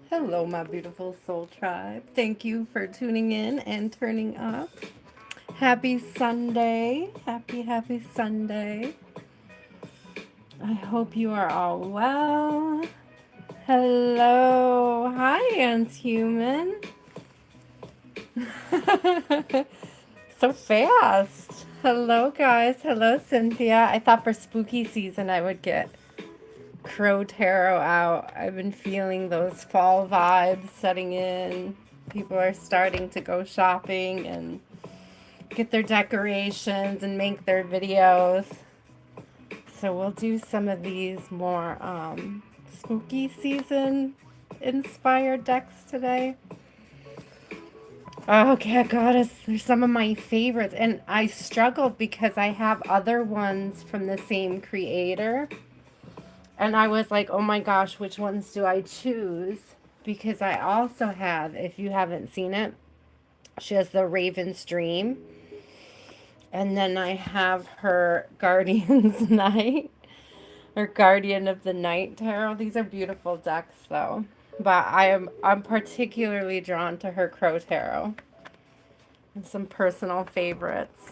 Hello, my beautiful soul tribe. Thank you for tuning in and turning up. Happy Sunday. Happy Sunday. I hope you are all well. Hello. Hi, Aunt Human. So fast. Hello, guys. Hello, Cynthia. I thought for spooky season I would get Crow Tarot out. I've been feeling those fall vibes setting in. People are starting to go shopping and get their decorations and make their videos. So we'll do some of these more spooky season inspired decks today. Okay, goddess, they're some of my favorites. And I struggled because I have other ones from the same creator. And I was like, oh my gosh, which ones do I choose? Because I also have, if you haven't seen it, she has the Raven's Dream. And then I have her Guardian's Night, or Guardian of the Night Tarot. These are beautiful decks though. But I'm particularly drawn to her Crow Tarot. And some personal favorites.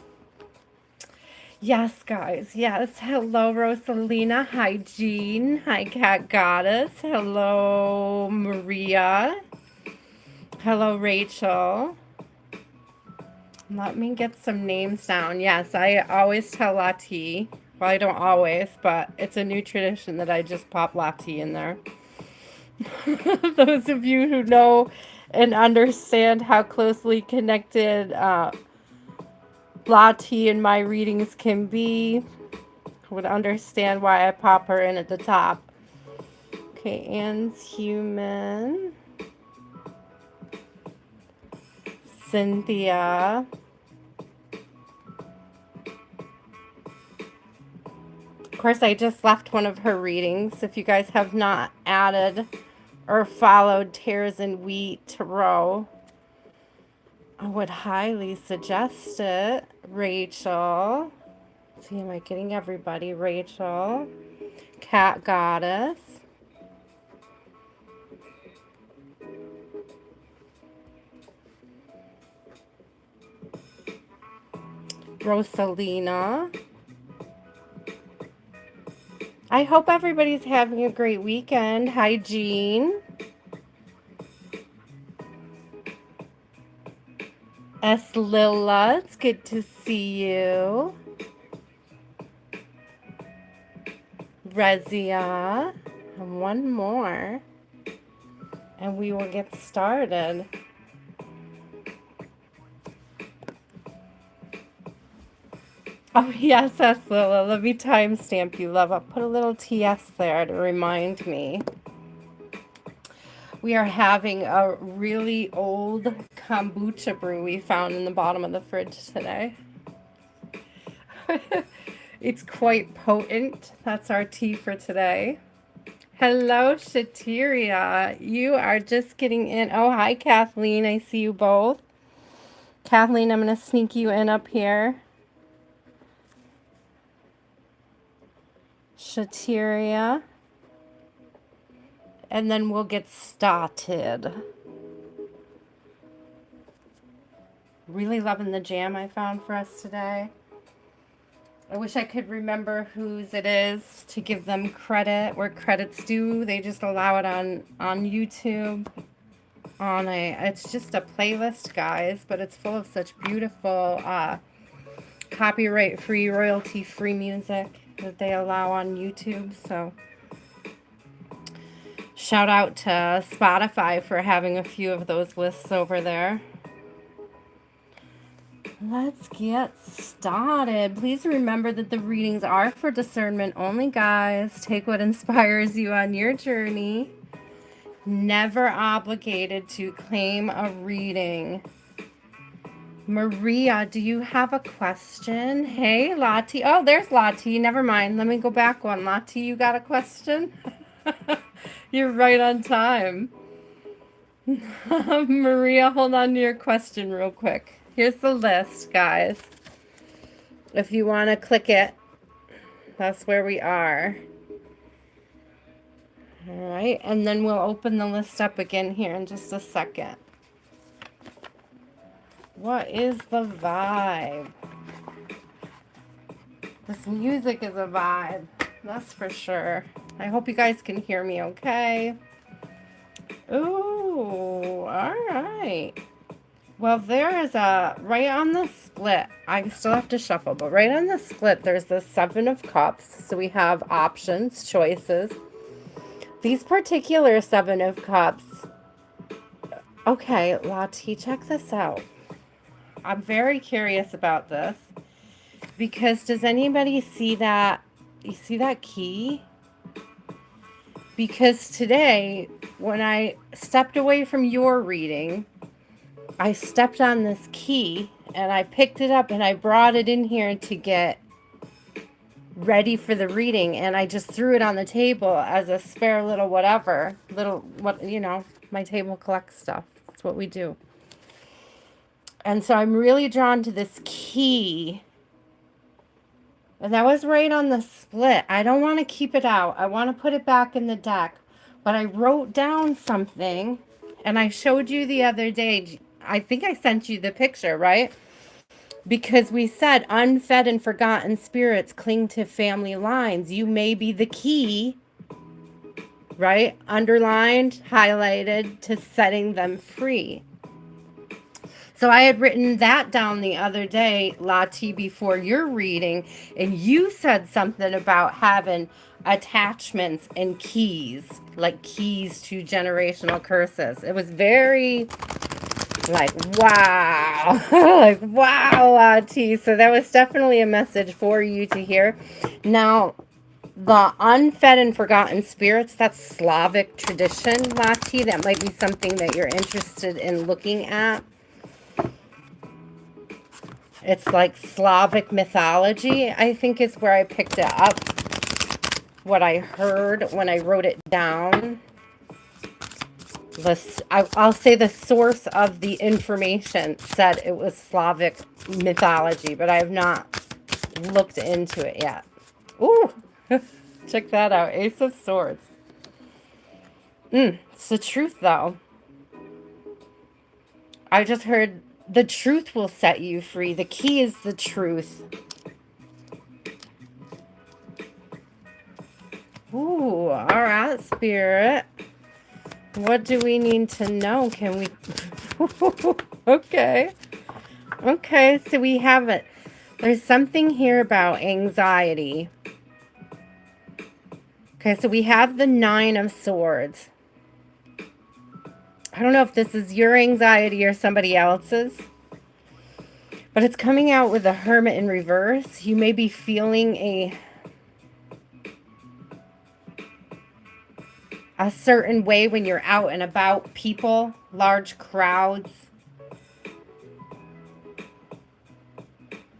Yes, guys. Yes. Hello, Roselina. Hi, Jean. Hi, Cat Goddess. Hello, Maria. Hello, Rachel. Let me get some names down. Yes, I always tell Latte. Well, I don't always, but it's a new tradition that I just pop Latte in there. Those of you who know and understand how closely connected Latte and my readings can be would understand why I pop her in at the top. Okay, Anne's Human. Cynthia. Of course, I just left one of her readings. If you guys have not added or followed Tears and Wheat Tarot, I would highly suggest it. Rachel. Let's see, am I getting everybody? Rachel. Cat Goddess. Roselina. I hope everybody's having a great weekend. Hi, Jean. S. Lila, it's good to see you. Rezia. And one more. And we will get started. Oh, yes, S. Lila. Let me timestamp you, love. I'll put a little TS there to remind me. We are having a really old kombucha brew we found in the bottom of the fridge today. It's quite potent. That's our tea for today. Hello, Shhateria. You are just getting in. Oh, hi, Kathleen. I see you both. Kathleen, I'm going to sneak you in up here. Shhateria. And then we'll get started. Really loving the jam I found for us today. I wish I could remember whose it is to give them credit where credit's due. They just allow it on YouTube. It's just a playlist, guys, but it's full of such beautiful copyright-free, royalty-free music that they allow on YouTube. So shout out to Spotify for having a few of those lists over there. Let's get started. Please remember that the readings are for discernment only, guys. Take what inspires you on your journey. Never obligated to claim a reading. Maria, do you have a question? Hey, Latte. Oh, there's Latte. Never mind. Let me go back one. Latte, you got a question? You're right on time. Maria, hold on to your question real quick. Here's the list, guys. If you want to click it, that's where we are. All right, and then we'll open the list up again here in just a second. What is the vibe? This music is a vibe, that's for sure. I hope you guys can hear me okay. Ooh, all right. Well, there is a, right on the split, I still have to shuffle, but right on the split, there's the Seven of Cups. So we have options, choices. These particular Seven of Cups, okay, Latte, check this out. I'm very curious about this because does anybody see that? You see that key? Because today, when I stepped away from your reading, I stepped on this key and I picked it up and I brought it in here to get ready for the reading, and I just threw it on the table as a spare little whatever, my table collects stuff. That's what we do. And so I'm really drawn to this key. And that was right on the split. I don't want to keep it out. I want to put it back in the deck. But I wrote down something, and I showed you the other day. I think I sent you the picture, right? Because we said unfed and forgotten spirits cling to family lines. You may be the key, right? Underlined, highlighted, to setting them free. So I had written that down the other day, Latte, before your reading, and you said something about having attachments and keys, like keys to generational curses. It was very like, wow, like, wow, Latte. So that was definitely a message for you to hear. Now, the unfed and forgotten spirits, that's Slavic tradition, Latte. That might be something that you're interested in looking at. It's like Slavic mythology, I think is where I picked it up. What I heard when I wrote it down. I'll say the source of the information said it was Slavic mythology, but I have not looked into it yet. Ooh, check that out. Ace of Swords. It's the truth, though. I just heard the truth will set you free. The key is the truth. Ooh, all right, Spirit. What do we need to know? Can we... Okay. Okay, so we have it. There's something here about anxiety. Okay, so we have the Nine of Swords. I don't know if this is your anxiety or somebody else's, but it's coming out with the Hermit in reverse. You may be feeling a certain way when you're out and about, people, large crowds,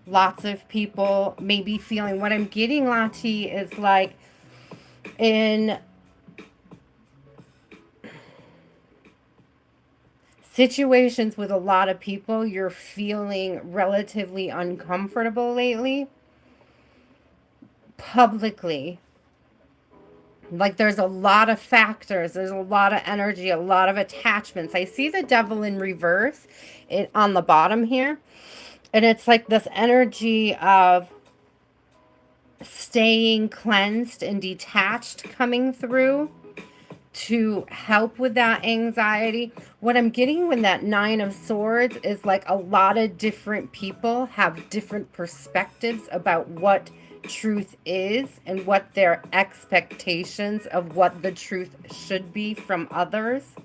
lots of people, maybe feeling, what I'm getting, Latte, is like in situations with a lot of people, you're feeling relatively uncomfortable lately, publicly. Like there's a lot of factors, there's a lot of energy, a lot of attachments. I see the Devil in reverse on the bottom here. And it's like this energy of staying cleansed and detached coming through to help with that anxiety. What I'm getting with that Nine of Swords is like a lot of different people have different perspectives about what truth is and what their expectations of what the truth should be from others.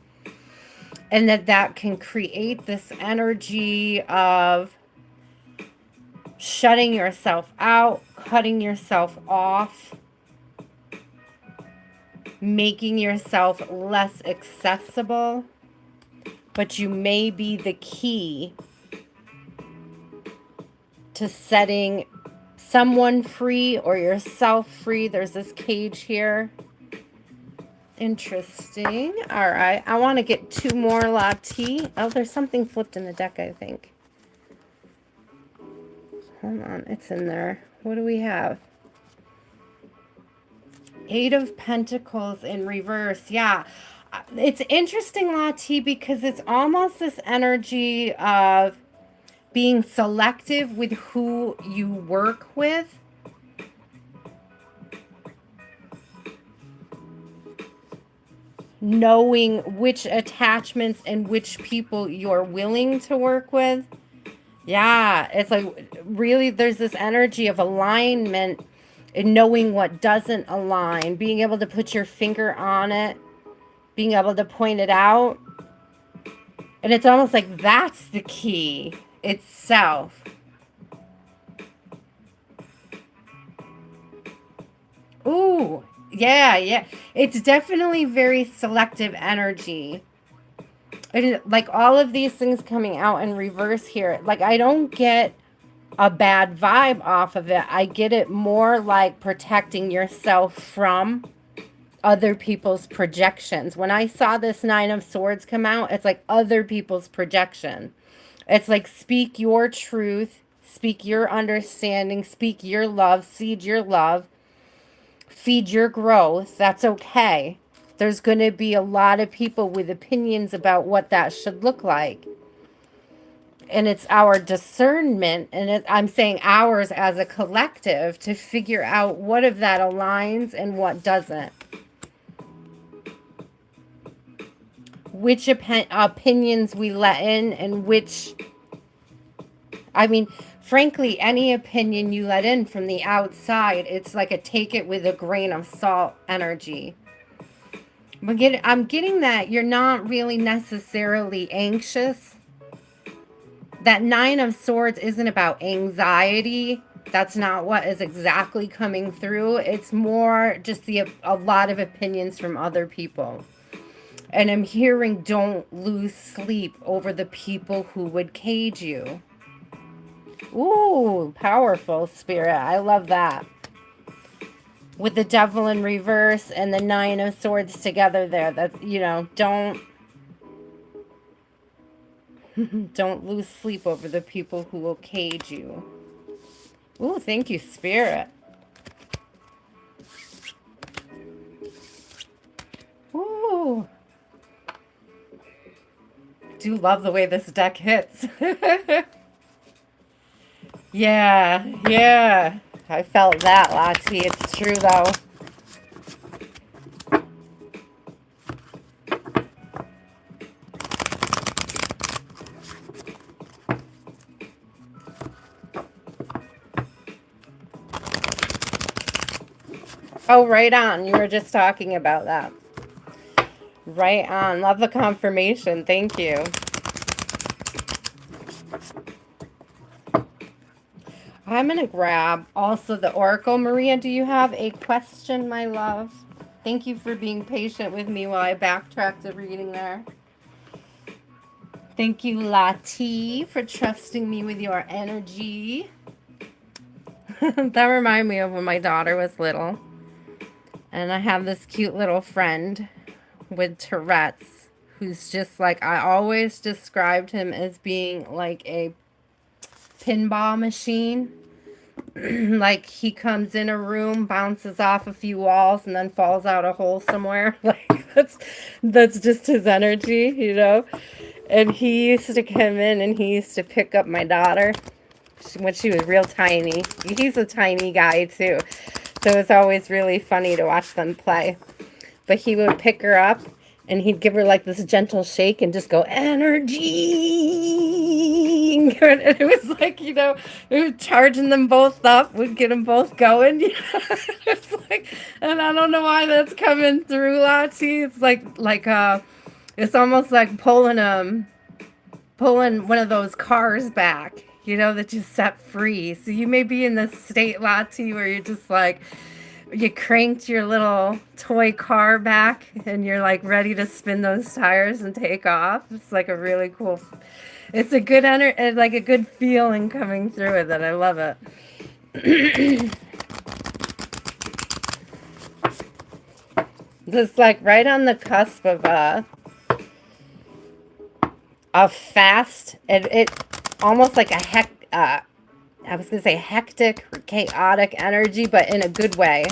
And that can create this energy of shutting yourself out, cutting yourself off, making yourself less accessible. But you may be the key to setting someone free or yourself free. There's this cage here. Interesting. All right. I want to get two more Latte. Oh, there's something flipped in the deck, I think. Hold on. It's in there. What do we have? Eight of Pentacles in reverse. Yeah. It's interesting, Latte, because it's almost this energy of being selective with who you work with. Knowing which attachments and which people you're willing to work with. Yeah, it's like really there's this energy of alignment and knowing what doesn't align, being able to put your finger on it, being able to point it out. And it's almost like that's the key itself. Ooh, yeah, yeah. It's definitely very selective energy. And like all of these things coming out in reverse here, like I don't get a bad vibe off of it. I get it more like protecting yourself from other people's projections. When I saw this Nine of Swords come out, it's like other people's projection. It's like speak your truth, speak your understanding, speak your love, feed your growth. That's okay. There's going to be a lot of people with opinions about what that should look like. And it's our discernment, and I'm saying ours as a collective, to figure out what of that aligns and what doesn't. Which opinions we let in and which... I mean, frankly, any opinion you let in from the outside, it's like a take it with a grain of salt energy. I'm getting that you're not really necessarily anxious. That Nine of Swords isn't about anxiety. That's not what is exactly coming through. It's more just a lot of opinions from other people. And I'm hearing don't lose sleep over the people who would cage you. Ooh, powerful, Spirit. I love that. With the Devil in reverse and the Nine of Swords together there. That, you know, don't lose sleep over the people who will cage you. Ooh, thank you, Spirit. Ooh. Do love the way this deck hits. Yeah, yeah. I felt that, Latte. It's true, though. Oh, right on. You were just talking about that. Right on. Love the confirmation. Thank you. I'm going to grab also the Oracle. Maria, do you have a question, my love? Thank you for being patient with me while I backtracked the reading there. Thank you, Latte, for trusting me with your energy. That reminded me of when my daughter was little. And I have this cute little friend with Tourette's who's just like, I always described him as being like a pinball machine. Like he comes in a room, bounces off a few walls, and then falls out a hole somewhere. Like that's just his energy, you know. And he used to come in and he used to pick up my daughter when she was real tiny. He's a tiny guy too, so it's always really funny to watch them play. But he would pick her up and he'd give her like this gentle shake and just go, energy. And it was like, you know, we were charging them both up. We'd get them both going. You know? It's like, and I don't know why that's coming through, Latte. It's like it's almost like pulling one of those cars back, you know, that you set free. So you may be in this state, Latte, where you're just like, you cranked your little toy car back and you're like ready to spin those tires and take off. It's like a really cool, it's a good like a good feeling coming through with it. I love it. Just like right on the cusp of a fast, it almost like a I was going to say hectic or chaotic energy, but in a good way.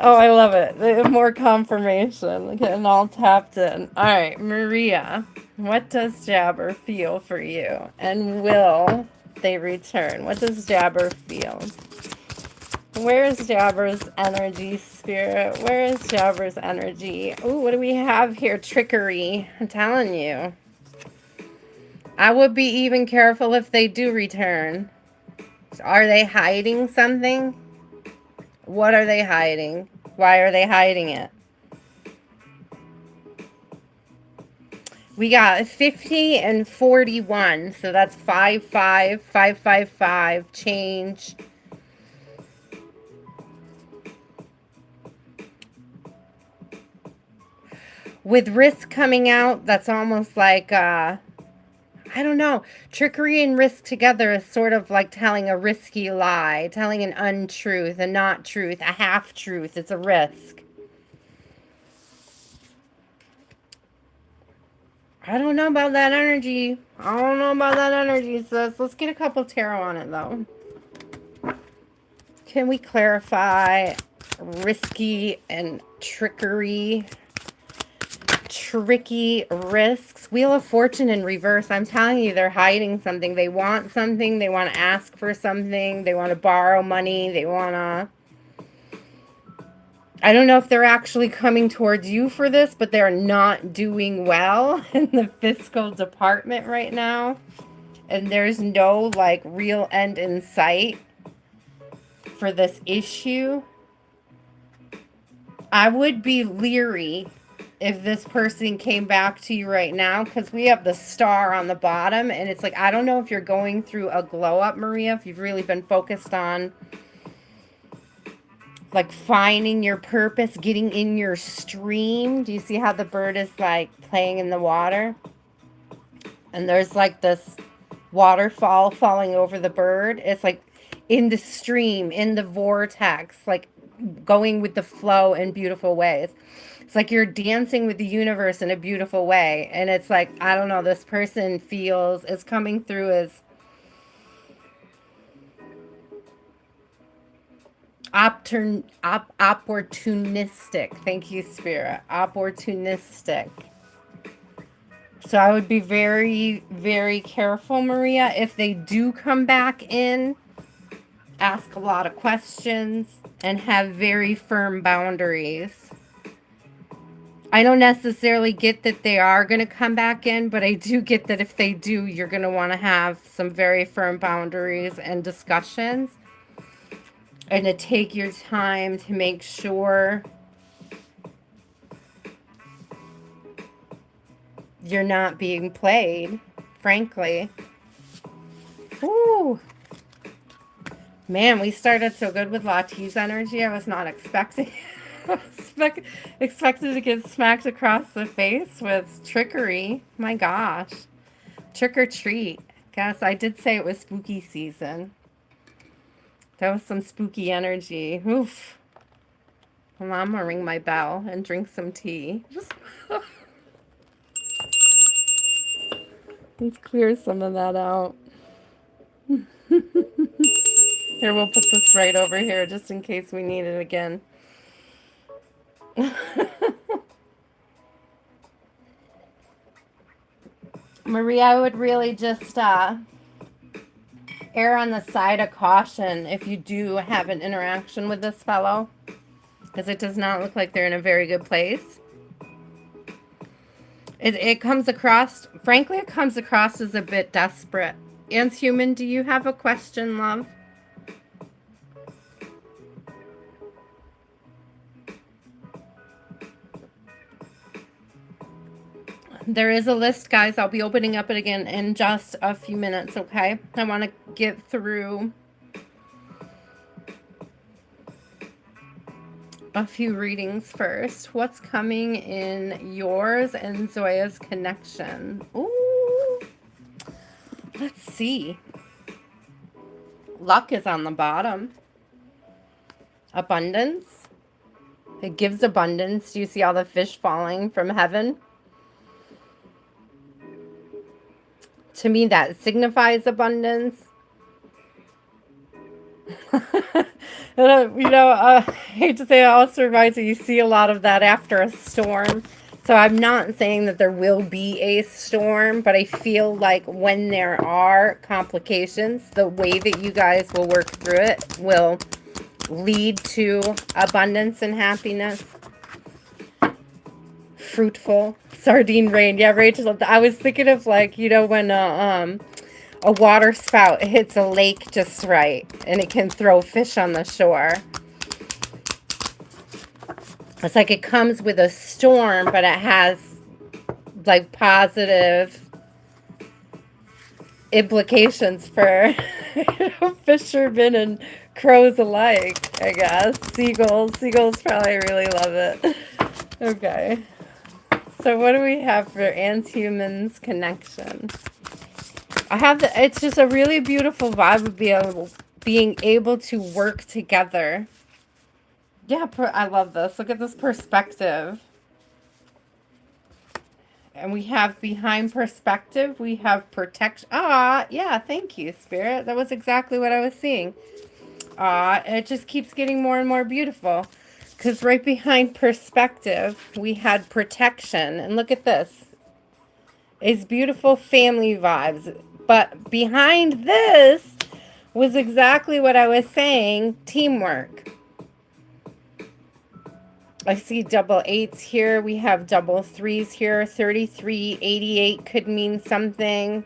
Oh, I love it. More confirmation. Getting all tapped in. All right, Maria. What does Jabber feel for you? And will they return? What does Jabber feel? Where is Jabber's energy, Spirit? Where is Jabber's energy? Ooh, what do we have here? Trickery. I'm telling you. I would be even careful if they do return. Are they hiding something? What are they hiding? Why are they hiding it? We got 50 and 41. So that's 5, 5, 5, 5, 5. Change. With risk coming out, that's almost like, I don't know. Trickery and risk together is sort of like telling a risky lie, telling an untruth, a not truth, a half truth. It's a risk. I don't know about that energy. I don't know about that energy, sis. Let's get a couple tarot on it, though. Can we clarify risky and trickery? Tricky risks. Wheel of Fortune in reverse. I'm telling you, they're hiding something. They want something. They want to ask for something. They want to borrow money. They want to... I don't know if they're actually coming towards you for this, but they're not doing well in the fiscal department right now. And there's no, like, real end in sight for this issue. I would be leery if this person came back to you right now, because we have the star on the bottom, and it's like, I don't know if you're going through a glow up, Maria, if you've really been focused on like finding your purpose, getting in your stream. Do you see how the bird is like playing in the water? And there's like this waterfall falling over the bird. It's like in the stream, in the vortex, like going with the flow in beautiful ways. It's like you're dancing with the universe in a beautiful way. And it's like, I don't know, this person feels, is coming through as opportunistic. Thank you, Spirit. Opportunistic. So I would be very, very careful, Maria. If they do come back in, ask a lot of questions and have very firm boundaries. I don't necessarily get that they are going to come back in, but I do get that if they do, you're going to want to have some very firm boundaries and discussions. And to take your time to make sure you're not being played, frankly. Ooh. Man, we started so good with Latte's energy. I was not expecting expected to get smacked across the face with trickery. My gosh. Trick or treat. Guess I did say it was spooky season. That was some spooky energy. Oof. Well, I'm gonna ring my bell and drink some tea. Let's clear some of that out. Here, we'll put this right over here just in case we need it again. Maria, I would really just err on the side of caution if you do have an interaction with this fellow, because it does not look like they're in a very good place. It comes across, frankly, it comes across as a bit desperate. Human, do you have a question, love? There is a list, guys. I'll be opening up it again in just a few minutes, okay? I want to get through a few readings first. What's coming in yours and Zoya's connection? Ooh. Let's see. Luck is on the bottom. Abundance. It gives abundance. Do you see all the fish falling from heaven? To me, that signifies abundance. I hate to say it also reminds me, you see a lot of that after a storm. So I'm not saying that there will be a storm, but I feel like when there are complications, the way that you guys will work through it will lead to abundance and happiness. Fruitful. Sardine rain. Yeah, Rachel, I was thinking of like, when a water spout hits a lake just right and it can throw fish on the shore. It's like it comes with a storm, but it has like positive implications for fishermen and crows alike, I guess. Seagulls probably really love it. Okay. So what do we have for ants-humans connection? It's just a really beautiful vibe of being able to work together. Yeah, I love this. Look at this perspective. And we have behind perspective, we have protection. Ah, yeah, thank you, Spirit. That was exactly what I was seeing. Ah, it just keeps getting more and more beautiful. Because right behind perspective, we had protection. And look at this. It's beautiful family vibes. But behind this was exactly what I was saying, teamwork. I see double eights here. We have double threes here. 33, 88 could mean something.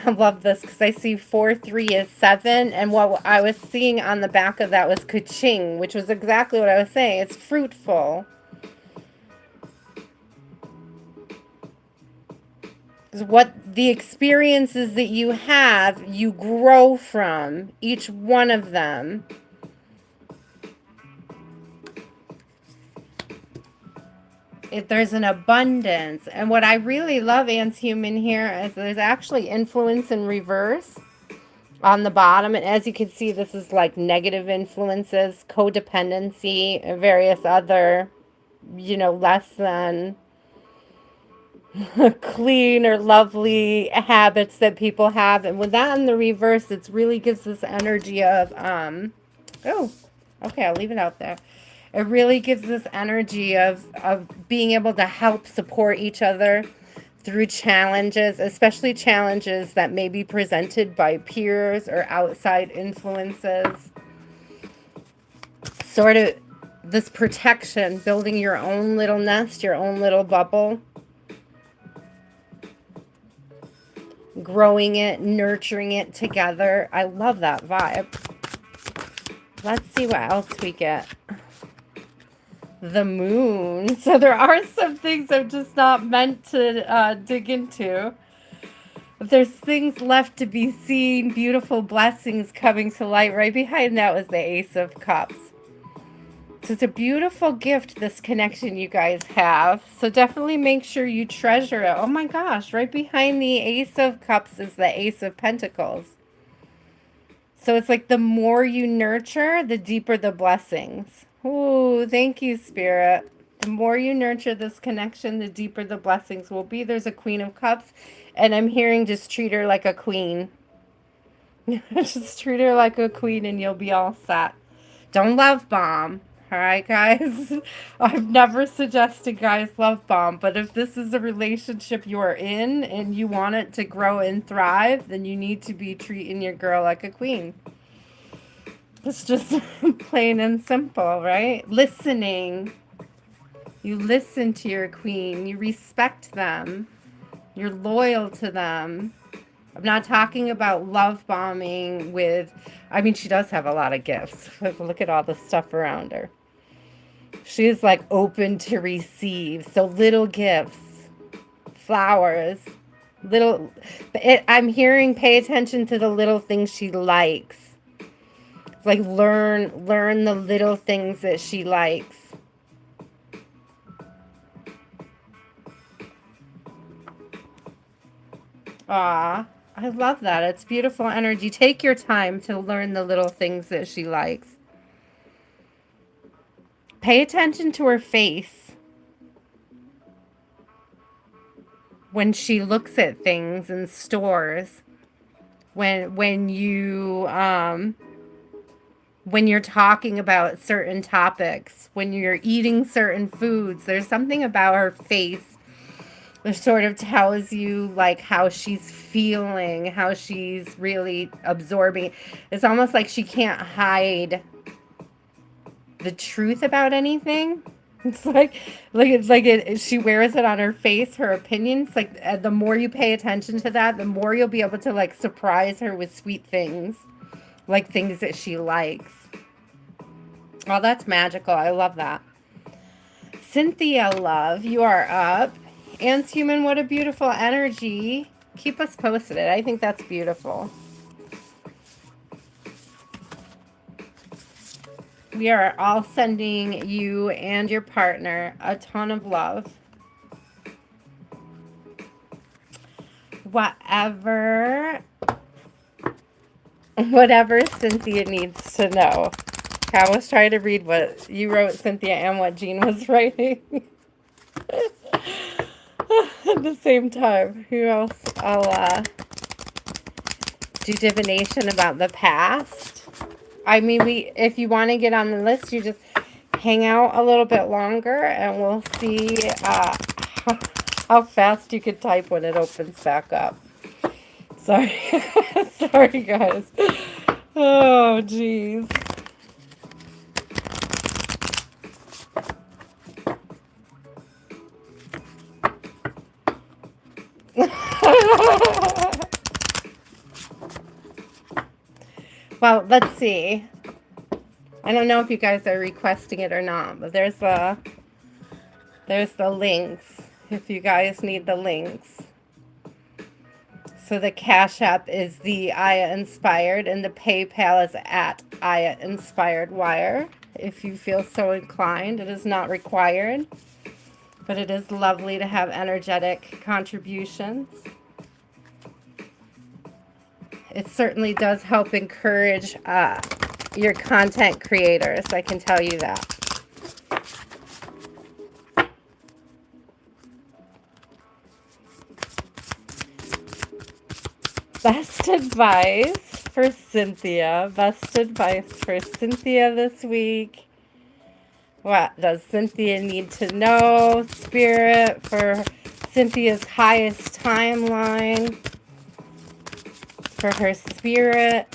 I love this because I see 4, 3 is 7. And what I was seeing on the back of that was ka-ching, which was exactly what I was saying. It's fruitful. What the experiences that you have, you grow from each one of them. If there's an abundance. And what I really love, Ants Human, here is there's actually influence in reverse on the bottom. And as you can see, this is like negative influences, codependency, and various other, less than clean or lovely habits that people have. And with that in the reverse, it really gives this energy of, oh, okay, I'll leave it out there. It really gives this energy of being able to help support each other through challenges, especially challenges that may be presented by peers or outside influences. Sort of this protection, building your own little nest, your own little bubble. Growing it, nurturing it together. I love that vibe. Let's see what else we get. The moon. So there are some things I'm just not meant to dig into. But there's things left to be seen. Beautiful blessings coming to light. Right behind that was the Ace of Cups. So it's a beautiful gift, this connection you guys have. So definitely make sure you treasure it. Oh my gosh, right behind the Ace of Cups is the Ace of Pentacles. So it's like the more you nurture, the deeper the blessings. Ooh, thank you, Spirit. The more you nurture this connection, the deeper the blessings will be. There's a Queen of Cups, and I'm hearing just treat her like a queen. Just treat her like a queen and you'll be all set. Don't love bomb. All right, guys. I've never suggested guys love bomb, but if this is a relationship you're in and you want it to grow and thrive, then you need to be treating your girl like a queen. It's just plain and simple, right? Listening. You listen to your queen. You respect them. You're loyal to them. I'm not talking about love bombing with, I mean, she does have a lot of gifts. Look at all the stuff around her. She is like open to receive. So little gifts, flowers, I'm hearing pay attention to the little things she likes. It's like learn the little things that she likes. Ah, I love that. It's beautiful energy. Take your time to learn the little things that she likes. Pay attention to her face. when she looks at things in stores, when you when you're talking about certain topics, when you're eating certain foods, there's something about her face that sort of tells you like how she's feeling, how she's really absorbing. It's almost like she can't hide the truth about anything. It's she wears it on her face, her opinions. Like the more you pay attention to that, the more you'll be able to like surprise her with sweet things, like things that she likes. Oh, that's magical. I love that. Cynthia, love, you are up. And human, what a beautiful energy. Keep us posted. I think that's beautiful. We are all sending you and your partner a ton of love. Whatever Cynthia needs to know. I was trying to read what you wrote, Cynthia, and what Jean was writing at the same time. Who else? I'll do divination about the past. I mean, if you want to get on the list, you just hang out a little bit longer, and we'll see how fast you could type when it opens back up. Sorry, sorry, guys. Oh, jeez. Well, let's see. I don't know if you guys are requesting it or not, but there's the links if you guys need the links. So the Cash App is the Aya Inspired, and the PayPal is at Aya Inspired Wire. If you feel so inclined, it is not required, but it is lovely to have energetic contributions. It certainly does help encourage your content creators, I can tell you that. Best advice for Cynthia. Best advice for Cynthia this week. What does Cynthia need to know? Spirit for Cynthia's highest timeline. For her spirit.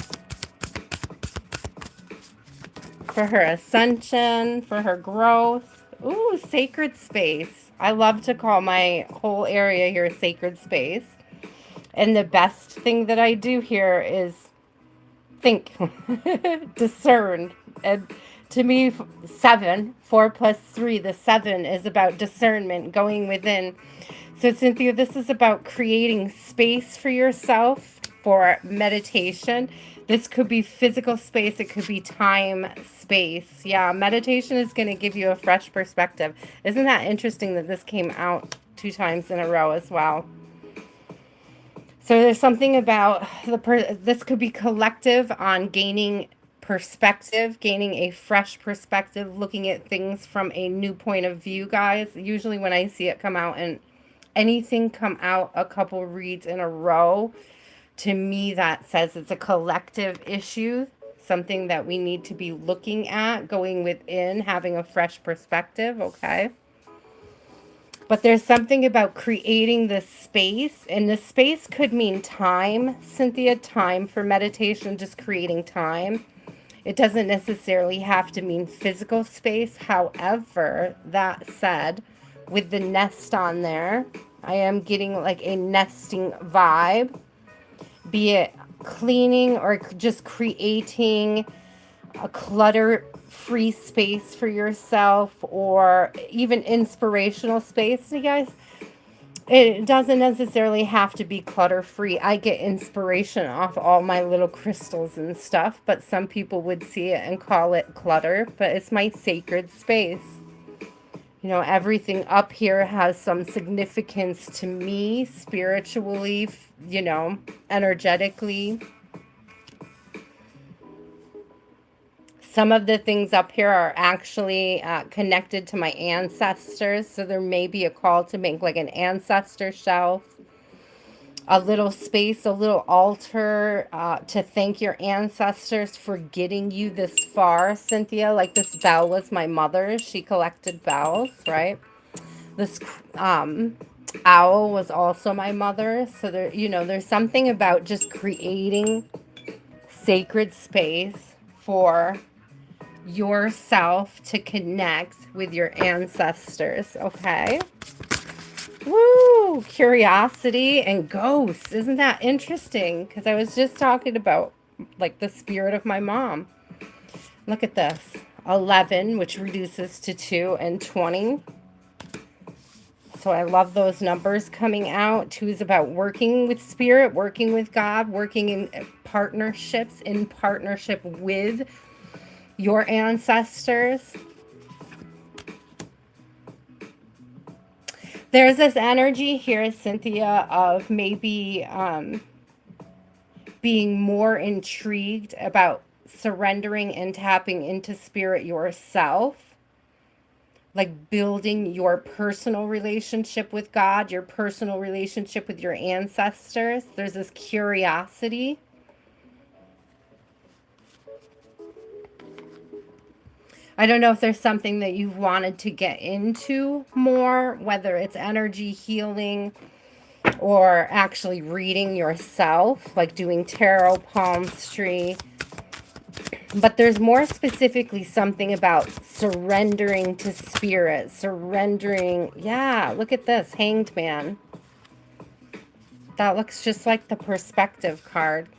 For her ascension. For her growth. Ooh, sacred space. I love to call my whole area here a sacred space. And the best thing that I do here is think, discern. And to me, 7, 4 plus 3, the 7 is about discernment, going within. So Cynthia, this is about creating space for yourself for meditation. This could be physical space. It could be time space. Yeah, meditation is going to give you a fresh perspective. Isn't that interesting that this came out 2 times in a row as well? So there's something about this could be collective on gaining perspective, gaining a fresh perspective, looking at things from a new point of view, guys. Usually when I see it come out and anything come out a couple reads in a row, to me that says it's a collective issue, something that we need to be looking at, going within, having a fresh perspective, okay? But there's something about creating this space, and this space could mean time, Cynthia, time for meditation, just creating time. It doesn't necessarily have to mean physical space. However, that said, with the nest on there, I am getting like a nesting vibe, be it cleaning or just creating a clutter-free space for yourself, or even inspirational space. You guys, it doesn't necessarily have to be clutter-free. I get inspiration off all my little crystals and stuff, but some people would see it and call it clutter, but it's my sacred space. You know, everything up here has some significance to me, spiritually, you know, energetically. Some of the things up here are actually connected to my ancestors. So there may be a call to make like an ancestor shelf, a little space, a little altar to thank your ancestors for getting you this far, Cynthia. Like this bell was my mother's. She collected bells, right? This owl was also my mother's. So there, you know, there's something about just creating sacred space for yourself to connect with your ancestors, okay? Woo! Curiosity and ghosts. Isn't that interesting? Because I was just talking about like the spirit of my mom. Look at this. 11, which reduces to 2, and 20. So I love those numbers coming out. 2 is about working with spirit, working with God, working in partnerships, in partnership with your ancestors. There's this energy here, Cynthia, of maybe being more intrigued about surrendering and tapping into spirit yourself. Like building your personal relationship with God, your personal relationship with your ancestors. There's this curiosity. I don't know if there's something that you've wanted to get into more, whether it's energy healing or actually reading yourself, like doing tarot, palmistry. But there's more specifically something about surrendering to spirit, surrendering. Yeah, look at this, Hanged Man. That looks just like the perspective card.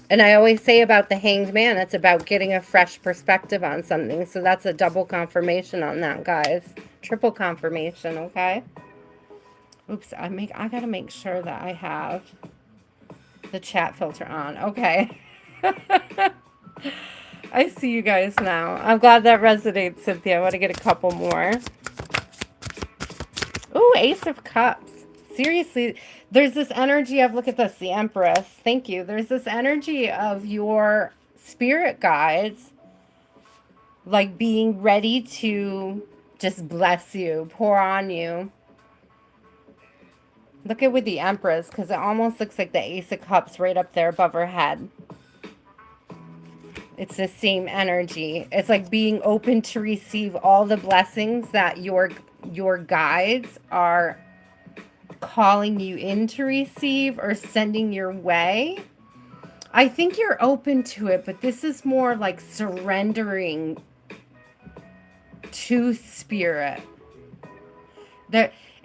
And I always say about the Hanged Man, it's about getting a fresh perspective on something. So that's a double confirmation on that, guys. Triple confirmation, okay? Oops, I gotta make sure that I have the chat filter on. Okay. I see you guys now. I'm glad that resonates, Cynthia. I want to get a couple more. Ooh, Ace of Cups. Seriously, there's this energy of, look at this, the Empress. Thank you. There's this energy of your spirit guides, like being ready to just bless you, pour on you. Look at with the Empress, because it almost looks like the Ace of Cups right up there above her head. It's the same energy. It's like being open to receive all the blessings that your guides are calling you in to receive or sending your way. I think you're open to it, but this is more like surrendering to spirit.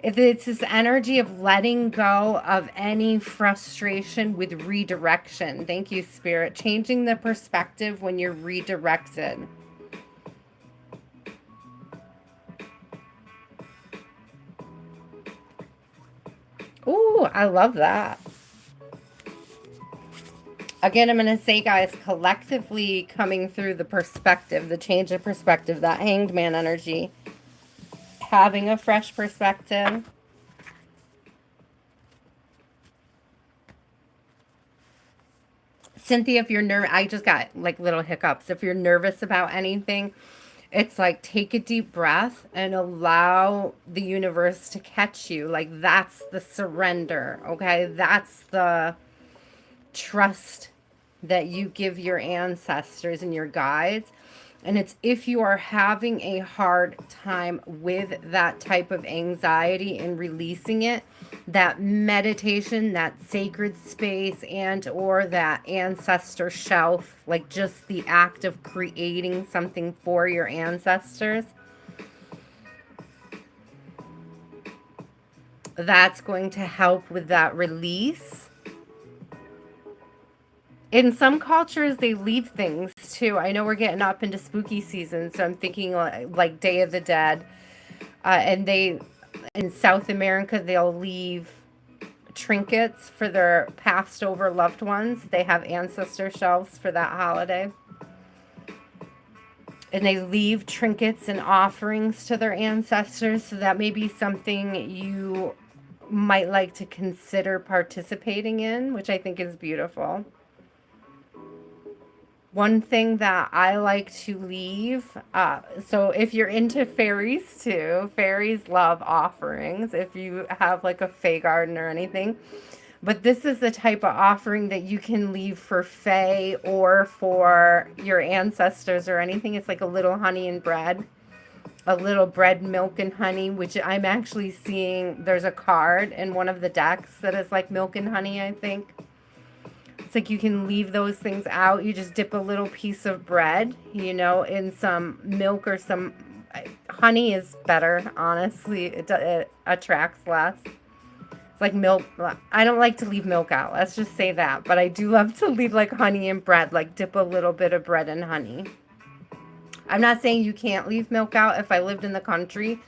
It's this energy of letting go of any frustration with redirection. Thank you, Spirit. Changing the perspective when you're redirected. Ooh, I love that. Again, I'm going to say, guys, collectively coming through the perspective, the change of perspective, that Hanged Man energy. Having a fresh perspective. Cynthia, if you're nervous, I just got like little hiccups. If you're nervous about anything, it's like take a deep breath and allow the universe to catch you. Like that's the surrender, okay? That's the trust that you give your ancestors and your guides. And it's if you are having a hard time with that type of anxiety and releasing it, that meditation, that sacred space, and or that ancestor shelf, like just the act of creating something for your ancestors, that's going to help with that release. In some cultures, they leave things too. I know we're getting up into spooky season, so I'm thinking like Day of the Dead. And they, in South America, they'll leave trinkets for their passed over loved ones. They have ancestor shelves for that holiday. And they leave trinkets and offerings to their ancestors. So that may be something you might like to consider participating in, which I think is beautiful. One thing that I like to leave, so if you're into fairies too, fairies love offerings if you have like a fae garden or anything. But this is the type of offering that you can leave for fae or for your ancestors or anything. It's like a little honey and bread, a little bread, milk, and honey, which I'm actually seeing. There's a card in one of the decks that is like milk and honey, I think. It's like you can leave those things out. You just dip a little piece of bread, in some milk or some honey is better, honestly. It attracts less. It's like milk. I don't like to leave milk out. Let's just say that. But I do love to leave like honey and bread, like dip a little bit of bread in honey. I'm not saying you can't leave milk out. If I lived in the country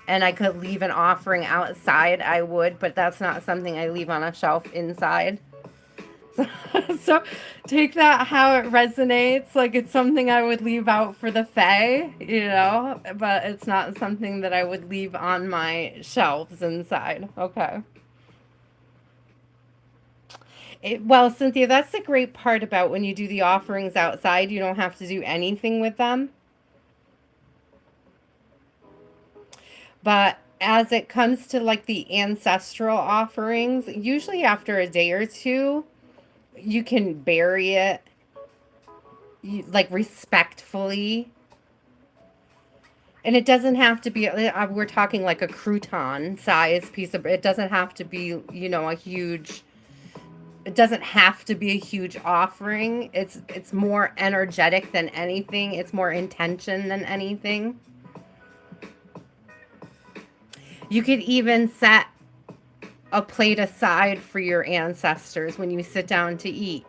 and I could leave an offering outside, I would. But that's not something I leave on a shelf inside. So take that how it resonates. Like it's something I would leave out for the fae, but it's not something that I would leave on my shelves inside. Okay. Well, Cynthia, that's the great part about when you do the offerings outside. You don't have to do anything with them. But as it comes to like the ancestral offerings, usually after a day or two, you can bury it like respectfully. And it doesn't have to be, we're talking like a crouton size piece of, it doesn't have to be, a huge, it doesn't have to be a huge offering. It's more energetic than anything. It's more intention than anything. You could even set a plate aside for your ancestors when you sit down to eat.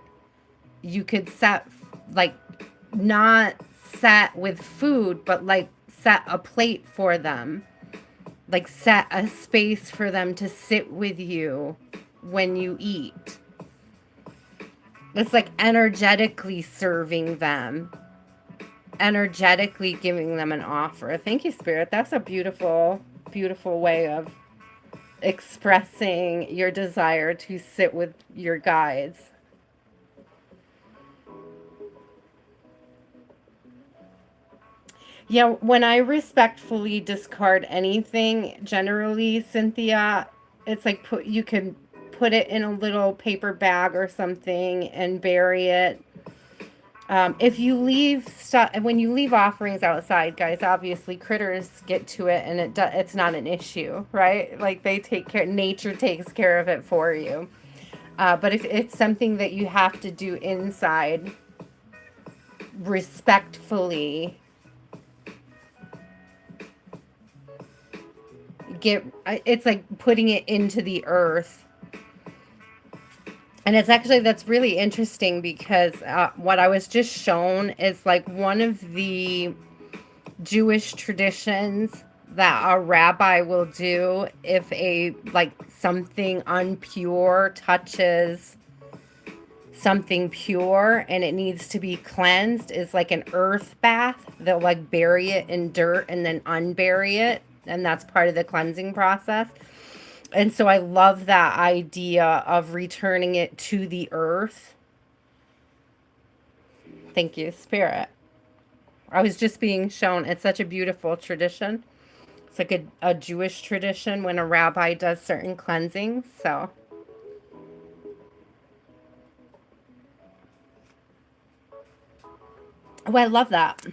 You could set, like, not set with food, but like set a plate for them. Like set a space for them to sit with you when you eat. It's like energetically serving them, energetically giving them an offer. Thank you, Spirit. That's a beautiful, beautiful way of expressing your desire to sit with your guides. Yeah, when I respectfully discard anything, generally, Cynthia, it's like you can put it in a little paper bag or something and bury it. If you leave stuff, when you leave offerings outside, guys, obviously critters get to it, and it's not an issue, right? Like they take care, nature takes care of it for you. But if it's something that you have to do inside, respectfully, it's like putting it into the earth. And that's really interesting because what I was just shown is like one of the Jewish traditions that a rabbi will do if something impure touches something pure and it needs to be cleansed, is like an earth bath. They'll like bury it in dirt and then unbury it, and that's part of the cleansing process. And so I love that idea of returning it to the earth. Thank you, Spirit. I was just being shown it's such a beautiful tradition. It's like a Jewish tradition when a rabbi does certain cleansings. So, oh, I love that.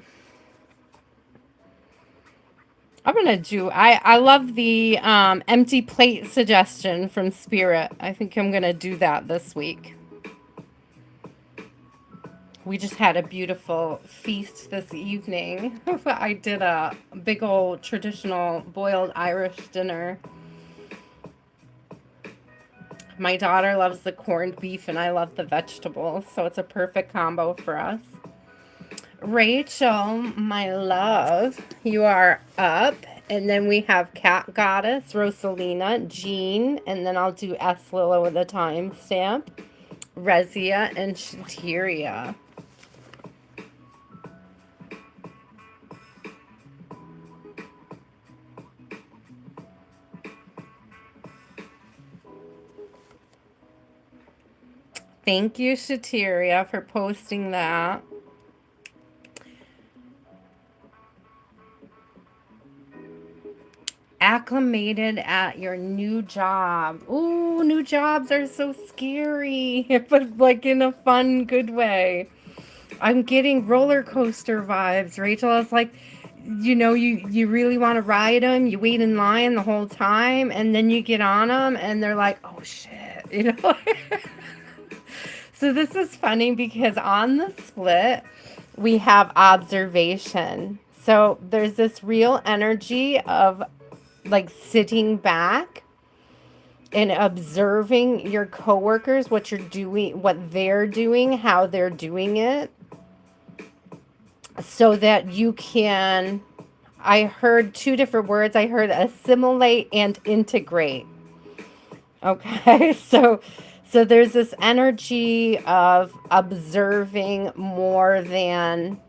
I love the empty plate suggestion from Spirit. I think I'm going to do that this week. We just had a beautiful feast this evening. I did a big old traditional boiled Irish dinner. My daughter loves the corned beef and I love the vegetables, so it's a perfect combo for us. Rachel, my love, you are up. And then we have Cat Goddess, Roselina, Jean, and then I'll do S. Lila with a timestamp, Rezia, and Shhateria. Thank you, Shhateria, for posting that. Acclimated at your new job. Ooh, new jobs are so scary, but like in a fun, good way. I'm getting roller coaster vibes. Rachel is like, you really want to ride them. You wait in line the whole time, and then you get on them, and they're like, oh shit. So this is funny because on the split, we have observation. So there's this real energy of like sitting back and observing your coworkers, what you're doing, what they're doing, how they're doing it, so that you can, I heard two different words. I heard assimilate and integrate. Okay. So there's this energy of observing more than,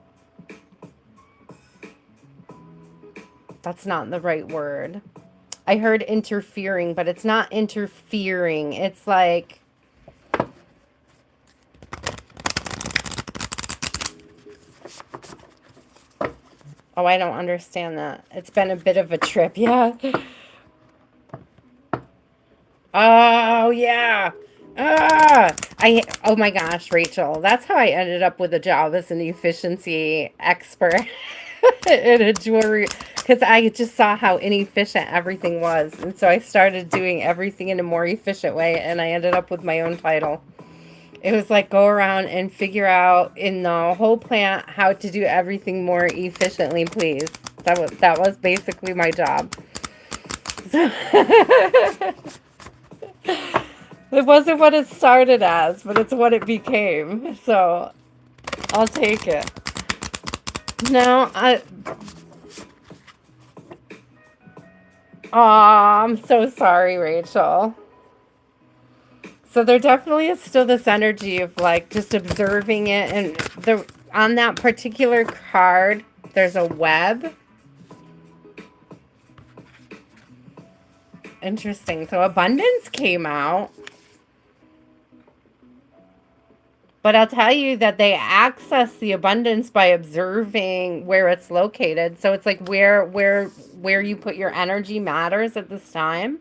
that's not the right word. I heard interfering, but it's not interfering. It's like, oh, I don't understand that. It's been a bit of a trip. Yeah. Oh, yeah. Oh my gosh, Rachel. That's how I ended up with a job as an efficiency expert in a jewelry, because I just saw how inefficient everything was. And so I started doing everything in a more efficient way, and I ended up with my own title. It was like go around and figure out in the whole plant how to do everything more efficiently, please. That was basically my job. So it wasn't what it started as, but it's what it became. So I'll take it. No, I'm so sorry, Rachel. So there definitely is still this energy of like just observing it, and on that particular card, there's a web. Interesting. So abundance came out. But I'll tell you that they access the abundance by observing where it's located. So it's like where you put your energy matters at this time.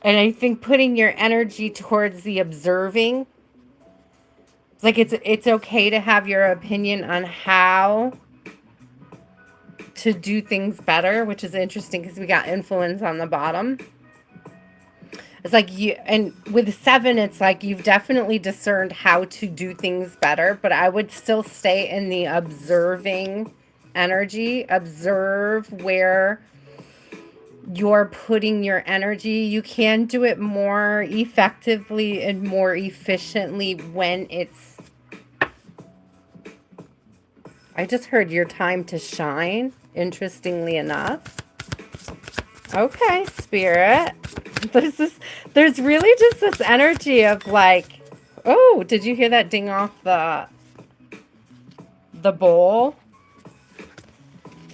And I think putting your energy towards the observing, it's like it's okay to have your opinion on how to do things better, which is interesting because we got influence on the bottom. It's like and with 7, it's like you've definitely discerned how to do things better, but I would still stay in the observing energy. Observe where you're putting your energy. You can do it more effectively and more efficiently when it's, I just heard your time to shine, interestingly enough. Okay, Spirit. There's really just this energy of like, oh, did you hear that ding off the bowl?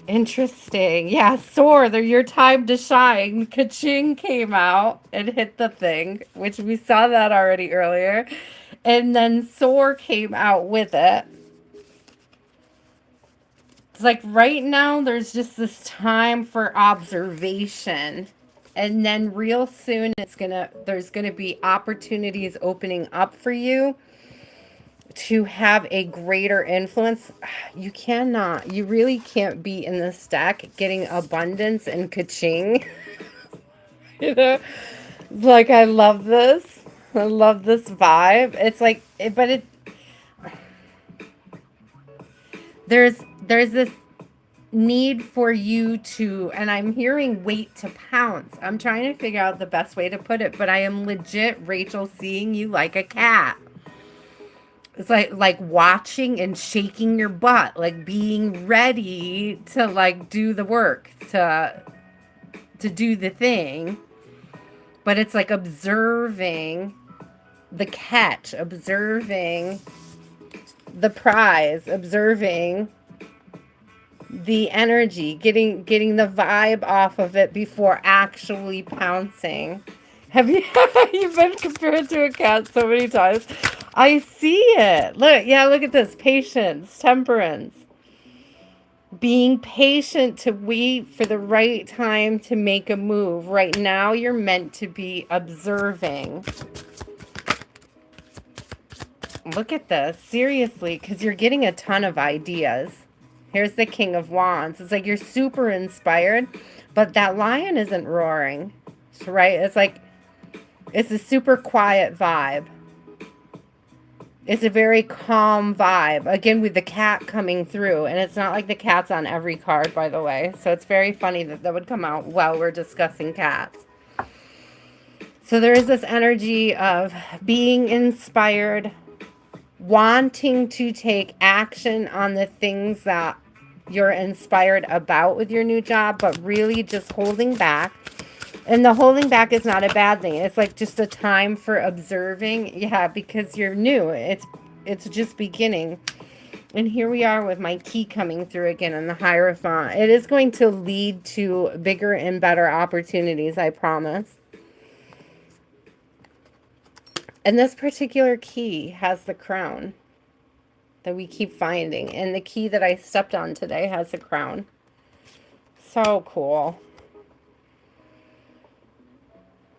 Interesting. Yeah, soar, they're your time to shine. Ka-ching came out and hit the thing, which we saw that already earlier. And then soar came out with it. It's like right now there's just this time for observation. And then real soon there's gonna be opportunities opening up for you to have a greater influence. You really can't be in this deck getting abundance and ka-ching. You know, like I love this. I love this vibe. It's like, there's this need for you to, and I'm hearing wait to pounce. I'm trying to figure out the best way to put it, but I am legit, Rachel, seeing you like a cat. It's like watching and shaking your butt, like being ready to like do the work, to do the thing. But it's like observing the catch, observing the prize, observing the energy, getting the vibe off of it before actually pouncing. Have you you've been compared to a cat so many times? I see it. Look, yeah, look at this. Patience, temperance. Being patient to wait for the right time to make a move. Right now, you're meant to be observing. Look at this. Seriously, because you're getting a ton of ideas. Here's the King of Wands. It's like you're super inspired, but that lion isn't roaring, right? It's like, it's a super quiet vibe. It's a very calm vibe. Again, with the cat coming through. And it's not like the cat's on every card, by the way. So it's very funny that that would come out while we're discussing cats. So there is this energy of being inspired, wanting to take action on the things that you're inspired about with your new job, but really just holding back. And the holding back is not a bad thing. It's like just a time for observing. Yeah, because you're new. It's just beginning. And here we are with my key coming through again in the Hierophant. It is going to lead to bigger and better opportunities, I promise. And this particular key has the crown that we keep finding. And the key that I stepped on today has the crown. So cool.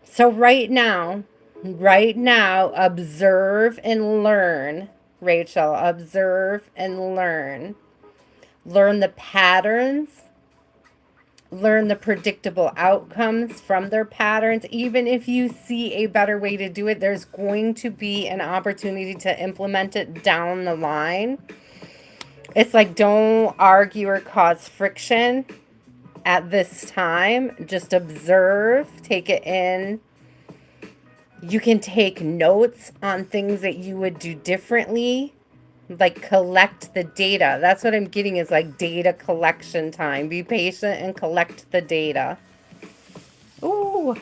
So right now, observe and learn, Rachel. Observe and learn. Learn the patterns. Learn the predictable outcomes from their patterns. Even if you see a better way to do it, there's going to be an opportunity to implement it down the line. It's like, don't argue or cause friction at this time. Just observe, take it in. You can take notes on things that you would do differently. Like collect the data. That's what I'm getting, is like data collection time. Be patient and collect the data. Ooh.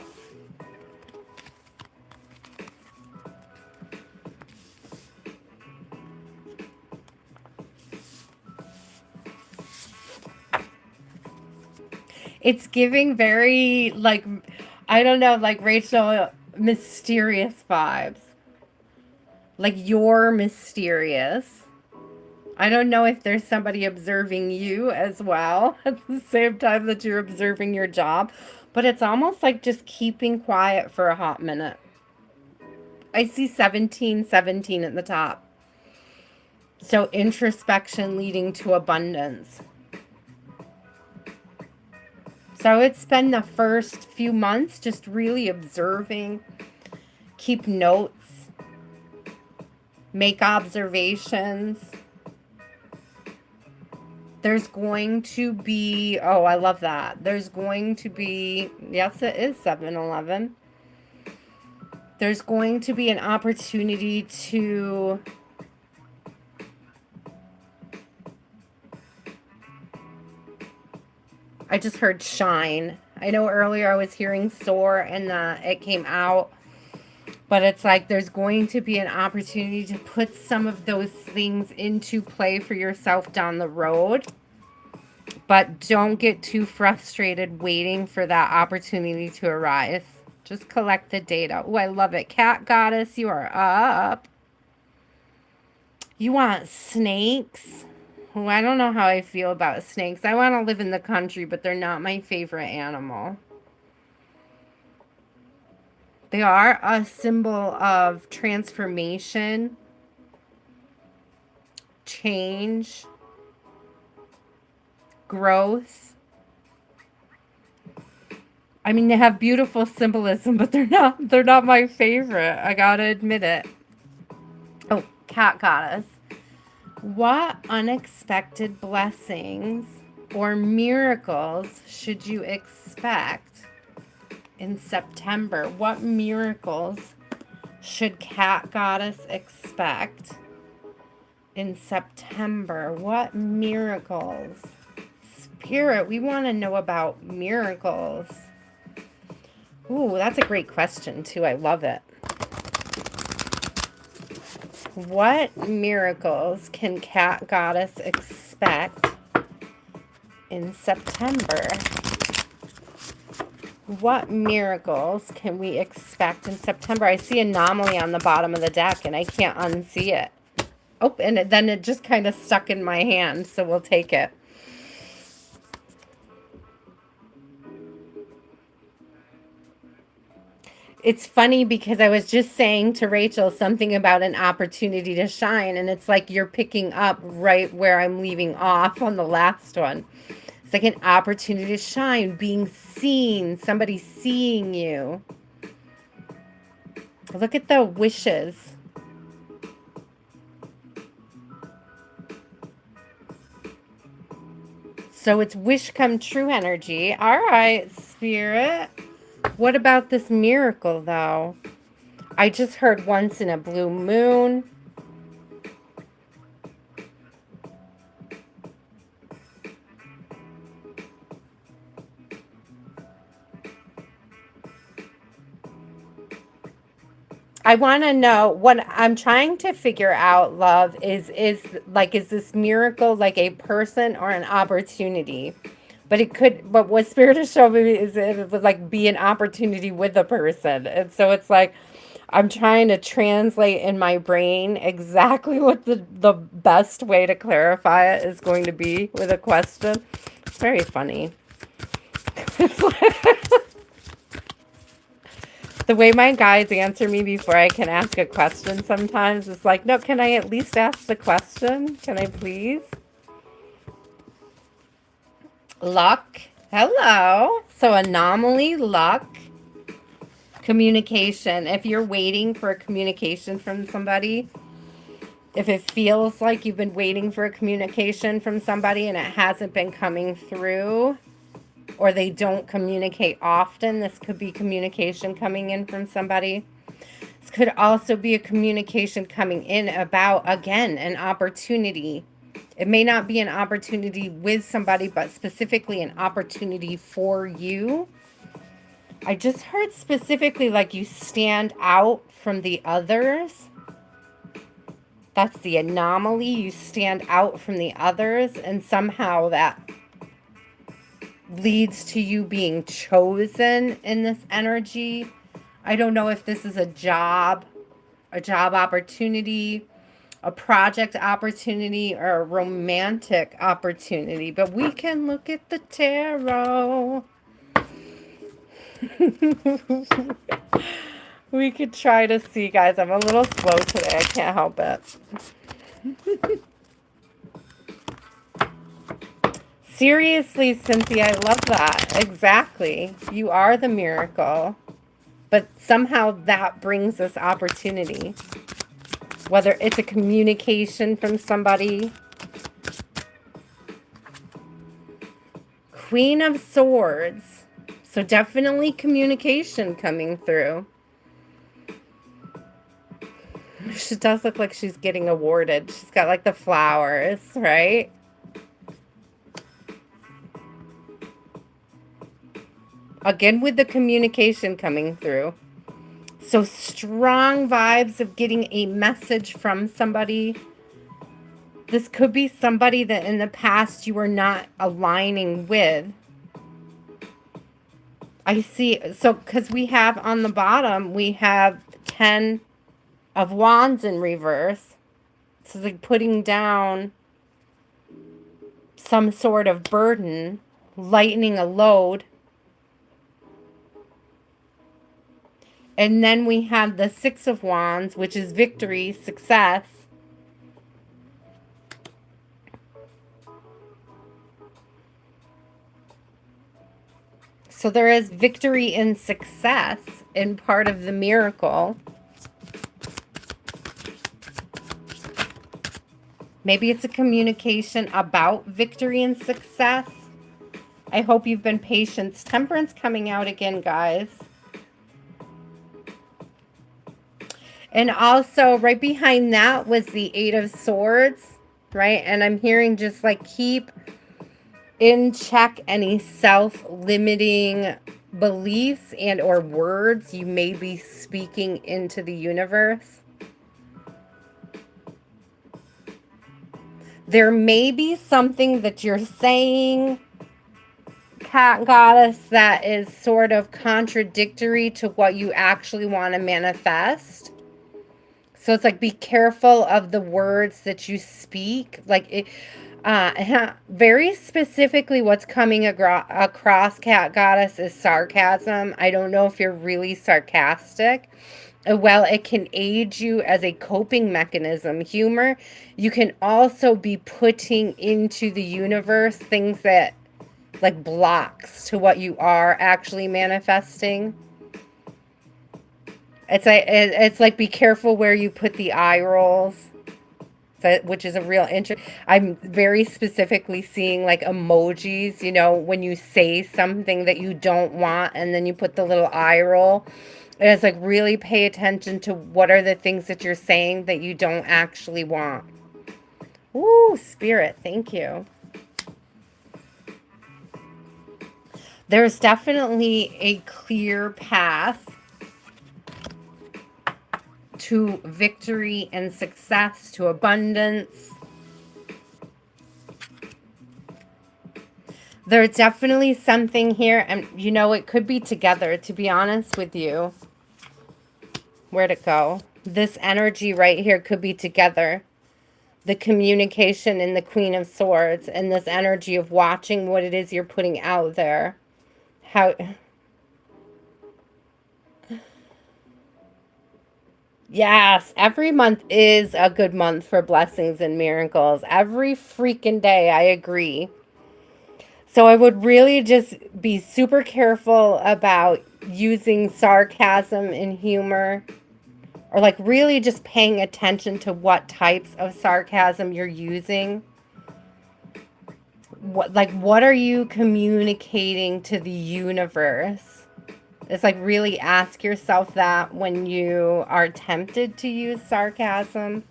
It's giving very, like, I don't know, like Rachel, mysterious vibes. Like you're mysterious. I don't know if there's somebody observing you as well at the same time that you're observing your job, but it's almost like just keeping quiet for a hot minute. I see 1717 at the top. So introspection leading to abundance. So it's been the first few months just really observing, keep notes, make observations. There's going to be, oh, I love that. There's going to be, yes, it is 7-11. There's going to be an opportunity to I just heard shine. I know earlier I was hearing soar and it came out. But it's like there's going to be an opportunity to put some of those things into play for yourself down the road. But don't get too frustrated waiting for that opportunity to arise. Just collect the data. Oh, I love it. Cat Goddess, you are up. You want snakes? Oh, I don't know how I feel about snakes. I want to live in the country, but they're not my favorite animal. They are a symbol of transformation, change, growth. I mean, they have beautiful symbolism, but they're not my favorite. I gotta admit it. Oh, Cat Goddess. What unexpected blessings or miracles should you expect in September? What miracles should Cat Goddess expect in September? What miracles? Spirit, we want to know about miracles. Ooh, that's a great question too. I love it. What miracles can Cat Goddess expect in September? What miracles can we expect in September? I see anomaly on the bottom of the deck and I can't unsee it. Oh, and then it just kind of stuck in my hand, so we'll take it. It's funny because I was just saying to Rachel something about an opportunity to shine, and it's like you're picking up right where I'm leaving off on the last one. It's like an opportunity to shine, being seen, somebody seeing you. Look at the wishes. So it's wish come true energy. All right, Spirit. What about this miracle, though? I just heard once in a blue moon. I want to know what I'm trying to figure out, love, is this miracle like a person or an opportunity? But it could, but what Spirit is showing me is it would like be an opportunity with a person. And so it's like I'm trying to translate in my brain exactly what the best way to clarify it is going to be with a question. It's very funny. The way my guides answer me before I can ask a question sometimes is like, no, can I at least ask the question? Can I please? Luck. Hello. So anomaly, luck, communication. If you're waiting for a communication from somebody, if it feels like you've been waiting for a communication from somebody and it hasn't been coming through, or they don't communicate often, this could be communication coming in from somebody. This could also be a communication coming in about, again, an opportunity. It may not be an opportunity with somebody, but specifically an opportunity for you. I just heard specifically like you stand out from the others. That's the anomaly. You stand out from the others, and somehow that leads to you being chosen in this energy. I don't know if this is a job opportunity, a project opportunity, or a romantic opportunity, but we can look at the tarot. We could try to see, guys. I'm a little slow today. I can't help it. Seriously, Cynthia, I love that. Exactly. You are the miracle. But somehow that brings us opportunity. Whether it's a communication from somebody. Queen of Swords. So definitely communication coming through. She does look like she's getting awarded. She's got like the flowers, right? Again, with the communication coming through. So strong vibes of getting a message from somebody. This could be somebody that in the past you were not aligning with. I see. So because we have on the bottom, we have 10 of Wands in reverse. So it's like putting down some sort of burden, lightening a load. And then we have the Six of Wands, which is victory, success. So there is victory and success in part of the miracle. Maybe it's a communication about victory and success. I hope you've been patient. Temperance coming out again, guys. And also right behind that was the Eight of Swords, right? And I'm hearing just like keep in check any self-limiting beliefs and or words you may be speaking into the universe. There may be something that you're saying cat goddess that is sort of contradictory to what you actually want to manifest. So it's like, be careful of the words that you speak. Like, very specifically, what's coming across cat goddess is sarcasm. I don't know if you're really sarcastic. Well, it can aid you as a coping mechanism. Humor, you can also be putting into the universe things that, like, blocks to what you are actually manifesting. It's like be careful where you put the eye rolls, which is a real interest. I'm very specifically seeing like emojis, when you say something that you don't want and then you put the little eye roll. And it's like, really pay attention to what are the things that you're saying that you don't actually want. Ooh, spirit, thank you. There's definitely a clear path to victory and success, to abundance. There's definitely something here, and it could be together, to be honest with you. Where'd it go? This energy right here could be together. The communication in the Queen of Swords, and this energy of watching what it is you're putting out there. How... Yes, every month is a good month for blessings and miracles. Every freaking day, I agree. So I would really just be super careful about using sarcasm and humor, or like really just paying attention to what types of sarcasm you're using. What are you communicating to the universe? It's like, really ask yourself that when you are tempted to use sarcasm.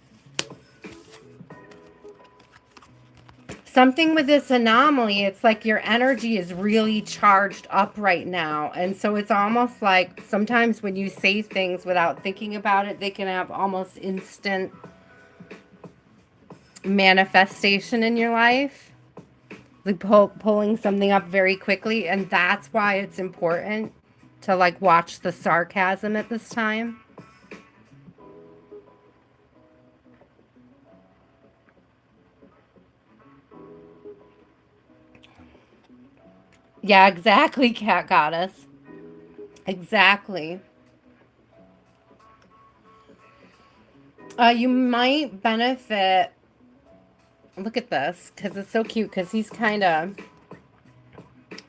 Something with this anomaly, it's like your energy is really charged up right now. And so it's almost like sometimes when you say things without thinking about it, they can have almost instant manifestation in your life. Like pulling something up very quickly. And that's why it's important to like watch the sarcasm at this time. Yeah, exactly, cat goddess. Exactly. You might benefit. Look at this, because it's so cute, because he's kind of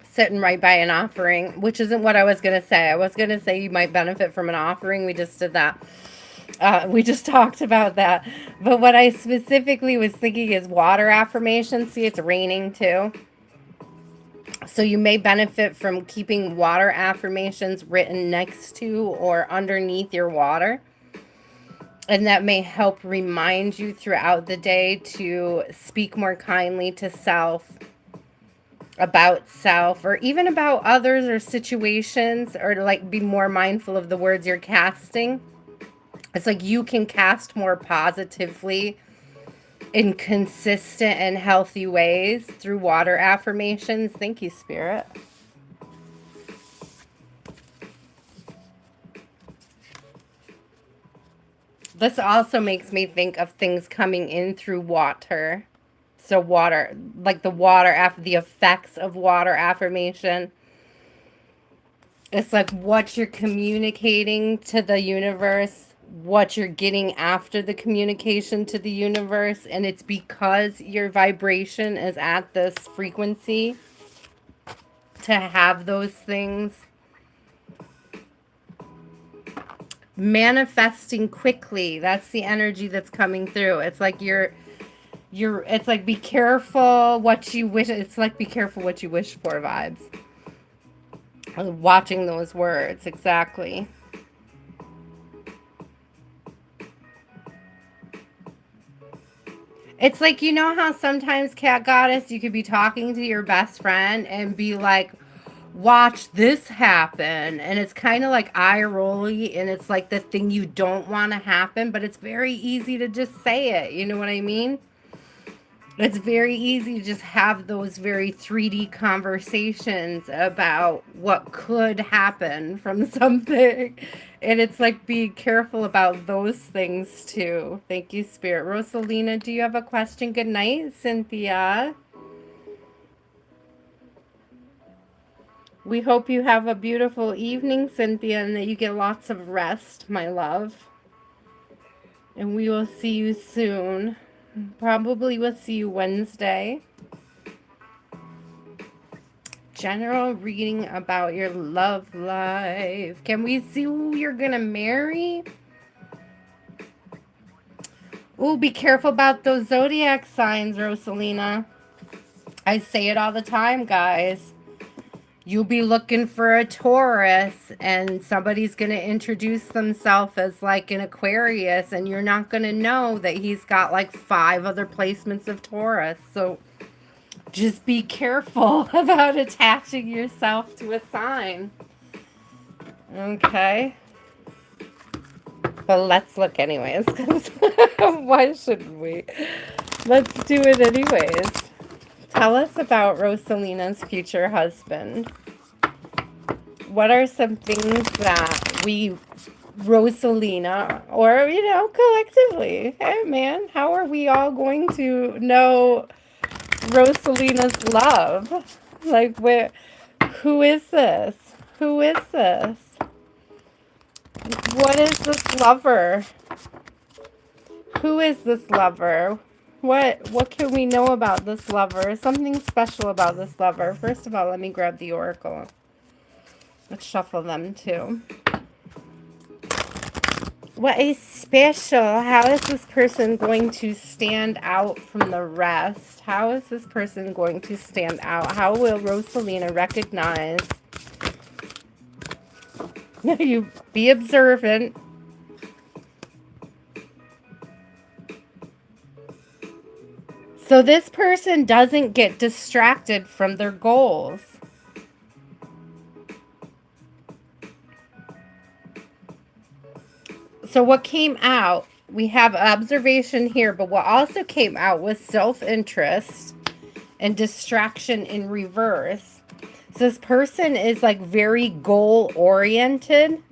sitting right by an offering, which isn't what I was going to say. I was going to say you might benefit from an offering. We just did that. We just talked about that. But what I specifically was thinking is water affirmations. See, it's raining too. So you may benefit from keeping water affirmations written next to or underneath your water. And that may help remind you throughout the day to speak more kindly to self, about self, or even about others or situations, or to like be more mindful of the words you're casting. It's like you can cast more positively in consistent and healthy ways through water affirmations. Thank you, Spirit. This also makes me think of things coming in through water. So water, like the water, after the effects of water affirmation. It's like what you're communicating to the universe, what you're getting after the communication to the universe. And it's because your vibration is at this frequency to have those things. Manifesting quickly. That's the energy that's coming through. It's like it's like, be careful what you wish. It's like, be careful what you wish for vibes. Watching those words. Exactly. It's like, how sometimes, cat goddess, you could be talking to your best friend and be like, watch this happen, and it's kind of like eye rolly, and it's like the thing you don't want to happen, but it's very easy to just say it. You know what I mean? It's very easy to just have those very 3D conversations about what could happen from something. And it's like, be careful about those things too. Thank you, Spirit. Roselina, do you have a question? Good night, Cynthia. We hope you have a beautiful evening, Cynthia, and that you get lots of rest, my love. And we will see you soon. Probably we'll see you Wednesday. General reading about your love life. Can we see who you're gonna marry? Ooh, be careful about those zodiac signs, Roselina. I say it all the time, guys. You'll be looking for a Taurus and somebody's going to introduce themselves as like an Aquarius, and you're not going to know that he's got like 5 other placements of Taurus. So just be careful about attaching yourself to a sign. Okay. But let's look anyways. Why shouldn't we? Let's do it anyways. Tell us about Roselina's future husband. What are some things that we, Roselina, or, you know, collectively, hey man, how are we all going to know Roselina's love? Like, who is this? Who is this? What is this lover? Who is this lover? What can we know about this lover? Something special about this lover. First of all, let me grab the oracle. Let's shuffle them too. What is special? How is this person going to stand out from the rest? How is this person going to stand out? How will Roselina recognize? You be observant. So this person doesn't get distracted from their goals. So what came out, we have observation here, but what also came out was self-interest and distraction in reverse. So this person is like very goal-oriented.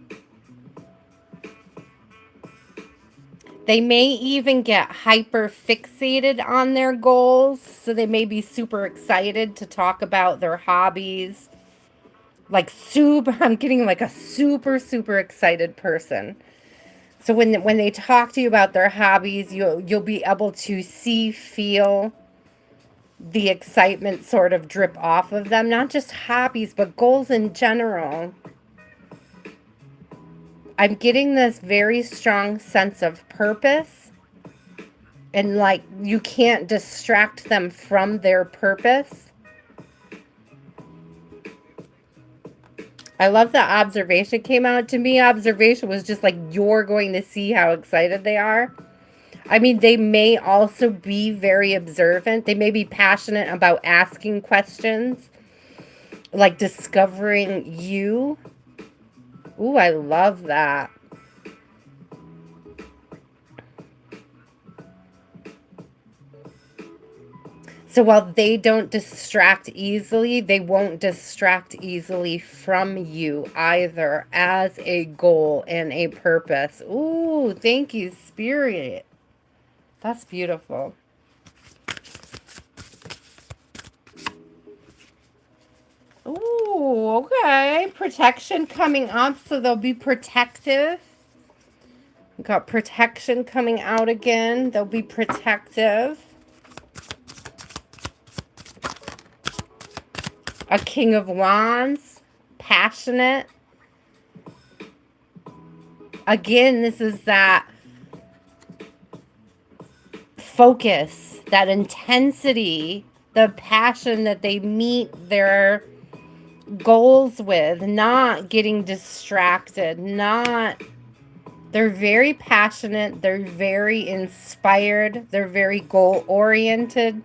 They may even get hyper fixated on their goals. So they may be super excited to talk about their hobbies. Like I'm getting like a super, super excited person. So when they talk to you about their hobbies, you'll be able to see, feel the excitement sort of drip off of them. Not just hobbies, but goals in general. I'm getting this very strong sense of purpose. And like you can't distract them from their purpose. I love that observation came out. To me, observation was just like, you're going to see how excited they are. I mean, they may also be very observant. They may be passionate about asking questions, like discovering you. Ooh, I love that. So while they don't distract easily, they won't distract easily from you either as a goal and a purpose. Ooh, thank you, Spirit. That's beautiful. Ooh, okay. Protection coming up, so they'll be protective. We've got protection coming out again. They'll be protective. A King of Wands, passionate. Again, this is that focus, that intensity, the passion that they meet their goals with, not getting distracted, they're very passionate, they're very inspired, they're very goal-oriented.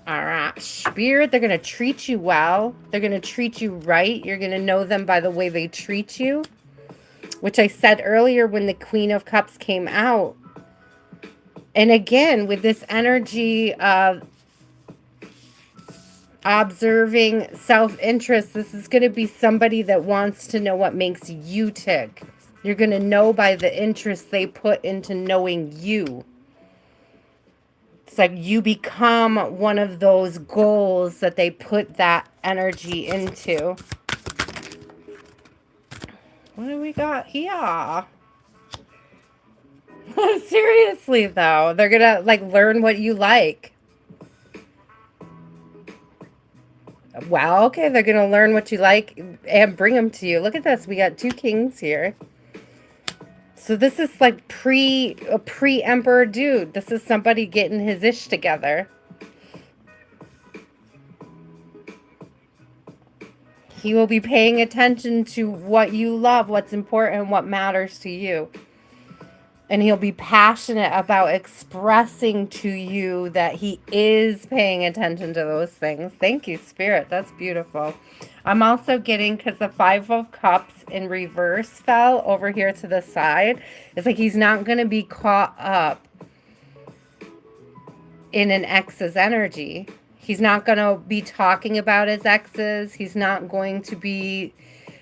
All right, Spirit, they're going to treat you well. They're going to treat you right. You're going to know them by the way they treat you, which I said earlier when the Queen of Cups came out. And again, with this energy of observing self-interest, this is going to be somebody that wants to know what makes you tick. You're going to know by the interest they put into knowing you. It's like you become one of those goals that they put that energy into. What do we got here? Seriously, though. They're going to, like, learn what you like. Wow, okay. They're going to learn what you like and bring them to you. Look at this. We got 2 kings here. So this is like a pre-emperor dude. This is somebody getting his ish together. He will be paying attention to what you love, what's important, what matters to you. And he'll be passionate about expressing to you that he is paying attention to those things. Thank you, Spirit. That's beautiful. I'm also getting, because the 5 of Cups in reverse fell over here to the side. It's like he's not going to be caught up in an ex's energy. He's not going to be talking about his exes. He's not going to be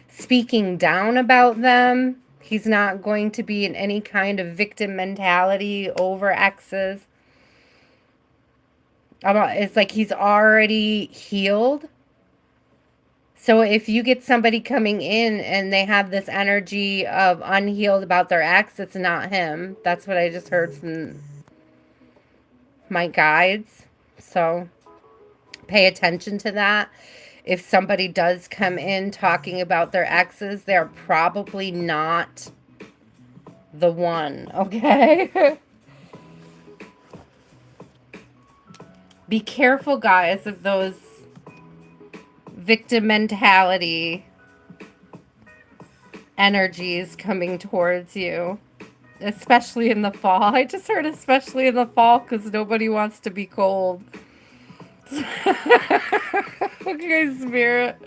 speaking down about them. He's not going to be in any kind of victim mentality over exes. It's like he's already healed. So if you get somebody coming in and they have this energy of unhealed about their ex, it's not him. That's what I just heard from my guides. So pay attention to that. If somebody does come in talking about their exes, they're probably not the one, okay? Be careful, guys, of those victim mentality energies coming towards you, especially in the fall. I just heard especially in the fall because nobody wants to be cold. Okay, Spirit.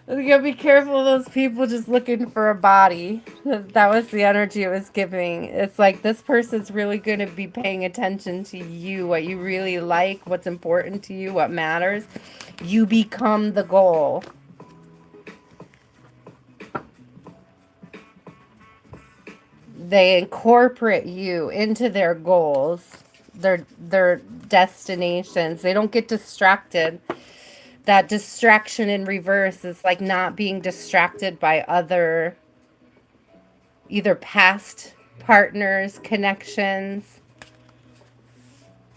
You gotta be careful of those people just looking for a body. That was the energy it was giving. It's like this person's really going to be paying attention to you, what you really like, what's important to you, what matters. You become the goal. They incorporate you into their goals, their destinations. They don't get distracted. That distraction in reverse is like not being distracted by other, either past partners, connections,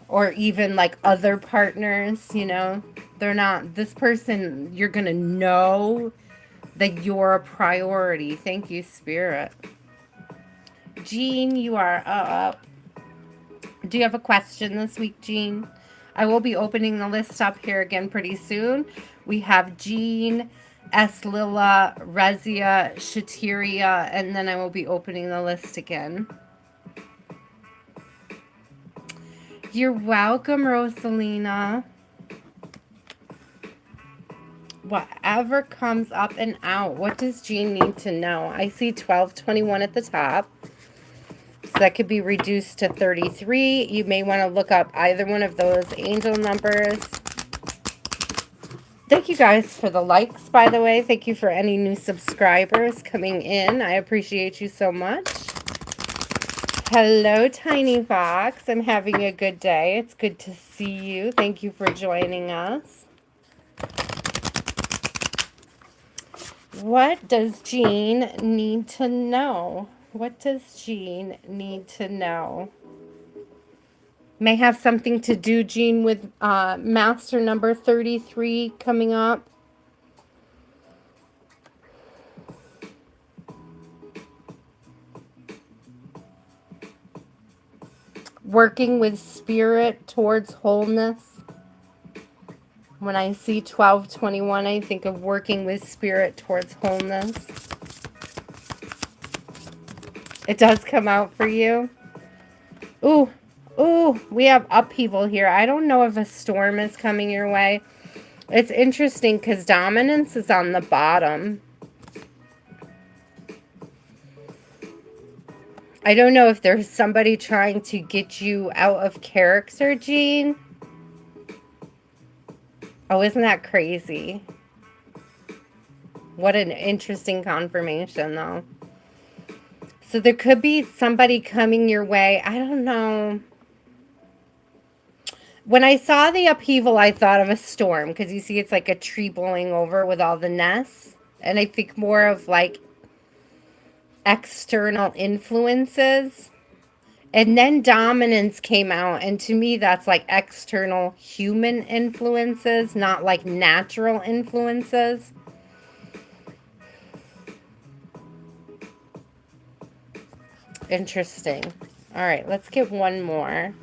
or even like other partners, you know. They're not, this person, you're going to know that you're a priority. Thank you, Spirit. Jean, you are up. Do you have a question this week, Jean? I will be opening the list up here again pretty soon. We have Jean, Lila, Rezia, Shhateria, and then I will be opening the list again. You're welcome, Roselina. Whatever comes up and out. What does Jean need to know? I see 1221 at the top. So that could be reduced to 33. You may want to look up either one of those angel numbers. Thank you guys for the likes, by the way. Thank you for any new subscribers coming in. I appreciate you so much. Hello, Tiny Fox. I'm having a good day. It's good to see you. Thank you for joining us. What does Jean need to know? What does Jean need to know? May have something to do, Jean, with master number 33 coming up. Working with spirit towards wholeness. When I see 1221, I think of working with spirit towards wholeness. It does come out for you. Ooh, ooh, we have upheaval here. I don't know if a storm is coming your way. It's interesting because dominance is on the bottom. I don't know if there's somebody trying to get you out of character, Jean. Oh, isn't that crazy? What an interesting confirmation, though. So there could be somebody coming your way. I don't know. When I saw the upheaval, I thought of a storm because you see it's like a tree blowing over with all the nests. And I think more of like external influences. And then dominance came out. And to me, that's like external human influences, not like natural influences. Interesting. All right, let's get one more.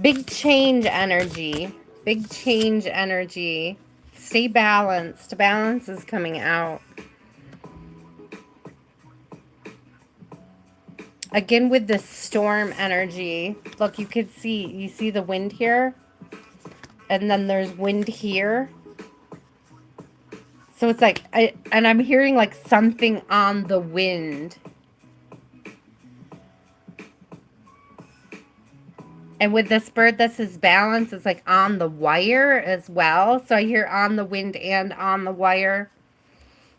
Big change energy. Big change energy. Stay balanced. Balance is coming out. Again with the storm energy. Look, you see the wind here? And then there's wind here. So it's like, I'm hearing like something on the wind. And with this bird, this is balance. It's like on the wire as well. So I hear on the wind and on the wire.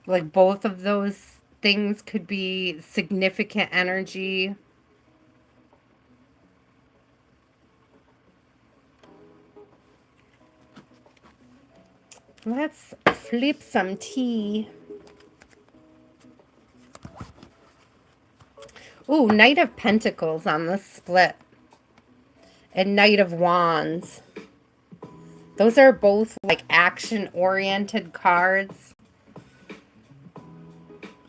Like both of those things could be significant energy. Let's flip some tea. Ooh, Knight of Pentacles on the split. And Knight of Wands. Those are both like action-oriented cards.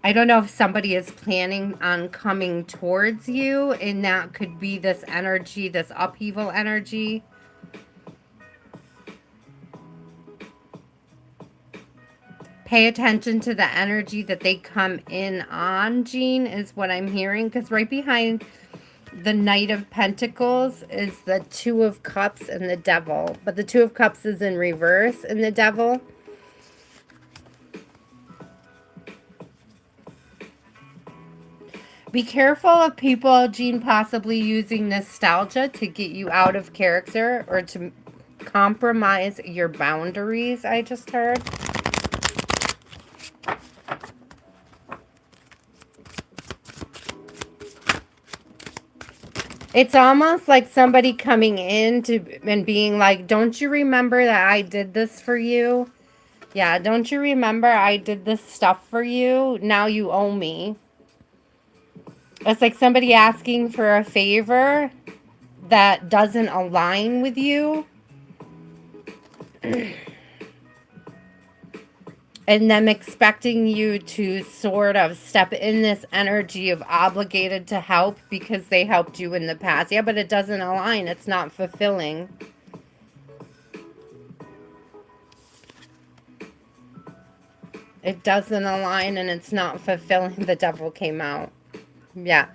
I don't know if somebody is planning on coming towards you, and that could be this energy, this upheaval energy. Pay attention to the energy that they come in on, Jean, is what I'm hearing. Because right behind the Knight of Pentacles is the Two of Cups and the Devil. But the Two of Cups is in reverse in the Devil. Be careful of people, Jean, possibly using nostalgia to get you out of character or to compromise your boundaries, I just heard. It's almost like somebody coming in and being like, don't you remember that I did this for you? Yeah, don't you remember I did this stuff for you? Now you owe me. It's like somebody asking for a favor that doesn't align with you. And them expecting you to sort of step in this energy of obligated to help because they helped you in the past. Yeah, but it doesn't align. It's not fulfilling. It doesn't align and it's not fulfilling. The Devil came out. Yeah.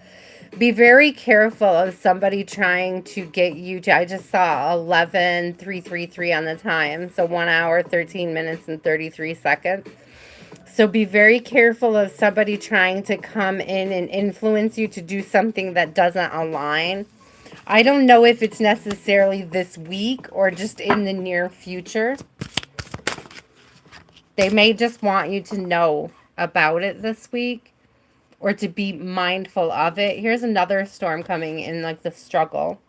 Be very careful of somebody trying to get you to, I just saw 11:333 on the time. So 1 hour, 13 minutes and 33 seconds. So be very careful of somebody trying to come in and influence you to do something that doesn't align. I don't know if it's necessarily this week or just in the near future. They may just want you to know about it this week or to be mindful of it. Here's another storm coming in, like the struggle.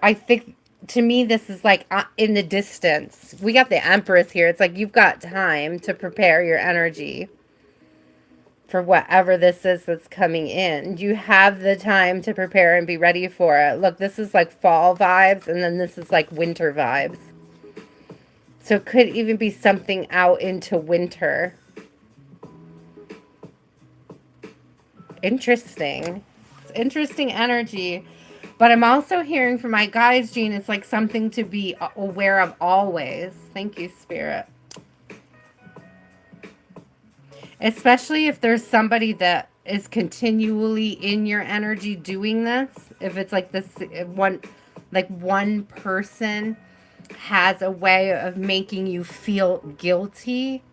I think, to me, this is like in the distance. We got the Empress here. It's like you've got time to prepare your energy for whatever this is that's coming in. You have the time to prepare and be ready for it. Look, this is like fall vibes, and then this is like winter vibes. So it could even be something out into winter. Interesting. It's interesting energy. But I'm also hearing from my guides, Jean, it's like something to be aware of always. Thank you, Spirit. Especially if there's somebody that is continually in your energy doing this. If it's like this one person has a way of making you feel guilty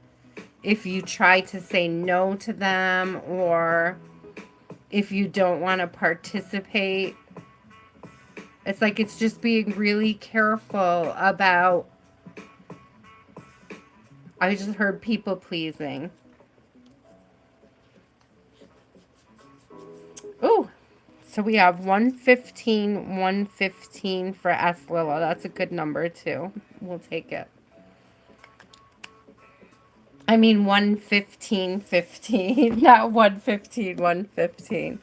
if you try to say no to them or if you don't want to participate. It's like it's just being really careful about, I just heard people pleasing. Ooh, so we have 115, 115 for S. Lila. That's a good number too. We'll take it. I mean 115, 15, not 115, 115.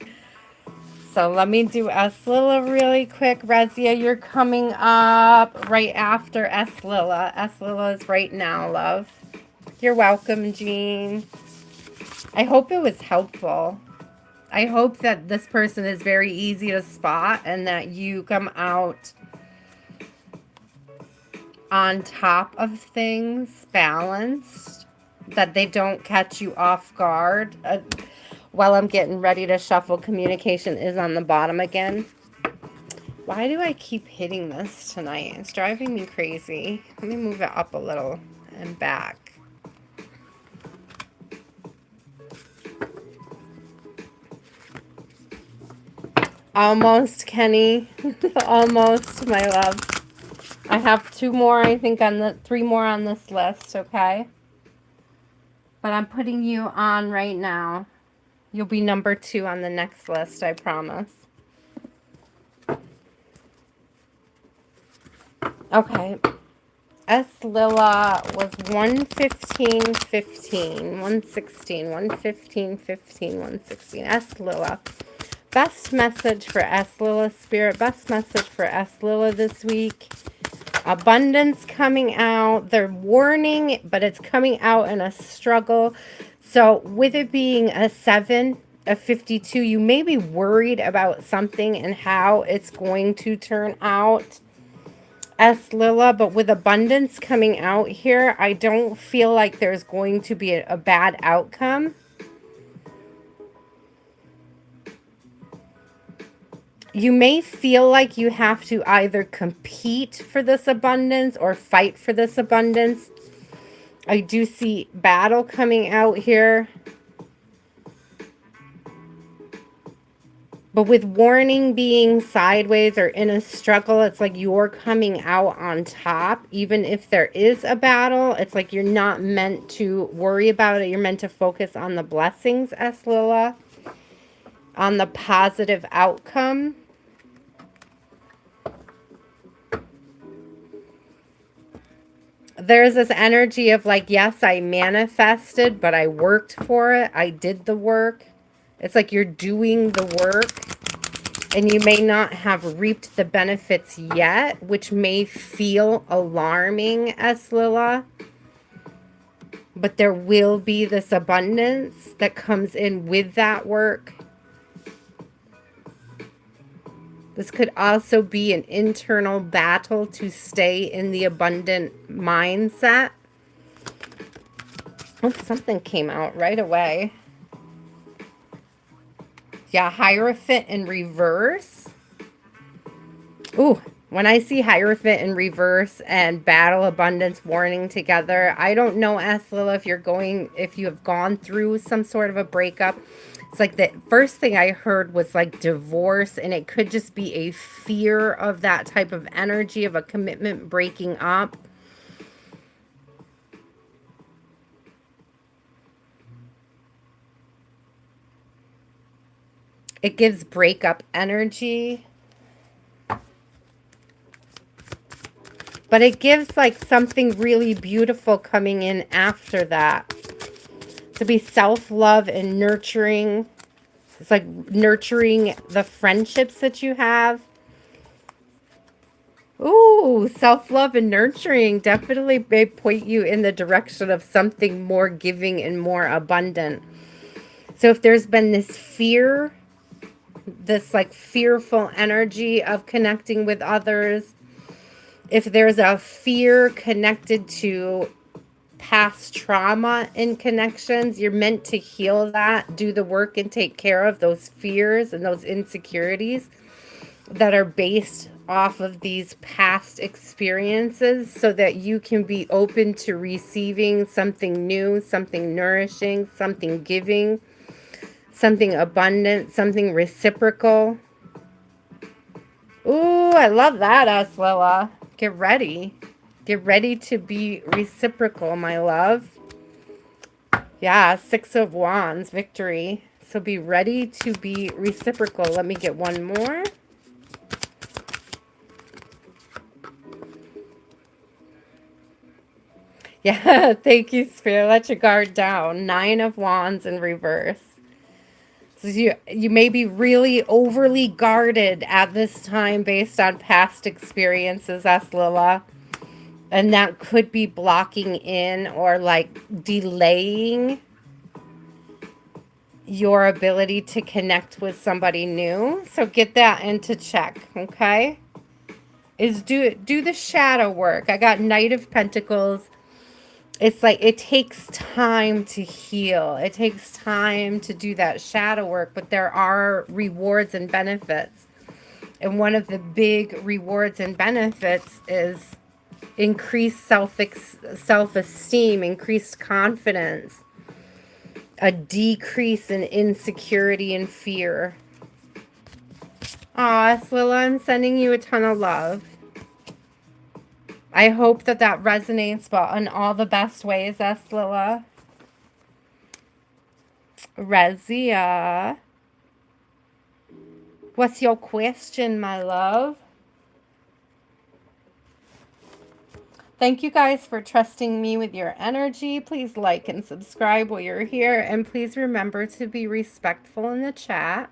So let me do S. Lila really quick. Rezia, you're coming up right after S. Lila. S. Lila is right now, love. You're welcome, Jean. I hope it was helpful. I hope that this person is very easy to spot and that you come out on top of things, balanced, that they don't catch you off guard. While I'm getting ready to shuffle, communication is on the bottom again. Why do I keep hitting this tonight? It's driving me crazy. Let me move it up a little and back. Almost, Kenny. Almost, my love. I have 2 more, I think, on the 3 more on this list, okay? But I'm putting you on right now. You'll be number 2 on the next list, I promise. Okay. S. Lila was 115, 15, 116, 115, 15, 116. S. Lila. Best message for S. Lila, Spirit. Best message for S. Lila this week. Abundance coming out. They're warning, but it's coming out in a struggle. So with it being a 7 of 52, you may be worried about something and how it's going to turn out. S. Lila, but with abundance coming out here, I don't feel like there's going to be a bad outcome. You may feel like you have to either compete for this abundance or fight for this abundance. I do see battle coming out here. But with warning being sideways or in a struggle, it's like you're coming out on top. Even if there is a battle, it's like you're not meant to worry about it. You're meant to focus on the blessings, S. Lila, on the positive outcome. There's this energy of like, yes, I manifested, but I worked for it. I did the work. It's like you're doing the work and you may not have reaped the benefits yet, which may feel alarming, S. Lila. But there will be this abundance that comes in with that work. This could also be an internal battle to stay in the abundant mindset. Oh, something came out right away. Yeah, Hierophant in reverse. Ooh, when I see Hierophant in reverse and battle, abundance, warning together, I don't know, S. Lila, if you have gone through some sort of a breakup. It's like the first thing I heard was like divorce, and it could just be a fear of that type of energy of a commitment breaking up. It gives breakup energy. But it gives like something really beautiful coming in after that. To be self-love and nurturing. It's like nurturing the friendships that you have. Ooh, self-love and nurturing definitely may point you in the direction of something more giving and more abundant. So if there's been this fear, this like fearful energy of connecting with others, if there's a fear connected to past trauma in connections, you're meant to heal that, do the work and take care of those fears and those insecurities that are based off of these past experiences so that you can be open to receiving something new, something nourishing, something giving, something abundant, something reciprocal. Ooh, I love that, Lila. Get ready. Get ready to be reciprocal, my love. Yeah, 6 of Wands, victory. So be ready to be reciprocal. Let me get one more. Yeah, thank you, Spirit. Let your guard down. 9 of Wands in reverse. So you may be really overly guarded at this time based on past experiences, Lila. And that could be blocking in or like delaying your ability to connect with somebody new. So get that into check, okay? Do the shadow work. I got Knight of Pentacles. It's like it takes time to heal. It takes time to do that shadow work, but there are rewards and benefits. And one of the big rewards and benefits is increased self-esteem, increased confidence, a decrease in insecurity and fear. Aw, Sila, I'm sending you a ton of love. I hope that resonates, but in all the best ways, Lila. Rezia. What's your question, my love? Thank you guys for trusting me with your energy. Please like and subscribe while you're here. And please remember to be respectful in the chat.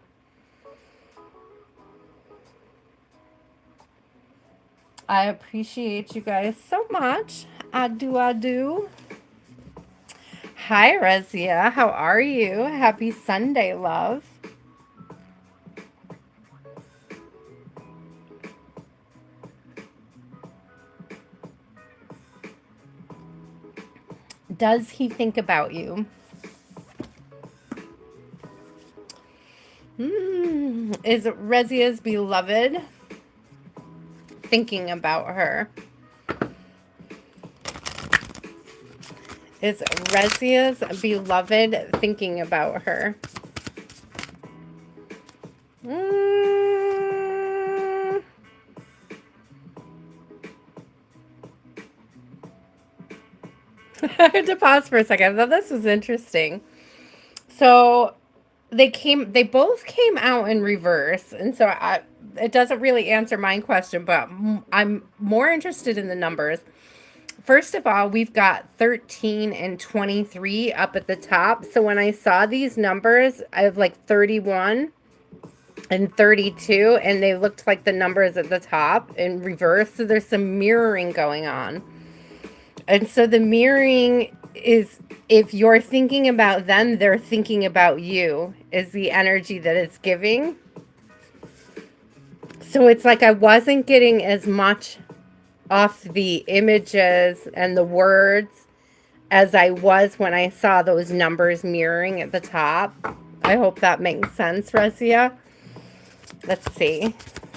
I appreciate you guys so much. I do. Hi, Rezia. How are you? Happy Sunday, love. Does he think about you? Is Rezia's beloved thinking about her? Is Rezia's beloved thinking about her? I had to pause for a second. I thought this was interesting. So they both came out in reverse, and so it doesn't really answer my question, but I'm more interested in the numbers. First of all, we've got 13 and 23 up at the top. So when I saw these numbers, I have like 31 and 32, and they looked like the numbers at the top in reverse. So there's some mirroring going on. And so the mirroring is, if you're thinking about them, they're thinking about you, is the energy that it's giving. So it's like I wasn't getting as much off the images and the words as I was when I saw those numbers mirroring at the top. I hope that makes sense, Rezia. Let's see.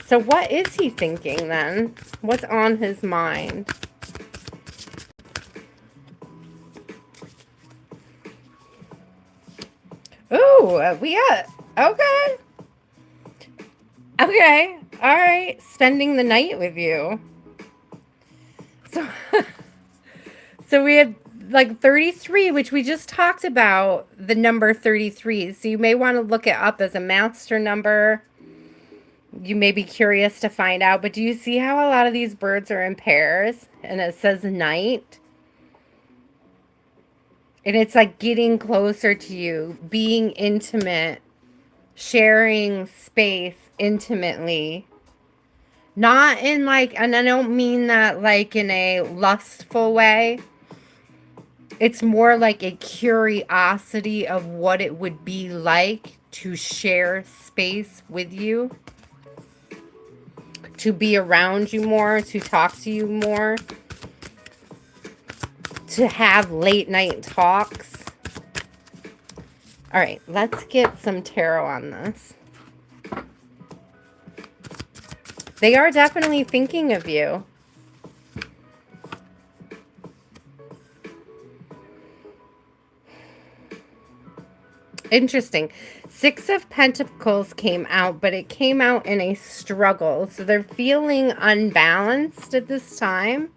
So what is he thinking then? What's on his mind? Ooh, we got, okay. Okay, all right. Spending the night with you. So, so we had like 33, which we just talked about, the number 33. So you may want to look it up as a master number. You may be curious to find out, but do you see how a lot of these birds are in pairs? And it says night. And it's like getting closer to you, being intimate, sharing space intimately. Not in like, and I don't mean that like in a lustful way. It's more like a curiosity of what it would be like to share space with you, to be around you more, to talk to you more, to have late night talks. All right, let's get some tarot on this. They are definitely thinking of you. Interesting. Six of Pentacles came out, but it came out in a struggle. So they're feeling unbalanced at this time.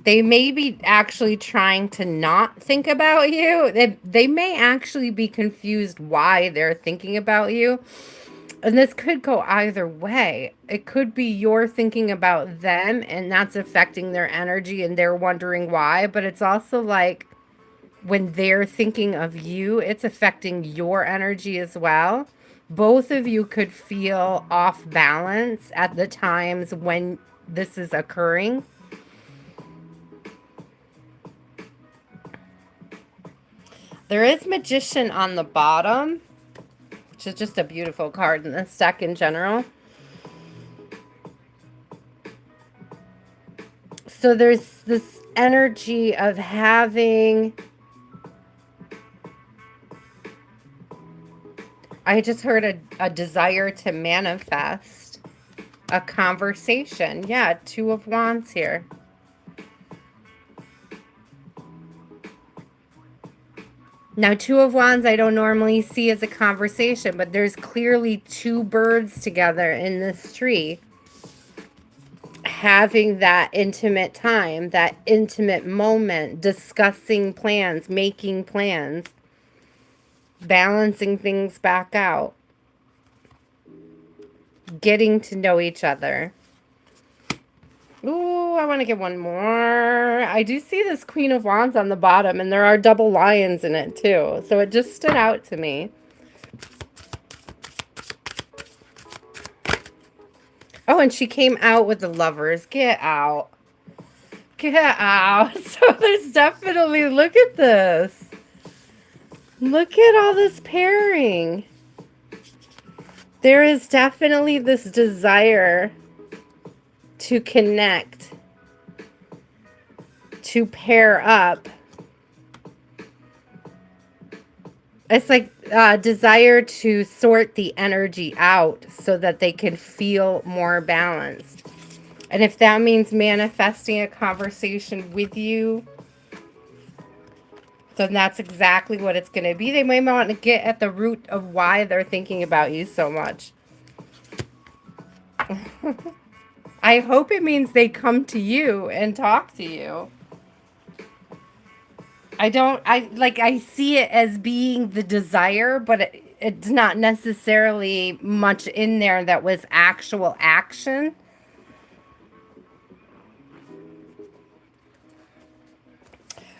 They may be actually trying to not think about you. They may actually be confused why they're thinking about you. And this could go either way. It could be you're thinking about them and that's affecting their energy and they're wondering why. But it's also like when they're thinking of you, it's affecting your energy as well. Both of you could feel off balance at the times when this is occurring. There is Magician on the bottom, which is just a beautiful card in this deck in general. So there's this energy of having... I just heard a desire to manifest a conversation. Yeah, Two of Wands here. Now, Two of Wands I don't normally see as a conversation, but there's clearly two birds together in this tree having that intimate time, that intimate moment, discussing plans, making plans, balancing things back out, getting to know each other. Ooh, I want to get one more. I do see this Queen of Wands on the bottom, and there are double lions in it too. So it just stood out to me. Oh, and she came out with the Lovers. Get out. Get out. So there's definitely, look at this. Look at all this pairing. There is definitely this desire to connect, to pair up. It's like a desire to sort the energy out so that they can feel more balanced. And if that means manifesting a conversation with you, then that's exactly what it's going to be. They might want to get at the root of why they're thinking about you so much. I hope it means they come to you and talk to you. I see it as being the desire, but it's not necessarily much in there that was actual action.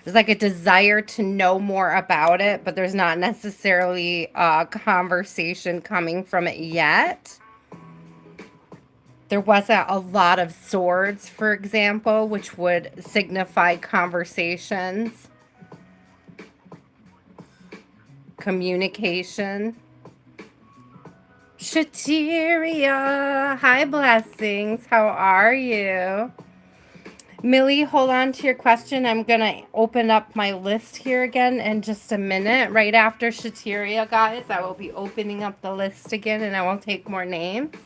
There's like a desire to know more about it, but there's not necessarily a conversation coming from it yet. There wasn't a lot of swords, for example, which would signify conversations, communication. Shhateria, hi Blessings, how are you? Millie, hold on to your question. I'm going to open up my list here again in just a minute. Right after Shhateria, guys, I will be opening up the list again and I will take more names.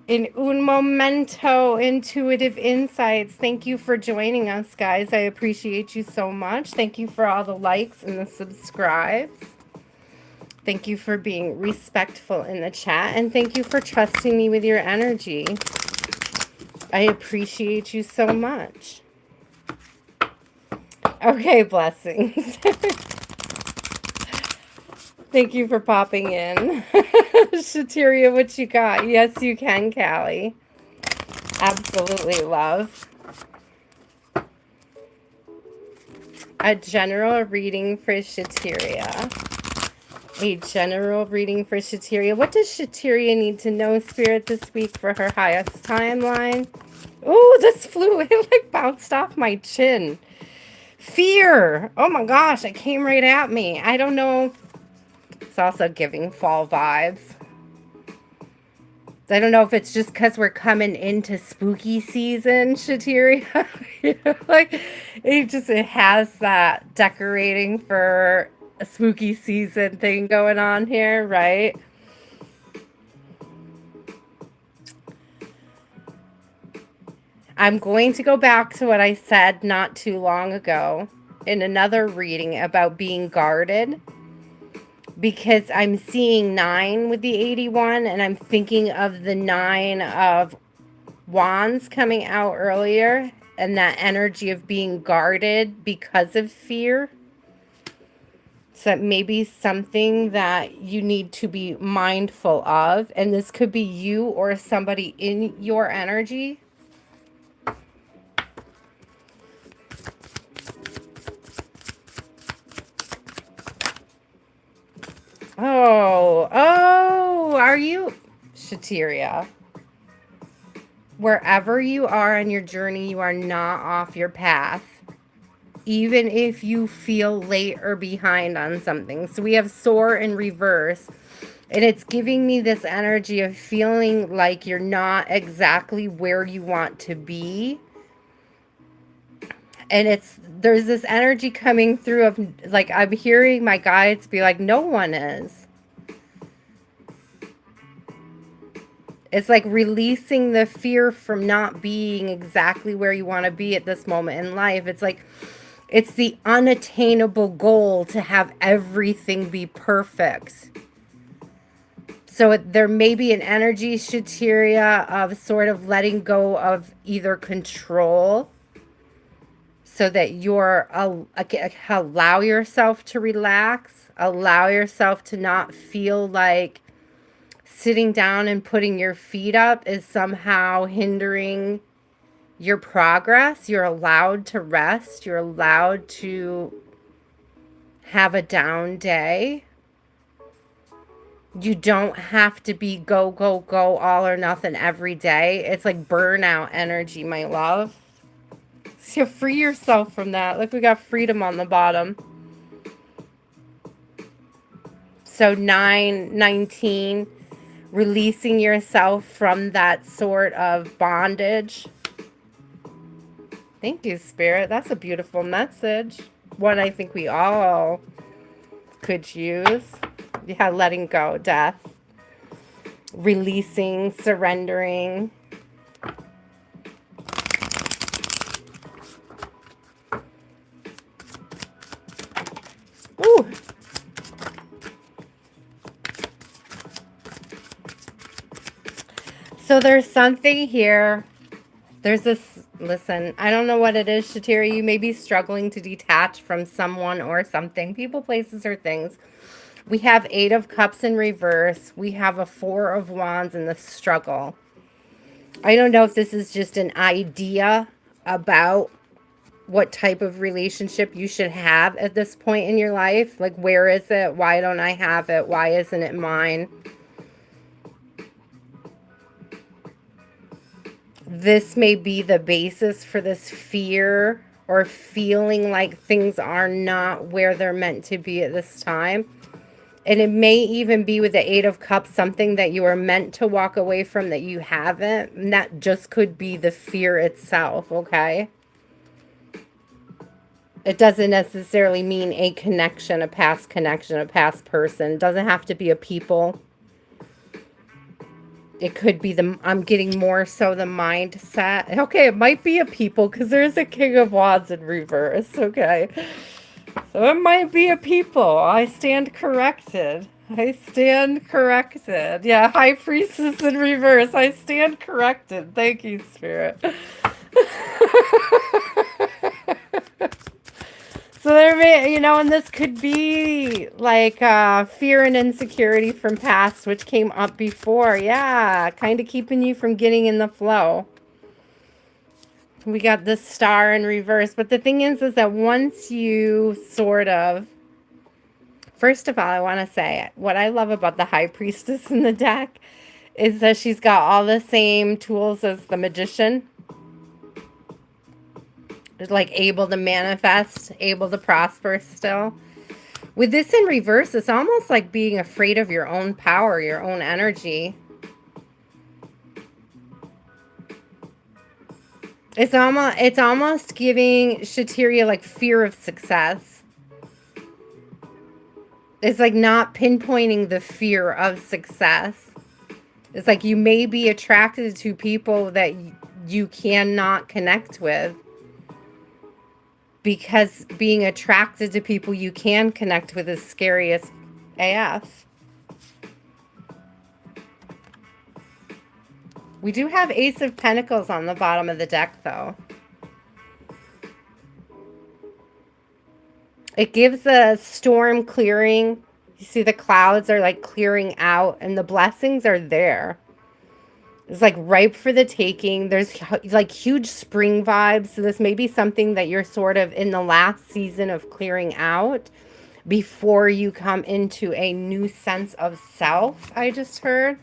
In un momento, Intuitive Insights. Thank you for joining us, guys. I appreciate you so much. Thank you for all the likes and the subscribes. Thank you for being respectful in the chat. And thank you for trusting me with your energy. I appreciate you so much. Okay, Blessings. Thank you for popping in. Shhateria, what you got? Yes, you can, Cali. Absolutely, love. A general reading for Shhateria. A general reading for Shhateria. What does Shhateria need to know, Spirit, this week for her highest timeline? Oh, this flew. It like bounced off my chin. Fear. Oh my gosh, it came right at me. I don't know. It's also giving fall vibes. I don't know if it's just because we're coming into spooky season, Shhateria. You know, like it has that decorating for a spooky season thing going on here, right? I'm going to go back to what I said not too long ago in another reading about being guarded, because I'm seeing 9 with the 81, and I'm thinking of the 9 of wands coming out earlier, and that energy of being guarded because of fear. So that may be something that you need to be mindful of, and this could be you or somebody in your energy. Oh, are you Shhateria? Wherever you are on your journey, you are not off your path, even if you feel late or behind on something. So we have soar in reverse, and it's giving me this energy of feeling like you're not exactly where you want to be. And there's this energy coming through of like, I'm hearing my guides be like, no one is. It's like releasing the fear from not being exactly where you want to be at this moment in life. It's like, it's the unattainable goal to have everything be perfect. So there may be an energy, Shhateria, of sort of letting go of either control, so that you're allow yourself to relax, allow yourself to not feel like sitting down and putting your feet up is somehow hindering your progress. You're allowed to rest. You're allowed to have a down day. You don't have to be go, go, go, all or nothing every day. It's like burnout energy, my love. So free yourself from that. Look, we got freedom on the bottom. So 9/19, releasing yourself from that sort of bondage. Thank you, Spirit. That's a beautiful message. One I think we all could use. Yeah, letting go, death. Releasing, surrendering. Ooh. So there's something here. There's this, listen, I don't know what it is, Shhateria. You may be struggling to detach from someone or something. People, places, or things. We have 8 of Cups in reverse. We have a 4 of Wands in the struggle. I don't know if this is just an idea about what type of relationship you should have at this point in your life. Like, where is it? Why don't I have it? Why isn't it mine? This may be the basis for this fear or feeling like things are not where they're meant to be at this time. And it may even be with the 8 of Cups, something that you are meant to walk away from that you haven't. And that just could be the fear itself, okay? It doesn't necessarily mean a connection, a past person. It doesn't have to be a people. It could be I'm getting more so the mindset. Okay, it might be a people because there's a King of Wands in reverse. Okay. So it might be a people. I stand corrected. I stand corrected. Yeah, High Priestess in reverse. I stand corrected. Thank you, Spirit. So there may, and this could be like fear and insecurity from past, which came up before. Yeah, kind of keeping you from getting in the flow. We got this Star in reverse. But the thing is that once you sort of, first of all, I want to say what I love about the High Priestess in the deck is that she's got all the same tools as the Magician. Like able to manifest, able to prosper still. With this in reverse, it's almost like being afraid of your own power, your own energy. It's almost giving Shhateria like fear of success. It's like not pinpointing the fear of success. It's like you may be attracted to people that you cannot connect with, because being attracted to people you can connect with is scary as AF. We do have Ace of Pentacles on the bottom of the deck, though. It gives a storm clearing. You see the clouds are like clearing out and the blessings are there. It's like ripe for the taking. There's like huge spring vibes. So this may be something that you're sort of in the last season of clearing out before you come into a new sense of self, I just heard.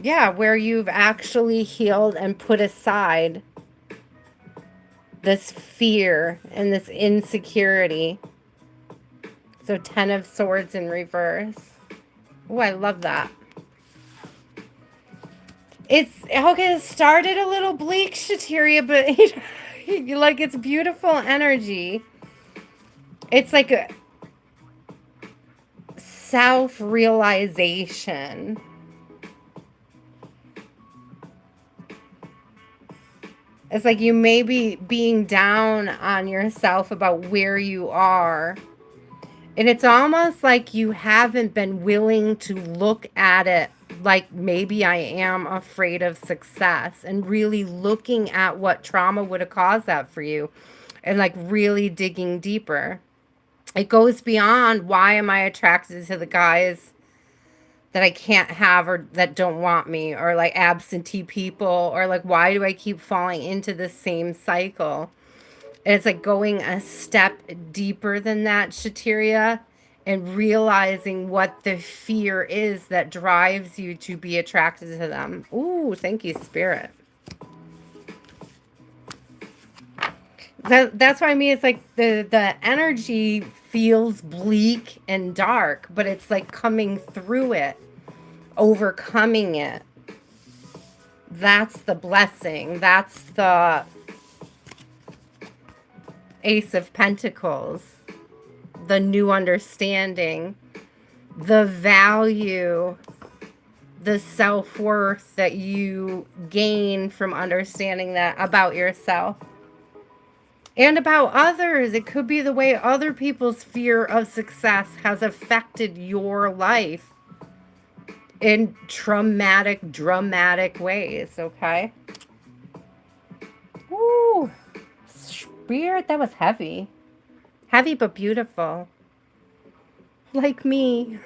Yeah, where you've actually healed and put aside this fear and this insecurity. So 10 of Swords in reverse. Oh, I love that. It's okay. It started a little bleak, Shhateria, but like it's beautiful energy. It's like a self-realization. It's like you may be being down on yourself about where you are. And it's almost like you haven't been willing to look at it like maybe I am afraid of success, and really looking at what trauma would have caused that for you and like really digging deeper. It goes beyond why am I attracted to the guys that I can't have or that don't want me, or like absentee people, or like why do I keep falling into the same cycle? And it's like going a step deeper than that, Shhateria, and realizing what the fear is that drives you to be attracted to them. Ooh, thank you, Spirit. That's why I mean, it's like the energy feels bleak and dark, but it's like coming through it, overcoming it. That's the blessing. That's the Ace of Pentacles. The new understanding, the value, the self-worth that you gain from understanding that about yourself and about others. It could be the way other people's fear of success has affected your life in traumatic, dramatic ways, okay? Ooh, Spirit, that was heavy. Heavy but beautiful. Like me.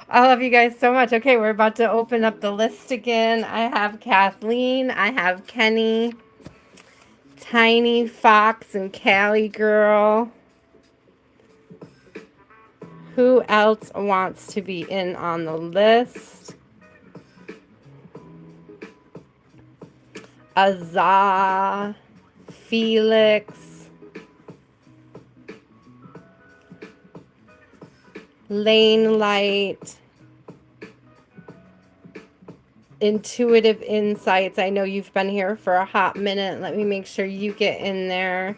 I love you guys so much. Okay, we're about to open up the list again. I have Kathleen. I have Kenny. Tiny Fox and Cali Girl. Who else wants to be in on the list? Azah. Felix. Lane Light. Intuitive Insights. I know you've been here for a hot minute. Let me make sure you get in there.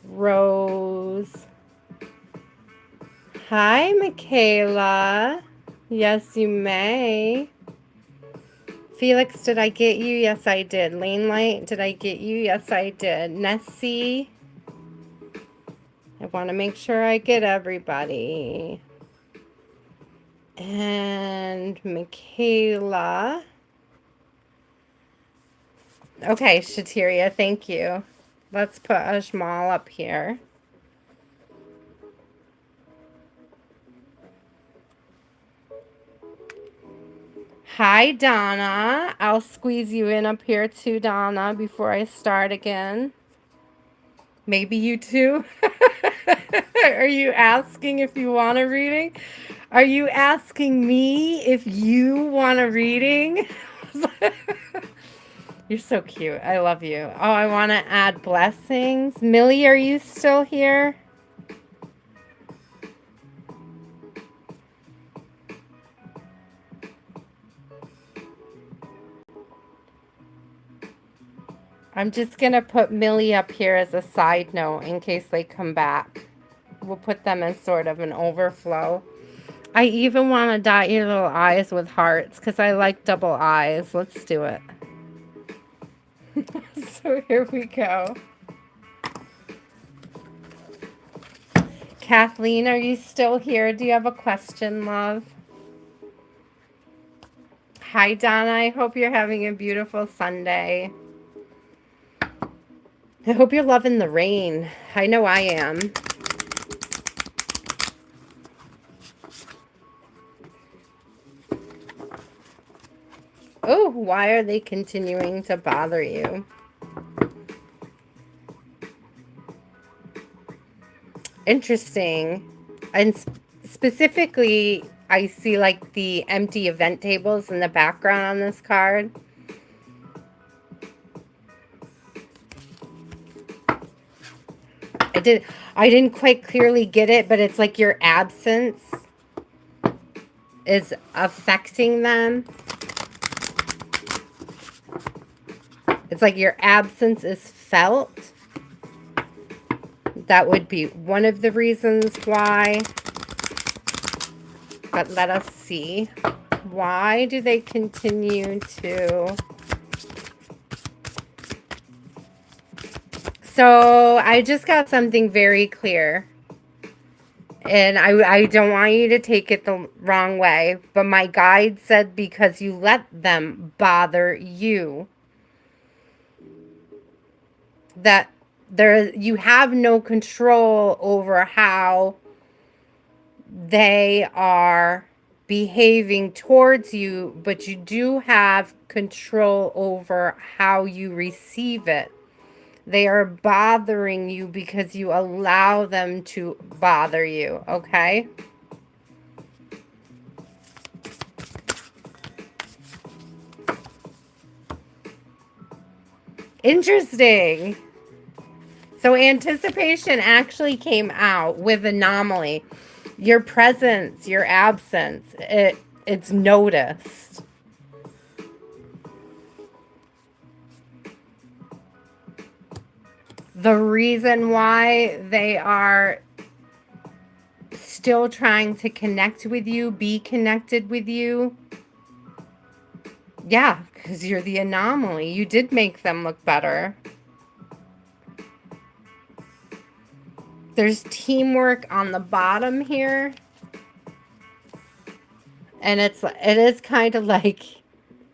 Rose. Hi, Michaela. Yes, you may. Felix, did I get you? Yes, I did. Lane Light, did I get you? Yes, I did. Nessie. I want to make sure I get everybody. And Michaela. Okay, Shhateria, thank you. Let's put Ajmal up here. Hi, Donna. I'll squeeze you in up here too, Donna, before I start again. Maybe you too. Are you asking if you want a reading? Are you asking me if you want a reading? You're so cute. I love you. Oh, I want to add blessings. Millie, are you still here? I'm just going to put Millie up here as a side note in case they come back. we'll put them as sort of an overflow. I even want to dot your little eyes with hearts because I like double eyes. Let's do it. So here we go. Kathleen, are you still here? Do you have a question, love? Hi, Donna. I hope you're having a beautiful Sunday. I hope you're loving the rain. I know I am. Oh, why are they continuing to bother you? Interesting. And specifically, I see like the empty event tables in the background on this card. I didn't quite clearly get it, but it's like your absence is affecting them. It's like your absence is felt. That would be one of the reasons why. But let us see. Why do they continue to... So I just got something very clear. And I don't want you to take it the wrong way. But my guide said because you let them bother you. That you have no control over how they are behaving towards you, but you do have control over how you receive it. They are bothering you because you allow them to bother you, okay? Interesting. So anticipation actually came out with anomaly. Your presence, your absence, it's noticed. The reason why they are still trying to connect with you, be connected with you. Yeah, because you're the anomaly. You did make them look better. There's teamwork on the bottom here. And it is kind of like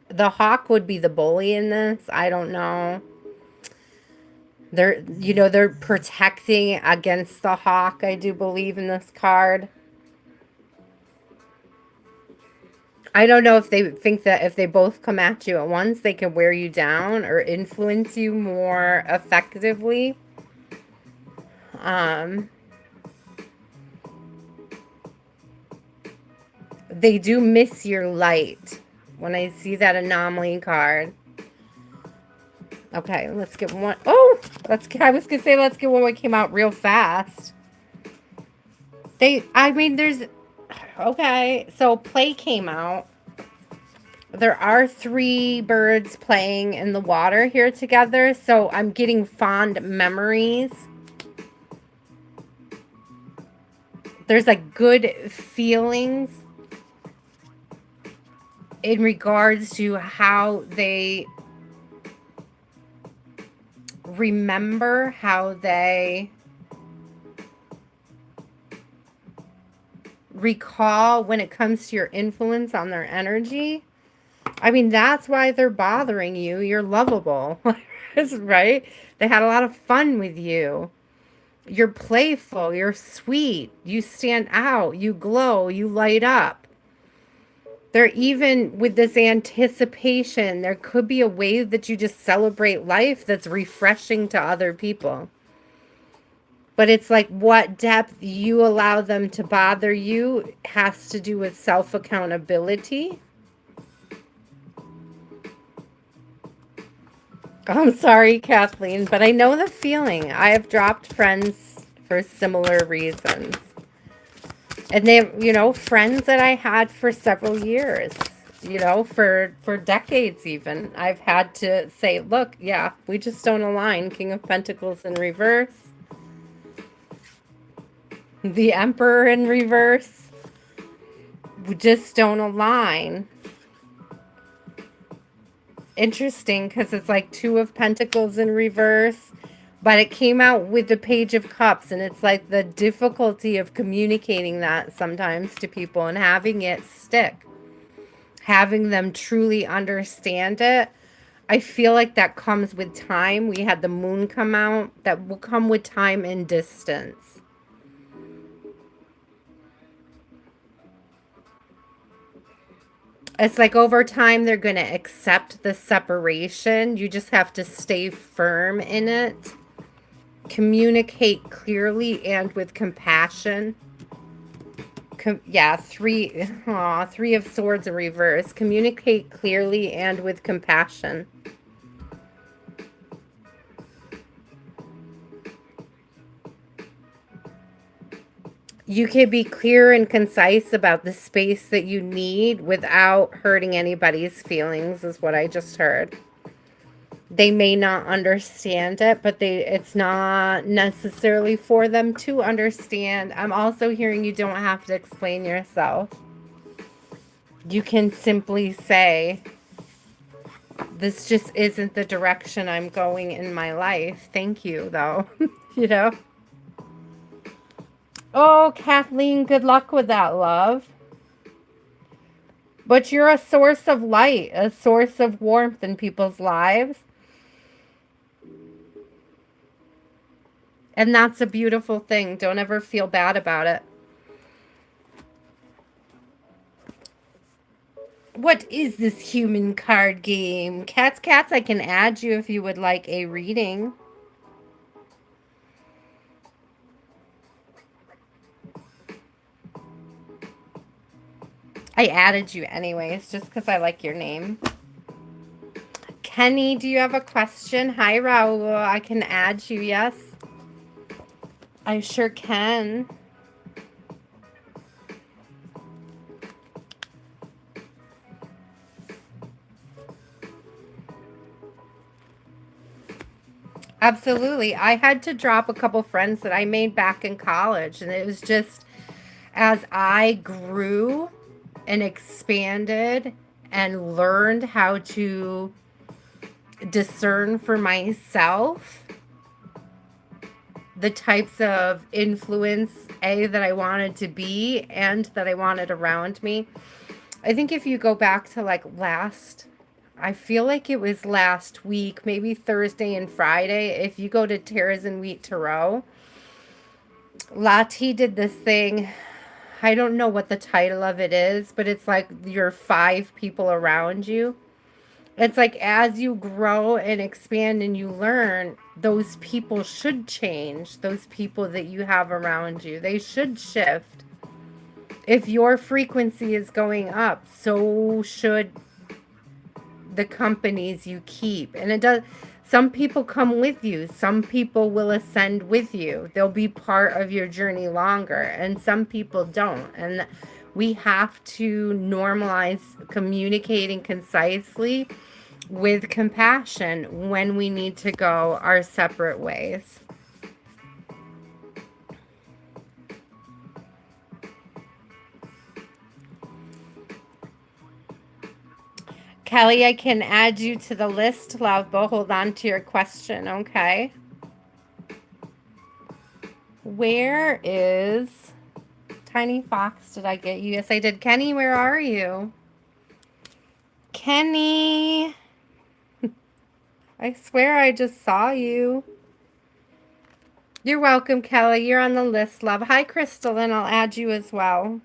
the hawk would be the bully in this. I don't know. They're protecting against the hawk, I do believe, in this card. I don't know if they think that if they both come at you at once, they can wear you down or influence you more effectively. They do miss your light when I see that anomaly card. Okay, let's get one. Oh, I was gonna say let's get one that came out real fast. Okay, so play came out. There are 3 birds playing in the water here together, so I'm getting fond memories. There's like good feelings in regards to how they remember, how they recall when it comes to your influence on their energy. I mean, that's why they're bothering you. You're lovable, right? They had a lot of fun with you. You're playful. You're sweet. You stand out. You glow. You light up. They're even with this anticipation. There could be a way that you just celebrate life that's refreshing to other people. But it's like what depth you allow them to bother you has to do with self-accountability. I'm sorry, Kathleen, but I know the feeling. I have dropped friends for similar reasons. And they, friends that I had for several years, for decades even. I've had to say, look, yeah, we just don't align. King of Pentacles in reverse. The Emperor in reverse. We just don't align. Interesting, because it's like Two of Pentacles in reverse, but it came out with the Page of Cups, and it's like the difficulty of communicating that sometimes to people and having it stick, having them truly understand it. I feel like that comes with time. We had the Moon come out. That will come with time and distance. It's like over time they're going to accept the separation. You just have to stay firm in it. Communicate clearly and with compassion. Yeah, Three of Swords in reverse. Communicate clearly and with compassion. You can be clear and concise about the space that you need without hurting anybody's feelings, is what I just heard. They may not understand it, but it's not necessarily for them to understand. I'm also hearing you don't have to explain yourself. You can simply say, this just isn't the direction I'm going in my life. Thank you, though. You know? Oh, Kathleen, good luck with that, love. But you're a source of light, a source of warmth in people's lives. And that's a beautiful thing. Don't ever feel bad about it. What is this human card game? Cats, I can add you if you would like a reading. I added you anyways, just because I like your name. Kenny, do you have a question? Hi, Raul. I can add you, yes? I sure can. Absolutely. I had to drop a couple friends that I made back in college, and it was just as I grew and expanded and learned how to discern for myself the types of influence that I wanted to be and that I wanted around me. I think if you go back to like I feel like it was last week, maybe Thursday and Friday, if you go to Terras and Wheat Tarot, Latte did this thing. I don't know what the title of it is, but it's like your 5 people around you. It's like as you grow and expand and you learn, those people should change. Those people that you have around you, they should shift. If your frequency is going up, so should the companies you keep. And it does. Some people come with you. Some people will ascend with you. They'll be part of your journey longer, and some people don't. And we have to normalize communicating concisely with compassion when we need to go our separate ways. Kelly, I can add you to the list, love, but hold on to your question, okay? Where is Tiny Fox? Did I get you? Yes, I did. Kenny, where are you? Kenny! I swear I just saw you. You're welcome, Kelly. You're on the list, love. Hi, Crystal, and I'll add you as well.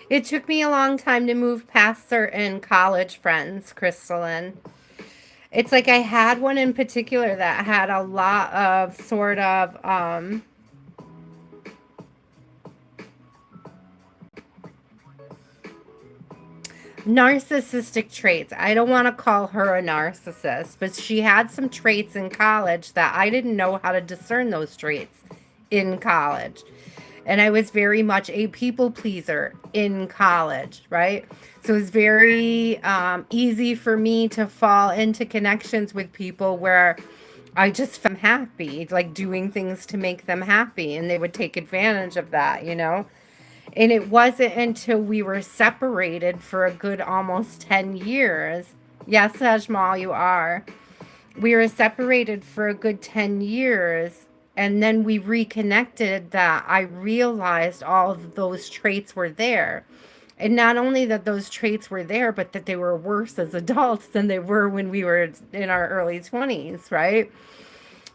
It took me a long time to move past certain college friends, Crystalline. It's like I had one in particular that had a lot of sort of narcissistic traits. I don't want to call her a narcissist, but she had some traits in college that I didn't know how to discern those traits in college. And I was very much a people pleaser in college, right? So it was very easy for me to fall into connections with people where I just felt happy, like doing things to make them happy. And they would take advantage of that, you know? And it wasn't until we were separated for a good almost 10 years. Yes, Ajmal, you are. We were separated for a good 10 years. And then we reconnected that I realized all of those traits were there. And not only that those traits were there, but that they were worse as adults than they were when we were in our early 20s, right?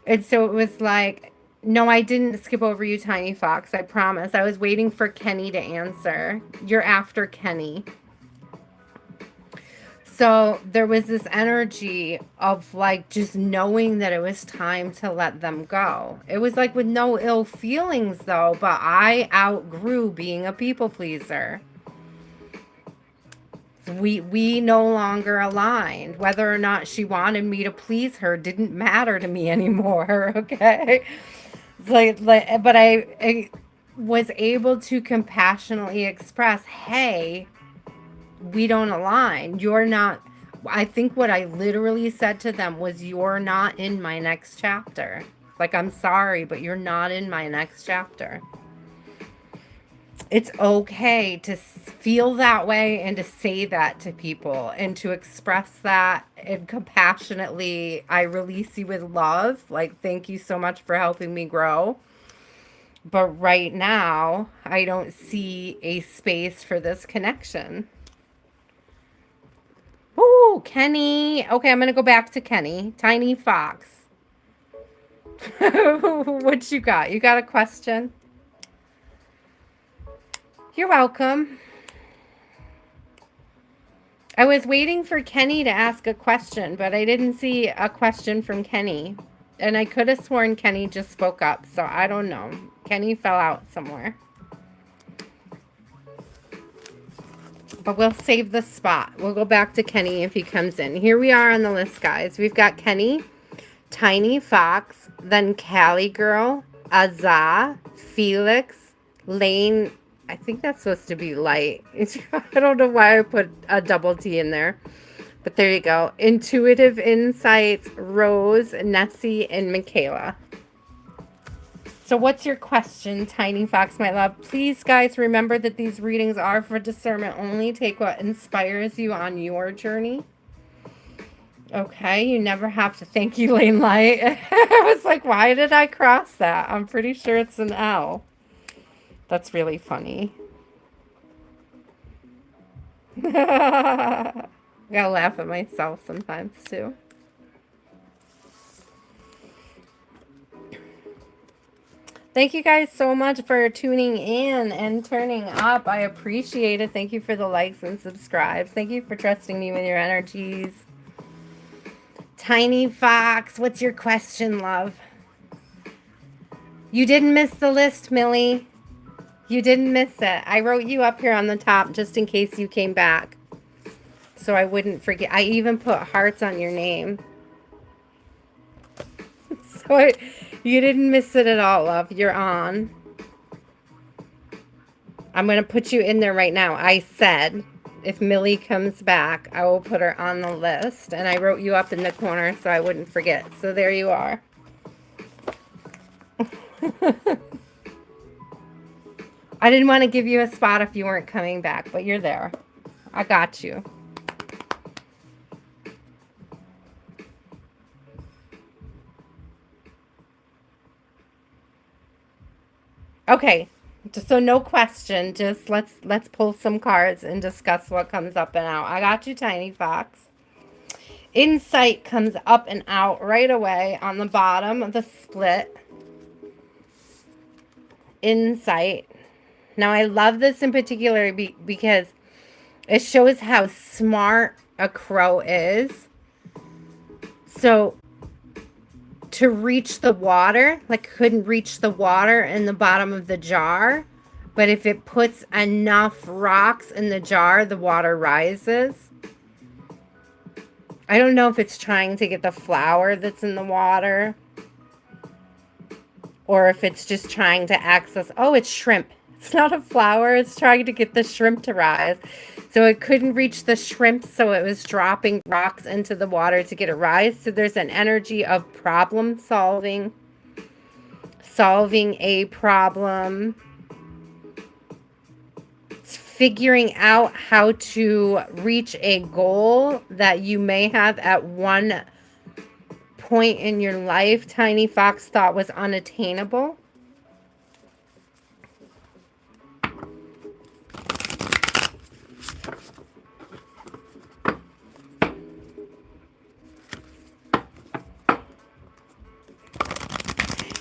And so it was like, no, I didn't skip over you, Tiny Fox. I promise. I was waiting for Kenny to answer. You're after Kenny. So there was this energy of like just knowing that it was time to let them go. It was like with no ill feelings though, but I outgrew being a people pleaser. We no longer aligned. Whether or not she wanted me to please her didn't matter to me anymore. Okay. But I was able to compassionately express, hey, we don't align. You're not. I think what I literally said to them was, you're not in my next chapter. Like, I'm sorry, but you're not in my next chapter. It's okay to feel that way and to say that to people and to express that, and compassionately, I release you with love. Like, thank you so much for helping me grow. But right now, I don't see a space for this connection. Oh, Kenny. Okay, I'm going to go back to Kenny. Tiny Fox. What you got? You got a question? You're welcome. I was waiting for Kenny to ask a question, but I didn't see a question from Kenny. And I could have sworn Kenny just spoke up, so I don't know. Kenny fell out somewhere. But we'll save the spot. We'll go back to Kenny if he comes in. Here we are on the list, guys. We've got Kenny, Tiny Fox, then Cali Girl, Azah, Felix, Lane. I think that's supposed to be light. I don't know why I put a double T in there. But there you go. Intuitive Insights, Rose, Nessie, and Michaela. So what's your question, Tiny Fox, my love? Please, guys, remember that these readings are for discernment only. Take what inspires you on your journey. Okay, you never have to. Thank you, Lane Light. I was like, why did I cross that? I'm pretty sure it's an L. That's really funny. I gotta laugh at myself sometimes, too. Thank you guys so much for tuning in and turning up. I appreciate it. Thank you for the likes and subscribes. Thank you for trusting me with your energies. Tiny Fox, what's your question, love? You didn't miss the list, Millie. You didn't miss it. I wrote you up here on the top just in case you came back, so I wouldn't forget. I even put hearts on your name. So you didn't miss it at all, love. You're on. I'm going to put you in there right now. I said if Millie comes back, I will put her on the list. And I wrote you up in the corner so I wouldn't forget. So there you are. I didn't want to give you a spot if you weren't coming back, but you're there. I got you. Okay, so no question. Just let's pull some cards and discuss what comes up and out. I got you, Tiny Fox. Insight comes up and out right away on the bottom of the split. Insight. Now, I love this in particular because it shows how smart a crow is. So, to reach the water, like couldn't reach the water in the bottom of the jar, but if it puts enough rocks in the jar, the water rises. I don't know if it's trying to get the flour that's in the water, or if it's just trying to access, oh, it's shrimp. It's not a flower. It's trying to get the shrimp to rise. So it couldn't reach the shrimp, so it was dropping rocks into the water to get it rise. So there's an energy of problem solving, solving a problem, figuring out how to reach a goal that you may have at one point in your life Tiny Fox thought was unattainable.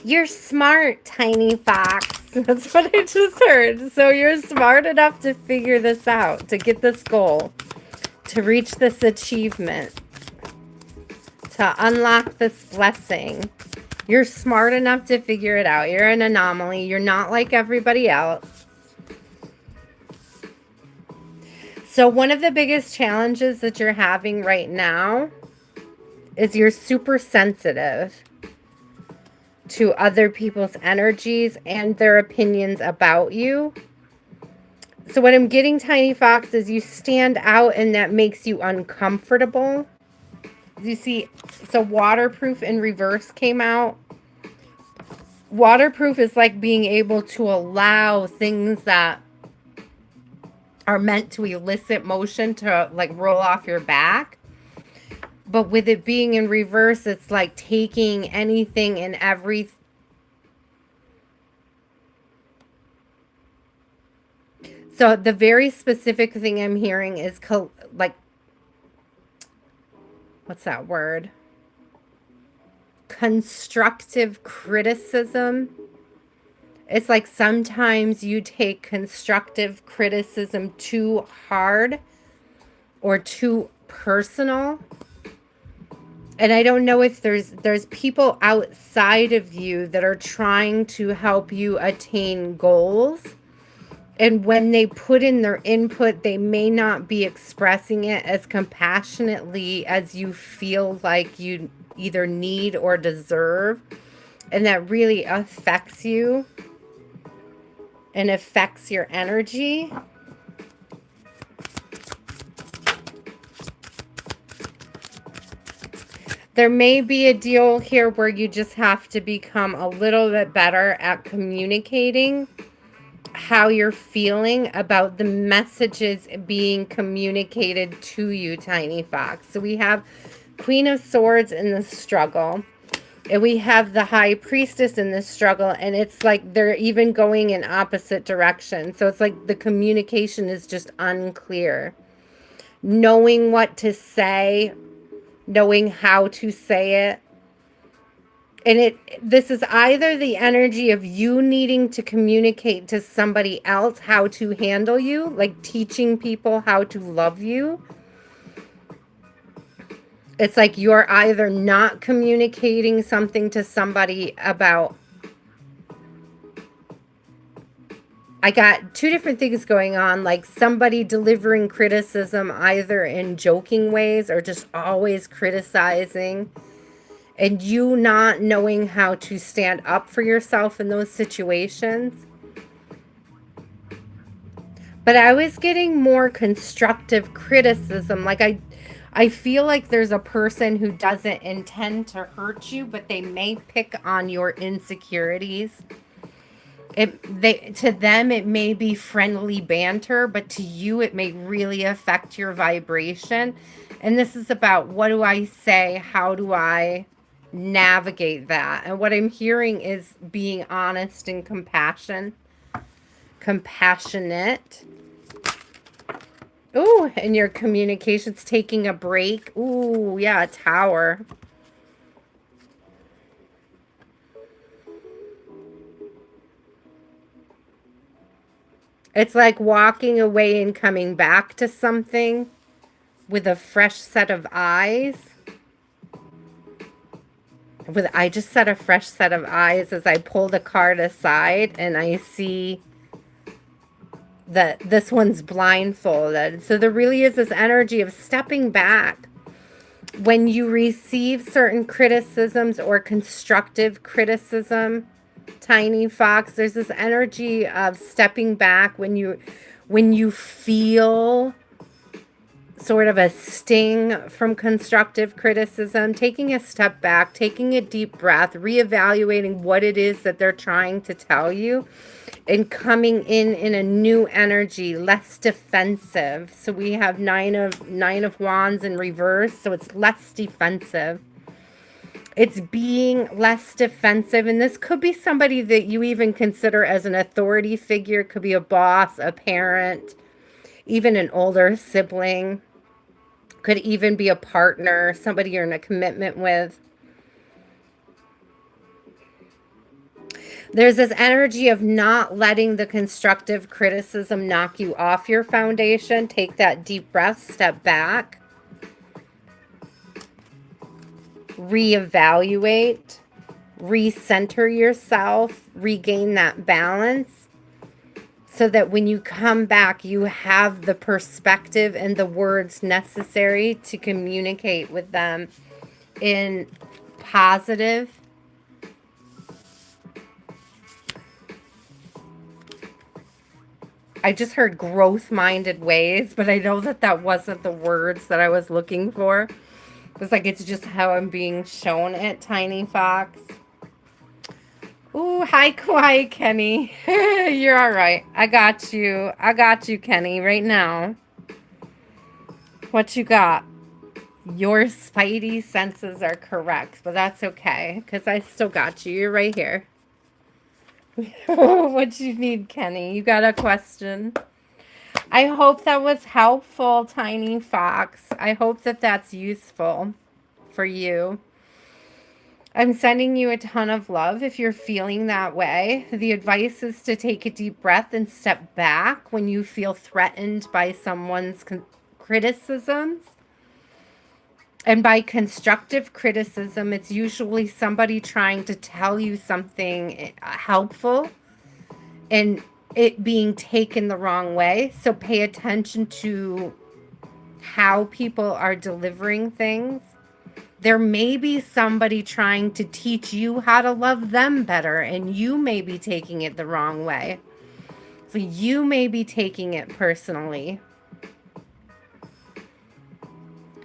You're smart, Tiny Fox. That's what I just heard. So you're smart enough to figure this out, to get this goal, to reach this achievement, to unlock this blessing. You're smart enough to figure it out. You're an anomaly. You're not like everybody else. So one of the biggest challenges that you're having right now is you're super sensitive to other people's energies and their opinions about you. So what I'm getting, Tiny Fox, is you stand out and that makes you uncomfortable. You see, so waterproof in reverse came out. Waterproof is like being able to allow things that are meant to elicit motion to like roll off your back. But with it being in reverse, it's like taking anything and everything. So the very specific thing I'm hearing is like, what's that word? Constructive criticism. It's like sometimes you take constructive criticism too hard or too personal. And I don't know if there's people outside of you that are trying to help you attain goals. And when they put in their input, they may not be expressing it as compassionately as you feel like you either need or deserve. And that really affects you and affects your energy. There may be a deal here where you just have to become a little bit better at communicating how you're feeling about the messages being communicated to you, Tiny Fox. So we have Queen of Swords in the struggle. And we have the High Priestess in this struggle. And it's like they're even going in opposite directions. So it's like the communication is just unclear. Knowing what to say, knowing how to say it. And this is either the energy of you needing to communicate to somebody else how to handle you, like teaching people how to love you. It's like you're either not communicating something to somebody about. I got two different things going on, like somebody delivering criticism either in joking ways or just always criticizing. And you not knowing how to stand up for yourself in those situations. But I was getting more constructive criticism. Like I feel like there's a person who doesn't intend to hurt you, but they may pick on your insecurities. To them, it may be friendly banter, but to you, it may really affect your vibration. And this is about, what do I say? How do I navigate that? And what I'm hearing is being honest and compassionate. Ooh, and your communication's taking a break. Ooh, yeah, Tower. It's like walking away and coming back to something with a fresh set of eyes. I just said a fresh set of eyes as I pull the card aside and I see that this one's blindfolded. So there really is this energy of stepping back. When you receive certain criticisms or constructive criticism, Tiny Fox. There's this energy of stepping back when you feel sort of a sting from constructive criticism, taking a step back, taking a deep breath, reevaluating what it is that they're trying to tell you, and coming in a new energy, less defensive. So we have nine of wands in reverse, so it's less defensive. It's being less defensive, and this could be somebody that you even consider as an authority figure. It could be a boss, a parent, even an older sibling. Could even be a partner, somebody you're in a commitment with. There's this energy of not letting the constructive criticism knock you off your foundation. Take that deep breath, step back, reevaluate, recenter yourself, regain that balance, so that when you come back, you have the perspective and the words necessary to communicate with them in positive, I just heard growth-minded ways, but I know that that wasn't the words that I was looking for. It was like, it's just how I'm being shown it, Tiny Fox. Ooh, hi, Quiet Kenny. You're all right. I got you. I got you, Kenny, right now. What you got? Your spidey senses are correct, but that's okay, because I still got you. You're right here. What you need, Kenny? You got a question? I hope that was helpful, Tiny Fox. I hope that that's useful for you. I'm sending you a ton of love if you're feeling that way. The advice is to take a deep breath and step back when you feel threatened by someone's criticisms. And by constructive criticism, it's usually somebody trying to tell you something helpful and it being taken the wrong way. So pay attention to how people are delivering things. There may be somebody trying to teach you how to love them better, and you may be taking it the wrong way. So you may be taking it personally.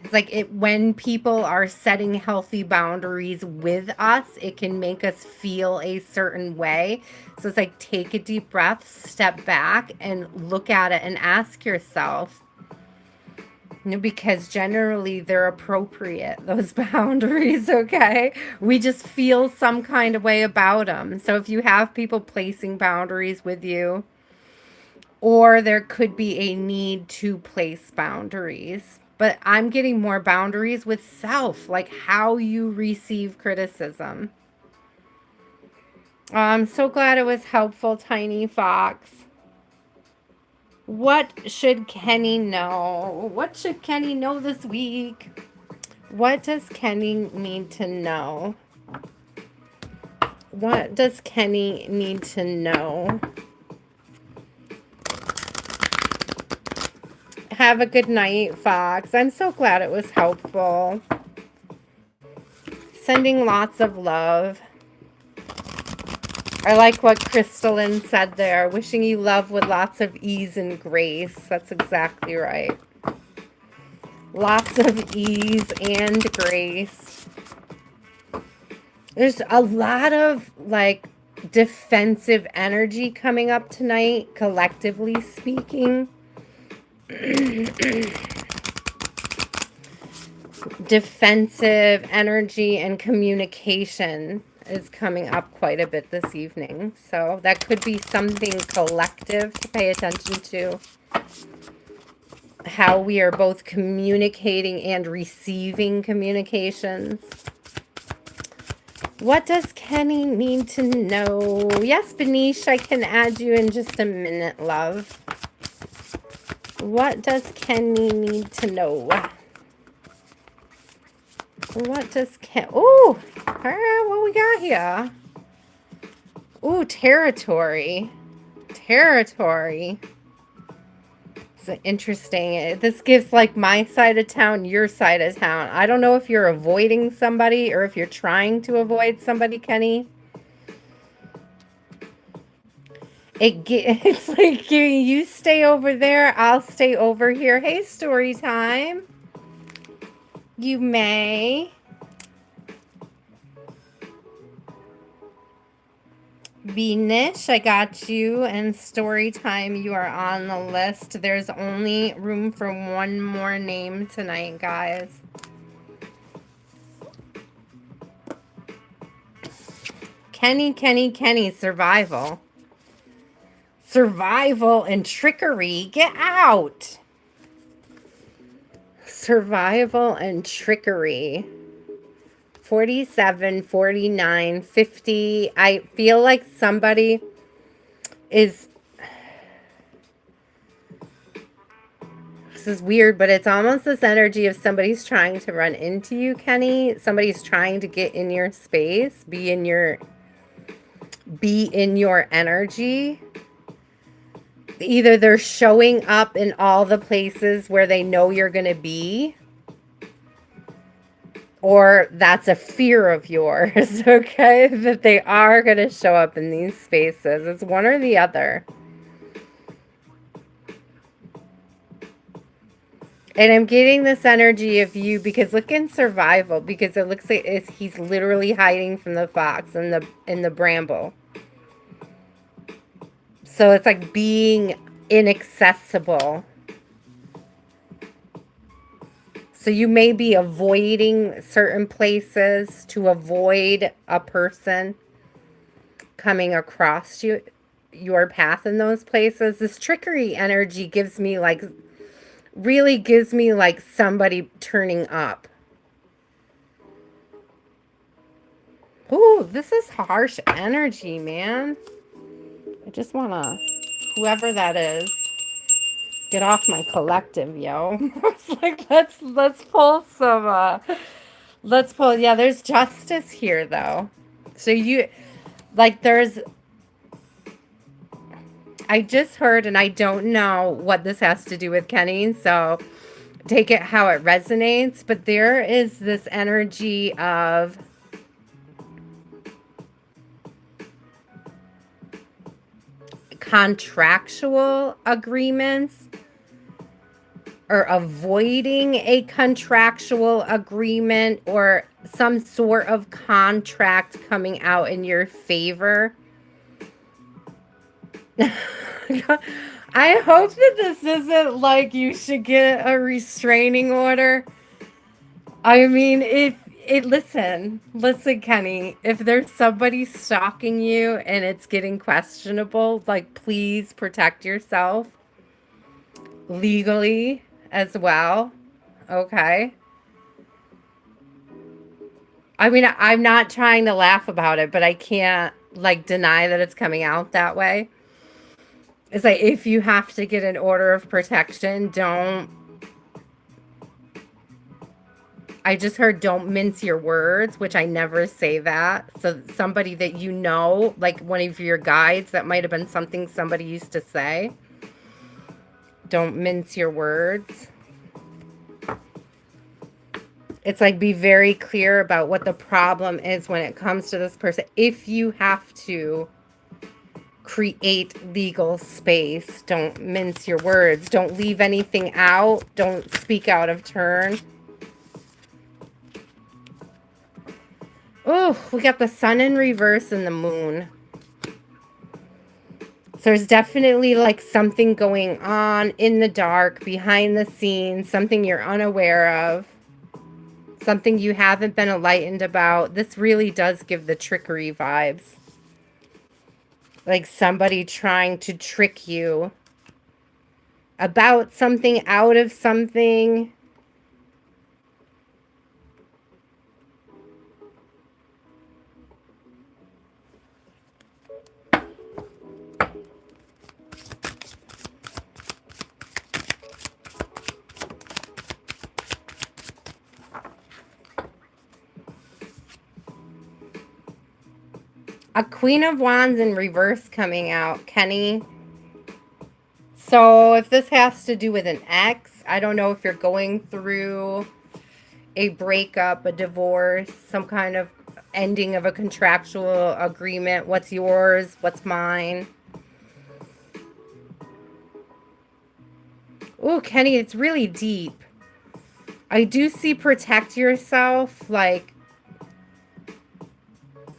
It's like when people are setting healthy boundaries with us, it can make us feel a certain way. So it's like, take a deep breath, step back, and look at it and ask yourself, because generally they're appropriate, those boundaries, okay? We just feel some kind of way about them. So if you have people placing boundaries with you, or there could be a need to place boundaries. But I'm getting more boundaries with self, like how you receive criticism. I'm so glad it was helpful, Tiny Fox. What should Kenny know? What should Kenny know this week? What does Kenny need to know? What does Kenny need to know? Have a good night, Fox. I'm so glad it was helpful. Sending lots of love. I like what Crystalline said there. Wishing you love with lots of ease and grace. That's exactly right. Lots of ease and grace. There's a lot of like defensive energy coming up tonight, collectively speaking. Defensive energy and communication is coming up quite a bit this evening. So that could be something collective to pay attention to. How we are both communicating and receiving communications. What does Kenny need to know? Yes, Benish, I can add you in just a minute, love. What does Kenny need to know? What does Ken... Ooh! What we got here? Ooh, territory. Territory. It's interesting. This gives like my side of town, your side of town. I don't know if you're avoiding somebody or if you're trying to avoid somebody, Kenny. It's like giving you stay over there, I'll stay over here. Hey, story time. You may. Benish, I got you. And story time, you are on the list. There's only room for one more name tonight, guys. Kenny, survival. Survival and trickery. Get out. Survival and trickery. 47, 49, 50. I feel like somebody is... This is weird, but it's almost this energy of somebody's trying to run into you, Kenny. Somebody's trying to get in your space, be in your energy. Either they're showing up in all the places where they know you're going to be, or that's a fear of yours, okay? That they are going to show up in these spaces. It's one or the other. And I'm getting this energy of you because look in survival, because it looks like he's literally hiding from the fox in the bramble. So it's like being inaccessible. So you may be avoiding certain places to avoid a person coming across your path in those places. This trickery energy gives me like, really gives me like somebody turning up. Ooh, this is harsh energy, man. I just want to, whoever that is, get off my collective, yo. It's like, let's pull some, let's pull, yeah, there's justice here, though. So you, like, I just heard, and I don't know what this has to do with Kenny, so take it how it resonates, but there is this energy of contractual agreements or avoiding a contractual agreement or some sort of contract coming out in your favor. I hope that this isn't like you should get a restraining order. I mean, listen, Kenny, if there's somebody stalking you and it's getting questionable, like, please protect yourself legally as well. Okay. I mean, I'm not trying to laugh about it, but I can't like deny that it's coming out that way. It's like, if you have to get an order of protection, I just heard don't mince your words, which I never say that. So somebody that you know, like one of your guides, that might have been something somebody used to say. Don't mince your words. It's like, be very clear about what the problem is when it comes to this person. If you have to create legal space, don't mince your words. Don't leave anything out. Don't speak out of turn. Oh, we got the sun in reverse and the moon. So there's definitely like something going on in the dark, behind the scenes, something you're unaware of, something you haven't been enlightened about. This really does give the trickery vibes. Like somebody trying to trick you about something, out of something. A Queen of Wands in reverse coming out, Kenny. So if this has to do with an ex, I don't know if you're going through a breakup, a divorce, some kind of ending of a contractual agreement. What's yours? What's mine? Oh, Kenny, it's really deep. I do see protect yourself, like,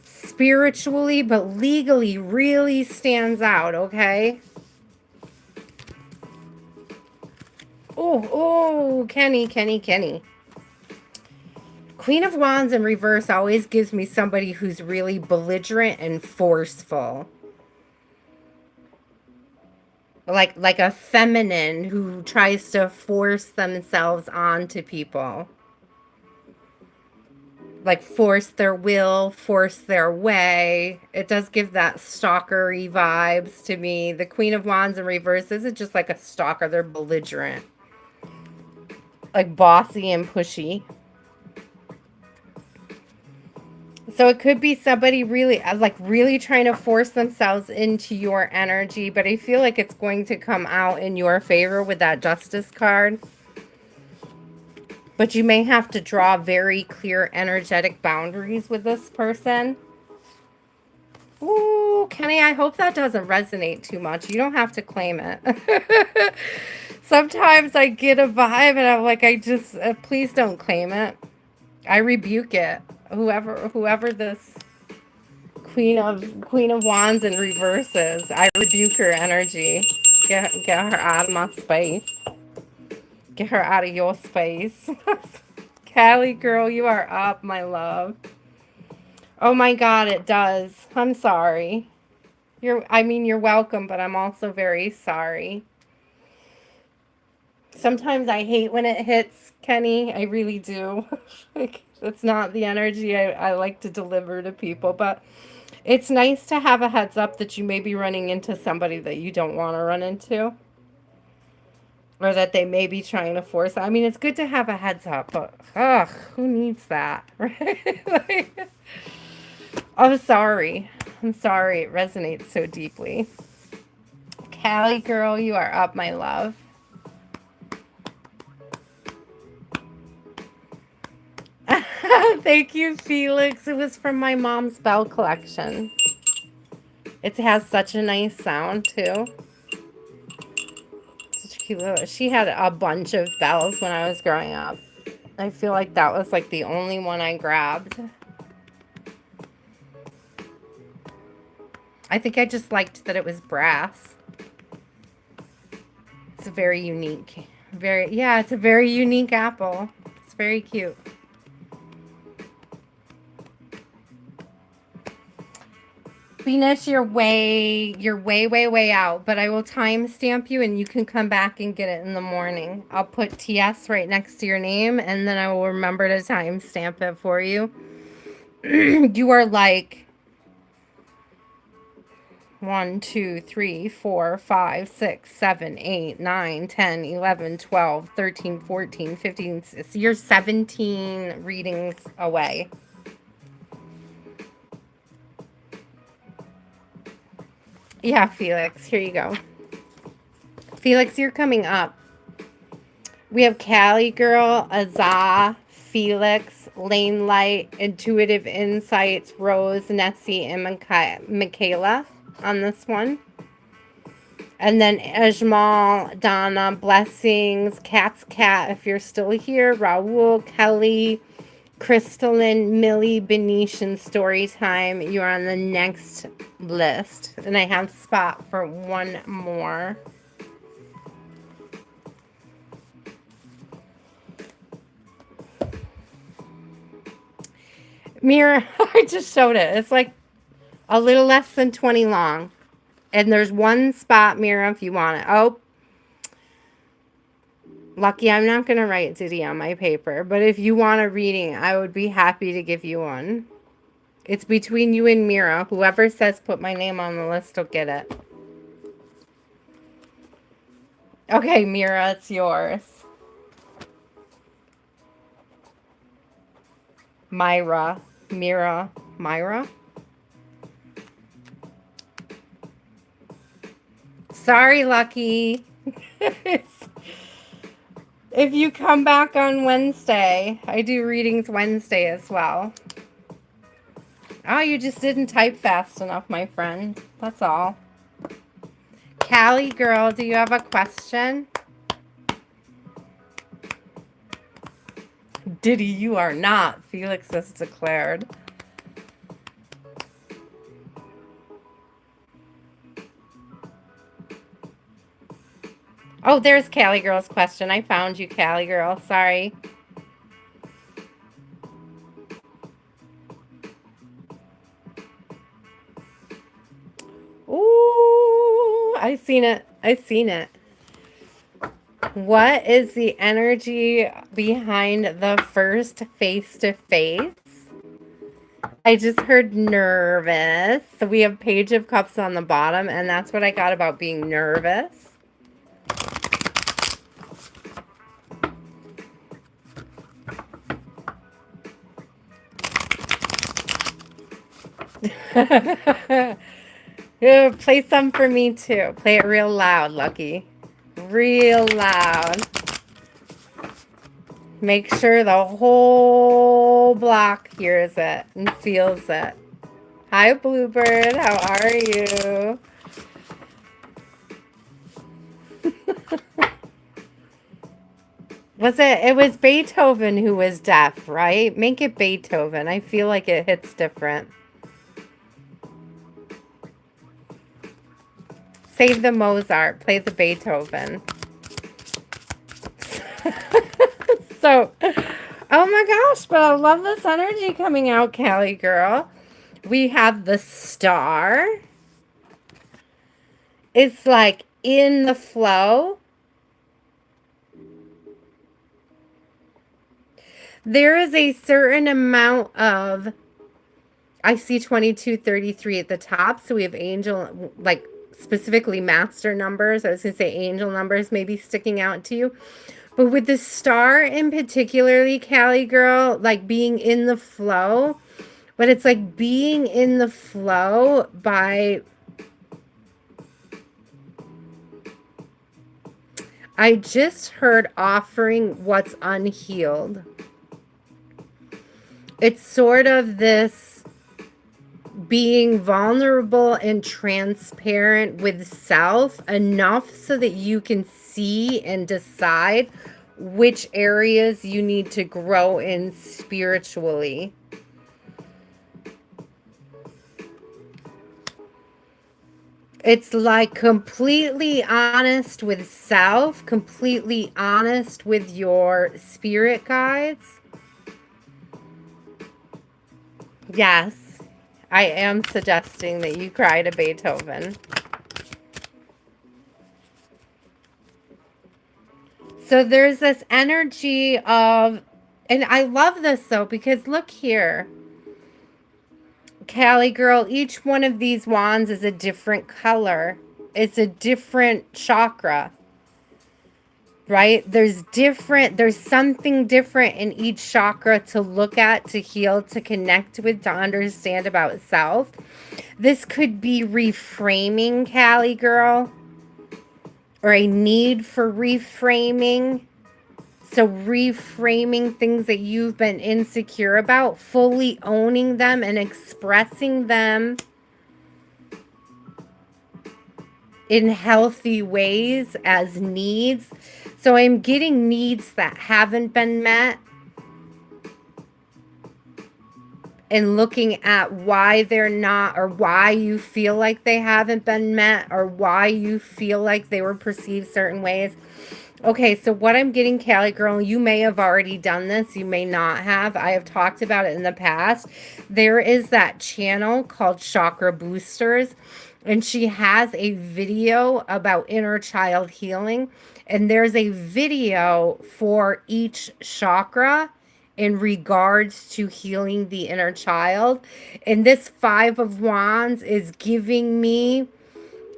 spiritually, but legally really stands out, okay? Oh, Kenny, Kenny, Kenny. Queen of Wands in reverse always gives me somebody who's really belligerent and forceful. Like a feminine who tries to force themselves onto people. Like force their will, force their way. It does give that stalkery vibes to me. The Queen of Wands in reverse isn't just like a stalker, they're belligerent. Like bossy and pushy. So it could be somebody really, like really trying to force themselves into your energy, but I feel like it's going to come out in your favor with that Justice card. But you may have to draw very clear energetic boundaries with this person. Ooh, Kenny, I hope that doesn't resonate too much. You don't have to claim it. Sometimes I get a vibe and I'm like, please don't claim it. I rebuke it. Whoever this Queen of Wands in reverse is, I rebuke her energy. Get her out of my space. Get her out of your space. Cali Girl, you are up, my love. Oh my God, it does. I'm sorry. You're welcome, but I'm also very sorry. Sometimes I hate when it hits, Kenny. I really do. Like, that's not the energy I like to deliver to people, but it's nice to have a heads up that you may be running into somebody that you don't want to run into. Or that they may be trying to force. I mean, it's good to have a heads up, but ugh, who needs that, right? Like, I'm sorry. I'm sorry it resonates so deeply. Cali Girl, you are up, my love. Thank you, Felix. It was from my mom's bell collection. It has such a nice sound, too. Such a cute little... She had a bunch of bells when I was growing up. I feel like that was like the only one I grabbed. I think I just liked that it was brass. It's a very unique. It's a very unique apple. It's very cute. Benish, you're way out, but I will timestamp you and you can come back and get it in the morning. I'll put TS right next to your name and then I will remember to timestamp it for you. You are like 1, 2, 3, 4, 5, 6, 7, 8, 9, 10, 11, 12, 13, 14, 15. You're 17 readings away. Yeah, Felix, here you go. Felix, you're coming up. We have Cali Girl, Azah, Felix, Lane Light, Intuitive Insights, Rose, Nessie, and Michaela on this one. And then Ajmal, Donna, Blessings, Cat's Cat, if you're still here, Raul, Kelly, Crystalline, Millie, Benish, and Storytime. You're on the next list. And I have spot for one more. Myra, I just showed it. It's like a little less than 20 long. And there's one spot, Myra, if you want it. Oh, lucky I'm not going to write Diddy on my paper. But if you want a reading, I would be happy to give you one. It's between you and Myra. Whoever says put my name on the list will get it. Okay, Myra, it's yours. Myra. Myra? Sorry, Lucky. If you come back on Wednesday, I do readings Wednesday as well. Oh, you just didn't type fast enough, my friend. That's all. Cali Girl, do you have a question? Diddy, you are not, Felix has declared. Oh, there's Cali Girl's question. I found you, Cali Girl. Sorry. Ooh, I seen it. I seen it. What is the energy behind the first face-to-face? I just heard nervous. So we have Page of Cups on the bottom, and that's what I got about being nervous. Yeah, play some for me too. Play it real loud, Lucky. Real loud. Make sure the whole block hears it and feels it. Hi, Bluebird. How are you? It was Beethoven who was deaf, right? Make it Beethoven. I feel like it hits different. Save the Mozart. Play the Beethoven. So, oh my gosh, but I love this energy coming out, Cali Girl. We have the star. It's like in the flow. There is a certain amount of, I see 2233 at the top. So we have angel, like specifically master numbers. I was going to say angel numbers maybe sticking out to you. But with the star in particularly, Cali Girl, like being in the flow. But it's like being in the flow by, I just heard offering what's unhealed. It's sort of this being vulnerable and transparent with self enough so that you can see and decide which areas you need to grow in spiritually. It's like completely honest with self, completely honest with your spirit guides. Yes, I am suggesting that you cry to Beethoven. So there's this energy of, and I love this though, because look here. Cali Girl, each one of these wands is a different color. It's a different chakra, right? There's something different in each chakra to look at, to heal, to connect with, to understand about self. This could be reframing, Cali Girl, or a need for reframing. So reframing things that you've been insecure about, fully owning them and expressing them in healthy ways as needs. So I'm getting needs that haven't been met and looking at why they're not, or why you feel like they haven't been met, or why you feel like they were perceived certain ways. Okay, so what I'm getting, Cali Girl, you may have already done this. You may not have. I have talked about it in the past. There is that channel called Chakra Boosters, and she has a video about inner child healing. And there's a video for each chakra in regards to healing the inner child. And this Five of Wands is giving me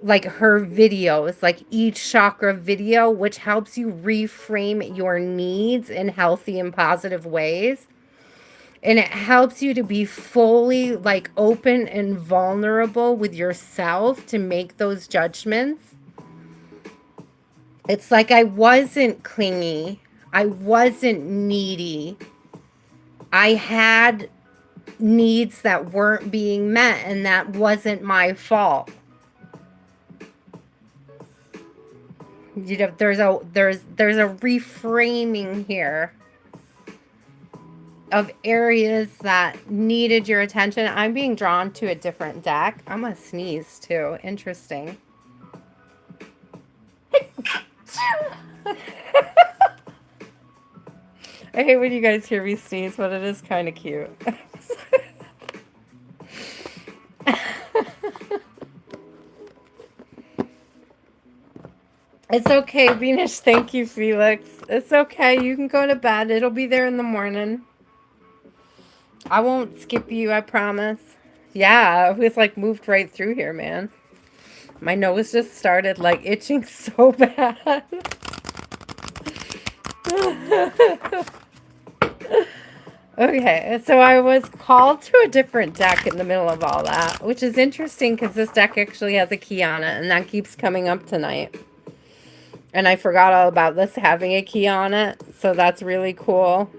like her videos, like each chakra video, which helps you reframe your needs in healthy and positive ways. And it helps you to be fully like open and vulnerable with yourself to make those judgments. It's like I wasn't clingy. I wasn't needy. I had needs that weren't being met, and that wasn't my fault. You know, there's a reframing here. of areas that needed your attention. I'm being drawn to a different deck. I'm going to sneeze too. Interesting. I hate when you guys hear me sneeze, but it is kind of cute. It's okay, Benish. Thank you, Felix. It's okay. You can go to bed. It'll be there in the morning. I won't skip you, I promise. Yeah, it was like moved right through here, man. My nose just started like itching so bad. Okay, so I was called to a different deck in the middle of all that, which is interesting because this deck actually has a key on it, and that keeps coming up tonight. And I forgot all about this having a key on it, so that's really cool.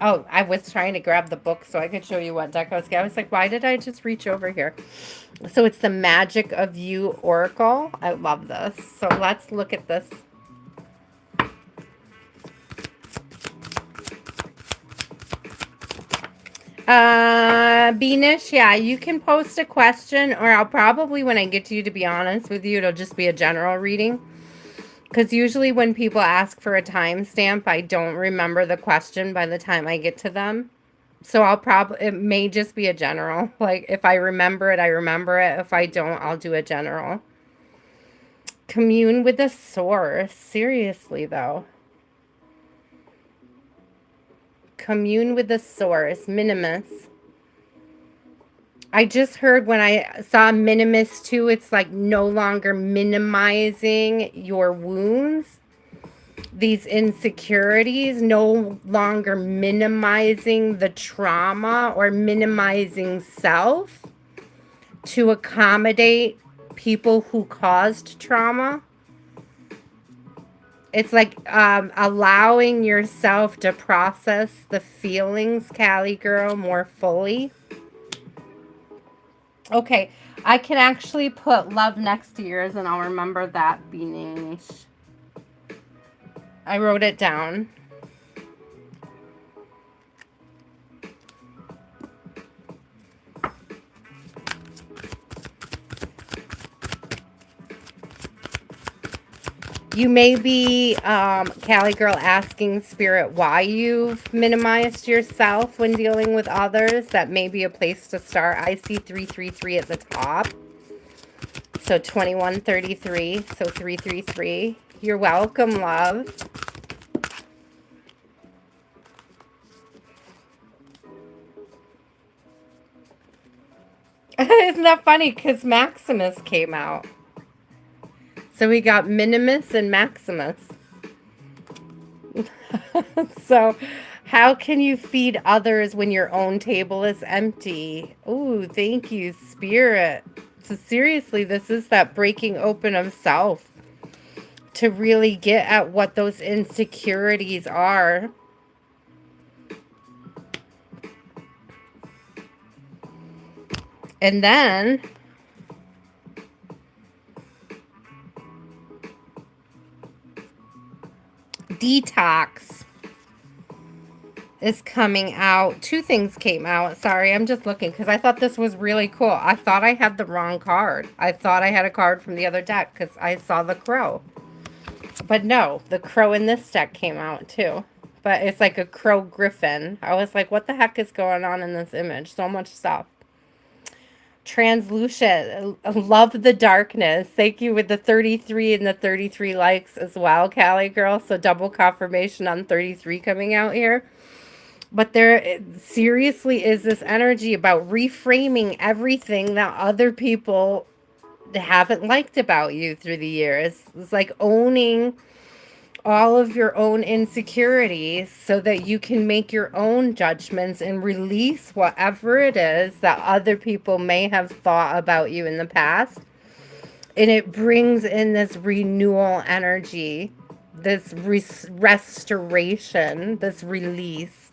Oh, I was trying to grab the book so I could show you what deck I was getting. I was like, why did I just reach over here? So it's the Magic of You Oracle. I love this. So let's look at this. Benish, yeah, you can post a question, or I'll probably, when I get to you, to be honest with you, it'll just be a general reading. Because usually when people ask for a timestamp, I don't remember the question by the time I get to them. So I'll probably, it may just be a general. Like, if I remember it, I remember it. If I don't, I'll do a general. Commune with the source. Seriously, though. Commune with the source. Minimus. I just heard when I saw minimus too, it's like no longer minimizing your wounds. These insecurities, no longer minimizing the trauma or minimizing self to accommodate people who caused trauma. It's like allowing yourself to process the feelings, Cali Girl, more fully. Okay, I can actually put love next to yours and I'll remember that, Benish. I wrote it down. You may be, Cali Girl, asking Spirit why you've minimized yourself when dealing with others. That may be a place to start. I see 333 at the top. So 2133. So 333. You're welcome, love. Isn't that funny? Because Maximus came out. So we got Minimus and Maximus. So how can you feed others when your own table is empty? Ooh, thank you, Spirit. So seriously, this is that breaking open of self to really get at what those insecurities are. And then detox is coming out. Two things came out. Sorry, I'm just looking because I thought this was really cool. I thought I had the wrong card. I thought I had a card from the other deck because I saw the crow. But no, the crow in this deck came out too. But it's like a crow griffin. I was like, what the heck is going on in this image? So much stuff. Translucent. Love the darkness. Thank you with the 33 and the 33 likes as well, Cali Girl. So double confirmation on 33 coming out here. But there seriously is this energy about reframing everything that other people haven't liked about you through the years. It's like owning all of your own insecurities so that you can make your own judgments and release whatever it is that other people may have thought about you in the past. And it brings in this renewal energy, this restoration, this release.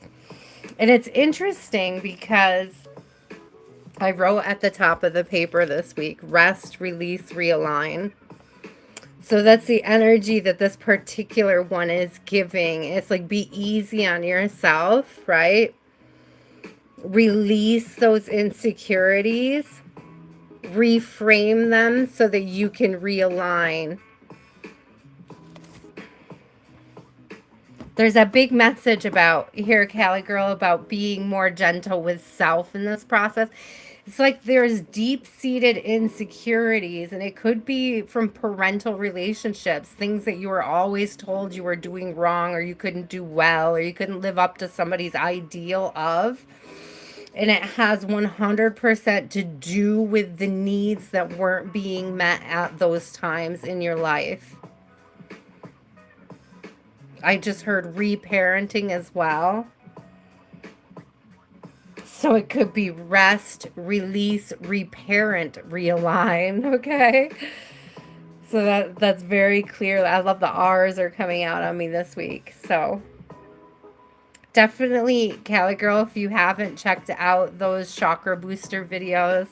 And it's interesting because I wrote at the top of the paper this week, rest, release, realign. So that's the energy that this particular one is giving. It's like, be easy on yourself, right? Release those insecurities, reframe them so that you can realign. There's a big message about here, Cali Girl, about being more gentle with self in this process. It's like there's deep-seated insecurities, and it could be from parental relationships, things that you were always told you were doing wrong, or you couldn't do well, or you couldn't live up to somebody's ideal of. And it has 100% to do with the needs that weren't being met at those times in your life. I just heard reparenting as well. So it could be rest, release, reparent, realign, okay? So that's very clear. I love the R's are coming out on me this week. So definitely, Cali Girl, if you haven't checked out those chakra booster videos,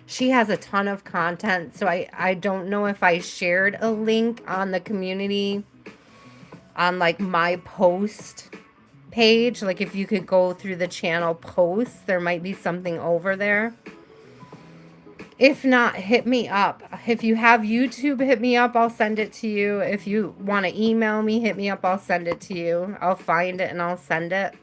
she has a ton of content. So I don't know if I shared a link on the community on like my post page. Like if you could go through the channel posts, there might be something over there. If not, hit me up. If you have YouTube, hit me up. I'll send it to you. If you want to email me, hit me up. I'll send it to you. I'll find it and I'll send it.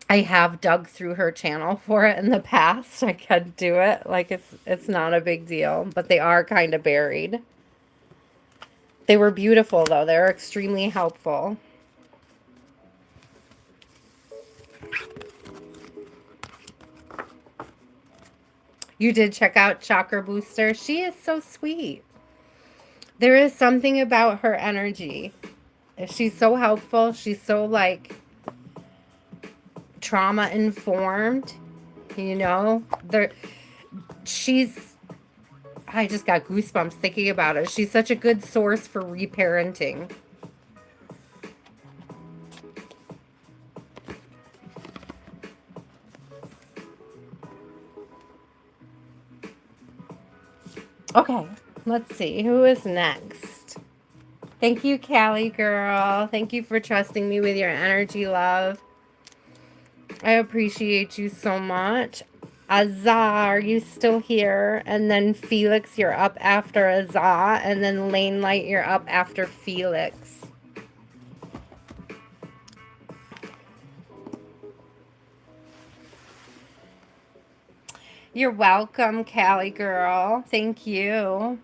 I have dug through her channel for it in the past. I could do it. Like it's not a big deal, but they are kind of buried. They were beautiful though. They're extremely helpful. You did check out Chakra Booster. She is so sweet. There is something about her energy. She's so helpful. She's so like trauma informed, you know. I just got goosebumps thinking about it. She's such a good source for reparenting. Okay, let's see. Who is next? Thank you, Cali Girl. Thank you for trusting me with your energy, love. I appreciate you so much. Azar, are you still here? And then Felix, you're up after Azar. And then Lane Light, you're up after Felix. You're welcome, Cali Girl. Thank you.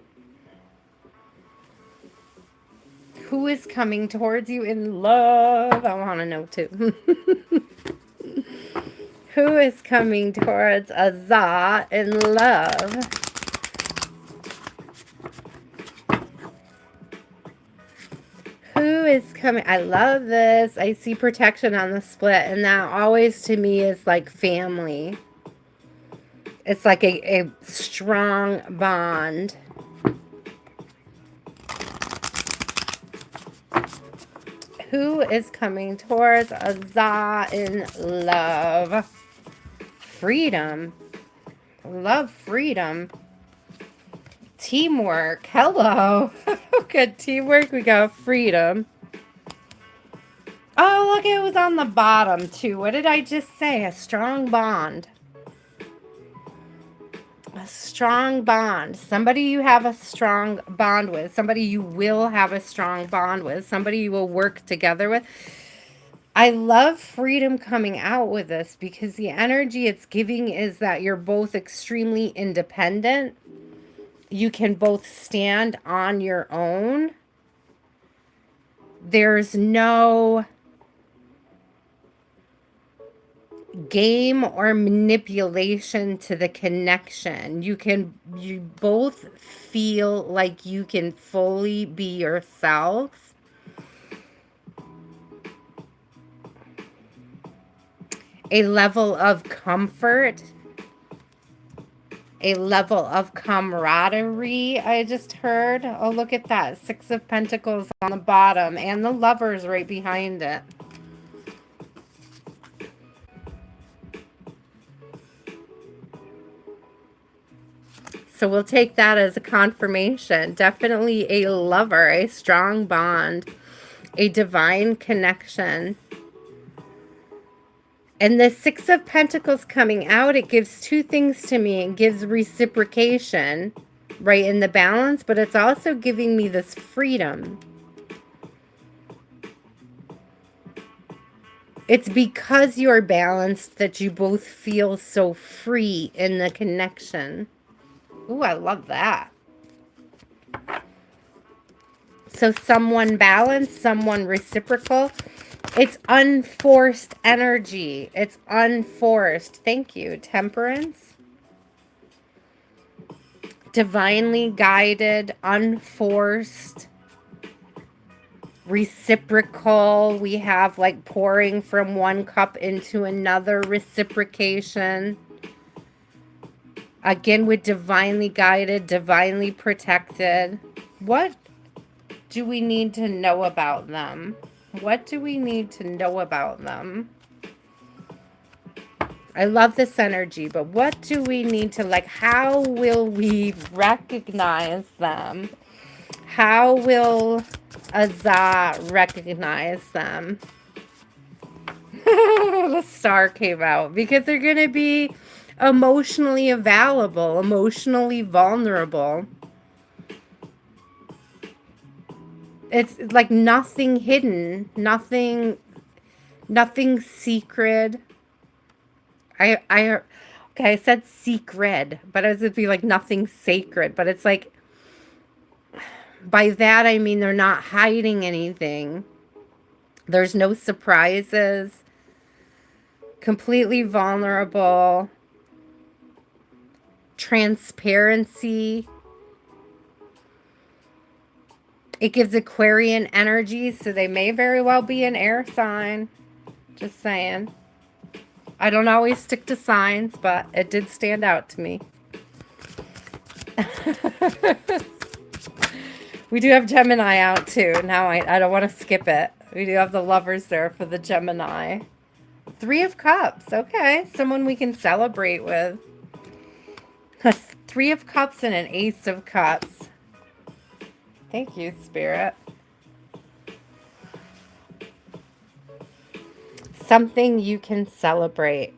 Who is coming towards you in love? I want to know too. Who is coming towards Azar in love? Who is coming? I love this. I see protection on the split, and that always to me is like family. It's like a strong bond. Who is coming towards Azar in love? Freedom. Love freedom. Teamwork. Hello. Good teamwork. We got freedom. Oh, look, it was on the bottom too. What did I just say? A strong bond. A strong bond. Somebody you have a strong bond with. Somebody you will have a strong bond with. Somebody you will work together with. I love freedom coming out with this because the energy it's giving is that you're both extremely independent. You can both stand on your own. There's no game or manipulation to the connection. You both feel like you can fully be yourselves. A level of comfort, a level of camaraderie, I just heard. Oh, look at that. 6 of Pentacles on the bottom and the Lovers right behind it. So we'll take that as a confirmation. Definitely a lover, a strong bond, a divine connection. And the Six of Pentacles coming out, it gives two things to me. It gives reciprocation, right, in the balance, but it's also giving me this freedom. It's because you're balanced that you both feel so free in the connection. Ooh, I love that. So someone balanced, someone reciprocal. It's unforced energy. It's unforced. Thank you. Temperance. Divinely guided, unforced, reciprocal. We have like pouring from one cup into another, reciprocation. Again, with divinely guided, divinely protected. What do we need to know about them? What do we need to know about them? I love this energy, but what do we need to, like, how will we recognize them? How will Azah recognize them? The star came out because they're going to be emotionally available, emotionally vulnerable. It's like nothing hidden, nothing secret. Okay, I said secret, but it would be like nothing sacred, but it's like, by that I mean they're not hiding anything. There's no surprises. Completely vulnerable. Transparency. It gives Aquarian energy, so they may very well be an air sign. Just saying. I don't always stick to signs, but it did stand out to me. We do have Gemini out too. Now I don't want to skip it. We do have the lovers there for the Gemini. Three of Cups. Okay. Someone we can celebrate with. A Three of Cups and an Ace of Cups. Thank you, Spirit. Something you can celebrate.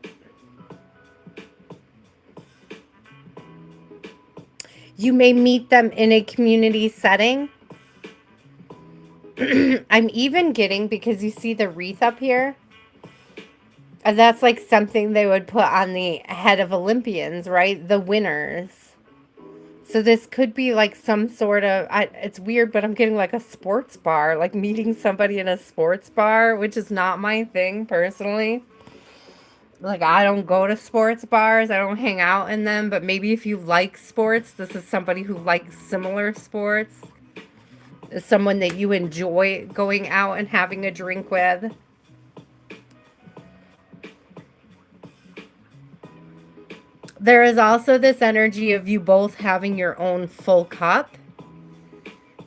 You may meet them in a community setting. I'm even getting, because you see the wreath up here, and that's like something they would put on the head of Olympians, right? The winners. So this could be like some sort of, it's weird, but I'm getting like a sports bar, like meeting somebody in a sports bar, which is not my thing personally. Like, I don't go to sports bars. I don't hang out in them. But maybe if you like sports, this is somebody who likes similar sports. Someone that you enjoy going out and having a drink with. There is also this energy of you both having your own full cup,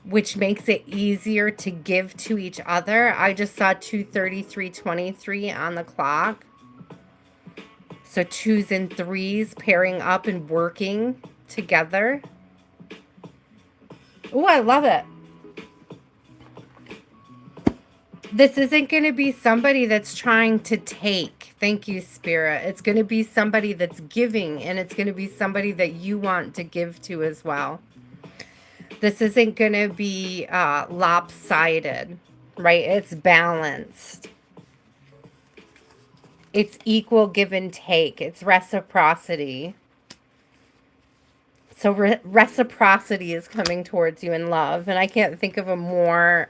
which makes it easier to give to each other. I just saw 2:33:23 on the clock. So twos and threes pairing up and working together. Oh, I love it. This isn't going to be somebody that's trying to take. Thank you, Spirit. It's going to be somebody that's giving, and it's going to be somebody that you want to give to as well. This isn't going to be lopsided, right? It's balanced. It's equal give and take. It's reciprocity. So reciprocity is coming towards you in love. And I can't think of a more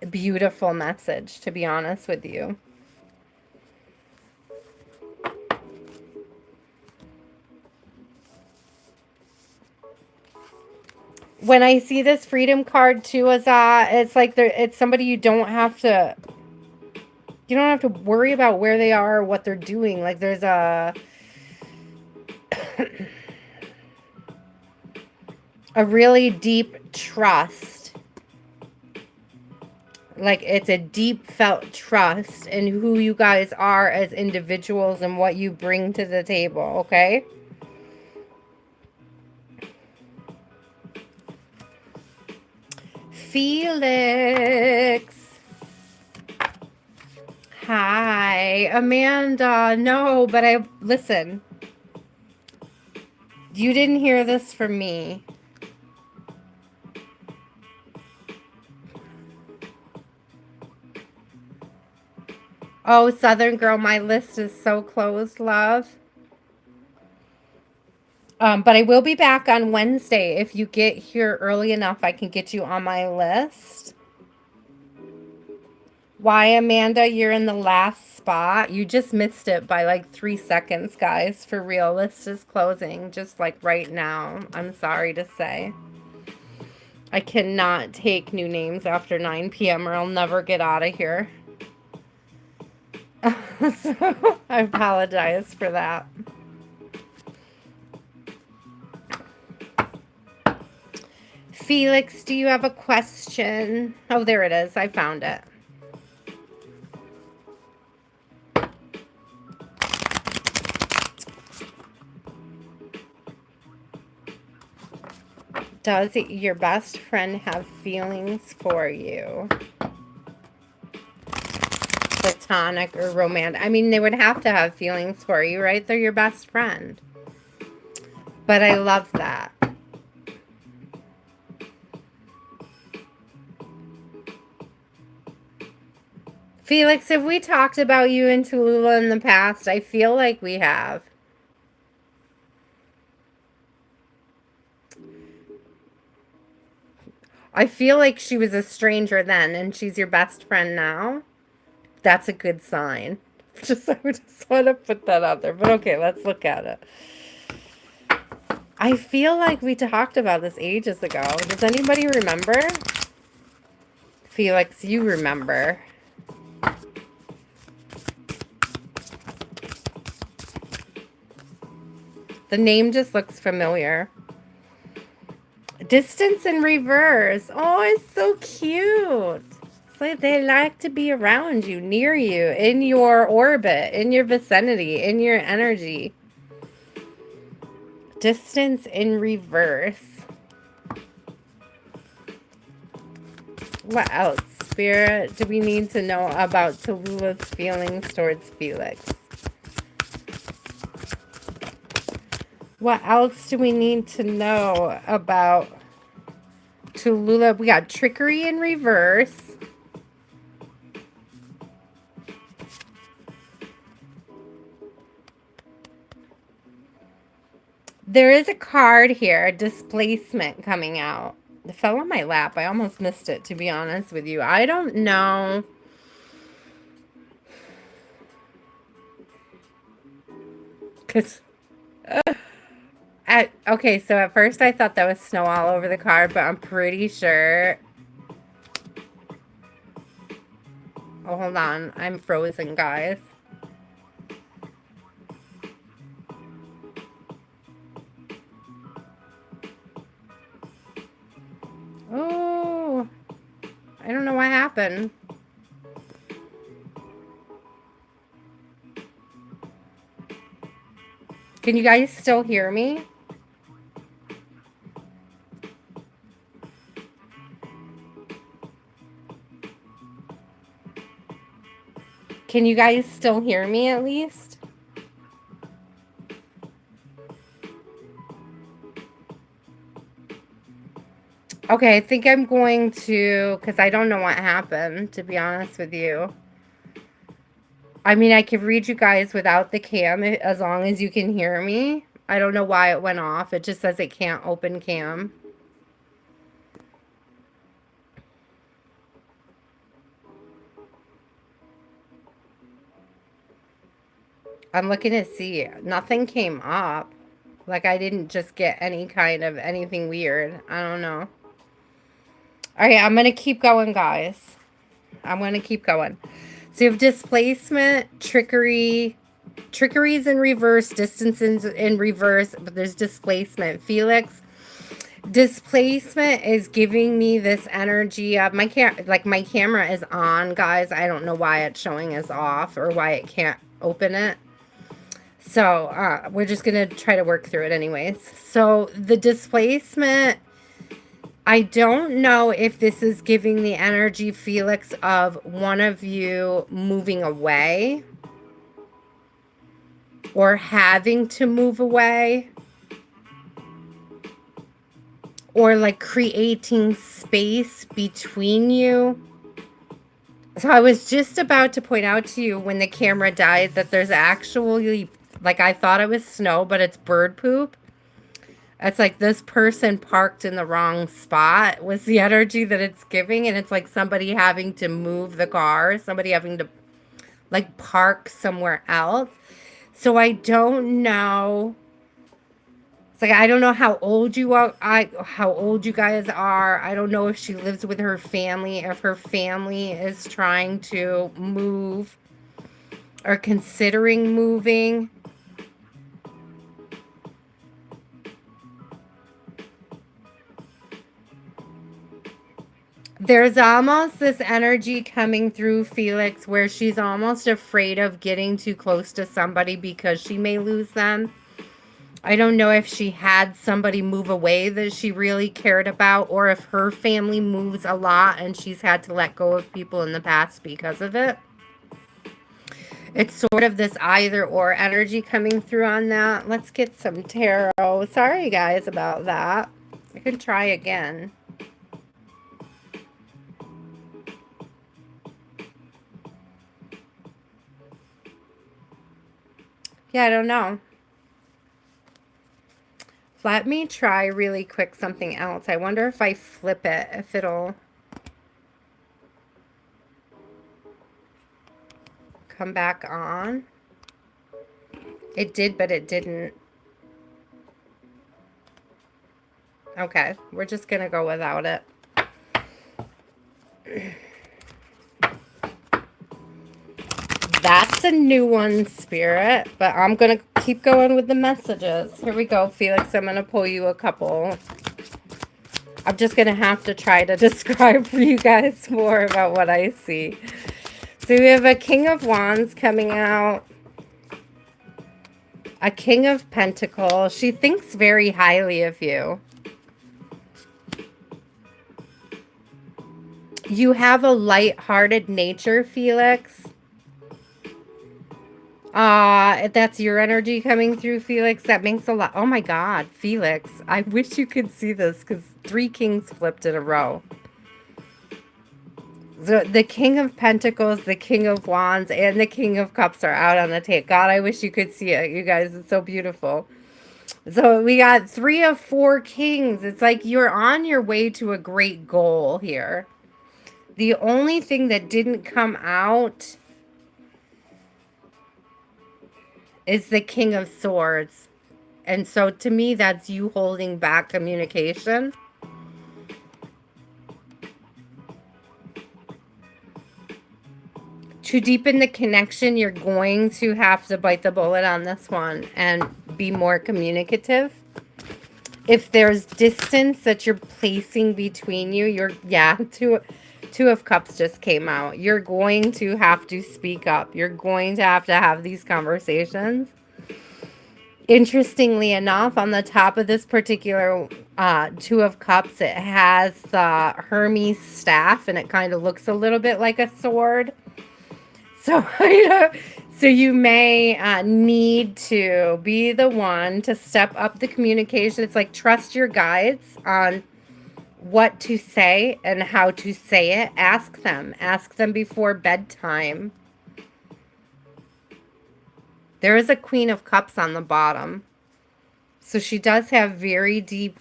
beautiful message, to be honest with you. When I see this freedom card too, Azah, it's like it's somebody you don't have to worry about where they are or what they're doing. Like there's a a really deep trust. Like it's a deep felt trust in who you guys are as individuals and what you bring to the table, okay? Felix. Hi, Amanda. No, but listen. You didn't hear this from me. Oh, Southern Girl, my list is so closed, love. But I will be back on Wednesday. If you get here early enough, I can get you on my list. Why, Amanda, you're in the last spot? You just missed it by like 3 seconds, guys. For real, list is closing just like right now. I'm sorry to say. I cannot take new names after 9 p.m. or I'll never get out of here. So I apologize for that. Felix, do you have a question? Oh, there it is. I found it. Does your best friend have feelings for you? Platonic or romantic? I mean, they would have to have feelings for you, right? They're your best friend. But I love that. Felix, have we talked about you and Tallulah in the past? I feel like we have. I feel like she was a stranger then and she's your best friend now. That's a good sign. I just want to put that out there. But okay, let's look at it. I feel like we talked about this ages ago. Does anybody remember? Felix, you remember. The name just looks familiar. Distance in reverse. Oh, it's so cute. It's like they like to be around you, near you, in your orbit, in your vicinity, in your energy. Distance in reverse. What else, Spirit, do we need to know about Tallulah's feelings towards Felix? What else do we need to know about Tallulah? We got trickery in reverse. There is a card here, displacement, coming out. It fell on my lap. I almost missed it, to be honest with you. I don't know. Because... okay, so at first I thought that was snow all over the card, but I'm pretty sure... Oh, hold on. I'm frozen, guys. Oh, I don't know what happened. Can you guys still hear me? Can you guys still hear me at least? Okay, I think I'm going to, because I don't know what happened, to be honest with you. I mean, I could read you guys without the cam as long as you can hear me. I don't know why it went off. It just says it can't open cam. I'm looking to see. Nothing came up. Like, I didn't just get any kind of anything weird. I don't know. All right, I'm going to keep going, guys. I'm going to keep going. So you have displacement, trickery. Trickery's in reverse, distances in reverse, but there's displacement. Felix, displacement is giving me this energy of my camera is on, guys. I don't know why it's showing as off or why it can't open it. So we're just going to try to work through it anyways. So the displacement I don't know if this is giving the energy, Felix, of one of you moving away or having to move away, or like creating space between you. So I was just about to point out to you when the camera died that there's actually, like, I thought it was snow, but it's bird poop. It's like this person parked in the wrong spot was the energy that it's giving. And it's like somebody having to move the car, somebody having to like park somewhere else. So I don't know. It's like, I don't know how old you are, how old you guys are. I don't know if she lives with her family, if her family is trying to move or considering moving. There's almost this energy coming through Felix where she's almost afraid of getting too close to somebody because she may lose them. I don't know if she had somebody move away that she really cared about, or if her family moves a lot and she's had to let go of people in the past because of it. It's sort of this either or energy coming through on that. Let's get some tarot. Sorry guys about that. I can try again. Yeah, I don't know. Let me try really quick something else. I wonder if I flip it, if it'll come back on. It did, but it didn't. Okay, we're just going to go without it. That's a new one, Spirit, but I'm going to keep going with the messages. Here we go, Felix. I'm going to pull you a couple. I'm just going to have to try to describe for you guys more about what I see. So we have a King of Wands coming out. A King of Pentacles. She thinks very highly of you. You have a light-hearted nature, Felix. That's your energy coming through, Felix. That makes a lot. Oh my God, Felix. I wish you could see this because 3 kings flipped in a row. The King of Pentacles, the King of Wands, and the King of Cups are out on the table. God, I wish you could see it, you guys. It's so beautiful. So we got 3 of 4 kings. It's like you're on your way to a great goal here. The only thing that didn't come out is the King of Swords. And so to me, that's you holding back communication. To deepen the connection, you're going to have to bite the bullet on this one and be more communicative. If there's distance that you're placing between you, Two of Cups just came out. You're going to have to speak up. You're going to have these conversations. Interestingly enough, on the top of this particular Two of Cups, it has the Hermes staff, and it kind of looks a little bit like a sword. So, so you may need to be the one to step up the communication. It's like trust your guides on what to say and how to say it. Ask them. Ask them before bedtime. There is a Queen of Cups on the bottom. So she does have very deep,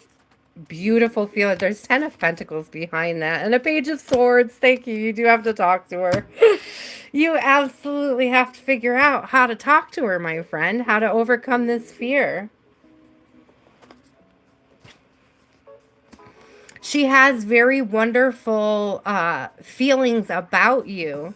beautiful feeling. There's 10 of Pentacles behind that. And a Page of Swords. Thank you. You do have to talk to her. You absolutely have to figure out how to talk to her, my friend. How to overcome this fear. She has very wonderful feelings about you.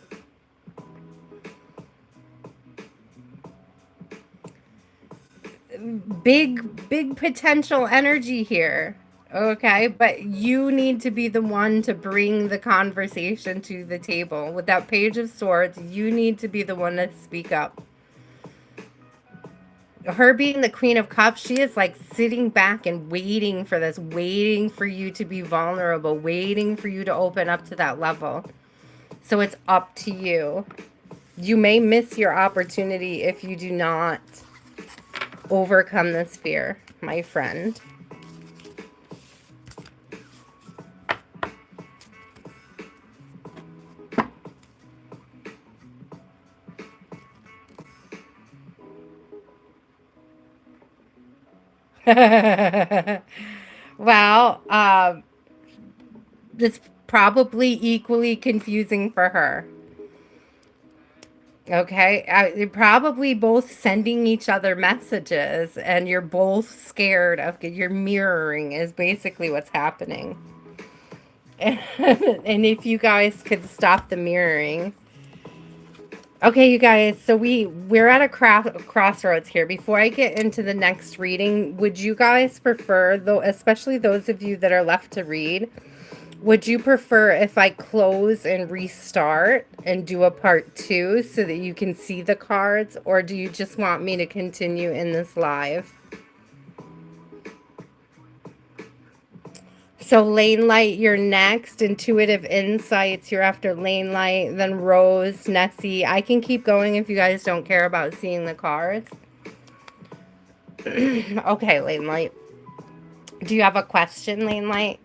Big potential energy here. Okay, but you need to be the one to bring the conversation to the table. With that Page of Swords, you need to be the one to speak up. her being the Queen of Cups, she is like sitting back and waiting for this, waiting for you to be vulnerable, waiting for you to open up to that level. So it's up to you. You may miss your opportunity if you do not overcome this fear, my friend. Well, it's probably equally confusing for her. Okay, you're probably both sending each other messages and you're both scared of you're mirroring is basically what's happening. And if you guys could stop the mirroring. Okay, you guys, so we're at a crossroads here. Before I get into the next reading, would you guys prefer, though, especially those of you that are left to read, would you prefer if I close and restart and do a part 2 so that you can see the cards, or do you just want me to continue in this live? So Lane Light, you're next. Intuitive Insights, you're after Lane Light. Then Rose, Nessie. I can keep going if you guys don't care about seeing the cards. Okay, Lane Light. Do you have a question, Lane Light?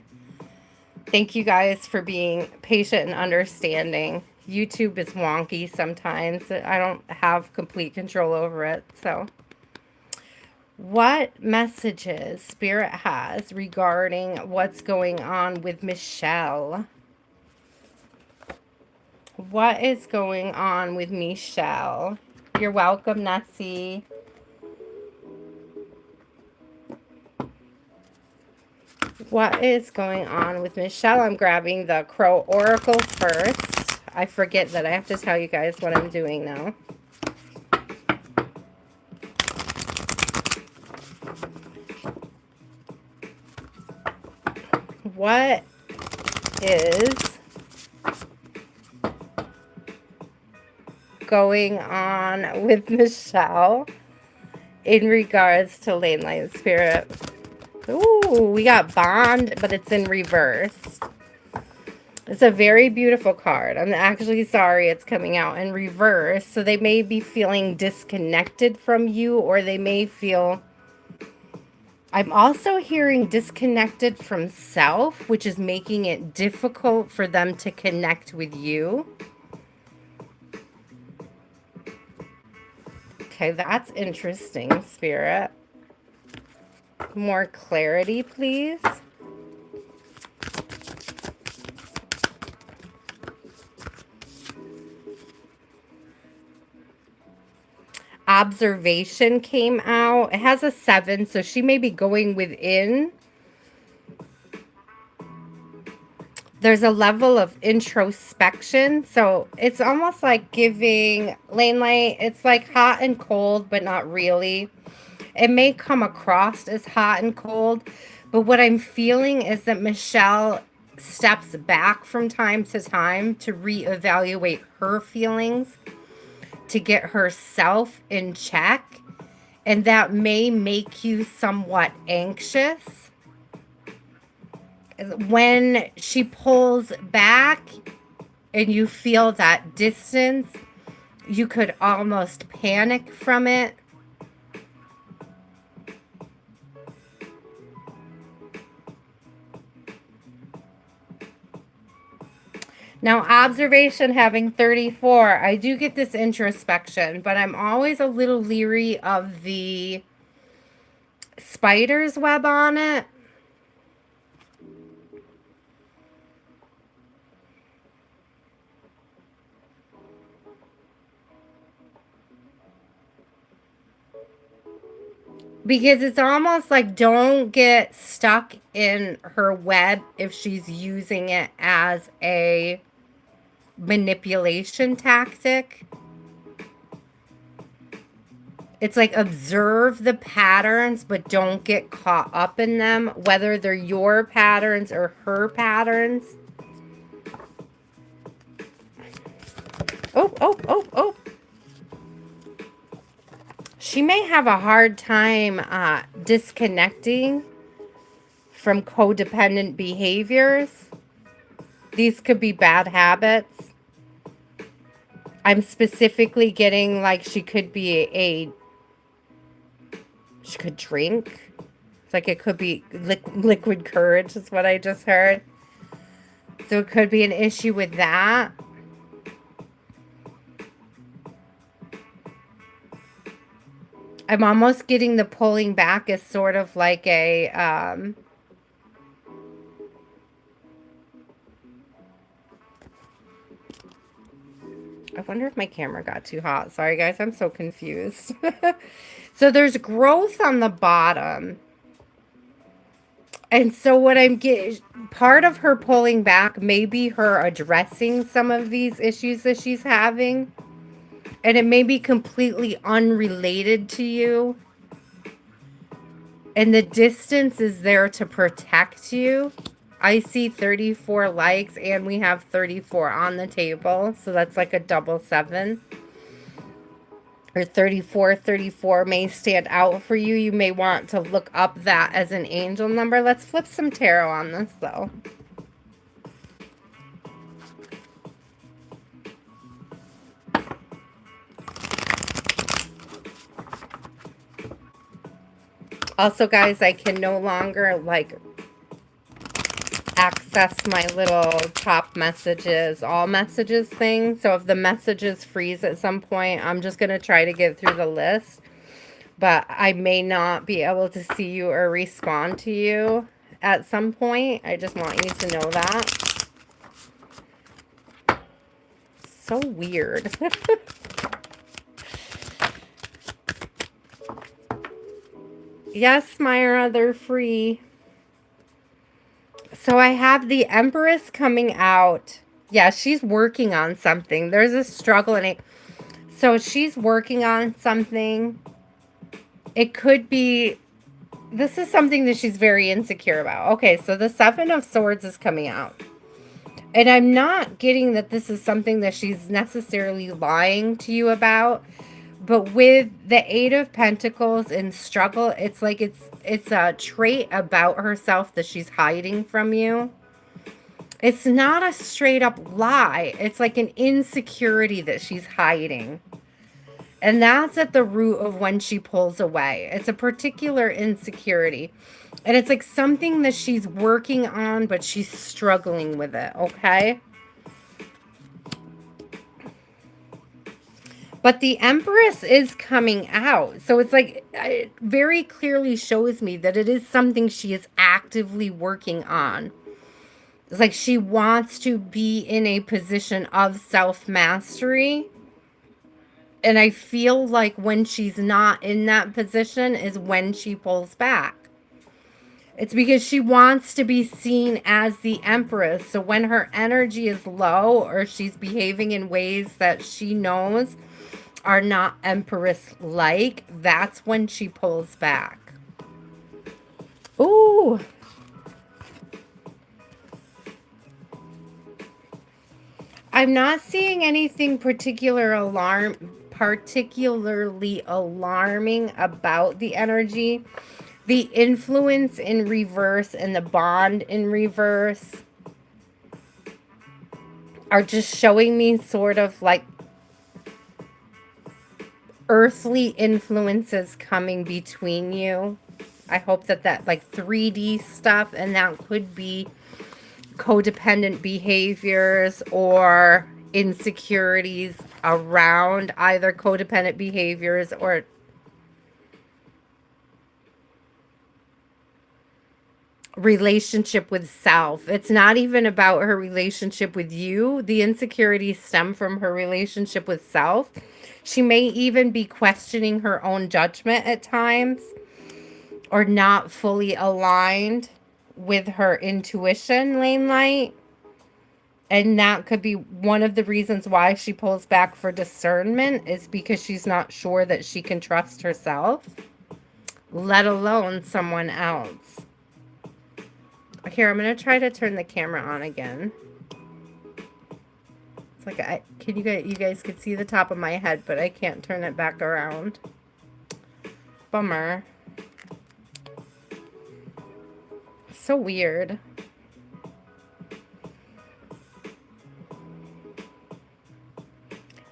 Thank you guys for being patient and understanding. YouTube is wonky sometimes. I don't have complete control over it, so... What messages Spirit has regarding what's going on with Michelle? What is going on with Michelle? You're welcome, Nessie. What is going on with Michelle? I'm grabbing the Crow Oracle first. I forget that I have to tell you guys what I'm doing now. What is going on with Michelle in regards to Lane Light Spirit? Ooh, we got Bond, but it's in reverse. It's a very beautiful card. I'm actually sorry it's coming out in reverse. So they may be feeling disconnected from you, or they may feel... I'm also hearing disconnected from self, which is making it difficult for them to connect with you. Okay, that's interesting, Spirit. More clarity, please. Observation came out. It has a 7, so she may be going within. There's a level of introspection, so it's almost like giving Lane Light. It's like hot and cold, but not really. It may come across as hot and cold, but what I'm feeling is that Michelle steps back from time to time to reevaluate her feelings, to get herself in check, and that may make you somewhat anxious. When she pulls back and you feel that distance, you could almost panic from it. Now, observation having 34, I do get this introspection, but I'm always a little leery of the spider's web on it. Because it's almost like don't get stuck in her web if she's using it as a manipulation tactic. It's like observe the patterns, but don't get caught up in them, whether they're your patterns or her patterns. Oh. She may have a hard time disconnecting from codependent behaviors. These could be bad habits. I'm specifically getting like she could be she could drink. It's like it could be liquid courage is what I just heard. So it could be an issue with that. I'm almost getting the pulling back as sort of like a, I wonder if my camera got too hot. Sorry, guys. I'm so confused. So there's growth on the bottom. And so what I'm getting, part of her pulling back may be her addressing some of these issues that she's having. And it may be completely unrelated to you. And the distance is there to protect you. I see 34 likes and we have 34 on the table. So that's like a double 7. Or 34, 34 may stand out for you. You may want to look up that as an angel number. Let's flip some tarot on this though. Also, guys, I can no longer like access my little top messages, all messages thing. So if the messages freeze at some point, I'm just going to try to get through the list. But I may not be able to see you or respond to you at some point. I just want you to know that. So weird. Yes, Myra, they're free. So I have the Empress coming out. Yeah, she's working on something. There's a struggle in it. So she's working on something. It could be, this is something that she's very insecure about. Okay, so the 7 of Swords is coming out. And I'm not getting that this is something that she's necessarily lying to you about. But with the 8 of Pentacles and struggle, it's like it's a trait about herself that she's hiding from you. It's not a straight up lie. It's like an insecurity that she's hiding. And that's at the root of when she pulls away. It's a particular insecurity. And it's like something that she's working on, but she's struggling with it, okay? But the Empress is coming out. So it's like, it very clearly shows me that it is something she is actively working on. It's like she wants to be in a position of self-mastery. And I feel like when she's not in that position is when she pulls back. It's because she wants to be seen as the Empress. So when her energy is low or she's behaving in ways that she knows are not Empress-like, that's when she pulls back. Ooh. I'm not seeing anything particularly alarming about the energy. The influence in reverse and the bond in reverse are just showing me sort of like earthly influences coming between you. I hope that like 3D stuff, and that could be codependent behaviors or insecurities around either codependent behaviors or relationship with self. It's not even about her relationship with you. The insecurities stem from her relationship with self. She may even be questioning her own judgment at times or not fully aligned with her intuition, lane light. And that could be one of the reasons why she pulls back for discernment, is because she's not sure that she can trust herself, let alone someone else. Here, I'm going to try to turn the camera on again. It's like, you guys could see the top of my head, but I can't turn it back around. Bummer. So weird.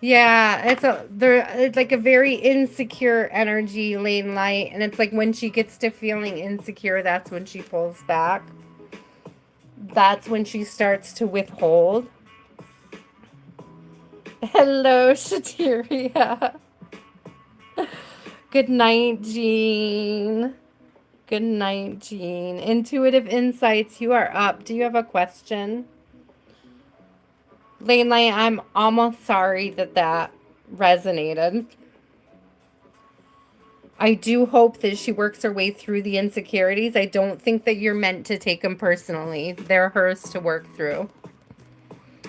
Yeah, it's like a very insecure energy, lane light, and it's like when she gets to feeling insecure, that's when she pulls back. That's when she starts to withhold. Hello, Shhateria. Good night, Jean. Good night, Jean. Intuitive Insights, you are up. Do you have a question? Lane light, I'm almost sorry that resonated. I do hope that she works her way through the insecurities. I don't think that you're meant to take them personally. They're hers to work through.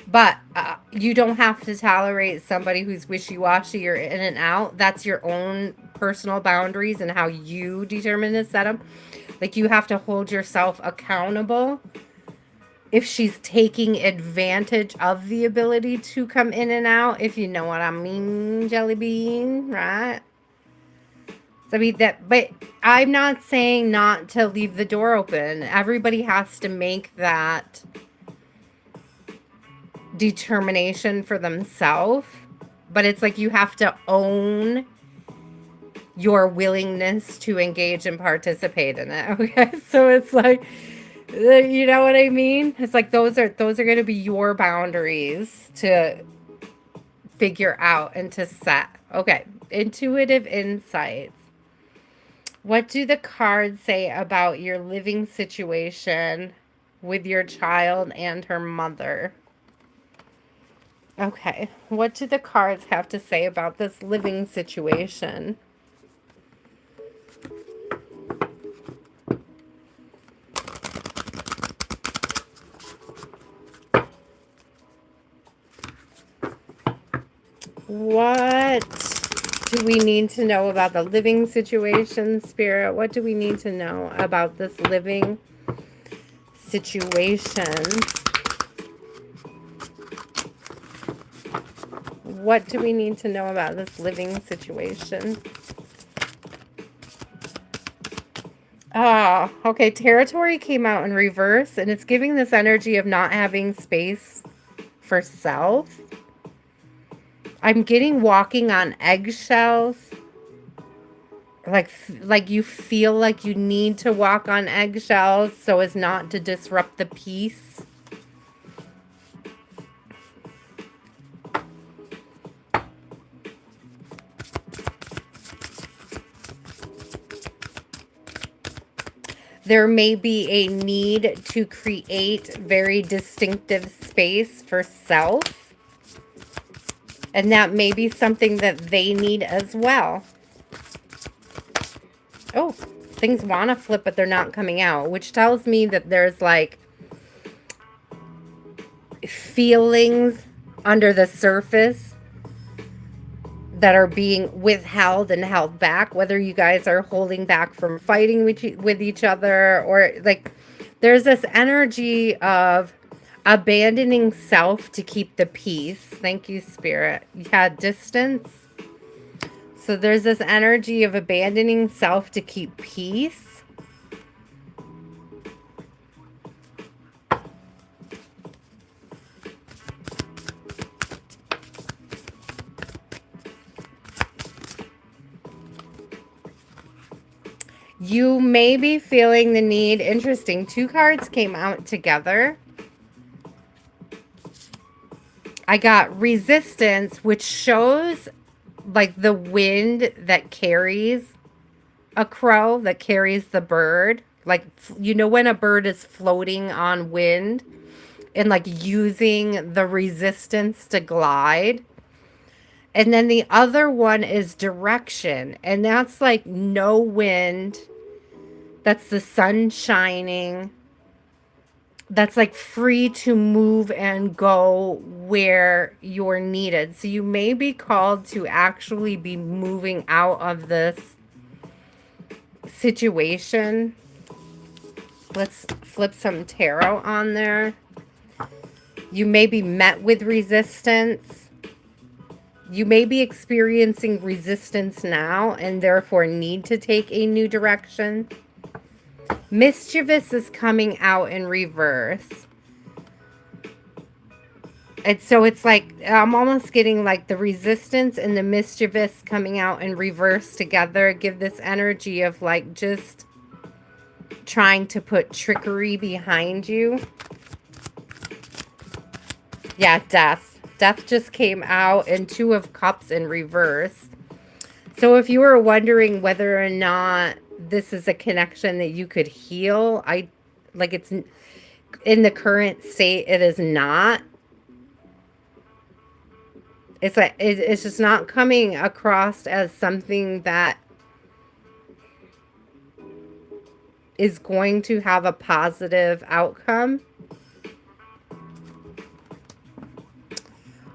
But you don't have to tolerate somebody who's wishy-washy or in and out. That's your own personal boundaries and how you determine to set them. Like, you have to hold yourself accountable if she's taking advantage of the ability to come in and out, if you know what I mean, Jelly Bean, right? I mean that, but I'm not saying not to leave the door open. Everybody has to make that determination for themselves. But it's like you have to own your willingness to engage and participate in it. Okay, so it's like, you know what I mean? It's like those are going to be your boundaries to figure out and to set. Okay, intuitive insights. What do the cards say about your living situation with your child and her mother? Okay, what do the cards have to say about this living situation? What do we need to know about the living situation, Spirit? What do we need to know about this living situation? What do we need to know about this living situation? Ah, okay. Territory came out in reverse, and it's giving this energy of not having space for self. I'm getting walking on eggshells. Like you feel like you need to walk on eggshells so as not to disrupt the peace. There may be a need to create very distinctive space for self. And that may be something that they need as well. Oh, things want to flip, but they're not coming out, which tells me that there's like feelings under the surface that are being withheld and held back, whether you guys are holding back from fighting with each other, or like there's this energy of abandoning self to keep the peace. Thank you, Spirit. You had distance. So there's this energy of abandoning self to keep peace. You may be feeling the need. Interesting. Two cards came out together. I got resistance, which shows like the wind that carries a crow, that carries the bird. Like, you know, when a bird is floating on wind and like using the resistance to glide. And then the other one is direction. And that's like no wind. That's the sun shining. That's like free to move and go where you're needed. So you may be called to actually be moving out of this situation. Let's flip some tarot on there. You may be met with resistance. You may be experiencing resistance now and therefore need to take a new direction. Mischievous is coming out in reverse. And so it's like, I'm almost getting like the resistance and the mischievous coming out in reverse together. Give this energy of like just trying to put trickery behind you. Yeah, death. Death just came out, and Two of Cups in reverse. So if you were wondering whether or not this is a connection that you could heal, it's in the current state, it is not. It's like it's just not coming across as something that is going to have a positive outcome.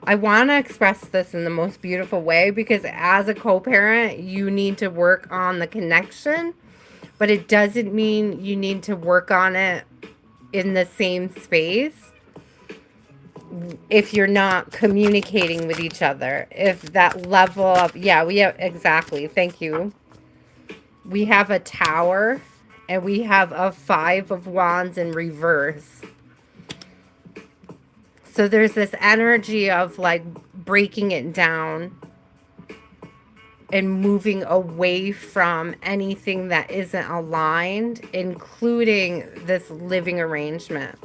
I want to express this in the most beautiful way, because as a co-parent, you need to work on the connection, but it doesn't mean you need to work on it in the same space if you're not communicating with each other. If that level of, yeah, we have, exactly, thank you. We have a Tower, and we have a Five of Wands in reverse. So there's this energy of like breaking it down and moving away from anything that isn't aligned, including this living arrangement.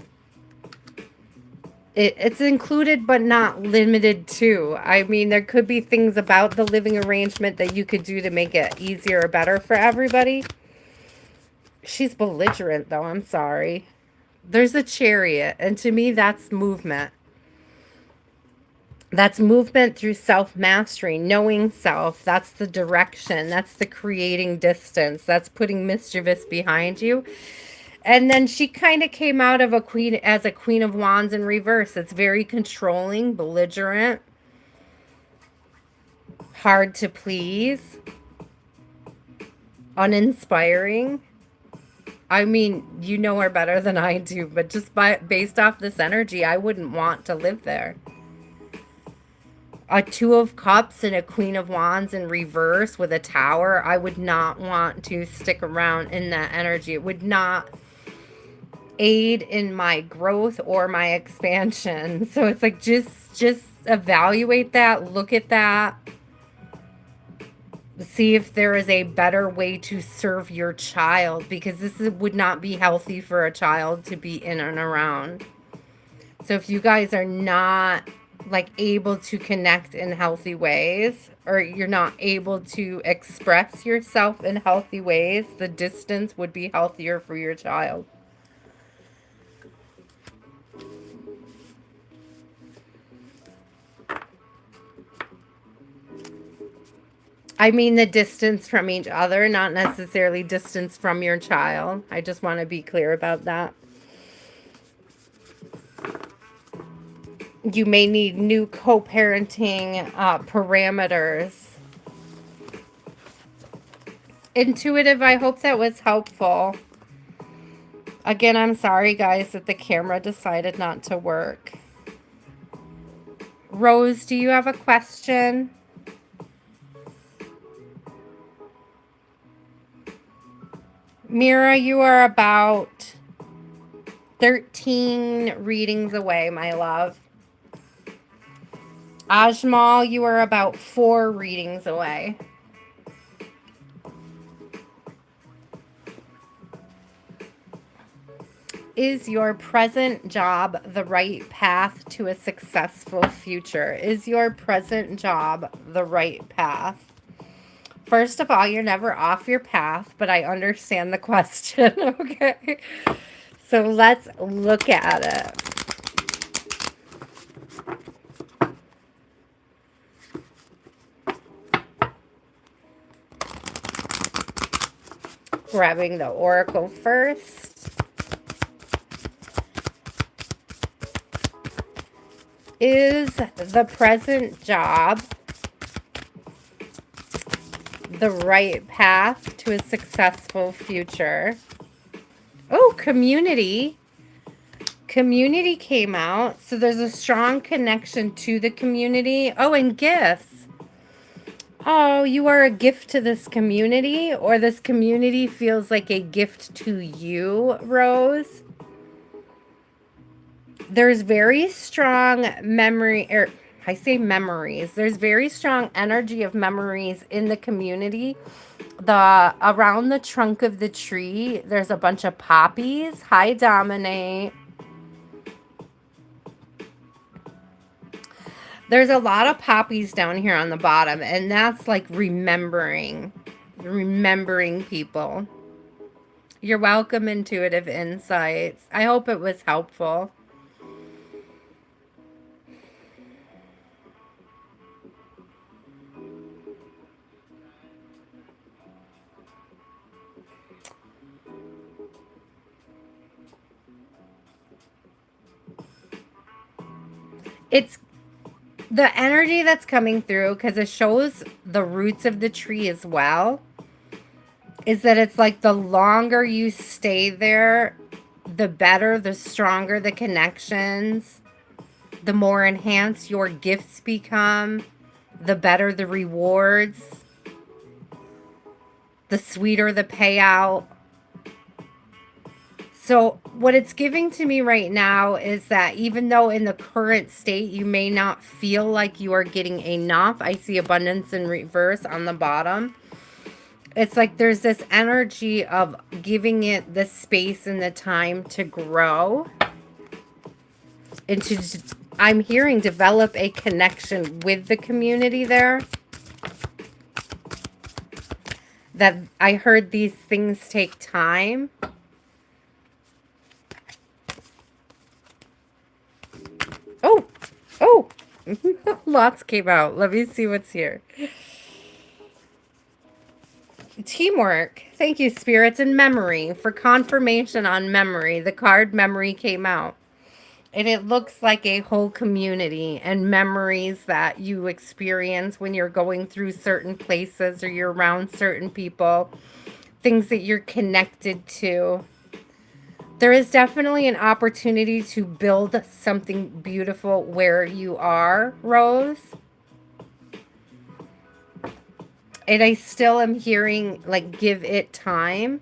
It's included but not limited to. I mean, there could be things about the living arrangement that you could do to make it easier or better for everybody. She's belligerent though, I'm sorry. There's a Chariot, and to me that's movement. That's movement through self-mastery, knowing self. That's the direction. That's the creating distance. That's putting mischievous behind you. And then she kind of came out of a queen as a Queen of Wands in reverse. It's very controlling, belligerent, hard to please, uninspiring. I mean, you know her better than I do, but just based off this energy, I wouldn't want to live there. A Two of Cups and a Queen of Wands in reverse with a Tower, I would not want to stick around in that energy. It would not aid in my growth or my expansion. So it's like, just evaluate that, look at that, see if there is a better way to serve your child, because would not be healthy for a child to be in and around. So if you guys are not like able to connect in healthy ways, or you're not able to express yourself in healthy ways, the distance would be healthier for your child. I mean the distance from each other, not necessarily distance from your child. I just want to be clear about that. You may need new co-parenting parameters. Intuitive, I hope that was helpful. Again, I'm sorry, guys, that the camera decided not to work. Rose, do you have a question? Myra, you are about 13 readings away, my love. Ajmal, you are about 4 readings away. Is your present job the right path to a successful future? Is your present job the right path? First of all, you're never off your path, but I understand the question, okay? So let's look at it. Grabbing the oracle first. Is the present job the right path to a successful future? Oh, community. Community came out, so there's a strong connection to the community. Oh, and gifts. Oh, you are a gift to this community, or this community feels like a gift to you, Rose. There's very strong memory, or I say memories. There's very strong energy of memories in the community. Around the trunk of the tree, there's a bunch of poppies. Hi, Dominate. There's a lot of poppies down here on the bottom, and that's like remembering people. You're welcome, Intuitive Insights. I hope it was helpful. It's the energy that's coming through, because it shows the roots of the tree as well, is that it's like the longer you stay there, the better, the stronger the connections, the more enhanced your gifts become, the better the rewards, the sweeter the payout. So what it's giving to me right now is that even though in the current state you may not feel like you are getting enough, I see abundance in reverse on the bottom. It's like there's this energy of giving it the space and the time to grow and to, I'm hearing, develop a connection with the community there. That I heard these things take time. Oh, lots came out. Let me see what's here. Teamwork. Thank you, spirits, and memory. For confirmation on memory, the card memory came out. And it looks like a whole community and memories that you experience when you're going through certain places or you're around certain people. Things that you're connected to. There is definitely an opportunity to build something beautiful where you are, Rose. And I still am hearing, like, give it time.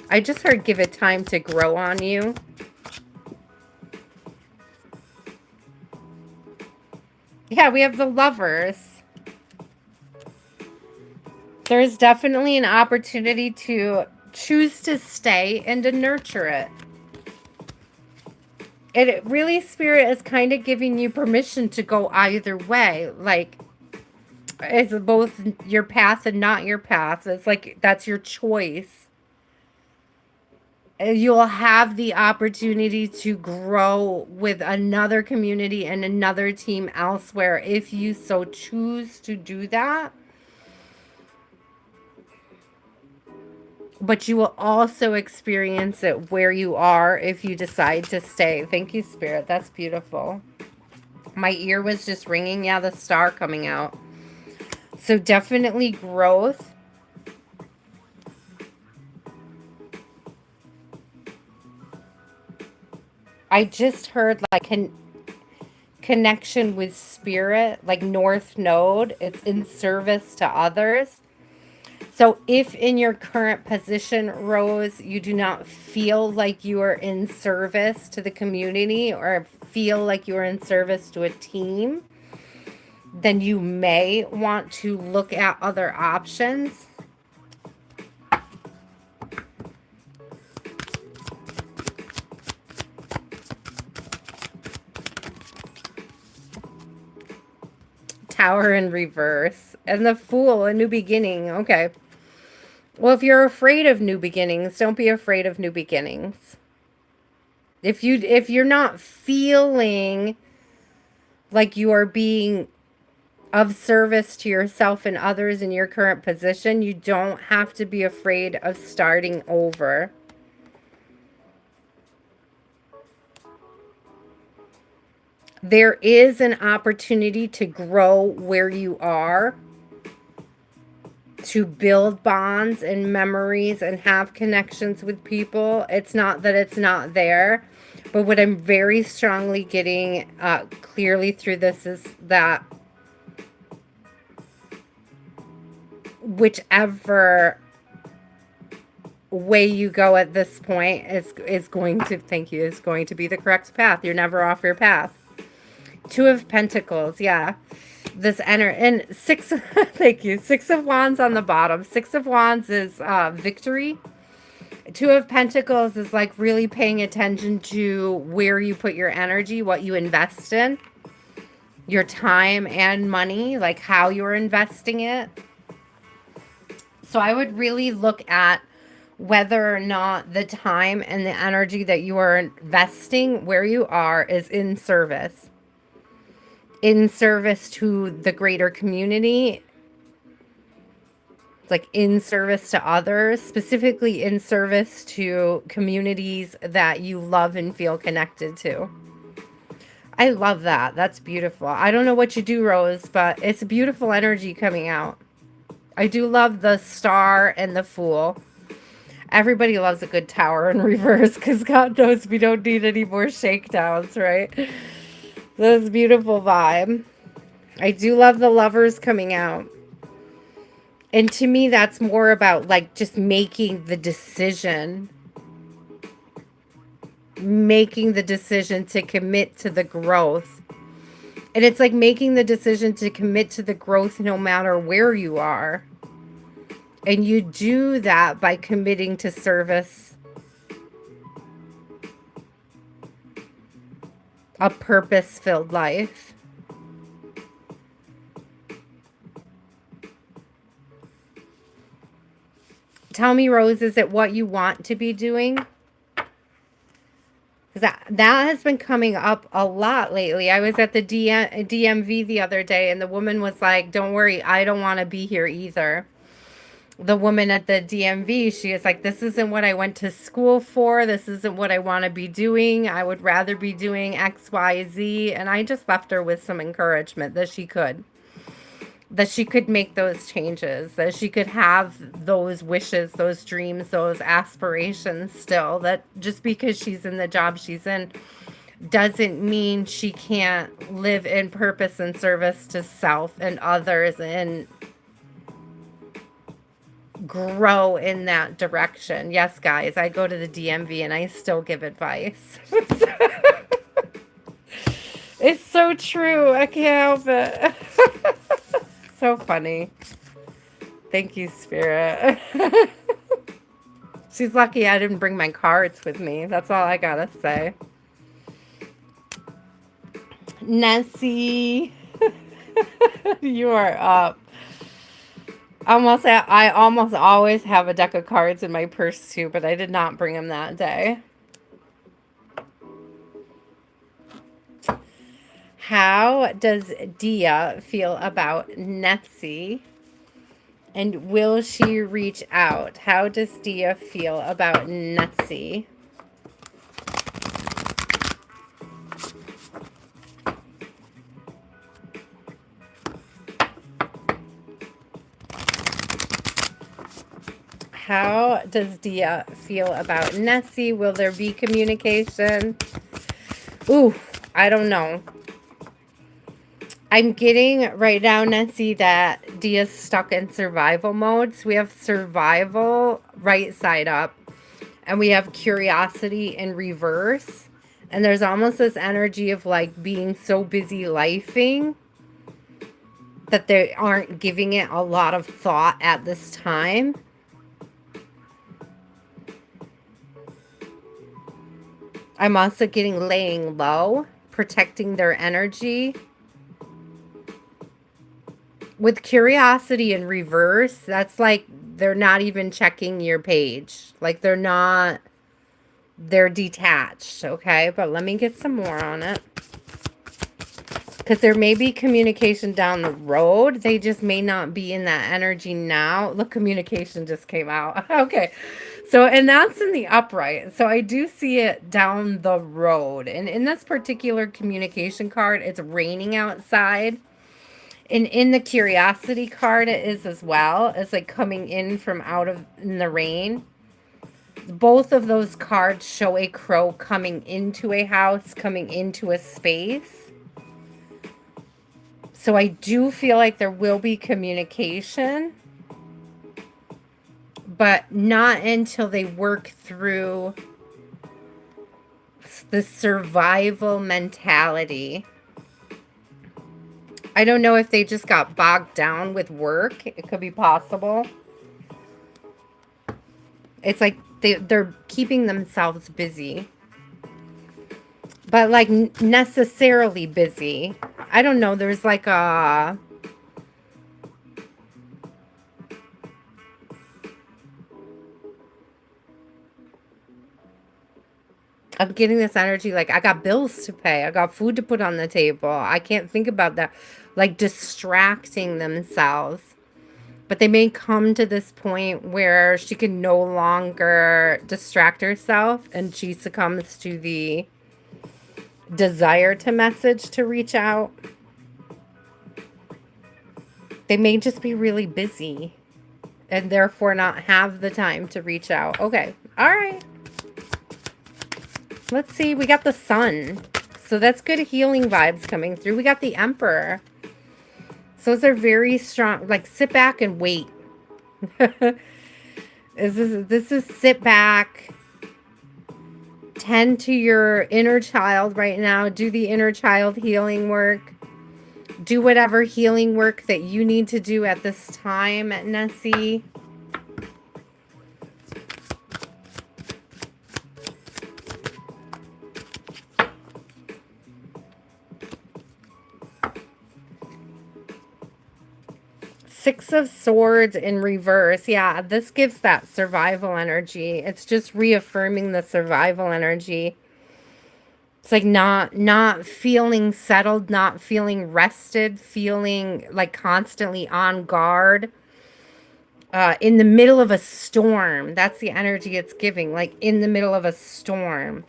I just heard give it time to grow on you. Yeah, we have the Lovers. There's definitely an opportunity to choose to stay and to nurture it. It really, Spirit is kind of giving you permission to go either way. Like, it's both your path and not your path. It's like that's your choice. You'll have the opportunity to grow with another community and another team elsewhere if you so choose to do that. But you will also experience it where you are if you decide to stay. Thank you, Spirit. That's beautiful. My ear was just ringing. Yeah, the star coming out. So definitely growth. I just heard like connection with spirit, like North Node. It's in service to others. So if in your current position, Rose, you do not feel like you are in service to the community or feel like you are in service to a team, then you may want to look at other options. Tower in reverse. And the Fool, a new beginning. Okay. Well, if you're afraid of new beginnings, don't be afraid of new beginnings. If you're not feeling like you are being of service to yourself and others in your current position, you don't have to be afraid of starting over. There is an opportunity to grow where you are, to build bonds and memories and have connections with people. It's not that it's not there, but what I'm very strongly getting clearly through this is that whichever way you go at this point is going to, thank you, is going to be the correct path. You're never off your path. Two of Pentacles, yeah. This and six, thank you. Six of Wands on the bottom. Six of Wands is victory. Two of Pentacles is like really paying attention to where you put your energy, what you invest in, your time and money, like how you're investing it. So I would really look at whether or not the time and the energy that you are investing where you are is in service to the greater community. It's like in service to others, specifically in service to communities that you love and feel connected to. I love that. That's beautiful. I don't know what you do, Rose, but it's a beautiful energy coming out. I do love the Star and the Fool. Everybody loves a good Tower in reverse because God knows we don't need any more shakedowns, right? This beautiful vibe. I do love the Lovers coming out. And to me, that's more about like just making the decision. Making the decision to commit to the growth. And it's like making the decision to commit to the growth no matter where you are. And you do that by committing to service. A purpose-filled life. Tell me, Rose, is it what you want to be doing? Because that has been coming up a lot lately. I was at the DMV the other day, and the woman was like, don't worry, I don't want to be here either. The woman at the DMV, she is like, this isn't what I went to school for. This isn't what I want to be doing. I would rather be doing X, Y, Z. And I just left her with some encouragement that she could. That she could make those changes. That she could have those wishes, those dreams, those aspirations still. That just because she's in the job she's in doesn't mean she can't live in purpose and service to self and others and grow in that direction. Yes, guys, I go to the DMV and I still give advice. It's so true. I can't help it. So funny. Thank you, Spirit. She's lucky I didn't bring my cards with me. That's all I gotta say. Nessie, you are up. I almost always have a deck of cards in my purse too, but I did not bring them that day. How does Dia feel about Nessie? And will she reach out? How does Dia feel about Nessie? How does Dia feel about Nessie? Will there be communication? Ooh, I don't know. I'm getting right now, Nessie, that Dia's stuck in survival mode. So we have survival right side up. And we have curiosity in reverse. And there's almost this energy of like being so busy lifing that they aren't giving it a lot of thought at this time. I'm also getting laying low, protecting their energy. With curiosity in reverse, that's like they're not even checking your page. Like they're detached, okay? But let me get some more on it. Because there may be communication down the road. They just may not be in that energy now. Look, communication just came out. Okay. So, and that's in the upright. So I do see it down the road. And in this particular communication card, it's raining outside. And in the curiosity card, it is as well. It's like coming in from out of in the rain. Both of those cards show a crow coming into a house, coming into a space. So I do feel like there will be communication, but not until they work through the survival mentality. I don't know if they just got bogged down with work. It could be possible. It's like they're keeping themselves busy. But like necessarily busy. I don't know. There's like a... I'm getting this energy like I got bills to pay. I got food to put on the table. I can't think about that. Like distracting themselves. But they may come to this point where she can no longer distract herself and she succumbs to the desire to message, to reach out. They may just be really busy and therefore not have the time to reach out. Okay. All right. Let's see. We got the sun. So that's good healing vibes coming through. We got the Emperor. So those are very strong. Like, sit back and wait. This is sit back. Tend to your inner child right now. Do the inner child healing work. Do whatever healing work that you need to do at this time, Nessie. Six of Swords in reverse. Yeah, this gives that survival energy. It's just reaffirming the survival energy. It's like not feeling settled, not feeling rested, feeling like constantly on guard. In the middle of a storm. That's the energy it's giving. Like in the middle of a storm.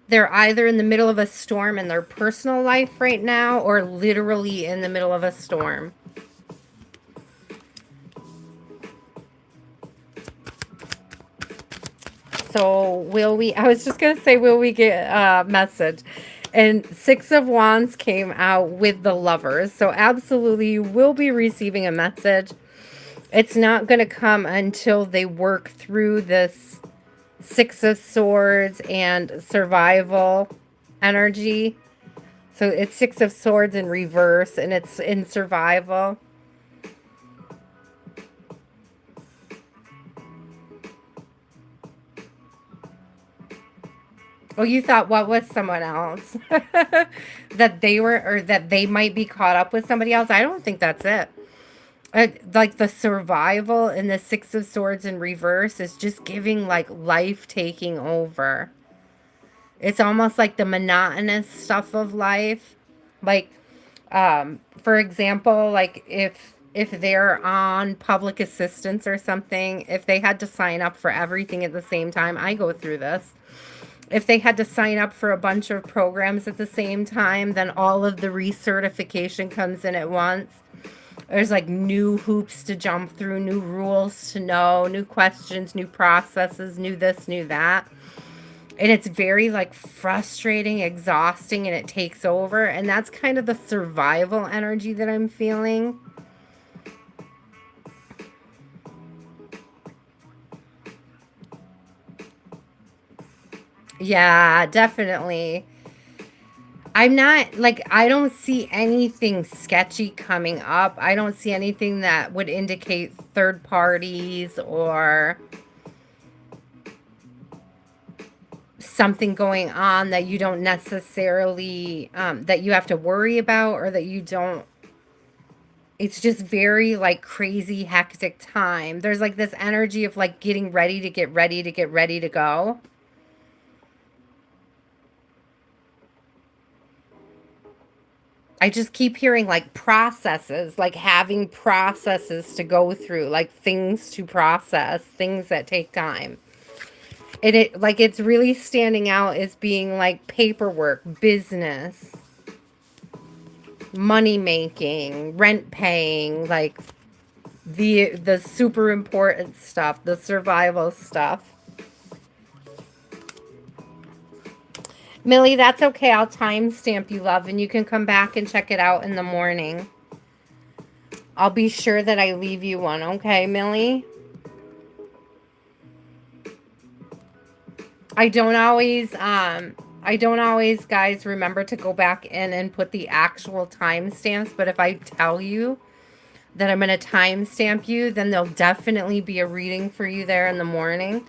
They're either in the middle of a storm in their personal life right now or literally in the middle of a storm. So will we, I was just going to say, will we get a message? And Six of Wands came out with the Lovers. So absolutely you will be receiving a message. It's not going to come until they work through this Six of Swords and survival energy. So it's Six of Swords in reverse and it's in survival. Oh, you thought what was someone else? That they were, or that they might be caught up with somebody else? I don't think that's it. Like the survival in the Six of Swords in reverse is just giving like life taking over. It's almost like the monotonous stuff of life. Like, for example, like if they're on public assistance or something, if they had to sign up for everything at the same time, I go through this. If they had to sign up for a bunch of programs at the same time, then all of the recertification comes in at once. There's like new hoops to jump through, new rules to know, new questions, new processes, new this, new that. And it's very like frustrating, exhausting, and it takes over. And that's kind of the survival energy that I'm feeling. Yeah, definitely. I'm not, like, I don't see anything sketchy coming up. I don't see anything that would indicate third parties or something going on that you don't necessarily, that you have to worry about or that you don't. It's just very, like, crazy, hectic time. There's, like, this energy of, like, getting ready to get ready to get ready to go. I just keep hearing like processes, like having processes to go through, like things to process, things that take time. Like it's really standing out as being like paperwork, business, money making, rent paying, like the super important stuff, the survival stuff. Millie, that's okay. I'll timestamp you, love, and you can come back and check it out in the morning. I'll be sure that I leave you one, okay, Millie? I don't always, guys, remember to go back in and put the actual timestamps, but if I tell you that I'm going to timestamp you, then there'll definitely be a reading for you there in the morning.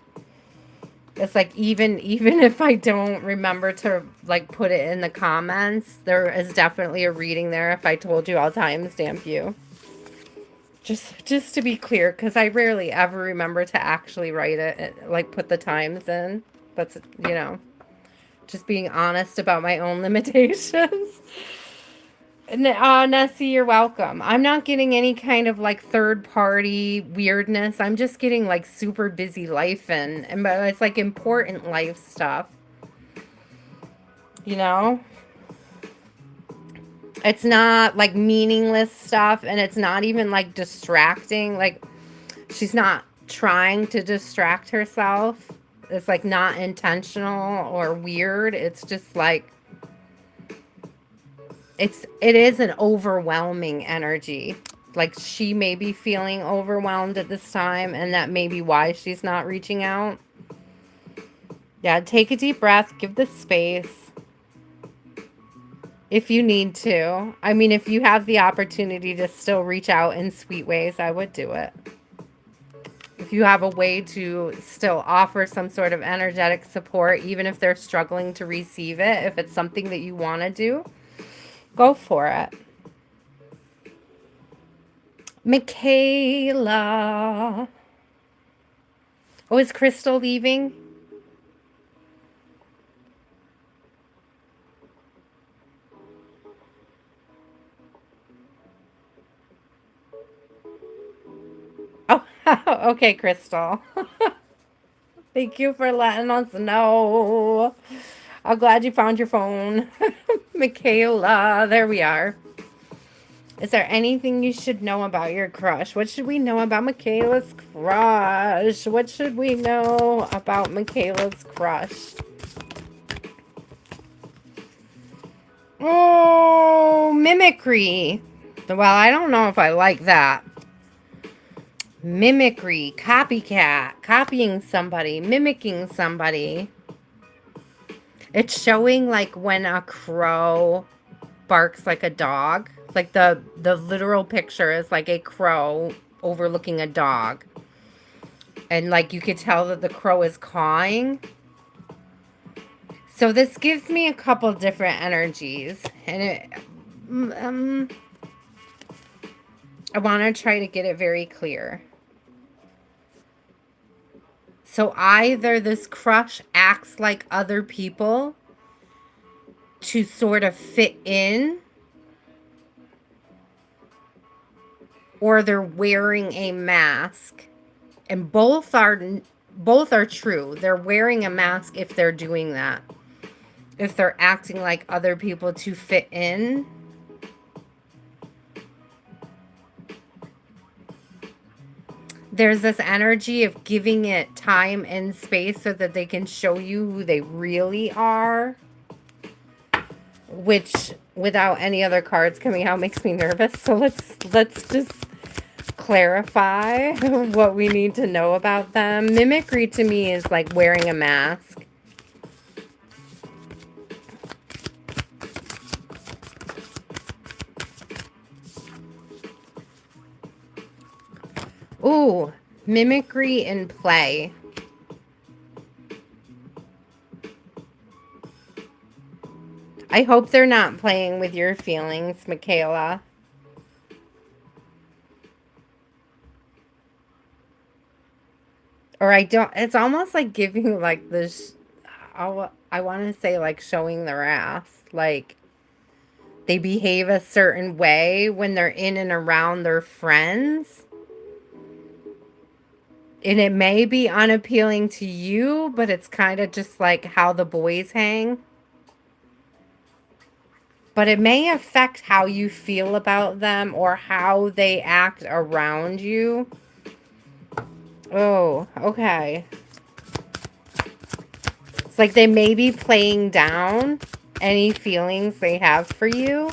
It's like even if I don't remember to like put it in the comments, there is definitely a reading there if I told you I'll timestamp you. Just to be clear, because I rarely ever remember to actually write it, like put the times in. But, you know, just being honest about my own limitations. Nessie, you're welcome. I'm not getting any kind of like third party weirdness. I'm just getting like super busy life and but it's like important life stuff. You know? It's not like meaningless stuff and it's not even like distracting. Like she's not trying to distract herself. It's like not intentional or weird. It's just like it is an overwhelming energy. Like she may be feeling overwhelmed at this time and that may be why she's not reaching out. Yeah, take a deep breath, give this space if you need to. I mean, if you have the opportunity to still reach out in sweet ways, I would do it. If you have a way to still offer some sort of energetic support, even if they're struggling to receive it, if it's something that you want to do, go for it. Michaela. Oh, is Crystal leaving? Oh, okay, Crystal. Thank you for letting us know. I'm glad you found your phone. Michaela, there we are. Is there anything you should know about your crush? What should we know about Michaela's crush? What should we know about Michaela's crush? Oh, mimicry. Well, I don't know if I like that. Mimicry, copycat, copying somebody, mimicking somebody. It's showing like when a crow barks like a dog. Like the literal picture is like a crow overlooking a dog. And like you could tell that the crow is cawing. So this gives me a couple different energies. And I want to try to get it very clear. So either this crush acts like other people to sort of fit in, or they're wearing a mask. And both are true. They're wearing a mask if they're doing that. If they're acting like other people to fit in. There's this energy of giving it time and space so that they can show you who they really are. Which, without any other cards coming out, makes me nervous. So let's just clarify what we need to know about them. Mimicry to me is like wearing a mask. Ooh, mimicry in play. I hope they're not playing with your feelings, Michaela. Or I don't, it's almost like giving like this, I want to say like showing their ass. Like they behave a certain way when they're in and around their friends. And it may be unappealing to you, but it's kind of just like how the boys hang. But it may affect how you feel about them or how they act around you. Oh, okay. It's like they may be playing down any feelings they have for you.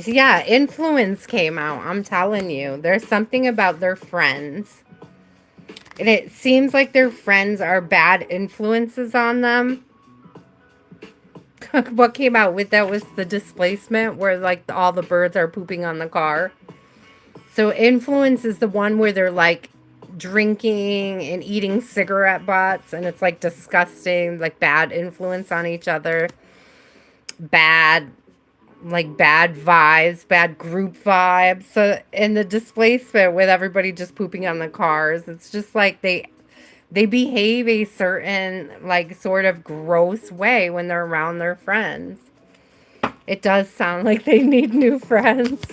Yeah, influence came out. I'm telling you. There's something about their friends. And it seems like their friends are bad influences on them. What came out with that was the displacement where like all the birds are pooping on the car. So influence is the one where they're like drinking and eating cigarette butts and it's like disgusting, like bad influence on each other. Bad bad vibes, bad group vibes. So in the displacement with everybody just pooping on the cars, it's just like they behave a certain like sort of gross way when they're around their friends. It does sound like they need new friends.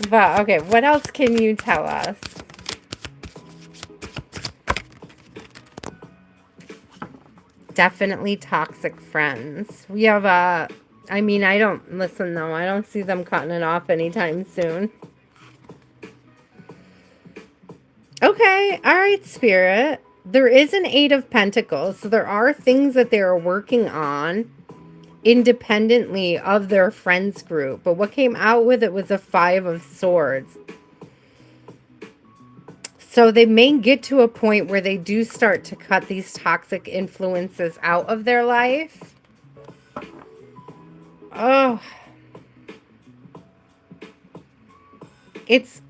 But okay, what else can you tell us? Definitely toxic friends. We have I mean, I don't listen though. I don't see them cutting it off anytime soon. Okay, all right, Spirit. There is an Eight of Pentacles, so there are things that they are working on independently of their friends group. But what came out with it was a Five of Swords. So they may get to a point where they do start to cut these toxic influences out of their life. Oh, it's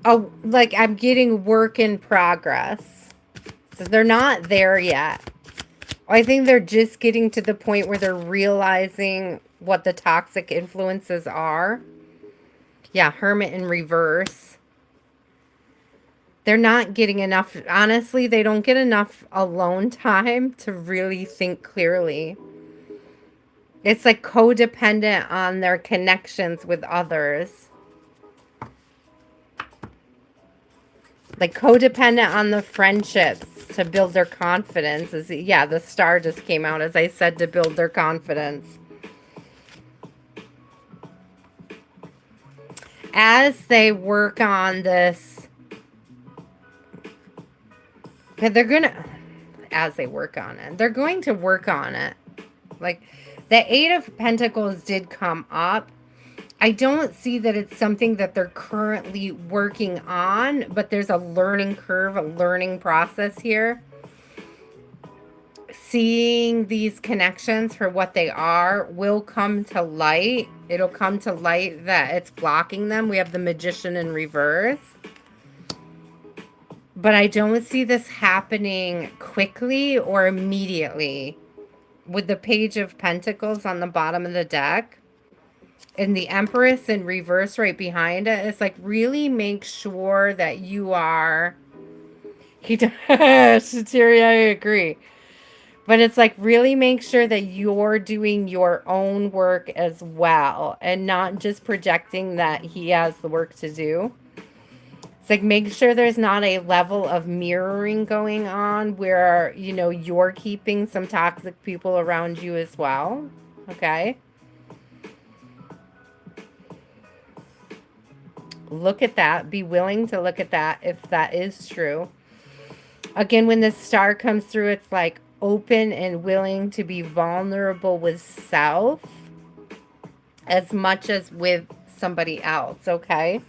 like I'm getting work in progress. So they're not there yet. I think they're just getting to the point where they're realizing what the toxic influences are. Yeah, Hermit in reverse. They're not getting enough. Honestly, they don't get enough alone time to really think clearly. It's like codependent on their connections with others. Like codependent on the friendships to build their confidence. Yeah, the star just came out, as I said, to build their confidence. As they work on this, they're gonna, as they work on it, they're going to work on it. Like the Eight of Pentacles did come up. I don't see that it's something that they're currently working on, but there's a learning curve, a learning process here. Seeing these connections for what they are will come to light. It'll come to light that it's blocking them. We have the Magician in reverse. But I don't see this happening quickly or immediately. With the Page of Pentacles on the bottom of the deck. And the Empress in reverse right behind it. It's like really make sure that you are... Shhateria, I agree. But it's like really make sure that you're doing your own work as well. And not just projecting that he has the work to do. It's like make sure there's not a level of mirroring going on where, you know, you're keeping some toxic people around you as well. Okay? Look at that. Be willing to look at that if that is true. Again, when the star comes through, it's like open and willing to be vulnerable with self as much as with somebody else, okay?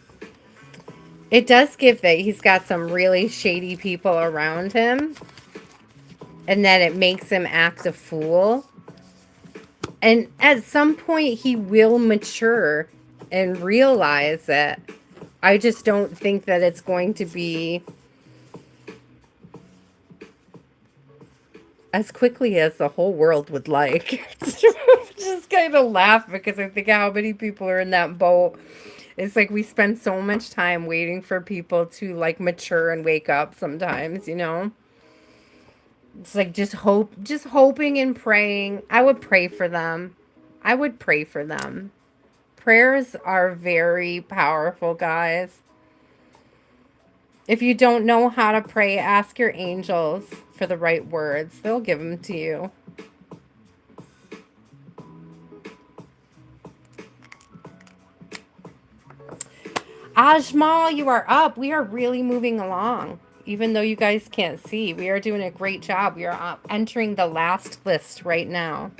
It does give that he's got some really shady people around him and that it makes him act a fool. And at some point, he will mature and realize it. I just don't think that it's going to be as quickly as the whole world would like. Just kind of laugh because I think how many people are in that boat. It's like we spend so much time waiting for people to like mature and wake up sometimes, you know? It's like just hoping and praying. I would pray for them. I would pray for them. Prayers are very powerful, guys. If you don't know how to pray, ask your angels for the right words. They'll give them to you. Ajmal, you are up. We are really moving along. Even though you guys can't see, we are doing a great job. We are entering the last list right now.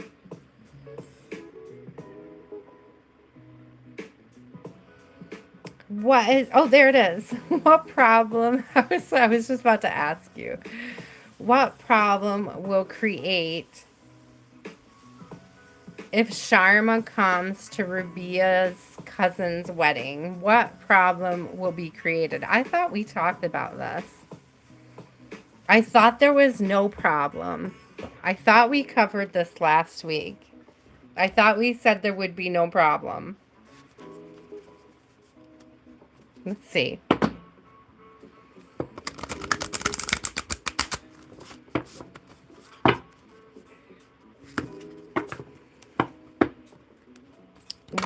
What is, oh, there it is. What problem? I was just about to ask you. What problem will create if Sharma comes to Rabia's cousin's wedding? What problem will be created? I thought we talked about this. I thought there was no problem. I thought we covered this last week. I thought we said there would be no problem. Let's see.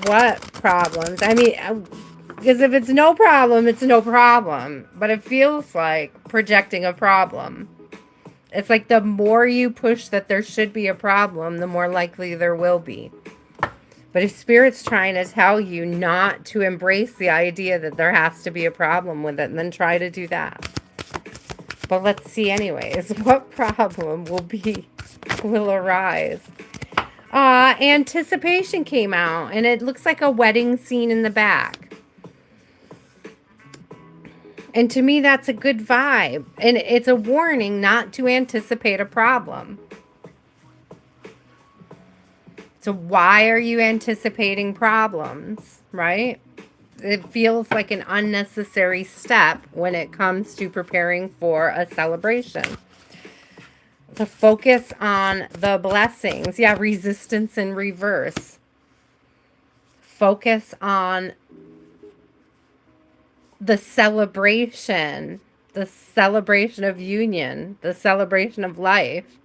What problems? I mean, because if it's no problem, it's no problem. But it feels like projecting a problem. It's like the more you push that there should be a problem, the more likely there will be. But if Spirit's trying to tell you not to embrace the idea that there has to be a problem with it, then try to do that. But let's see anyways. What problem will arise? Anticipation came out, and it looks like a wedding scene in the back. And to me, that's a good vibe. And it's a warning not to anticipate a problem. So why are you anticipating problems, right? It feels like an unnecessary step when it comes to preparing for a celebration. To focus on the blessings. Yeah, resistance in reverse. Focus on the celebration of union, the celebration of life,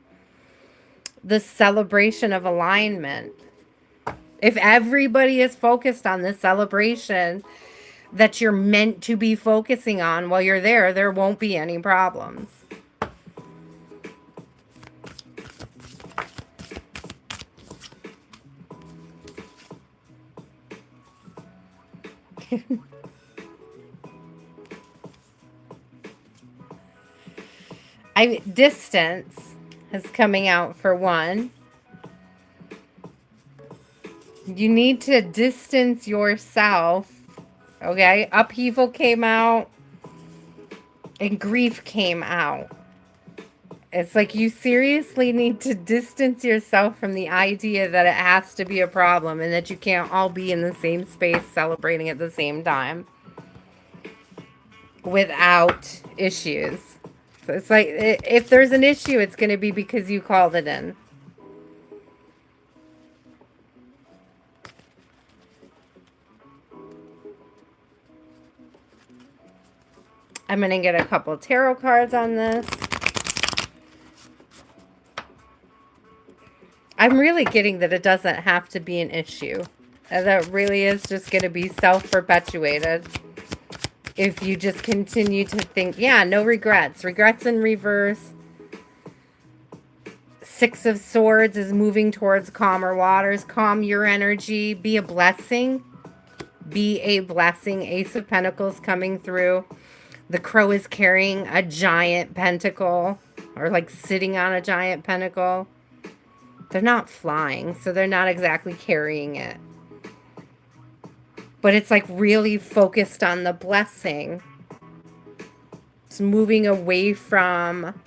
the celebration of alignment. If everybody is focused on the celebration that you're meant to be focusing on while you're there, there won't be any problems. Distance is coming out for one. You need to distance yourself. Okay, upheaval came out and grief came out. It's like you seriously need to distance yourself from the idea that it has to be a problem and that you can't all be in the same space celebrating at the same time without issues. So it's like if there's an issue, it's going to be because you called it in. I'm going to get a couple tarot cards on this. I'm really getting that it doesn't have to be an issue. That really is just going to be self-perpetuated. If you just continue to think, yeah, no regrets. Regrets in reverse. Six of Swords is moving towards calmer waters. Calm your energy. Be a blessing. Be a blessing. Ace of Pentacles coming through. The crow is carrying a giant pentacle. Or like sitting on a giant pentacle. They're not flying, so they're not exactly carrying it. But it's like really focused on the blessing. It's moving away from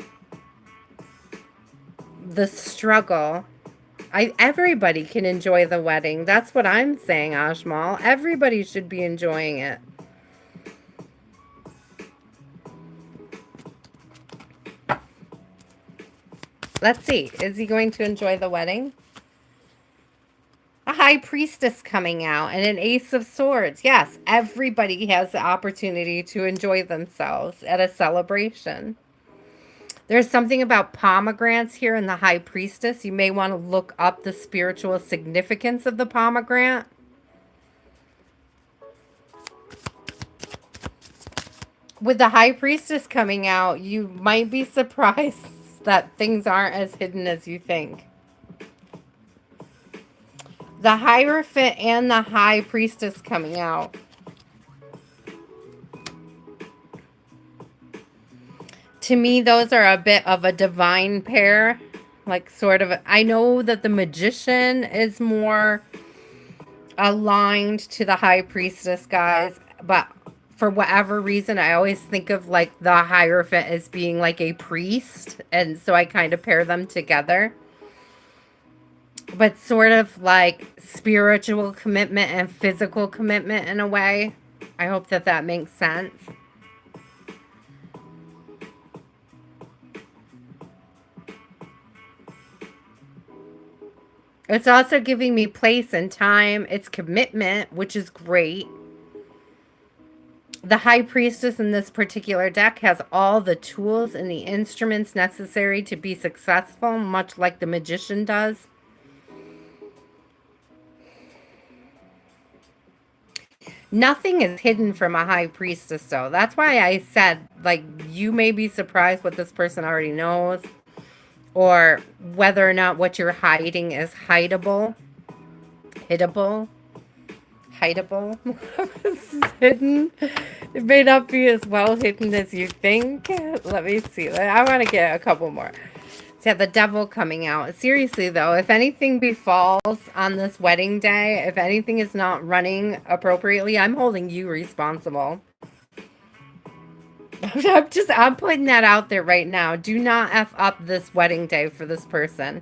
the struggle. Everybody can enjoy the wedding. That's what I'm saying, Ajmal. Everybody should be enjoying it. Let's see. Is he going to enjoy the wedding? A High Priestess coming out and an Ace of Swords. Yes, everybody has the opportunity to enjoy themselves at a celebration. There's something about pomegranates here in the High Priestess. You may want to look up the spiritual significance of the pomegranate. With the High Priestess coming out, you might be surprised that things aren't as hidden as you think. The Hierophant and the High Priestess coming out. To me, those are a bit of a divine pair. Like, sort of, I know that the Magician is more aligned to the High Priestess, guys, but for whatever reason, I always think of like the Hierophant as being like a priest, and so I kind of pair them together. But sort of like spiritual commitment and physical commitment in a way. I hope that that makes sense. It's also giving me place and time. It's commitment, which is great. The High Priestess in this particular deck has all the tools and the instruments necessary to be successful, much like the Magician does. Nothing is hidden from a High Priestess, though. That's why I said, like, you may be surprised what this person already knows, or whether or not what you're hiding is hideable. Hideable. This is hidden. It may not be as well hidden as you think. Let me see. I want to get a couple more. So yeah, the Devil coming out. Seriously, though, if anything befalls on this wedding day, if anything is not running appropriately, I'm holding you responsible. I'm putting that out there right now. Do not F up this wedding day for this person.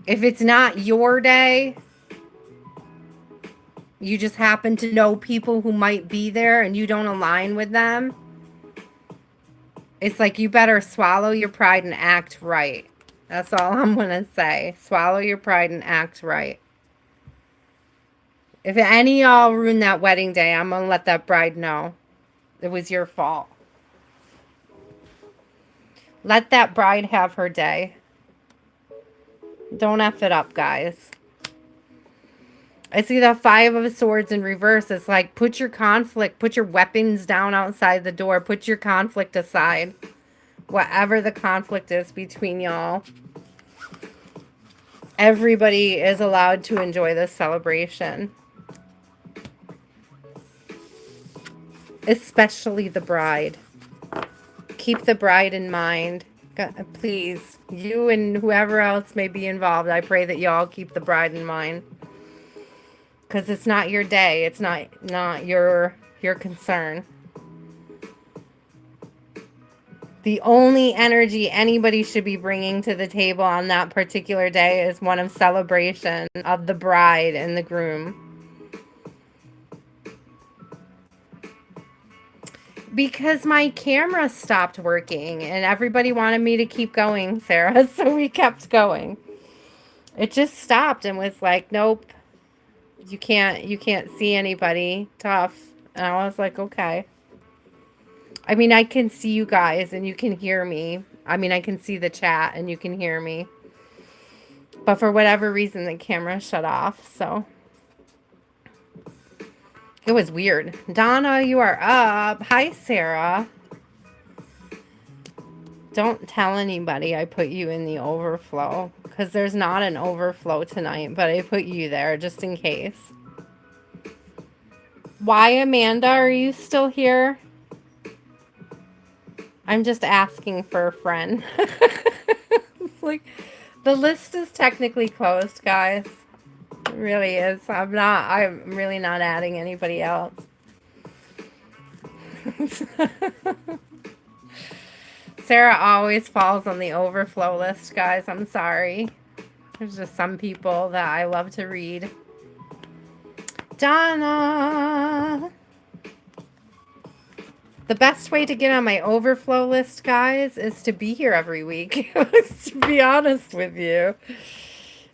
If it's not your day, you just happen to know people who might be there and you don't align with them, it's like you better swallow your pride and act right. That's all I'm going to say. Swallow your pride and act right. If any of y'all ruin that wedding day, I'm going to let that bride know it was your fault. Let that bride have her day. Don't F it up, guys. I see the Five of Swords in reverse. It's like, put your conflict, put your weapons down outside the door. Put your conflict aside. Whatever the conflict is between y'all. Everybody is allowed to enjoy this celebration. Especially the bride. Keep the bride in mind. Please, you and whoever else may be involved, I pray that y'all keep the bride in mind. Because it's not your day. It's not your concern. The only energy anybody should be bringing to the table on that particular day is one of celebration of the bride and the groom. Because my camera stopped working and everybody wanted me to keep going, Sarah, so we kept going. It just stopped and was like, nope. You can't see anybody. Tough. And I was like, okay. I mean, I can see you guys and you can hear me. I mean, I can see the chat and you can hear me. But for whatever reason, the camera shut off, so. It was weird. Donna, you are up. Hi, Sarah. Don't tell anybody I put you in the overflow. Because there's not an overflow tonight, but I put you there just in case. Why, Amanda, are you still here? I'm just asking for a friend. It's like, the list is technically closed, guys. It really is. I'm really not adding anybody else. Sarah always falls on the overflow list, guys. I'm sorry. There's just some people that I love to read. Donna! The best way to get on my overflow list, guys, is to be here every week. To be honest with you.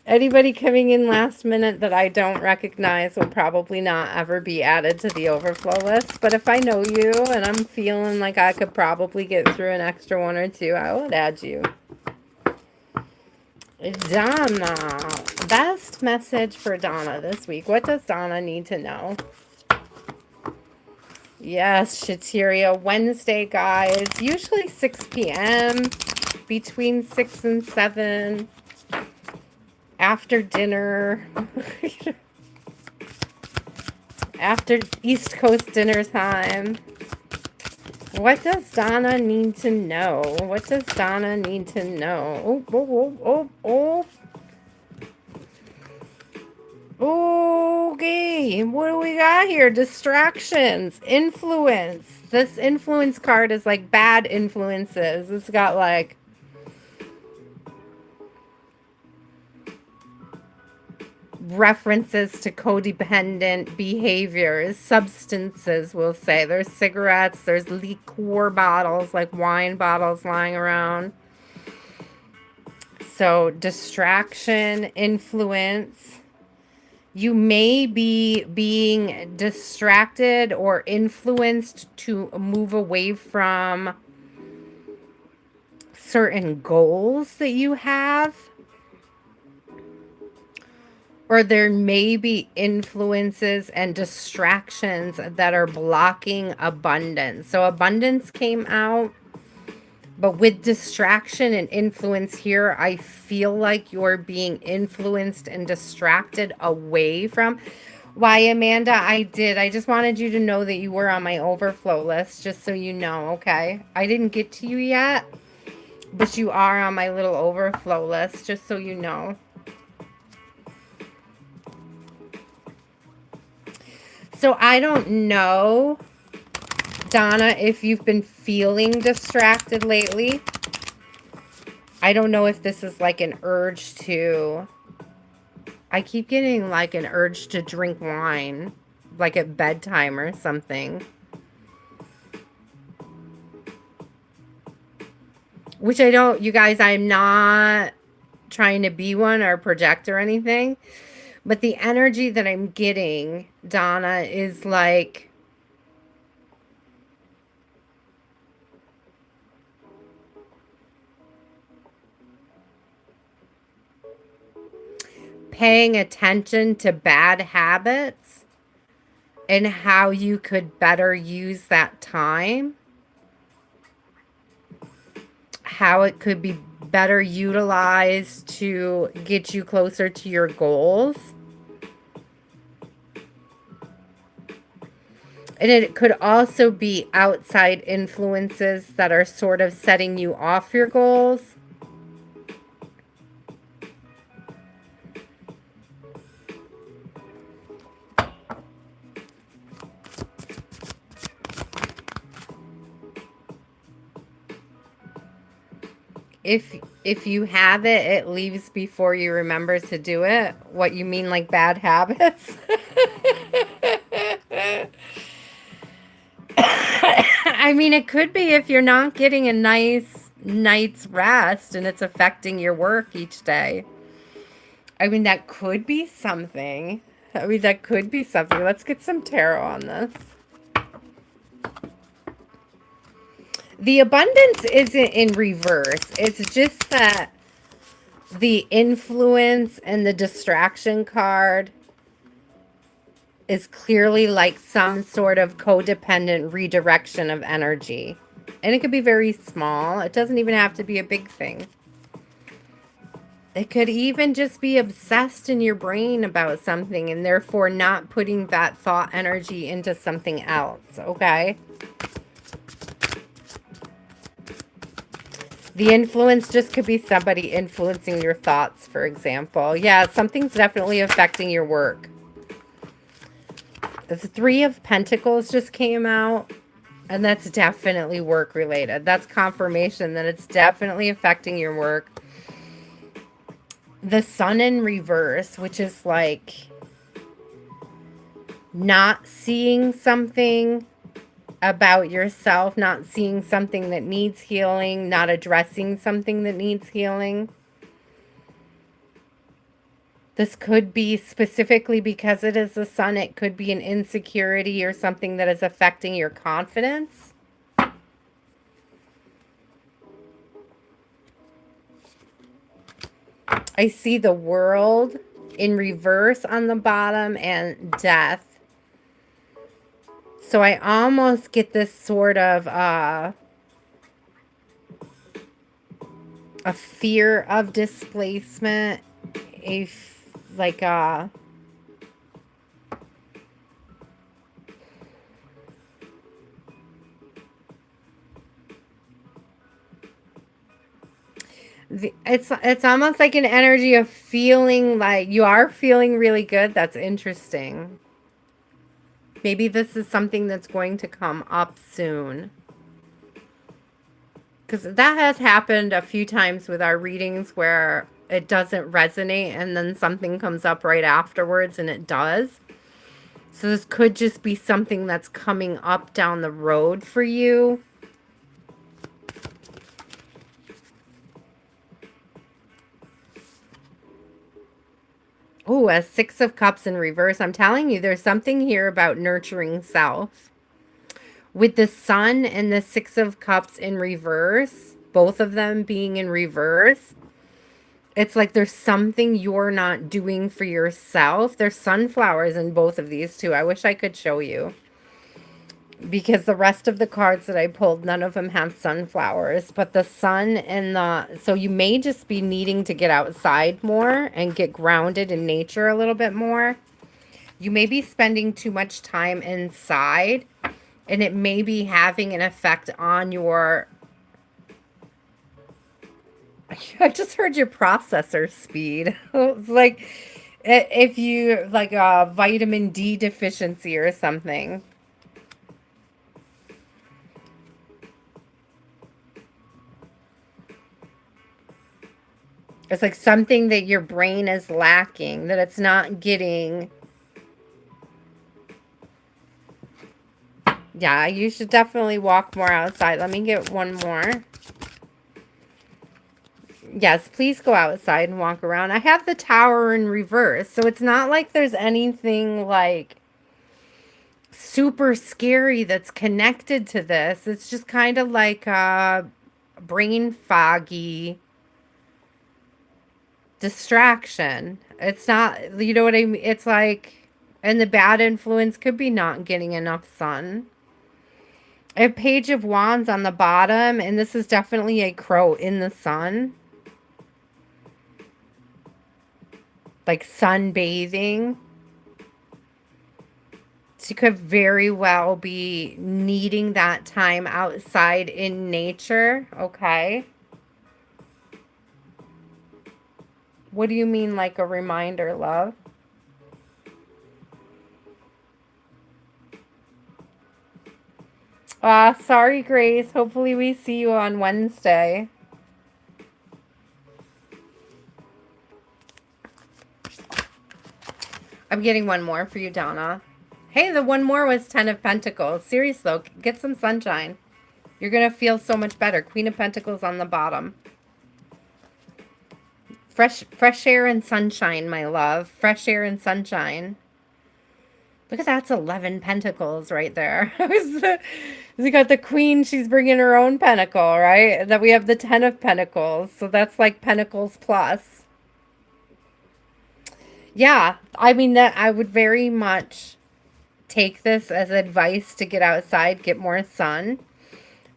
Anybody coming in last minute that I don't recognize will probably not ever be added to the overflow list. But if I know you and I'm feeling like I could probably get through an extra one or two, I would add you. Donna. Best message for Donna this week. What does Donna need to know? Yes, Shhateria. Wednesday, guys. Usually 6 p.m. Between 6 and 7. After dinner. After East Coast dinner time. What does Donna need to know? What does Donna need to know? Oh. Okay, what do we got here? Distractions, influence. This influence card is like bad influences. It's got like references to codependent behaviors, substances, we'll say. There's cigarettes, there's liqueur bottles, like wine bottles lying around. So, distraction, influence. You may be being distracted or influenced to move away from certain goals that you have. Or there may be influences and distractions that are blocking abundance. So abundance came out, but with distraction and influence here, I feel like you're being influenced and distracted away from. Why, Amanda, I did. I just wanted you to know that you were on my overflow list, just so you know, okay? I didn't get to you yet, but you are on my little overflow list, just so you know. So I don't know, Donna, if you've been feeling distracted lately. I don't know if this is like an urge to... I keep getting like an urge to drink wine, like at bedtime or something. Which I don't, you guys, I'm not trying to be one or project or anything. But the energy that I'm getting, Donna, is like... paying attention to bad habits and how you could better use that time, how it could be better utilized to get you closer to your goals. And it could also be outside influences that are sort of setting you off your goals. If you have it, it leaves before you remember to do it. What you mean, like bad habits? I mean, it could be if you're not getting a nice night's rest and it's affecting your work each day. I mean, that could be something. Let's get some tarot on this. The abundance isn't in reverse. It's just that the influence and the distraction card is clearly like some sort of codependent redirection of energy. And it could be very small. It doesn't even have to be a big thing. It could even just be obsessed in your brain about something and therefore not putting that thought energy into something else, okay? The influence just could be somebody influencing your thoughts, for example. Yeah, something's definitely affecting your work. The Three of Pentacles just came out, and that's definitely work related. That's confirmation that it's definitely affecting your work. The Sun in reverse, which is like not seeing something about yourself, not seeing something that needs healing, not addressing something that needs healing. This could be specifically because it is the sun. It could be an insecurity or something that is affecting your confidence. I see the world in reverse on the bottom and death. So I almost get this sort of a fear of displacement, like a it's almost like an energy of feeling like you are feeling really good. That's interesting. Maybe this is something that's going to come up soon. Because that has happened a few times with our readings where it doesn't resonate and then something comes up right afterwards and it does. So this could just be something that's coming up down the road for you. Oh, a Six of Cups in reverse. I'm telling you, there's something here about nurturing self. With the Sun and the Six of Cups in reverse, both of them being in reverse, it's like there's something you're not doing for yourself. There's sunflowers in both of these too. I wish I could show you. Because the rest of the cards that I pulled, none of them have sunflowers. But the sun and the... So you may just be needing to get outside more and get grounded in nature a little bit more. You may be spending too much time inside. And it may be having an effect on your... I just heard your processor speed. It's like if you... Like a vitamin D deficiency or something. It's like something that your brain is lacking, that it's not getting. Yeah, you should definitely walk more outside. Let me get one more. Yes, please go outside and walk around. I have the Tower in reverse, so it's not like there's anything like super scary that's connected to this. It's just kind of like a brain foggy distraction. It's not, you know what I mean? It's like, and the bad influence could be not getting enough sun. A Page of Wands on the bottom, and this is definitely a crow in the sun. Like sunbathing. So you could very well be needing that time outside in nature. Okay. What do you mean, like a reminder, love? Sorry, Grace. Hopefully we see you on Wednesday. I'm getting one more for you, Donna. Hey, the one more was 10 of Pentacles. Seriously, though, get some sunshine. You're going to feel so much better. Queen of Pentacles on the bottom. Fresh air and sunshine, my love. Fresh air and sunshine. Look at that's 11 pentacles right there. We got the queen. She's bringing her own pentacle, right? And then we have the 10 of Pentacles. So that's like Pentacles plus. Yeah, I mean, that I would very much take this as advice to get outside, get more sun.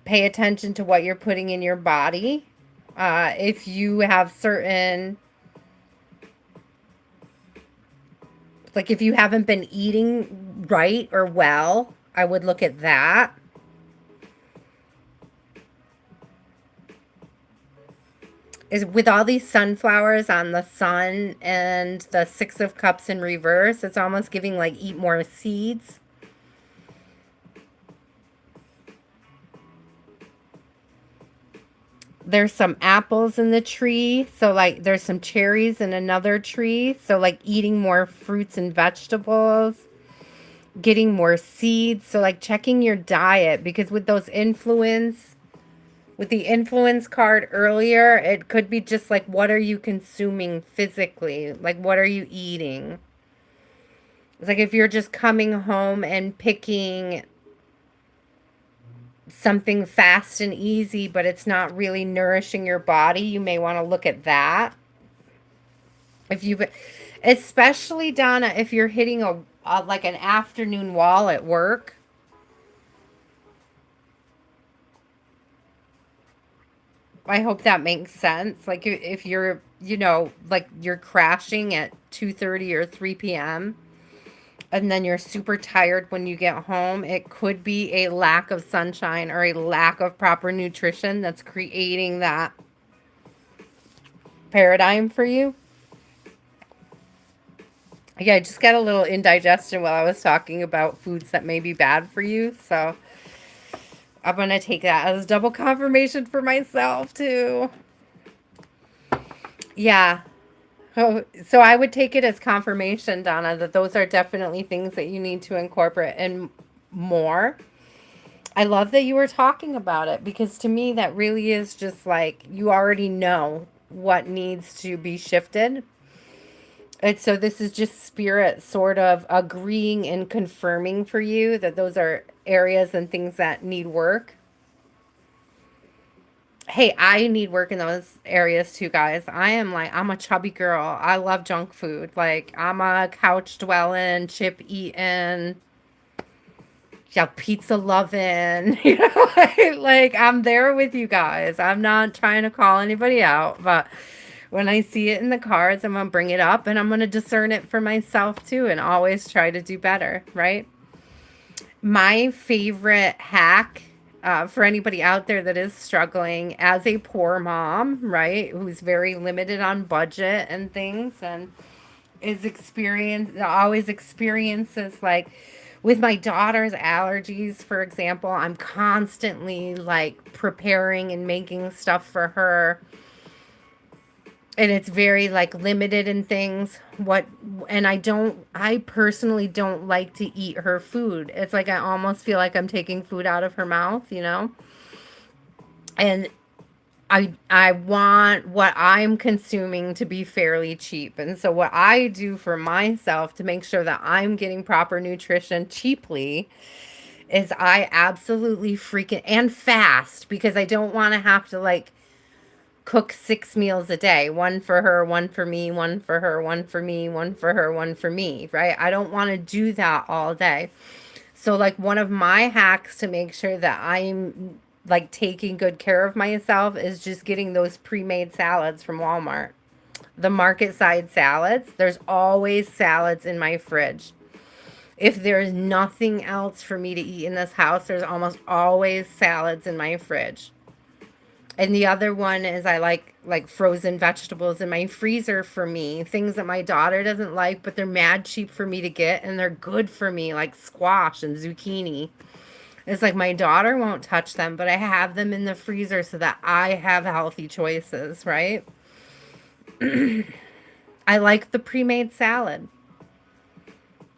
Pay attention to what you're putting in your body. If you have certain... Like if you haven't been eating right or well, I would look at that. Is with all these sunflowers on the sun and the Six of Cups in reverse, it's almost giving like eat more seeds. There's some apples in the tree. So like there's some cherries in another tree. So like eating more fruits and vegetables, getting more seeds. So like checking your diet, because with those influence With the influence card earlier, it could be just like, what are you consuming physically? Like, what are you eating? It's like if you're just coming home and picking something fast and easy, but it's not really nourishing your body, you may want to look at that. If you, especially Donna, if you're hitting a like an afternoon wall at work. I hope that makes sense. Like if you're, like you're crashing at 2:30 or 3 p.m. and then you're super tired when you get home, it could be a lack of sunshine or a lack of proper nutrition that's creating that paradigm for you. Yeah, I just got a little indigestion while I was talking about foods that may be bad for you. So I'm going to take that as double confirmation for myself, too. Yeah. Oh, so I would take it as confirmation, Donna, that those are definitely things that you need to incorporate and more. I love that you were talking about it because to me, that really is just like you already know what needs to be shifted. And so this is just spirit sort of agreeing and confirming for you that those are areas and things that need work. Hey, I need work in those areas too, guys. I'm a chubby girl. I love junk food. Like, I'm a couch dwelling, chip eating, yeah, pizza loving. Like, I'm there with you guys. I'm not trying to call anybody out, but when I see it in the cards, I'm gonna bring it up and I'm gonna discern it for myself too and always try to do better, right? My favorite hack for anybody out there that is struggling as a poor mom, right, who's very limited on budget and things and always experiences like with my daughter's allergies, for example, I'm constantly like preparing and making stuff for her, and it's very like limited in things what, and I personally don't like to eat her food. It's like I almost feel like I'm taking food out of her mouth. And I want what I'm consuming to be fairly cheap. And so what I do for myself to make sure that I'm getting proper nutrition cheaply is I absolutely freaking and fast, because I don't want to have to like cook 6 meals a day, one for her, one for me, one for her, one for me, one for her, one for me, right? I don't want to do that all day. So like one of my hacks to make sure that I'm like taking good care of myself is just getting those pre-made salads from Walmart. The market side salads. There's always salads in my fridge. If there's nothing else for me to eat in this house, there's almost always salads in my fridge. And the other one is I like frozen vegetables in my freezer for me. Things that my daughter doesn't like, but they're mad cheap for me to get and they're good for me, like squash and zucchini. It's like my daughter won't touch them, but I have them in the freezer so that I have healthy choices, right? I like the pre-made salad.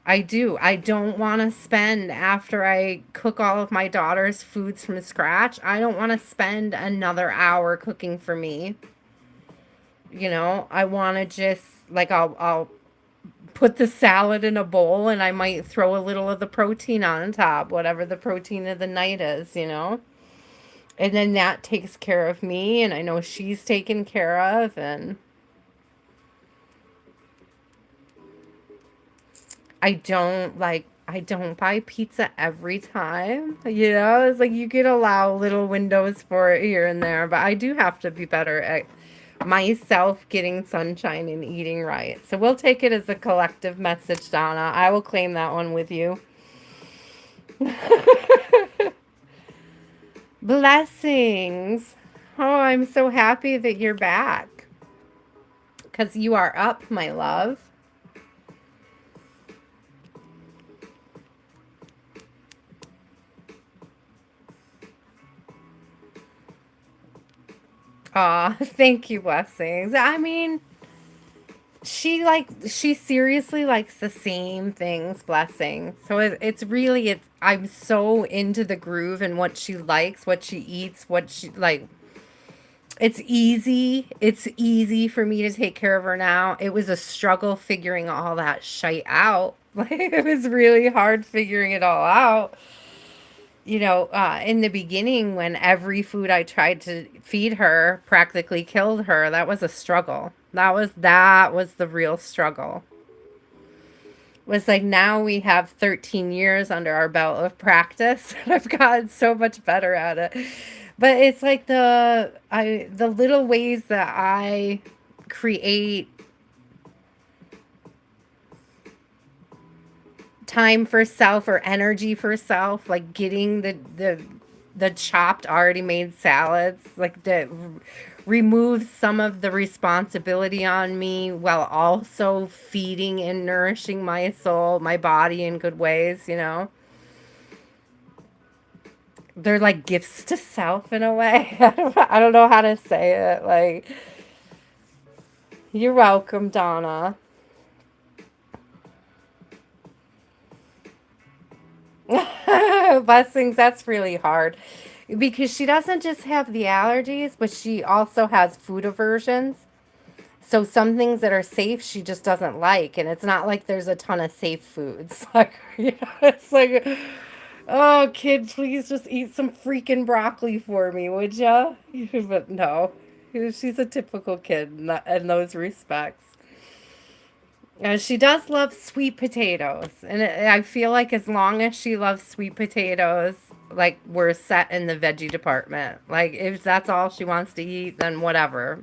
I do. I don't want to spend, after I cook all of my daughter's foods from scratch, I don't want to spend another hour cooking for me. I want to just like I'll put the salad in a bowl and I might throw a little of the protein on top, whatever the protein of the night is. And then that takes care of me and I know she's taken care of, and I don't buy pizza every time. It's like you could allow little windows for it here and there, but I do have to be better at myself getting sunshine and eating right. So we'll take it as a collective message, Donna. I will claim that one with you. Blessings. Oh, I'm so happy that you're back. Because you are up, my love. Aw, thank you, blessings. I mean, she seriously likes the same things, blessing. So it's really, I'm so into the groove and what she likes, what she eats, what she like. It's easy for me to take care of her now. It was a struggle figuring all that shite out. Like, it was really hard figuring it all out. In the beginning, when every food I tried to feed her practically killed her, that was a struggle. That was the real struggle. Was like, now we have 13 years under our belt of practice, and I've gotten so much better at it. But it's like the little ways that I create time for self or energy for self, like getting the chopped already made salads, like that removes some of the responsibility on me while also feeding and nourishing my soul, my body in good ways. They're like gifts to self in a way. I don't know how to say it. Like, you're welcome, Donna. Blessings, that's really hard because she doesn't just have the allergies, but she also has food aversions. So some things that are safe, she just doesn't like, and it's not like there's a ton of safe foods. Like, it's like, oh, kid, please just eat some freaking broccoli for me, would ya? But no, she's a typical kid in those respects. She does love sweet potatoes, and I feel like as long as she loves sweet potatoes, like, we're set in the veggie department. Like, if that's all she wants to eat, then whatever.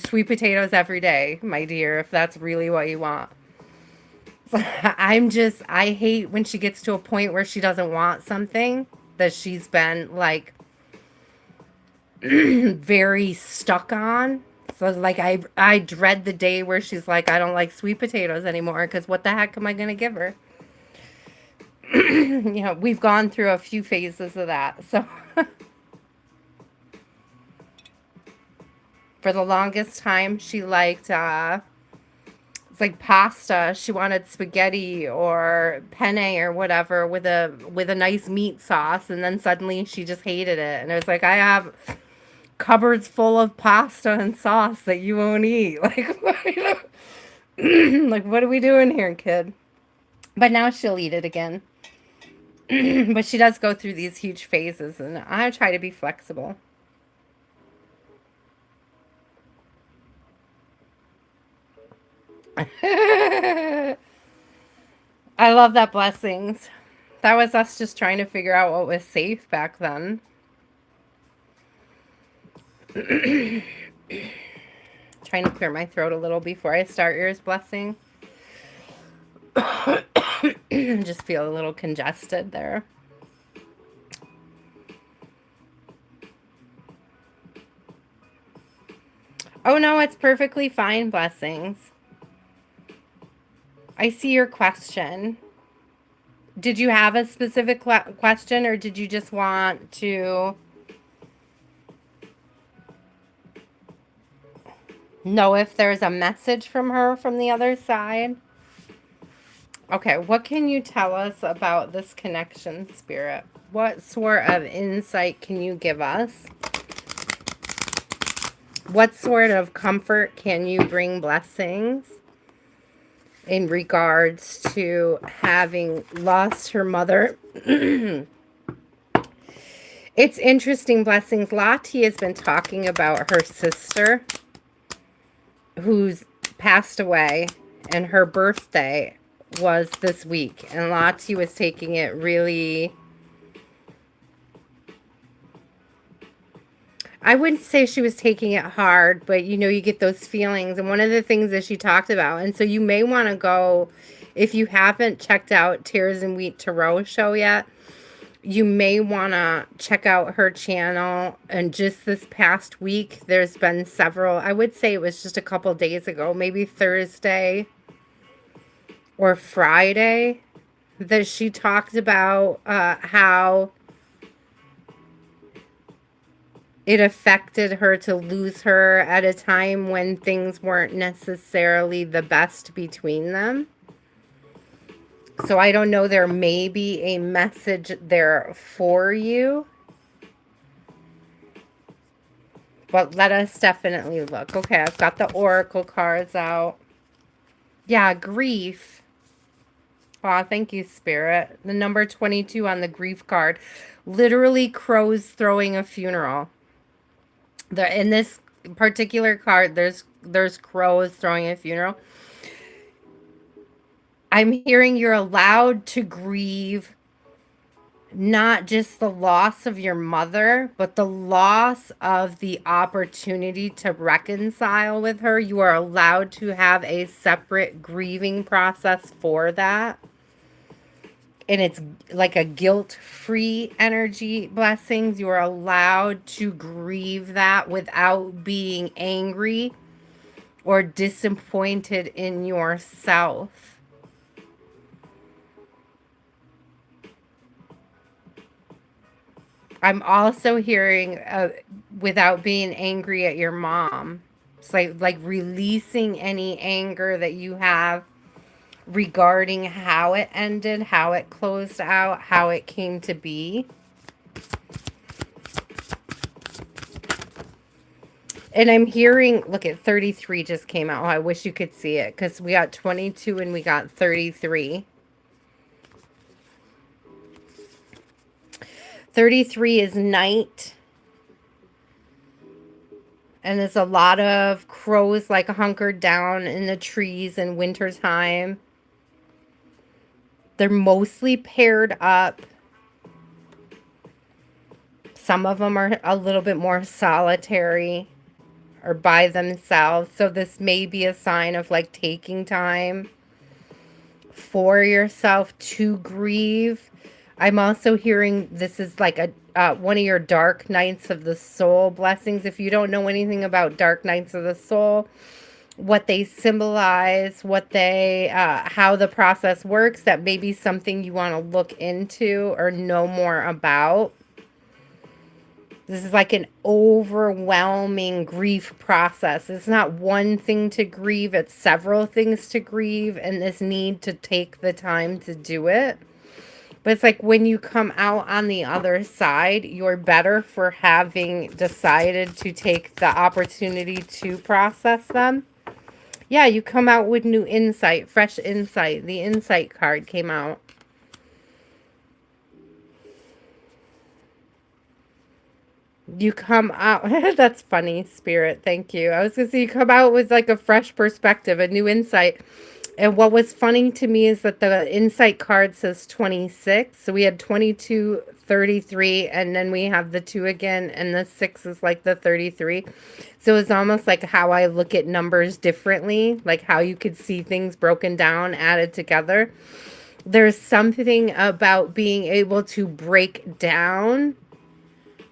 Sweet potatoes every day, my dear, if that's really what you want. I hate when she gets to a point where she doesn't want something that she's been like very stuck on. So like I dread the day where she's like, I don't like sweet potatoes anymore, because what the heck am I gonna give her? We've gone through a few phases of that. So for the longest time, she liked it's like pasta. She wanted spaghetti or penne or whatever with a nice meat sauce, and then suddenly she just hated it. And it was like, I have cupboards full of pasta and sauce that you won't eat. Like, like, what are we doing here, kid? But now she'll eat it again. But she does go through these huge phases, and I try to be flexible. I love that, blessings. That was us just trying to figure out what was safe back then. Trying to clear my throat a little before I start yours, blessing. Just feel a little congested there. Oh no, it's perfectly fine, blessings. I see your question. Did you have a specific question, or did you just want to know if there's a message from her from the other side? Okay, what can you tell us about this connection, Spirit? What sort of insight can you give us? What sort of comfort can you bring, blessings, in regards to having lost her mother? It's interesting, blessings. Latte has been talking about her sister who's passed away, and her birthday was this week. And Latte was taking it really... I wouldn't say she was taking it hard, but you get those feelings. And one of the things that she talked about, and so you may want to go, if you haven't checked out Tears and Wheat Tarot show yet, you may want to check out her channel. And just this past week, there's been several, I would say it was just a couple days ago, maybe Thursday or Friday, that she talked about how it affected her to lose her at a time when things weren't necessarily the best between them. So I don't know, there may be a message there for you. But let us definitely look. Okay, I've got the oracle cards out. Yeah, grief. Aw, thank you, Spirit. The number 22 on the grief card. Literally crows throwing a funeral. In this particular card, there's crows throwing a funeral. I'm hearing you're allowed to grieve not just the loss of your mother, but the loss of the opportunity to reconcile with her. You are allowed to have a separate grieving process for that. And it's like a guilt-free energy, blessings. You are allowed to grieve that without being angry or disappointed in yourself. I'm also hearing without being angry at your mom. It's like releasing any anger that you have regarding how it ended, how it closed out, how it came to be. And I'm hearing, look at 33 just came out. Oh, I wish you could see it because we got 22 and we got 33. 33 is night. And there's a lot of crows like hunkered down in the trees in wintertime. They're mostly paired up. Some of them are a little bit more solitary or by themselves. So this may be a sign of like taking time for yourself to grieve. I'm also hearing this is like a one of your dark nights of the soul blessings. If you don't know anything about dark nights of the soul, what they symbolize, what they how the process works, that may be something you want to look into or know more about. This is like an overwhelming grief process. It's not one thing to grieve, it's several things to grieve, and this need to take the time to do it. But it's like when you come out on the other side, you're better for having decided to take the opportunity to process them. Yeah, you come out with new insight, fresh insight. The insight card came out. You come out, that's funny, Spirit, thank you. I was going to say you come out with like a fresh perspective, a new insight. And what was funny to me is that the insight card says 26. So we had 22, 33, and then we have the 2 again, and the 6 is like the 33. So it's almost like how I look at numbers differently, like how you could see things broken down, added together. There's something about being able to break down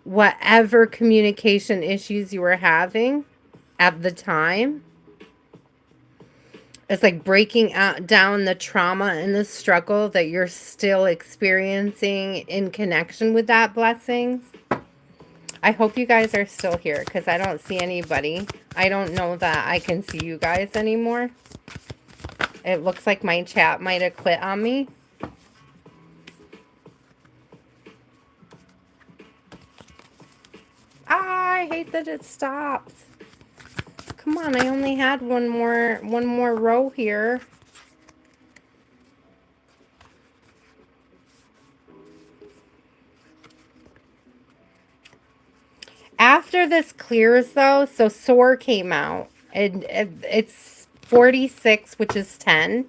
whatever communication issues you were having at the time. It's like breaking down the trauma and the struggle that you're still experiencing in connection with that, blessings. I hope you guys are still here because I don't see anybody. I don't know that I can see you guys anymore. It looks like my chat might have quit on me. Ah, I hate that it stopped. Come on, I only had one more row here. After this clears though, so soar came out. And it's 46, which is 10.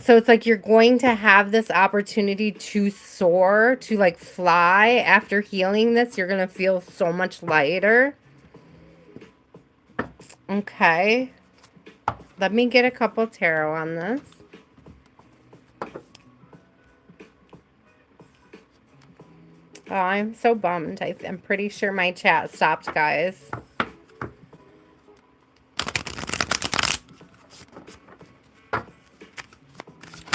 So it's like you're going to have this opportunity to soar, to like fly. After healing this, you're going to feel so much lighter. Okay. Let me get a couple tarot on this. Oh, I'm so bummed. I'm pretty sure my chat stopped, guys.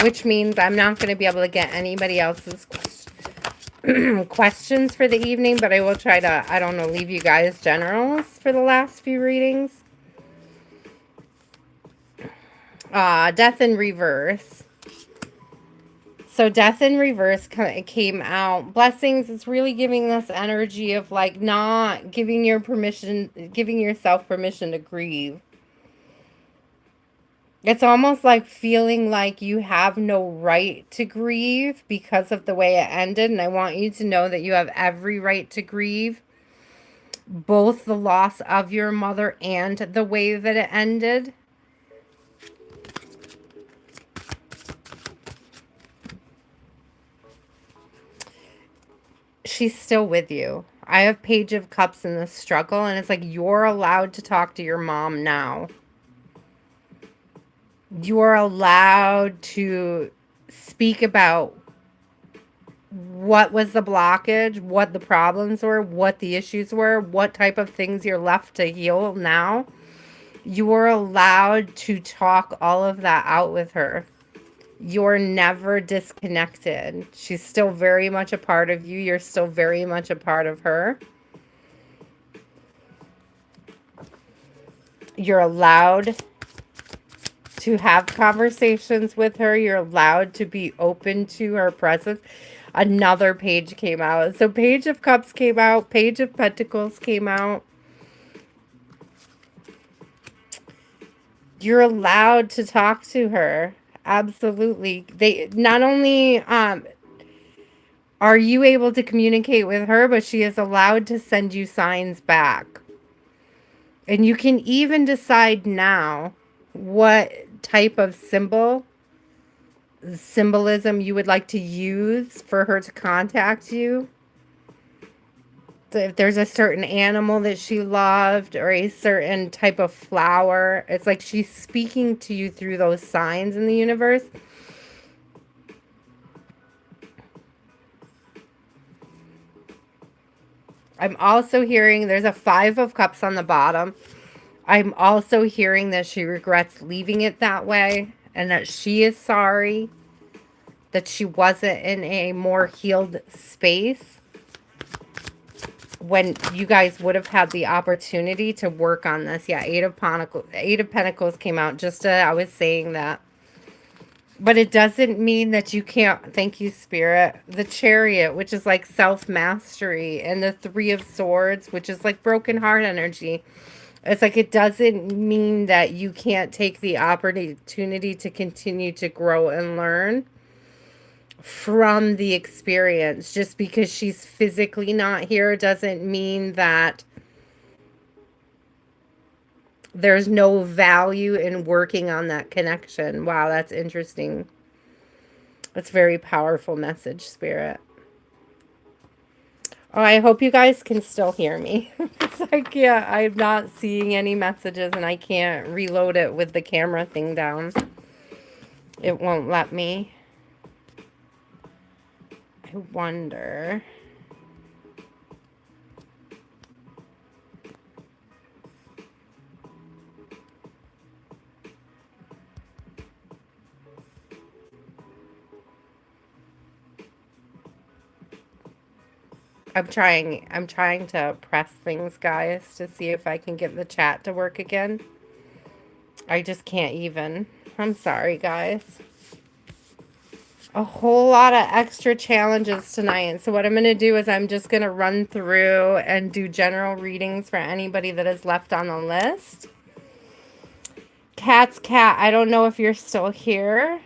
Which means I'm not going to be able to get anybody else's questions for the evening, but I will try to, I don't know, leave you guys generals for the last few readings. Death in reverse. So death in reverse came out. Blessings is really giving this energy of like not giving yourself permission to grieve. It's almost like feeling like you have no right to grieve because of the way it ended. And I want you to know that you have every right to grieve. Both the loss of your mother and the way that it ended. She's still with you. I have Page of Cups in the struggle, and it's like you're allowed to talk to your mom now. You're allowed to speak about what was the blockage, what the problems were, what the issues were, what type of things you're left to heal now. You are allowed to talk all of that out with her. You're never disconnected. She's still very much a part of you. You're still very much a part of her. You're allowed to have conversations with her. You're allowed to be open to her presence. Another page came out. So Page of Cups came out. Page of Pentacles came out. You're allowed to talk to her. Absolutely. They not only are you able to communicate with her, but she is allowed to send you signs back. And you can even decide now what type of symbolism you would like to use for her to contact you. So if there's a certain animal that she loved or a certain type of flower, it's like she's speaking to you through those signs in the universe. I'm also hearing there's a 5 of Cups on the bottom. I'm also hearing that she regrets leaving it that way and that she is sorry that she wasn't in a more healed space when you guys would have had the opportunity to work on this. Yeah, Eight of Pentacles came out just I was saying that. But it doesn't mean that you can't. Thank you, Spirit. The Chariot, which is like self-mastery, and the 3 of Swords, which is like broken heart energy. It's like it doesn't mean that you can't take the opportunity to continue to grow and learn from the experience. Just because she's physically not here doesn't mean that there's no value in working on that connection. Wow, that's interesting. That's a very powerful message, Spirit. Oh, I hope you guys can still hear me. It's like, yeah, I'm not seeing any messages and I can't reload it with the camera thing down. It won't let me. I wonder. I'm trying to press things, guys, to see if I can get the chat to work again. I just can't even. I'm sorry, guys. A whole lot of extra challenges tonight. So what I'm going to do is I'm just going to run through and do general readings for anybody that is left on the list. Cat, I don't know if you're still here.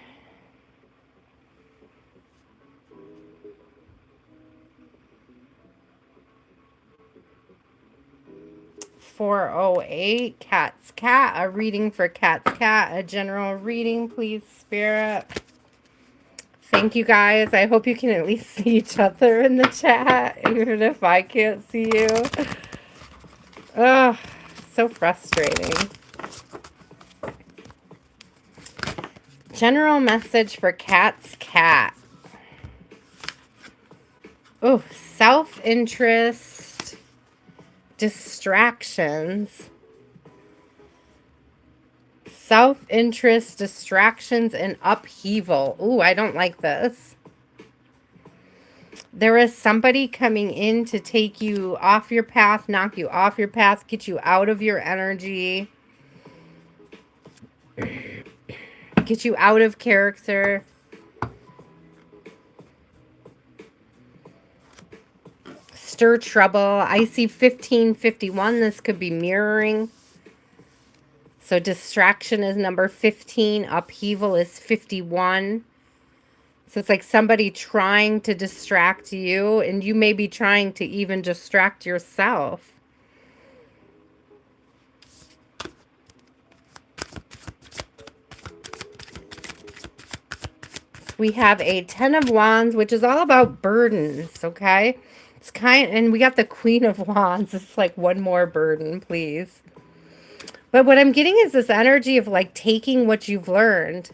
408, cat, a reading for cat, a general reading, please, Spirit. Thank you, guys. I hope you can at least see each other in the chat, even if I can't see you. Ugh, so frustrating. General message for cat. Oh, self-interest, distractions. Self-interest, distractions, and upheaval. Ooh, I don't like this. There is somebody coming in to take you off your path, knock you off your path, get you out of your energy, get you out of character. Stir trouble. I see 1551. This could be mirroring. So distraction is number 15. Upheaval is 51. So it's like somebody trying to distract you, and you may be trying to even distract yourself. We have a 10 of Wands, which is all about burdens, okay? It's and we got the Queen of Wands. It's like one more burden, please. But what I'm getting is this energy of like taking what you've learned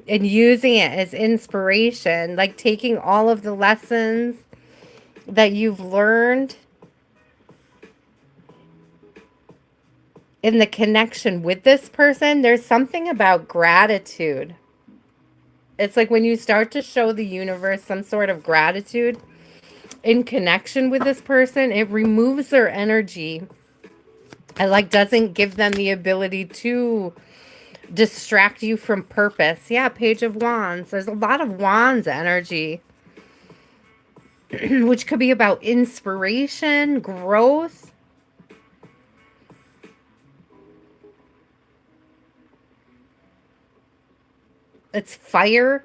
and using it as inspiration, like taking all of the lessons that you've learned in the connection with this person. There's something about gratitude. It's like when you start to show the universe some sort of gratitude in connection with this person, it removes their energy. It like doesn't give them the ability to distract you from purpose. Yeah, Page of Wands. There's a lot of Wands energy, which could be about inspiration, growth. It's fire.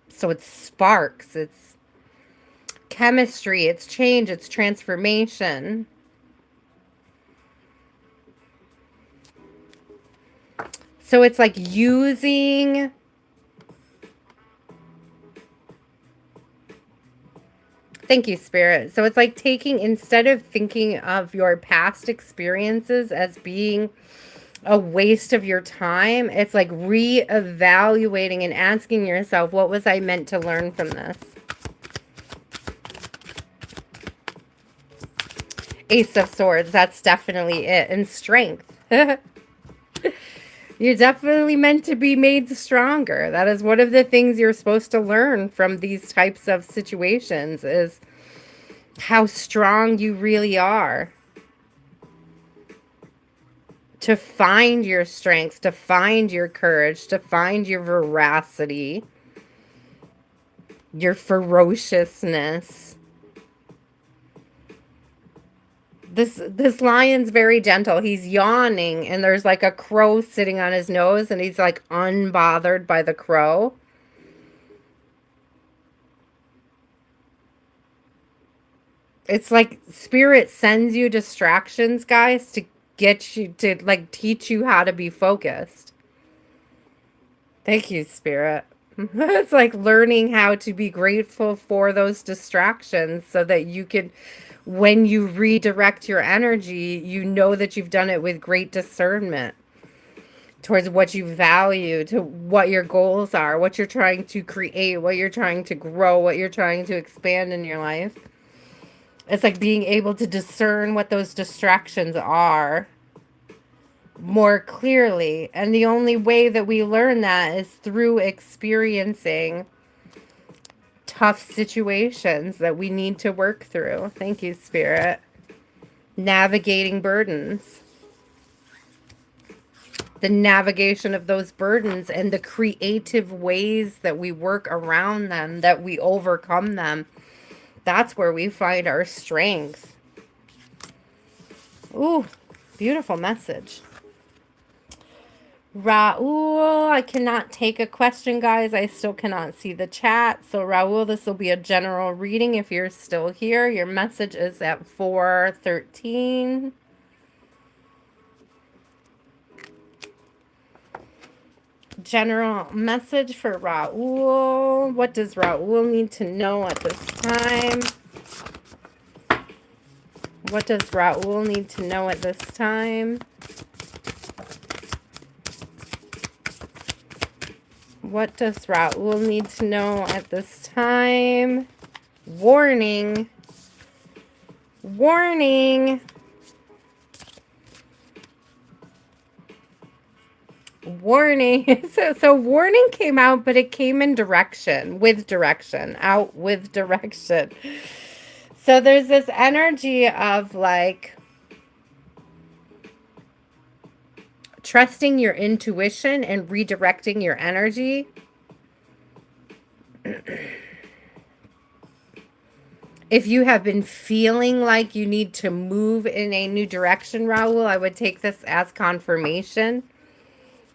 So it's sparks. It's chemistry. It's change. It's transformation. So it's like using thank you, Spirit. So it's like taking, instead of thinking of your past experiences as being a waste of your time, it's like reevaluating and asking yourself, what was I meant to learn from this? Ace of Swords, that's definitely it. And strength. You're definitely meant to be made stronger. That is one of the things you're supposed to learn from these types of situations, is how strong you really are. To find your strength, to find your courage, to find your veracity, your ferociousness. This lion's very gentle. He's yawning, and there's like a crow sitting on his nose, and he's like unbothered by the crow. It's like Spirit sends you distractions, guys, to get you to like teach you how to be focused. Thank you, Spirit. It's like learning how to be grateful for those distractions so that you can, when you redirect your energy, you know that you've done it with great discernment towards what you value, to what your goals are, what you're trying to create, what you're trying to grow, what you're trying to expand in your life. It's like being able to discern what those distractions are more clearly. And the only way that we learn that is through experiencing tough situations that we need to work through. Thank you, Spirit. Navigating burdens. The navigation of those burdens and the creative ways that we work around them, that we overcome them. That's where we find our strength. Ooh, beautiful message. Raul, I cannot take a question, guys. I still cannot see the chat. So Raul, this will be a general reading if you're still here. Your message is at 4:13. General message for Raul. What does Raul need to know at this time? What does Raul need to know at this time? What does Raul need to know at this time? Warning. Warning. Warning. So warning came out, but it came in direction, with direction, out with direction. So there's this energy of like trusting your intuition and redirecting your energy. If you have been feeling like you need to move in a new direction, Raul, I would take this as confirmation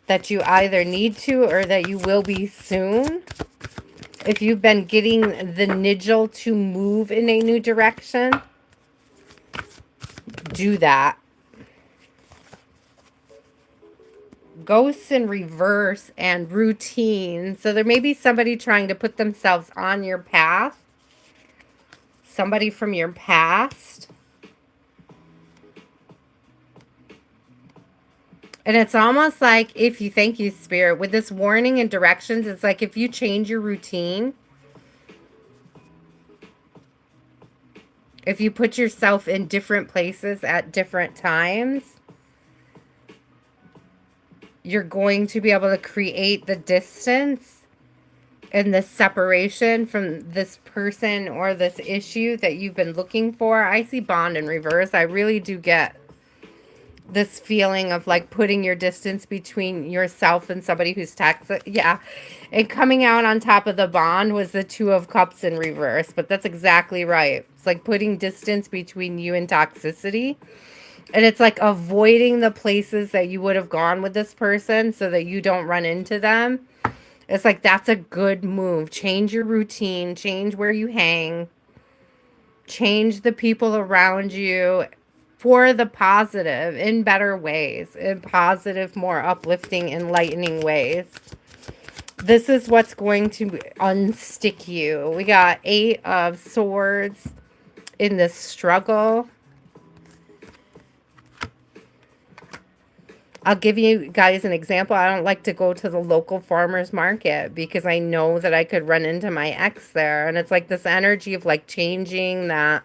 that you either need to or that you will be soon. If you've been getting the niggle to move in a new direction, do that. Ghosts in reverse and routine. So there may be somebody trying to put themselves on your path. Somebody from your past. And it's almost like if you, thank you, Spirit, with this warning and directions, it's like if you change your routine, if you put yourself in different places at different times, you're going to be able to create the distance and the separation from this person or this issue that you've been looking for. I see bond in reverse. I really do get this feeling of like putting your distance between yourself and somebody who's toxic. Yeah. And coming out on top of the bond was the Two of Cups in reverse, but that's exactly right. It's like putting distance between you and toxicity. And it's like avoiding the places that you would have gone with this person so that you don't run into them. It's like that's a good move. Change your routine, change where you hang, change the people around you for the positive in better ways, in positive, more uplifting, enlightening ways. This is what's going to unstick you. We got 8 of Swords in this struggle. I'll give you guys an example. I don't like to go to the local farmer's market because I know that I could run into my ex there. And it's like this energy of like changing that.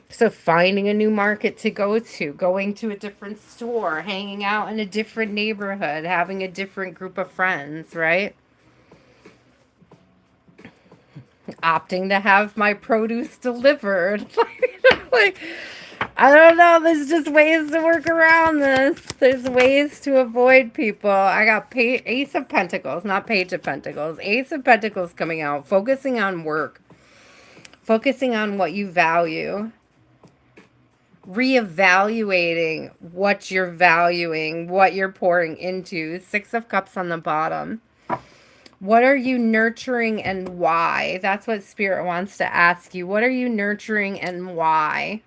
So finding a new market to go to, going to a different store, hanging out in a different neighborhood, having a different group of friends, right? Opting to have my produce delivered. Like, I don't know. There's just ways to work around this. There's ways to avoid people. I got Ace of Pentacles, not Page of Pentacles. Ace of Pentacles coming out. Focusing on work. Focusing on what you value. Reevaluating what you're valuing, what you're pouring into. 6 of Cups on the bottom. What are you nurturing and why? That's what Spirit wants to ask you. What are you nurturing and why?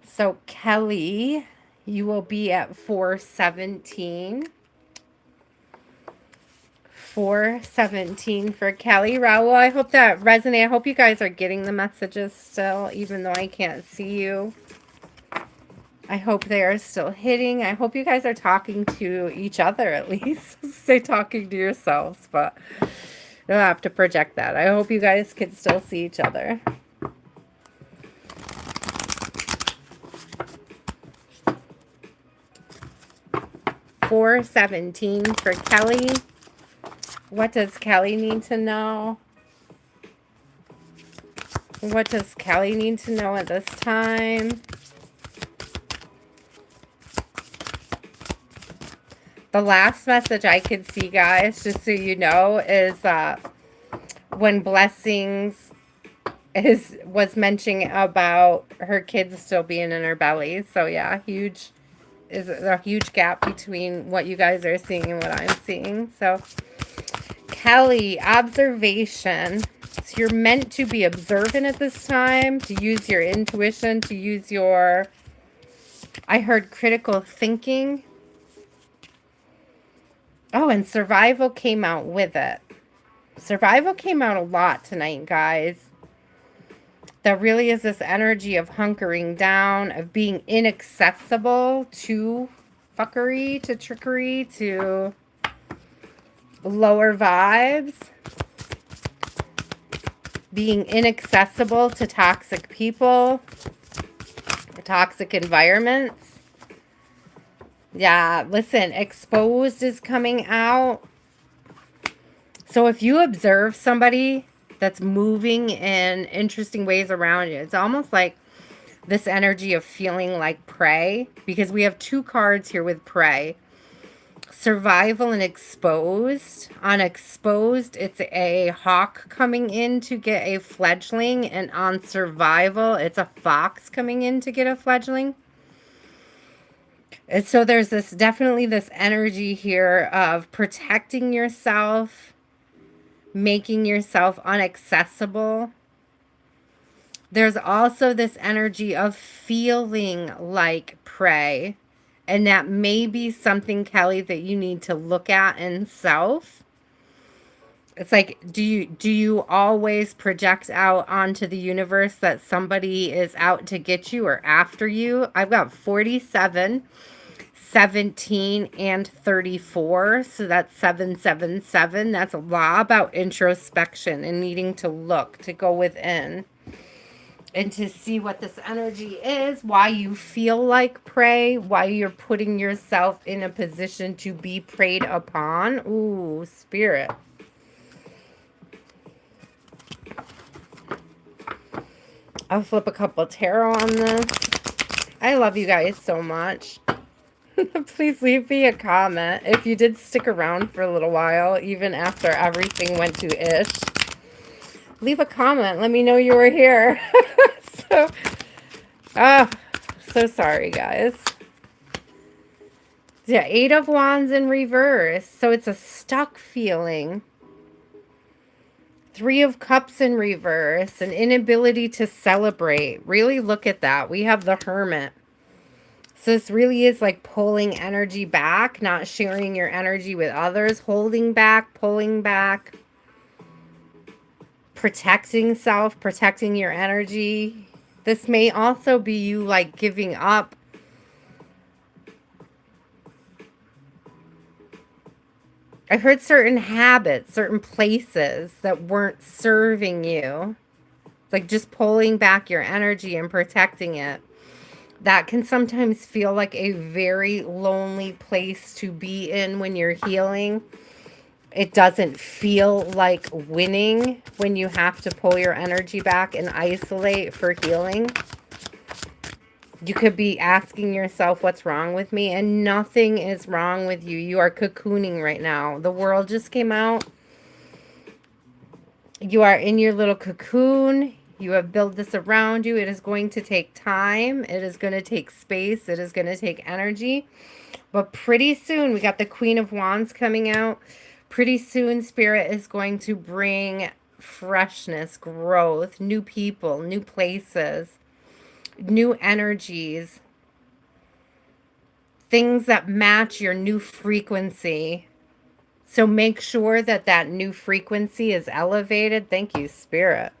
So, Kelly, you will be at 417. 417 for Kelly. Raul, I hope that resonates. I hope you guys are getting the messages still, even though I can't see you. I hope they are still hitting. I hope you guys are talking to each other at least. Say talking to yourselves, but you don't have to project that. I hope you guys can still see each other. $417 for Kelly. What does Kelly need to know? What does Kelly need to know at this time? The last message I could see, guys, just so you know, is when Blessings was mentioning about her kids still being in her belly. So yeah, is a huge gap between what you guys are seeing and what I'm seeing. So Kelly, observation. So you're meant to be observant at this time, to use your intuition, to use your, I heard critical thinking. Oh, and survival came out with it. Survival came out a lot tonight, guys. There really is this energy of hunkering down, of being inaccessible to fuckery, to trickery, to lower vibes. Being inaccessible to toxic people, toxic environments. Yeah, listen, exposed is coming out. So if you observe somebody that's moving in interesting ways around you, it's almost like this energy of feeling like prey, because we have two cards here with prey. Survival and exposed. On exposed, it's a hawk coming in to get a fledgling, and on survival, it's a fox coming in to get a fledgling. And so there's this definitely this energy here of protecting yourself, making yourself unaccessible. There's also this energy of feeling like prey. And that may be something, Kelly, that you need to look at in self. It's like, do you always project out onto the universe that somebody is out to get you or after you? I've got 47, 17, and 34. So that's 777. That's a lot about introspection and needing to look, to go within and to see what this energy is, why you feel like prey, why you're putting yourself in a position to be preyed upon. Ooh, spirit. I'll flip a couple tarot on this. I love you guys so much. Please leave me a comment if you did stick around for a little while, even after everything went to ish. Leave a comment. Let me know you were here. So, so sorry, guys. Yeah, 8 of Wands in reverse. So it's a stuck feeling. 3 of Cups in reverse. An inability to celebrate. Really look at that. We have the Hermit. So this really is like pulling energy back, not sharing your energy with others, holding back, pulling back, protecting self, protecting your energy. This may also be you like giving up I heard certain habits, certain places that weren't serving you. It's like just pulling back your energy and protecting it. That can sometimes feel like a very lonely place to be in when you're healing. It doesn't feel like winning when you have to pull your energy back and isolate for healing. You could be asking yourself, what's wrong with me? And nothing is wrong with you. You are cocooning right now. The world just came out. You are in your little cocoon. You have built this around you. It is going to take time. It is going to take space. It is going to take energy. But pretty soon, we got the Queen of Wands coming out. Pretty soon, Spirit is going to bring freshness, growth, new people, new places, new energies, things that match your new frequency. So make sure that that new frequency is elevated. Thank you, Spirit.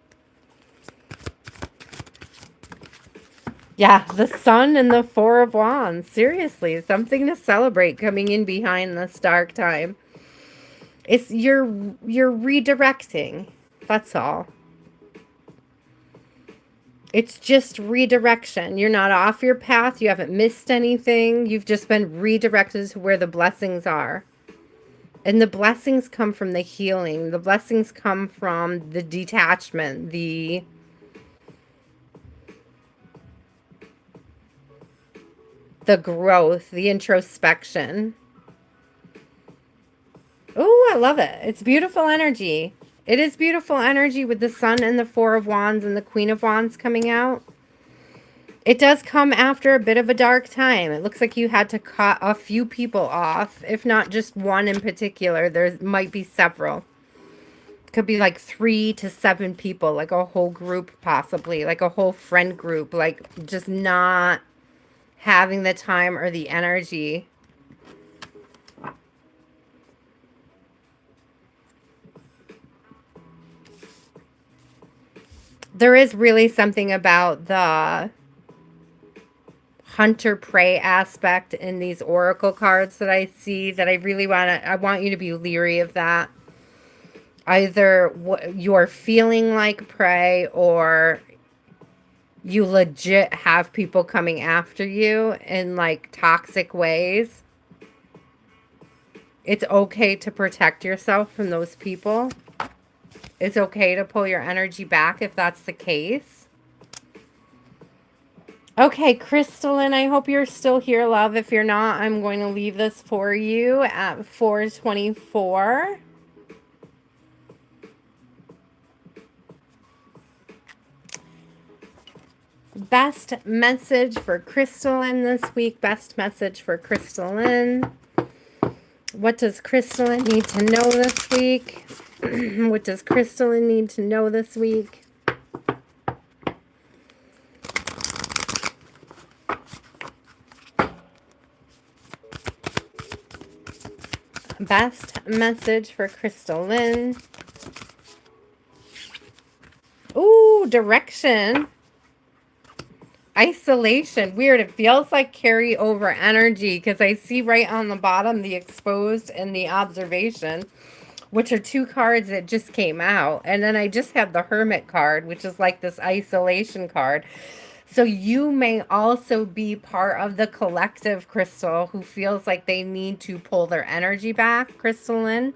Yeah, the Sun and the 4 of Wands. Seriously, something to celebrate coming in behind this dark time. It's you're redirecting. That's all. It's just redirection. You're not off your path. You haven't missed anything. You've just been redirected to where the blessings are. And the blessings come from the healing. The blessings come from the detachment, the growth, the introspection. Oh, I love it. It's beautiful energy. It is beautiful energy with the Sun and the 4 of Wands and the Queen of Wands coming out. It does come after a bit of a dark time. It looks like you had to cut a few people off, if not just one in particular. There might be several. It could be like 3 to 7 people, like a whole group possibly, like a whole friend group, like just not having the time or the energy. There is really something about the hunter-prey aspect in these oracle cards that I see that I really want you to be leery of that. Either you're feeling like prey or you legit have people coming after you in like toxic ways. It's okay to protect yourself from those people. It's okay to pull your energy back if that's the case. Okay, Crystalline, I hope you're still here, love. If you're not, I'm going to leave this for you at 4:24. Best message for Crystalline this week. Best message for Crystalline. What does Crystalline need to know this week? What does Crystalline need to know this week? Best message for Crystalline. Ooh, direction. Isolation. Weird. It feels like carryover energy because I see right on the bottom the exposed and the observation, which are two cards that just came out. And then I just have the Hermit card, which is like this isolation card. So you may also be part of the collective, Crystal, who feels like they need to pull their energy back, Crystalline.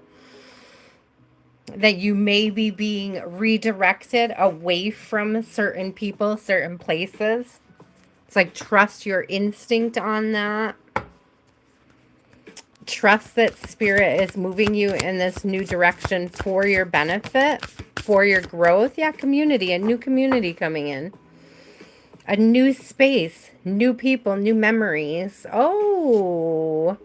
That you may be being redirected away from certain people, certain places. It's like trust your instinct on that. Trust that spirit is moving you in this new direction for your benefit, for your growth. Yeah, community, a new community coming in. A new space, new people, new memories. Oh,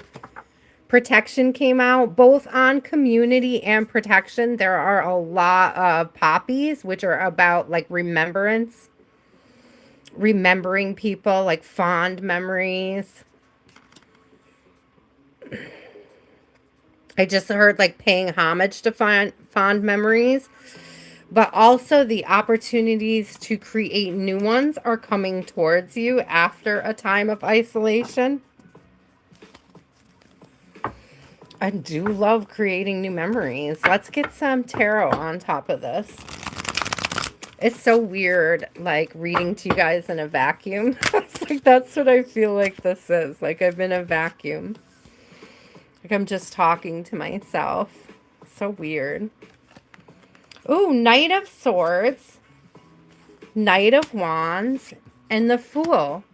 protection came out both on community and protection. There are a lot of poppies, which are about like remembrance. Remembering people, like fond memories. I just heard like paying homage to fond memories, but also the opportunities to create new ones are coming towards you after a time of isolation. I do love creating new memories. Let's get some tarot on top of this. It's so weird, like, reading to you guys in a vacuum. It's like, that's what I feel like this is. Like, I'm in a vacuum. Like, I'm just talking to myself. So weird. Ooh, Knight of Swords. Knight of Wands. And the Fool.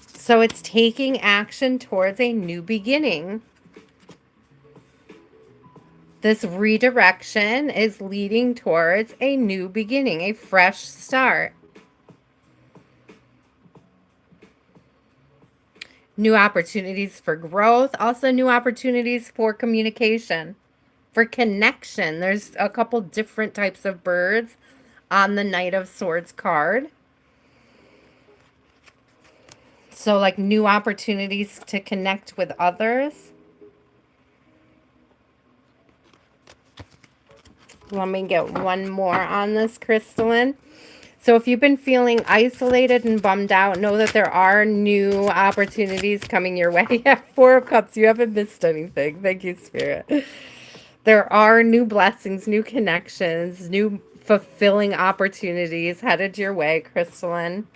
So it's taking action towards a new beginning. This redirection is leading towards a new beginning, a fresh start. New opportunities for growth, also new opportunities for communication, for connection. There's a couple different types of birds on the Knight of Swords card. So like new opportunities to connect with others. Let me get one more on this, Crystalline. So if you've been feeling isolated and bummed out, know that there are new opportunities coming your way. Yeah, Four of Cups, you haven't missed anything. Thank you, Spirit. There are new blessings, new connections, new fulfilling opportunities headed your way, Crystalline.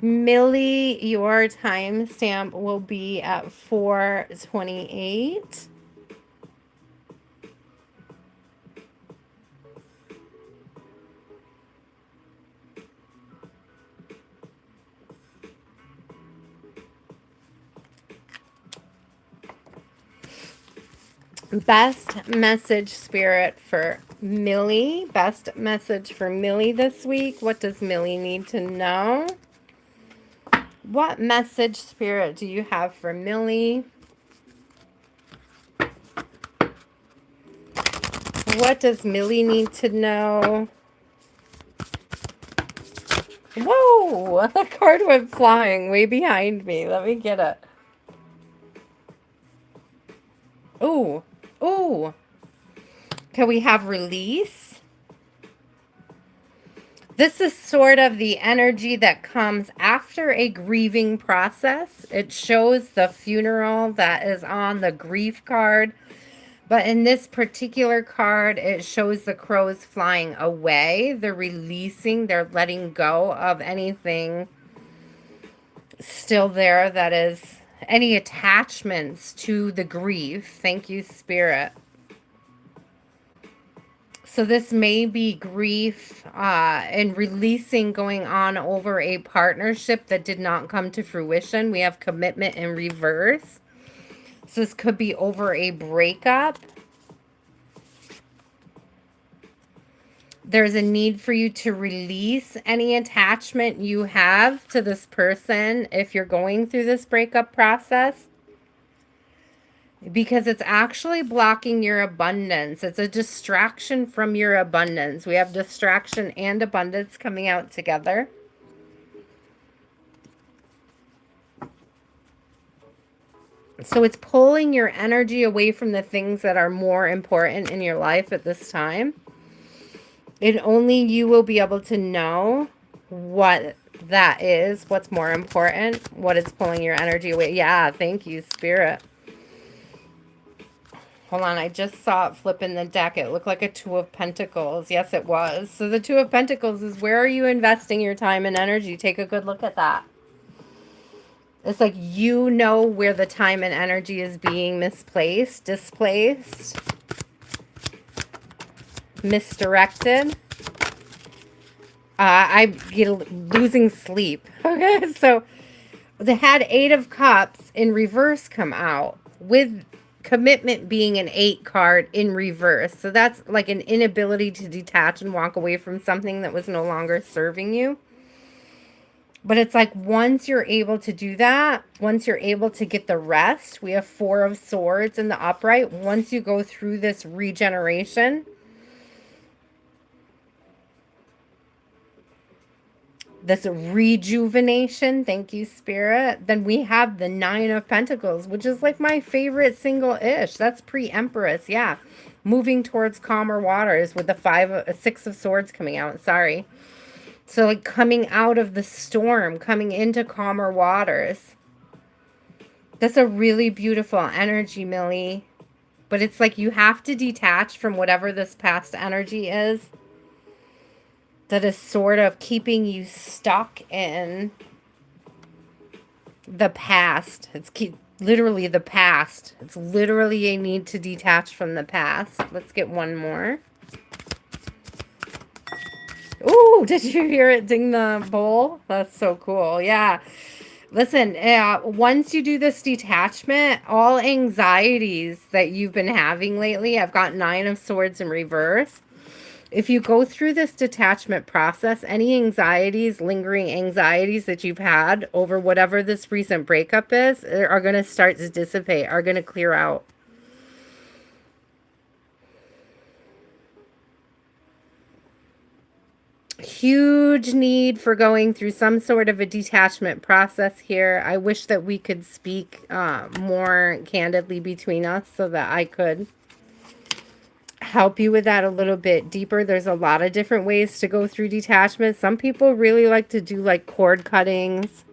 Millie, your timestamp will be at 4:28. Best message, Spirit, for Millie. Best message for Millie this week. What does Millie need to know? What message, Spirit, do you have for Millie? What does Millie need to know? Whoa! The card went flying way behind me. Let me get it. Ooh. Ooh. Can we have release? This is sort of the energy that comes after a grieving process. It shows the funeral that is on the grief card. But in this particular card, it shows the crows flying away. They're releasing, they're letting go of anything still there that is any attachments to the grief. Thank you, Spirit. So this may be grief and releasing going on over a partnership that did not come to fruition. We have commitment in reverse. So this could be over a breakup. There's a need for you to release any attachment you have to this person if you're going through this breakup process. Because it's actually blocking your abundance. It's a distraction from your abundance. We have distraction and abundance coming out together. So it's pulling your energy away from the things that are more important in your life at this time. And only you will be able to know what that is, what's more important, what is pulling your energy away. Yeah, thank you, Spirit. Hold on, I just saw it flip in the deck. It looked like a Two of Pentacles. Yes, it was. So the Two of Pentacles is where are you investing your time and energy? Take a good look at that. It's like you know where the time and energy is being misplaced, displaced, misdirected. I get losing sleep. Okay, so they had Eight of Cups in reverse come out with commitment being an 8 card in reverse. So that's like an inability to detach and walk away from something that was no longer serving you. But it's like once you're able to do that, once you're able to get the rest, we have Four of Swords in the upright. Once you go through this regeneration, this rejuvenation, thank you, Spirit, then we have the Nine of Pentacles, which is like my favorite single-ish. That's pre-Empress, yeah. Moving towards calmer waters with the Six of Swords coming out, sorry. So like coming out of the storm, coming into calmer waters. That's a really beautiful energy, Millie. But it's like you have to detach from whatever this past energy is that is sort of keeping you stuck in the past. It's literally the past. It's literally a need to detach from the past. Let's get one more. Ooh, did you hear it ding the bowl? That's so cool. Yeah. Listen, once you do this detachment, all anxieties that you've been having lately, I've got Nine of Swords in reverse. If you go through this detachment process, any anxieties, lingering anxieties that you've had over whatever this recent breakup is, are going to start to dissipate, are going to clear out. Huge need for going through some sort of a detachment process here. I wish that we could speak more candidly between us so that I could help you with that a little bit deeper. There's a lot of different ways to go through detachment. Some people really like to do like cord cuttings.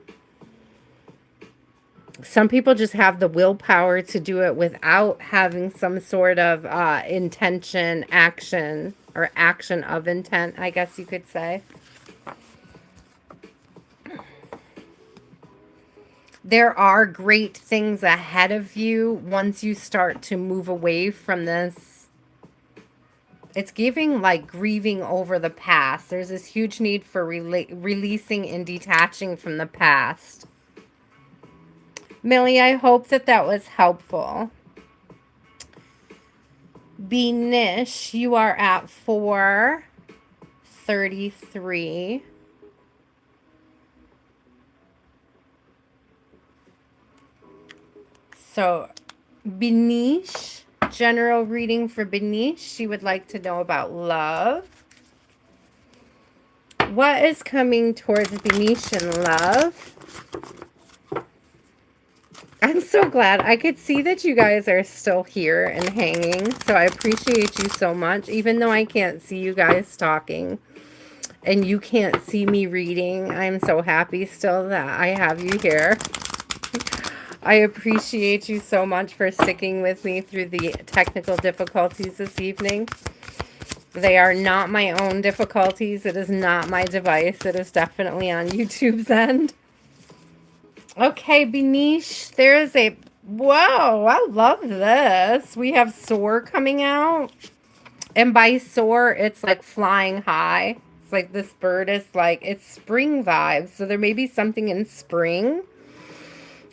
Some people just have the willpower to do it without having some sort of intention, action, or action of intent, I guess you could say. There are great things ahead of you once you start to move away from this. It's giving like grieving over the past. There's this huge need for releasing and detaching from the past. Millie, I hope that that was helpful. Benish, you are at 433. So, Benish, general reading for Benish. She would like to know about love. What is coming towards Benish in love? I'm so glad. I could see that you guys are still here and hanging. So I appreciate you so much. Even though I can't see you guys talking and you can't see me reading, I'm so happy still that I have you here. I appreciate you so much for sticking with me through the technical difficulties this evening. They are not my own difficulties. It is not my device. It is definitely on YouTube's end. Okay, Benish, there is a... Whoa, I love this. We have soar coming out. And by soar, it's like flying high. It's like this bird is like, it's spring vibes. So there may be something in spring.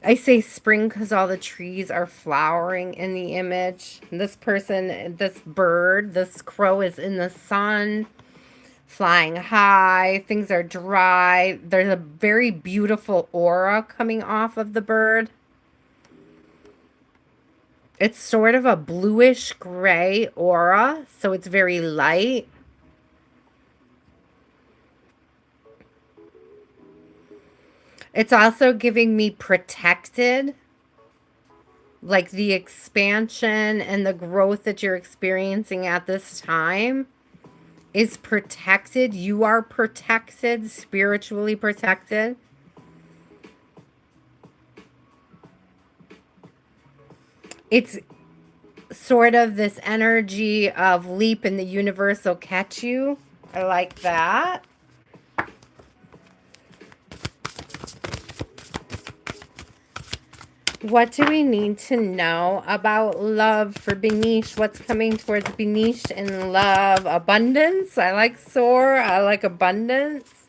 I say spring because all the trees are flowering in the image. This person, this bird, this crow is in the sun, flying high. Things are dry. There's a very beautiful aura coming off of the bird. It's sort of a bluish gray aura, so it's very light. It's also giving me protected, like the expansion and the growth that you're experiencing at this time is protected. You are protected, spiritually protected. It's sort of this energy of leap and the universe will catch you. I like that. What do we need to know about love for Benish? What's coming towards Benish in love? Abundance. I like soar. I like abundance.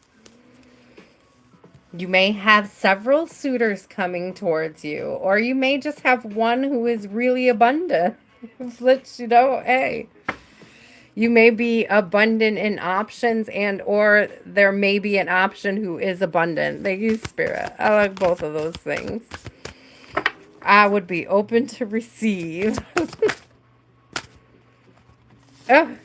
You may have several suitors coming towards you, or you may just have one who is really abundant. Let you know, hey, you may be abundant in options, and or there may be an option who is abundant. Thank you, Spirit. I like both of those things. I would be open to receive. Oh,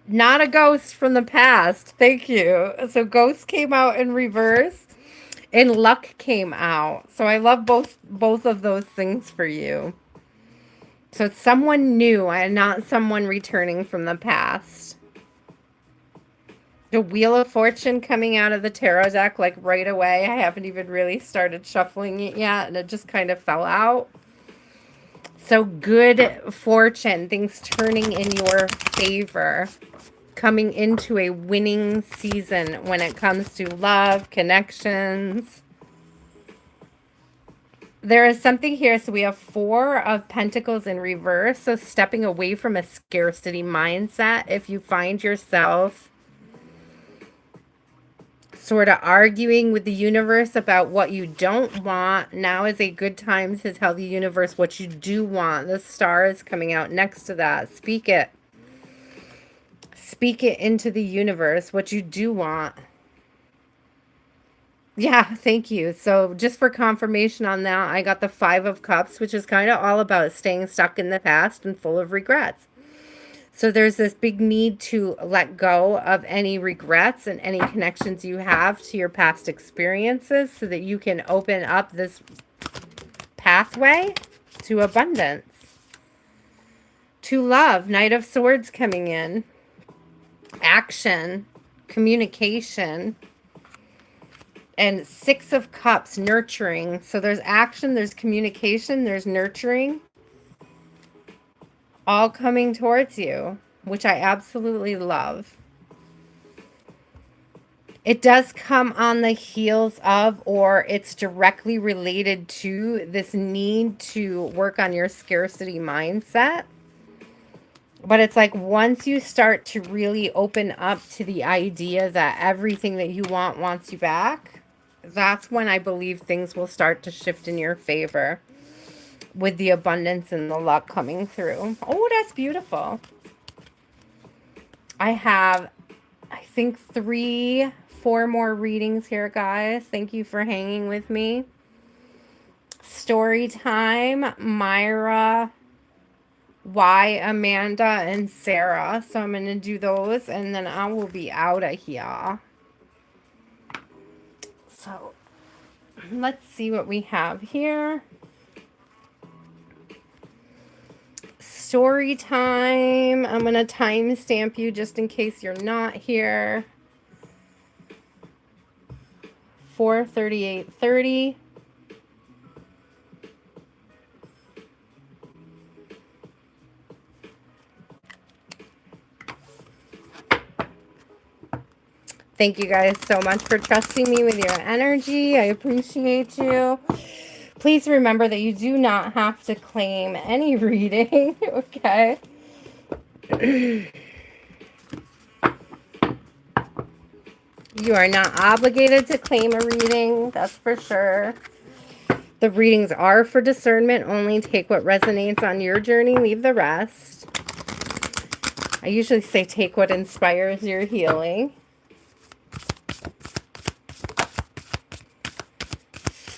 not a ghost from the past. Thank you. So ghost came out in reverse and luck came out. So I love both of those things for you. So it's someone new and not someone returning from the past. The Wheel of Fortune coming out of the tarot deck like right away. I haven't even really started shuffling it yet, and it just kind of fell out. So good fortune, things turning in your favor, coming into a winning season when it comes to love, connections. There is something here. So we have 4 of Pentacles in reverse. So stepping away from a scarcity mindset. If you find yourself sort of arguing with the universe about what you don't want, now is a good time to tell the universe what you do want. The star is coming out next to that. Speak it. Speak it into the universe, what you do want. Yeah, thank you. So just for confirmation on that, I got the 5 of Cups, which is kind of all about staying stuck in the past and full of regrets. So there's this big need to let go of any regrets and any connections you have to your past experiences so that you can open up this pathway to abundance, to love. Knight of Swords coming in. Action, communication, and 6 of Cups, nurturing. So there's action, there's communication, there's nurturing. All coming towards you, which I absolutely love. It does come on the heels of, or it's directly related to, this need to work on your scarcity mindset. But it's like once you start to really open up to the idea that everything that you want wants you back, that's when I believe things will start to shift in your favor, with the abundance and the luck coming through. Oh, that's beautiful. I have, I think 4 more readings here, guys. Thank you for hanging with me. Story time, Myra, Amanda, and Sarah. So I'm going to do those, and then I will be out of here. So let's see what we have here. Story time. I'm going to timestamp you just in case you're not here. 4:38:30. Thank you guys so much for trusting me with your energy. I appreciate you. Please remember that you do not have to claim any reading, okay? You are not obligated to claim a reading, that's for sure. The readings are for discernment only. Take what resonates on your journey, leave the rest. I usually say take what inspires your healing.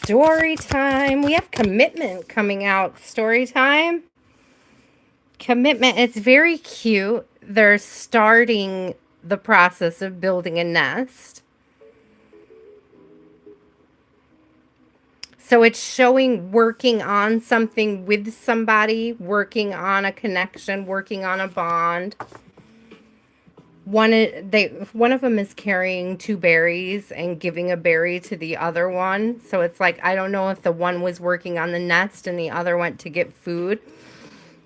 Story time. We have commitment coming out. Story time. Commitment. It's very cute. They're starting the process of building a nest. So it's showing working on something with somebody, working on a connection, working on a bond. One of them is carrying 2 berries and giving a berry to the other one. So it's like, I don't know if the one was working on the nest and the other went to get food.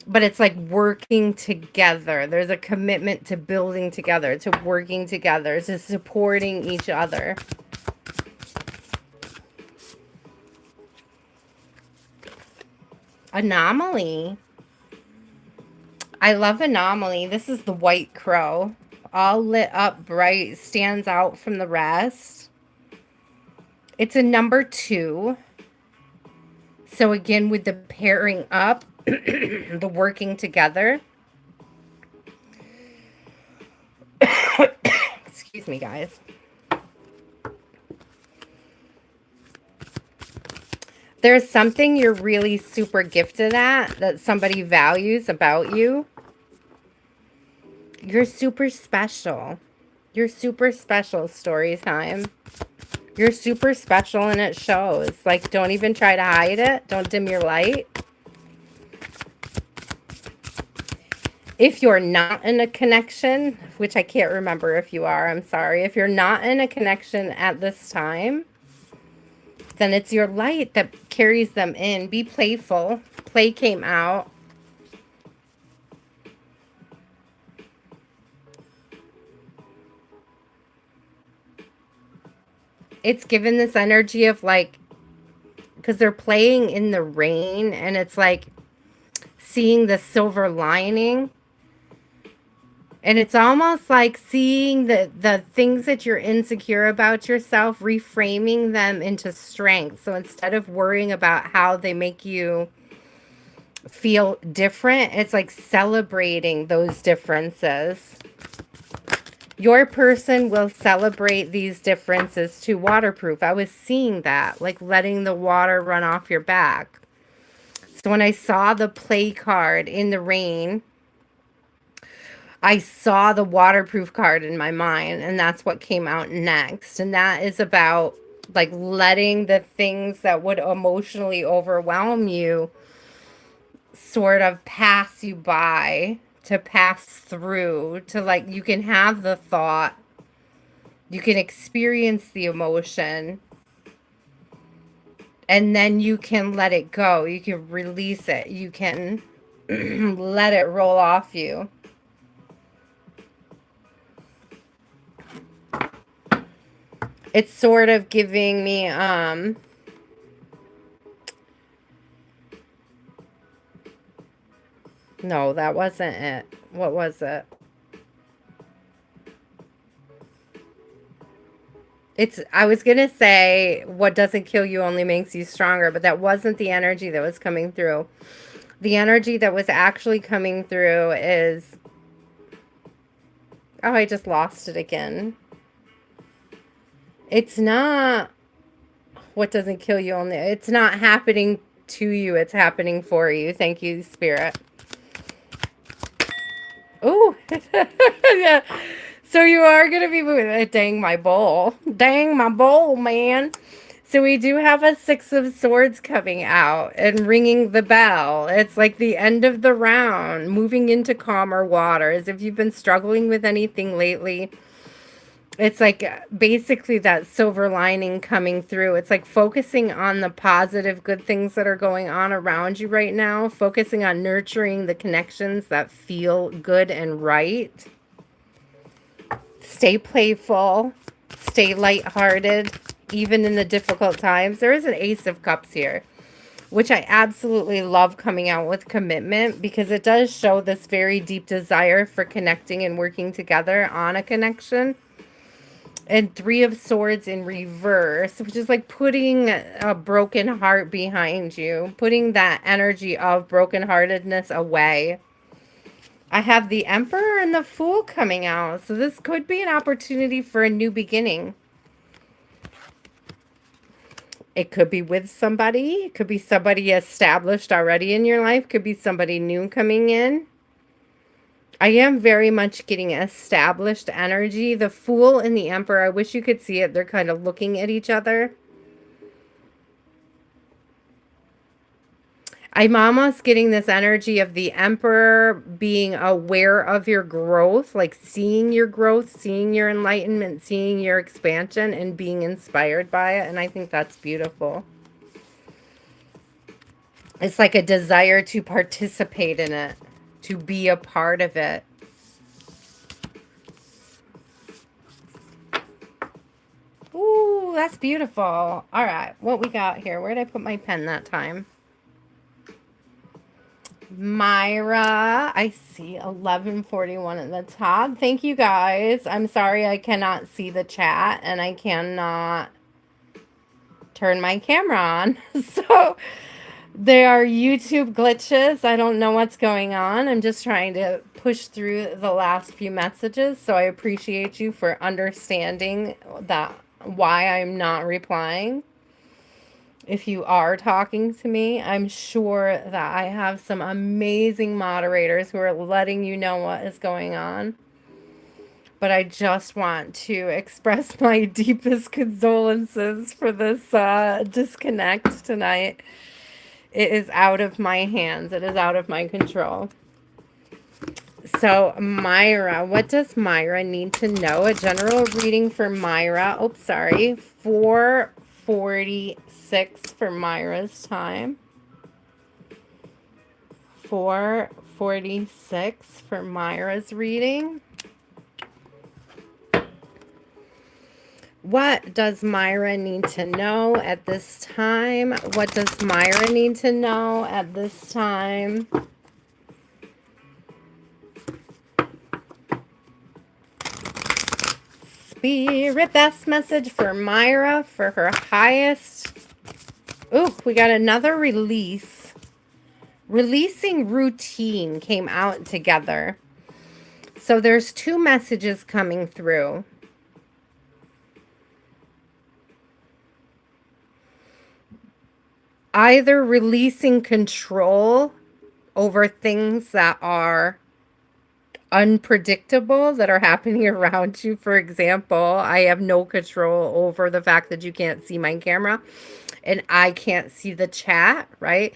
But it's like working together. There's a commitment to building together, to working together, to supporting each other. Anomaly. I love anomaly. This is the white crow. All lit up bright, stands out from the rest. It's a number 2. So again, with the pairing up, the working together. Excuse me, guys. There's something you're really super gifted at that somebody values about you. You're super special. You're super special, story time. You're super special and it shows. Like, don't even try to hide it. Don't dim your light. If you're not in a connection, which I can't remember if you are, I'm sorry. If you're not in a connection at this time, then it's your light that carries them in. Be playful. Play came out. It's given this energy of like, because they're playing in the rain and it's like seeing the silver lining. And it's almost like seeing the things that you're insecure about yourself, reframing them into strength. So instead of worrying about how they make you feel different, it's like celebrating those differences. Your person will celebrate these differences too. Waterproof. I was seeing that, like letting the water run off your back. So when I saw the play card in the rain, I saw the waterproof card in my mind, and that's what came out next. And that is about like letting the things that would emotionally overwhelm you sort of pass you by, to pass through, to like, you can have the thought, you can experience the emotion, and then you can let it go. You can release it. You can let it roll off you. It's sort of giving me, no, that wasn't it. What was it? I was going to say, what doesn't kill you only makes you stronger, but that wasn't the energy that was coming through. The energy that was actually coming through is, oh, I just lost it again. It's not what doesn't kill you only. It's not happening to you. It's happening for you. Thank you, Spirit. Oh, yeah. So you are going to be moving. Dang my bowl. Dang my bowl, man. So we do have a 6 of Swords coming out and ringing the bell. It's like the end of the round, moving into calmer waters. If you've been struggling with anything lately, it's like basically that silver lining coming through. It's like focusing on the positive, good things that are going on around you right now. Focusing on nurturing the connections that feel good and right. Stay playful. Stay lighthearted, even in the difficult times. There is an Ace of Cups here, which I absolutely love coming out with commitment, because it does show this very deep desire for connecting and working together on a connection. And Three of Swords in reverse, which is like putting a broken heart behind you, putting that energy of brokenheartedness away. I have the Emperor and the Fool coming out. So this could be an opportunity for a new beginning. It could be with somebody. It could be somebody established already in your life. Could be somebody new coming in. I am very much getting established energy. The Fool and the Emperor, I wish you could see it. They're kind of looking at each other. I'm almost getting this energy of the Emperor being aware of your growth, like seeing your growth, seeing your enlightenment, seeing your expansion, and being inspired by it. And I think that's beautiful. It's like a desire to participate in it, to be a part of it. Ooh, that's beautiful. All right, what we got here? Where did I put my pen that time? Myra, I see 1141 at the top. Thank you guys. I'm sorry I cannot see the chat and I cannot turn my camera on. So there are YouTube glitches. I don't know what's going on. I'm just trying to push through the last few messages. So I appreciate you for understanding that why I'm not replying. If you are talking to me, I'm sure that I have some amazing moderators who are letting you know what is going on. But I just want to express my deepest condolences for this disconnect tonight. It is out of my hands. It is out of my control. So, Myra, what does Myra need to know? A general reading for Myra. Oh, sorry. 446 for Myra's time. 446 for Myra's reading. What does Myra need to know at this time? What does Myra need to know at this time? Spirit, best message for Myra for her highest. Ooh, we got another release. Releasing routine came out together. So there's two messages coming through. Either releasing control over things that are unpredictable that are happening around you. For example, I have no control over the fact that you can't see my camera and I can't see the chat, right?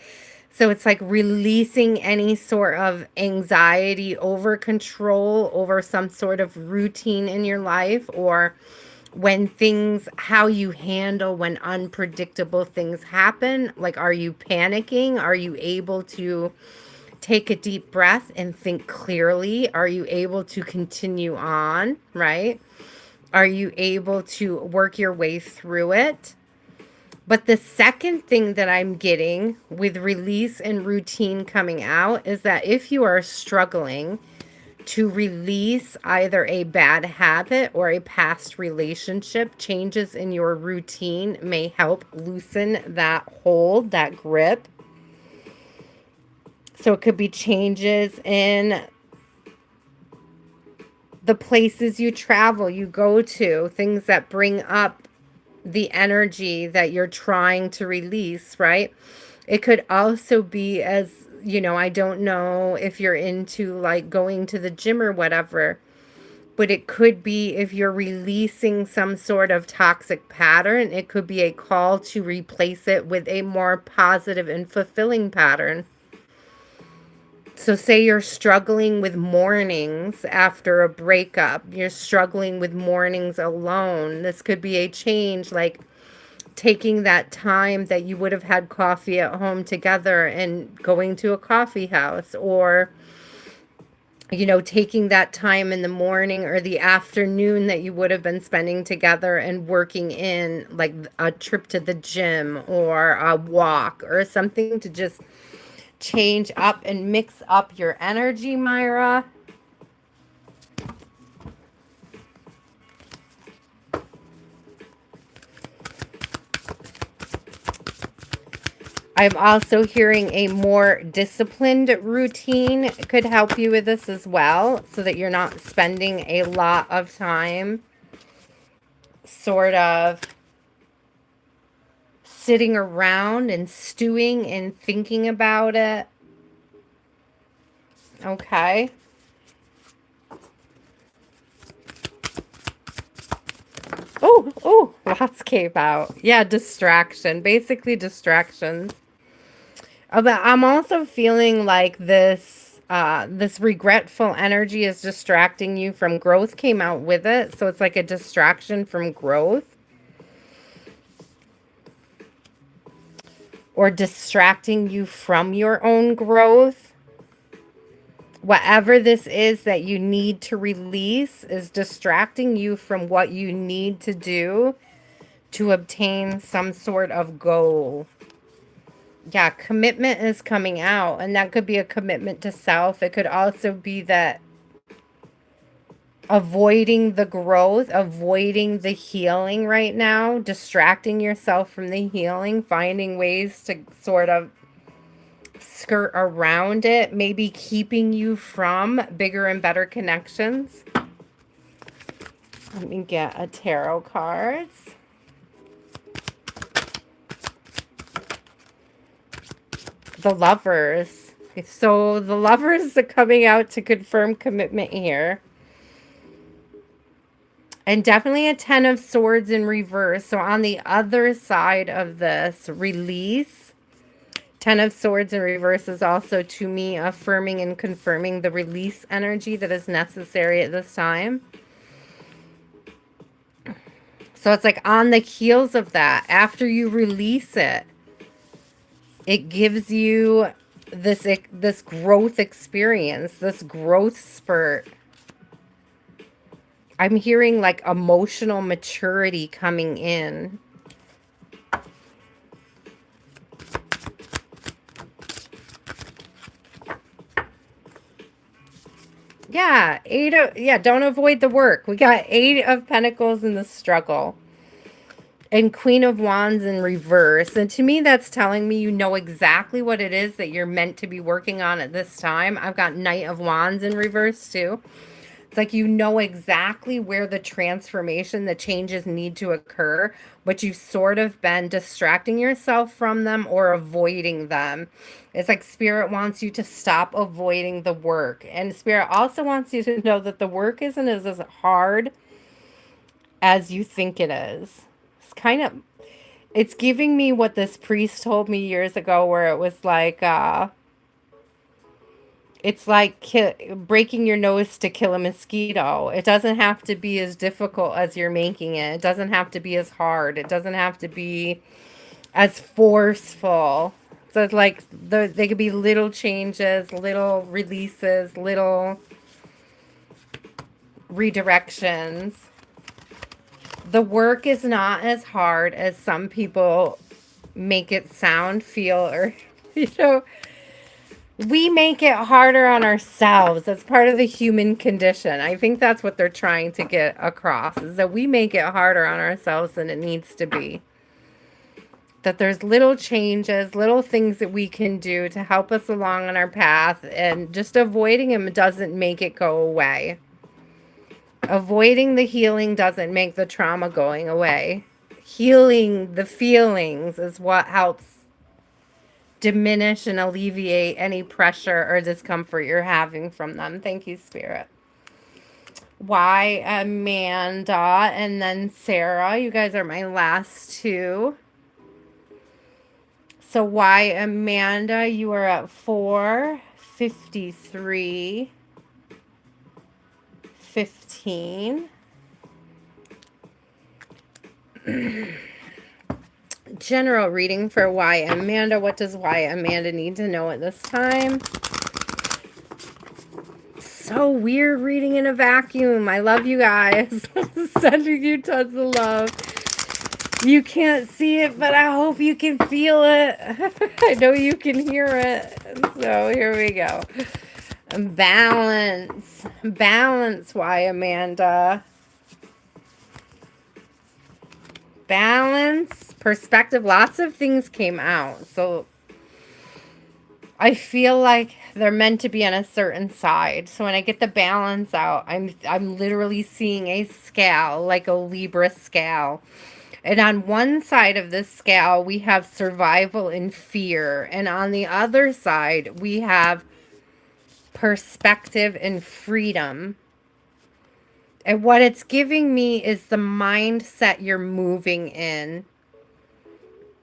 So it's like releasing any sort of anxiety over control over some sort of routine in your life, or when things, how you handle when unpredictable things happen. Like, are you panicking? Are you able to take a deep breath and think clearly? Are you able to continue on, right? Are you able to work your way through it? But the second thing that I'm getting with release and routine coming out is that if you are struggling to release either a bad habit or a past relationship, changes in your routine may help loosen that hold, that grip. So it could be changes in the places you travel, you go to, things that bring up the energy that you're trying to release, right? It could also be, as you know, I don't know if you're into like going to the gym or whatever, but it could be if you're releasing some sort of toxic pattern, it could be a call to replace it with a more positive and fulfilling pattern. So say you're struggling with mornings after a breakup, you're struggling with mornings alone. This could be a change, like taking that time that you would have had coffee at home together and going to a coffee house, or you know, taking that time in the morning or the afternoon that you would have been spending together and working in like a trip to the gym or a walk or something to just change up and mix up your energy, Myra. I'm also hearing a more disciplined routine could help you with this as well, so that you're not spending a lot of time sort of sitting around and stewing and thinking about it. Okay. Oh, lots came out. Yeah, distraction. Basically distractions. But I'm also feeling like this regretful energy is distracting you from growth came out with it. So it's like a distraction from growth. Or distracting you from your own growth. Whatever this is that you need to release is distracting you from what you need to do to obtain some sort of goal. Yeah, commitment is coming out, and that could be a commitment to self. It could also be that avoiding the growth, avoiding the healing right now, distracting yourself from the healing, finding ways to sort of skirt around it, maybe keeping you from bigger and better connections. Let me get a tarot cards. The Lovers. So the Lovers are coming out to confirm commitment here. And definitely a 10 of Swords in reverse. So on the other side of this, release. 10 of Swords in reverse is also, to me, affirming and confirming the release energy that is necessary at this time. So it's like on the heels of that, after you release it, it gives you this growth experience, this growth spurt. I'm hearing like emotional maturity coming in. Yeah, don't avoid the work. We got 8 of Pentacles in the struggle. And Queen of Wands in reverse. And to me, that's telling me you know exactly what it is that you're meant to be working on at this time. I've got Knight of Wands in reverse too. It's like you know exactly where the transformation, the changes need to occur, but you've sort of been distracting yourself from them or avoiding them. It's like Spirit wants you to stop avoiding the work. And Spirit also wants you to know that the work isn't as hard as you think it is. It's kind of, it's giving me what this priest told me years ago, where it was like, it's like breaking your nose to kill a mosquito. It doesn't have to be as difficult as you're making it. It doesn't have to be as hard. It doesn't have to be as forceful. So it's like they could be little changes, little releases, little redirections. The work is not as hard as some people make it sound, feel, or, you know, we make it harder on ourselves. That's part of the human condition. I think that's what they're trying to get across, is that we make it harder on ourselves than it needs to be. That there's little changes, little things that we can do to help us along on our path, and just avoiding them doesn't make it go away. Avoiding the healing doesn't make the trauma going away. Healing the feelings is what helps diminish and alleviate any pressure or discomfort you're having from them. Thank you, Spirit. Why Amanda and then Sarah. You guys are my last two. So why Amanda, you are at 453. 15. General reading for why Amanda. What does why Amanda need to know at this time? so weird reading in a vacuum. I love you guys. Sending you tons of love. You can't see it, but I hope you can feel it. I know you can hear it. So here we go. Balance. Balance. Why, Amanda? Balance. Perspective. Lots of things came out. So I feel like they're meant to be on a certain side. So when I get the balance out, I'm literally seeing a scale, like a Libra scale. And on one side of this scale, we have survival and fear. And on the other side, we have perspective and freedom. And what it's giving me is the mindset you're moving in.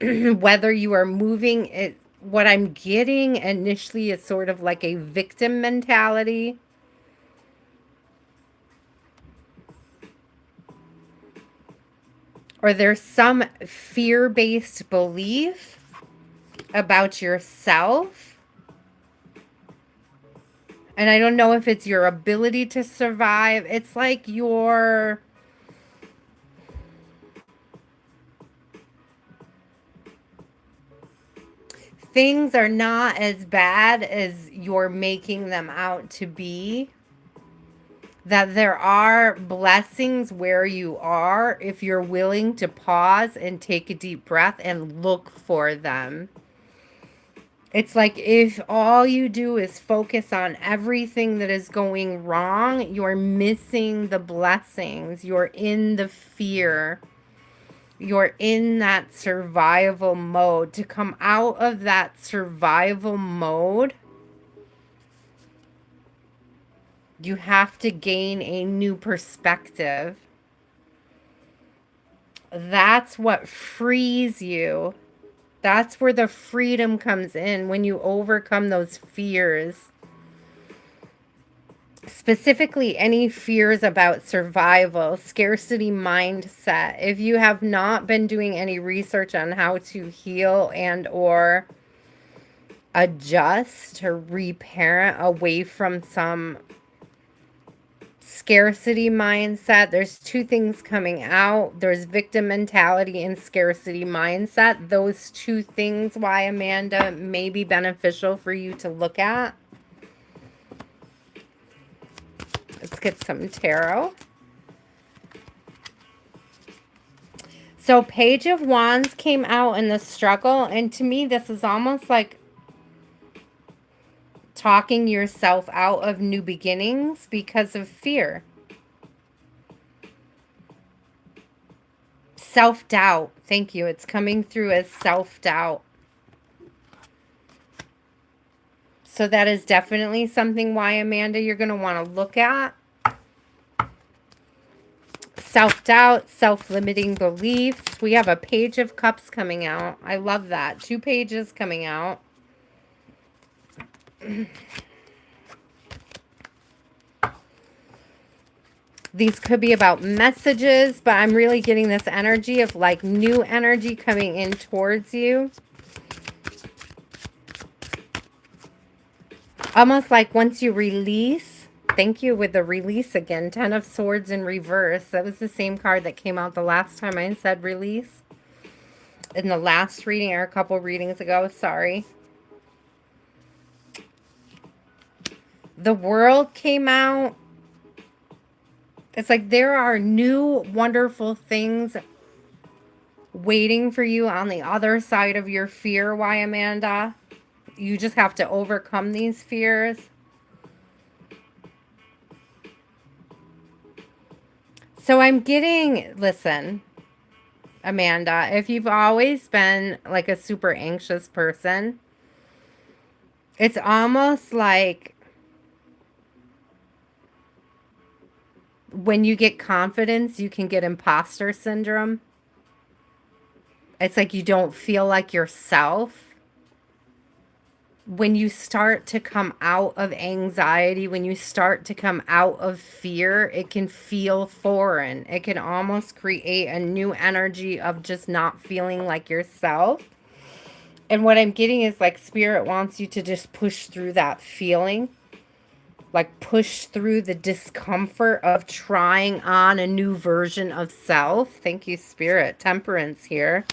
Whether you are moving it, what I'm getting initially is sort of like a victim mentality. Or there's some fear-based belief about yourself. And I don't know if it's your ability to survive. It's like your... things are not as bad as you're making them out to be. That there are blessings where you are if you're willing to pause and take a deep breath and look for them. It's like if all you do is focus on everything that is going wrong, you're missing the blessings. You're in the fear. You're in that survival mode. To come out of that survival mode, you have to gain a new perspective. That's what frees you. That's where the freedom comes in, when you overcome those fears. Specifically, any fears about survival, scarcity mindset. If you have not been doing any research on how to heal and or adjust or reparent away from some scarcity mindset, there's two things coming out. There's victim mentality and scarcity mindset. Those two things, why, Amanda, may be beneficial for you to look at. Let's get some tarot. So Page of Wands came out in the struggle, and to me this is almost like talking yourself out of new beginnings because of fear. Self-doubt. Thank you. It's coming through as self-doubt. So that is definitely something, why, Amanda, you're going to want to look at. Self-doubt, self-limiting beliefs. We have a Page of Cups coming out. I love that. 2 pages coming out. These could be about messages, but I'm really getting this energy of like new energy coming in towards you. Almost like once you release, thank you with the release again, 10 of Swords in reverse. That was the same card that came out the last time I said release. In the last reading or a couple readings ago, sorry. The World came out. It's like there are new wonderful things waiting for you on the other side of your fear, why, Amanda? You just have to overcome these fears. So I'm getting, listen, Amanda, if you've always been like a super anxious person, it's almost like when you get confidence, you can get imposter syndrome. It's like you don't feel like yourself. When you start to come out of anxiety, when you start to come out of fear, it can feel foreign. It can almost create a new energy of just not feeling like yourself. And what I'm getting is like Spirit wants you to just push through that feeling. like push through the discomfort of trying on a new version of self. Thank you, Spirit. Temperance here.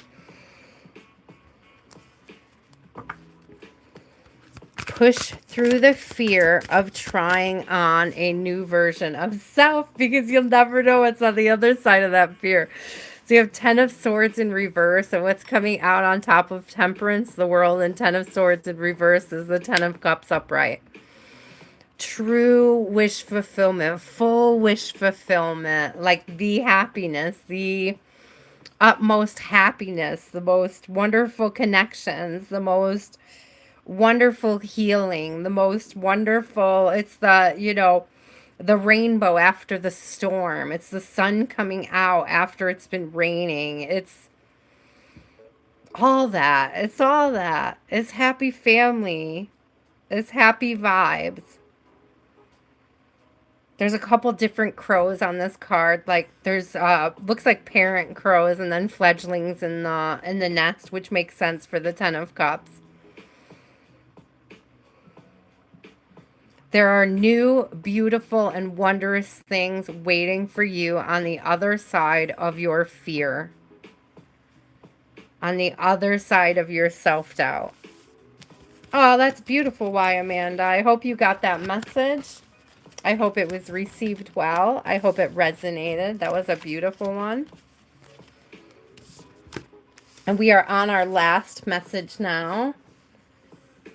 Push through the fear of trying on a new version of self, because you'll never know what's on the other side of that fear. So you have 10 of Swords in reverse, and what's coming out on top of Temperance, the World, and 10 of Swords in reverse is the 10 of Cups upright. True wish fulfillment, full wish fulfillment, like the happiness, the utmost happiness, the most wonderful connections, the most wonderful healing, the most wonderful, it's the, you know, the rainbow after the storm. It's the sun coming out after it's been raining. It's all that. It's all that. It's happy family. It's happy vibes. There's a couple different crows on this card. Like there's looks like parent crows and then fledglings in the nest, which makes sense for the 10 of Cups. There are new, beautiful, and wondrous things waiting for you on the other side of your fear. On the other side of your self-doubt. Oh, that's beautiful. Why, Amanda? I hope you got that message. I hope it was received well. I hope it resonated. That was a beautiful one. And we are on our last message now.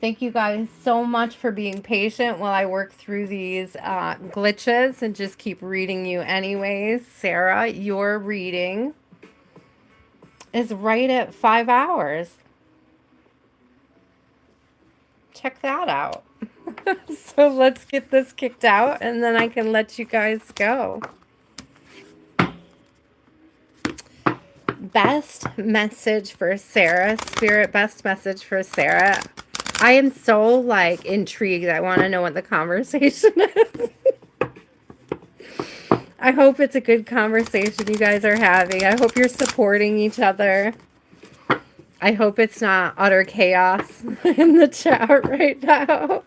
Thank you guys so much for being patient while I work through these glitches and just keep reading you anyways. Sarah, your reading is right at 5 hours. Check that out. So let's get this kicked out and then I can let you guys go. Best message for Sarah. Spirit, best message for Sarah. I am so, like, intrigued. I want to know what the conversation is. I hope it's a good conversation you guys are having. I hope you're supporting each other. I hope it's not utter chaos in the chat right now.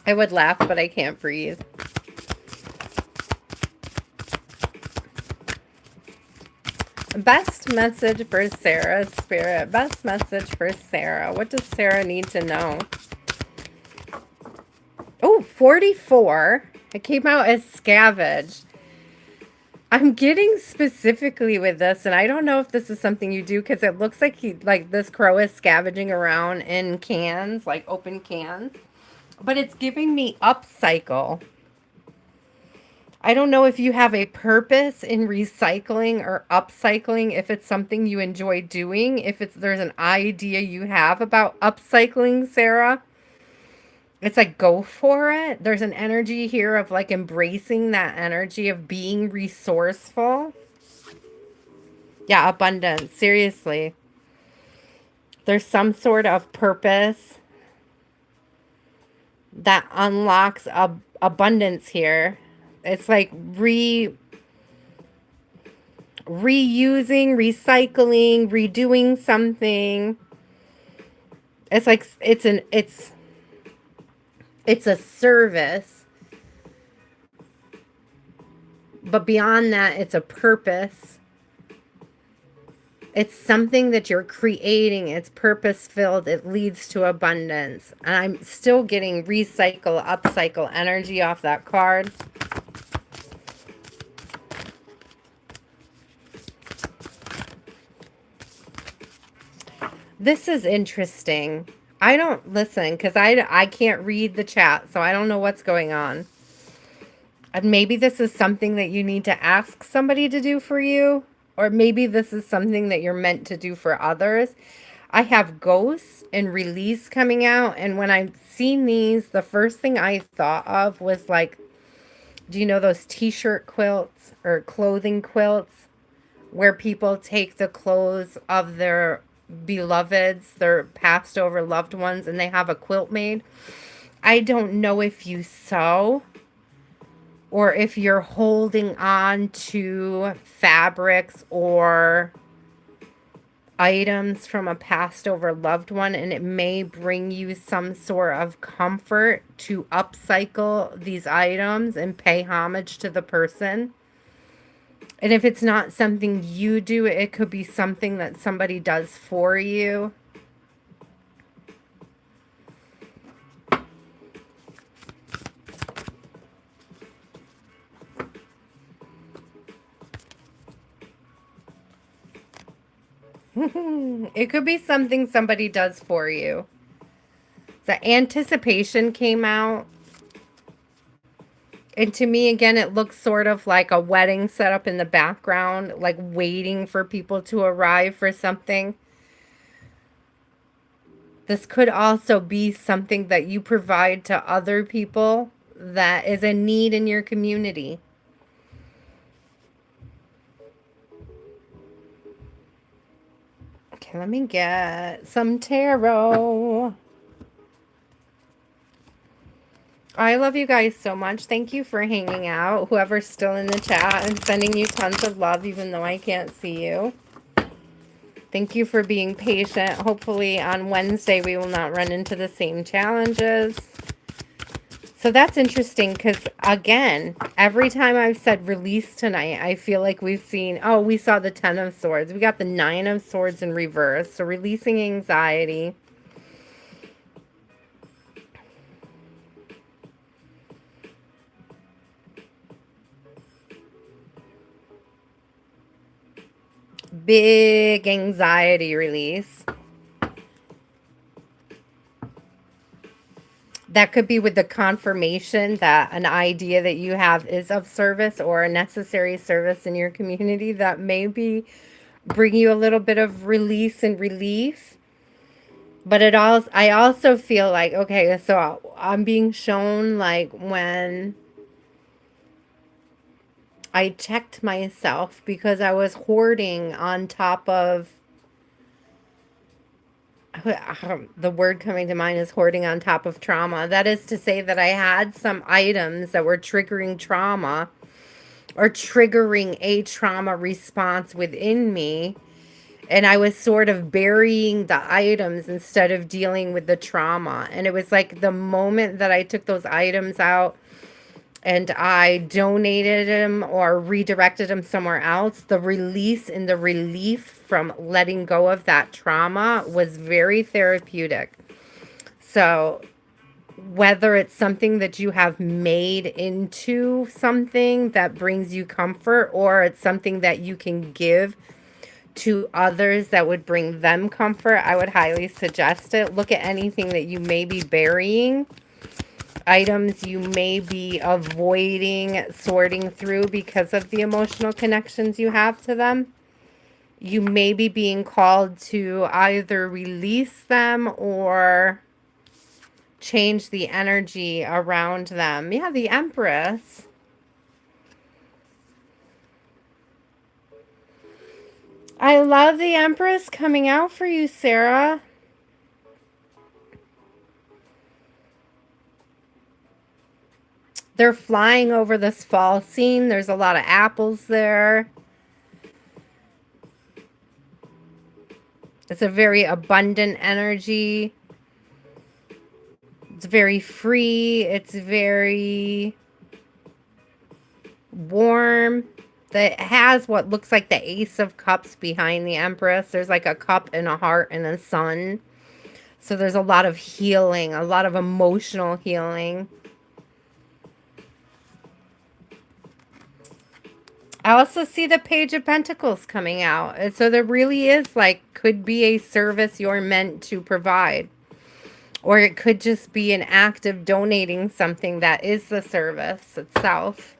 I would laugh, but I can't breathe. Best message for Sarah, Spirit. Best message for Sarah. What does Sarah need to know? Oh, 44. It came out as scavenge. I'm getting specifically with this, and I don't know if this is something you do, because it looks like this crow is scavenging around in cans, like open cans. But it's giving me upcycle. I don't know if you have a purpose in recycling or upcycling, if it's something you enjoy doing, if there's an idea you have about upcycling, Sarah. It's like, go for it. There's an energy here of like embracing that energy of being resourceful. Yeah, abundance. Seriously. There's some sort of purpose that unlocks abundance here. It's like reusing, recycling, redoing something. It's like it's a service. But beyond that, it's a purpose. It's something that you're creating. It's purpose-filled. It leads to abundance. And I'm still getting recycle, upcycle energy off that card. This is interesting. I don't listen because I can't read the chat, so I don't know what's going on. And maybe this is something that you need to ask somebody to do for you, or maybe this is something that you're meant to do for others. I have ghosts and release coming out, and when I've seen these, the first thing I thought of was like, do you know those t-shirt quilts or clothing quilts where people take the clothes of their beloveds, their passed over loved ones, and they have a quilt made? I don't know if you sew or if you're holding on to fabrics or items from a passed over loved one, and it may bring you some sort of comfort to upcycle these items and pay homage to the person. And if it's not something you do, it could be something that somebody does for you. It could be something somebody does for you. The anticipation came out. And to me, again, it looks sort of like a wedding set up in the background, like waiting for people to arrive for something. This could also be something that you provide to other people that is a need in your community. Okay, let me get some tarot. I love you guys so much. Thank you for hanging out. Whoever's still in the chat, I'm sending you tons of love even though I can't see you. Thank you for being patient. Hopefully on Wednesday we will not run into the same challenges. So that's interesting because, again, every time I've said release tonight, I feel like we've seen, oh, we saw the 10 of Swords. We got the 9 of Swords in reverse. So releasing anxiety. Big anxiety release. That could be with the confirmation that an idea that you have is of service or a necessary service in your community that maybe bring you a little bit of release and relief. But I also feel like, okay, so I'm being shown like when I checked myself because I was hoarding on top of, the word coming to mind is hoarding on top of trauma. That is to say that I had some items that were triggering trauma or triggering a trauma response within me. And I was sort of burying the items instead of dealing with the trauma. And it was like the moment that I took those items out and I donated them or redirected them somewhere else, the release and the relief from letting go of that trauma was very therapeutic. So whether it's something that you have made into something that brings you comfort, or it's something that you can give to others that would bring them comfort, I would highly suggest it. Look at anything that you may be burying, items you may be avoiding sorting through because of the emotional connections you have to them. You may be being called to either release them or change the energy around them. Yeah, the Empress. I love the Empress coming out for you, Sarah. They're flying over this fall scene. There's a lot of apples there. It's a very abundant energy. It's very free. It's very warm. That has what looks like the Ace of Cups behind the Empress. There's like a cup and a heart and a sun. So there's a lot of healing, a lot of emotional healing. I also see the Page of Pentacles coming out. And so there really is like, could be a service you're meant to provide. Or it could just be an act of donating something that is the service itself.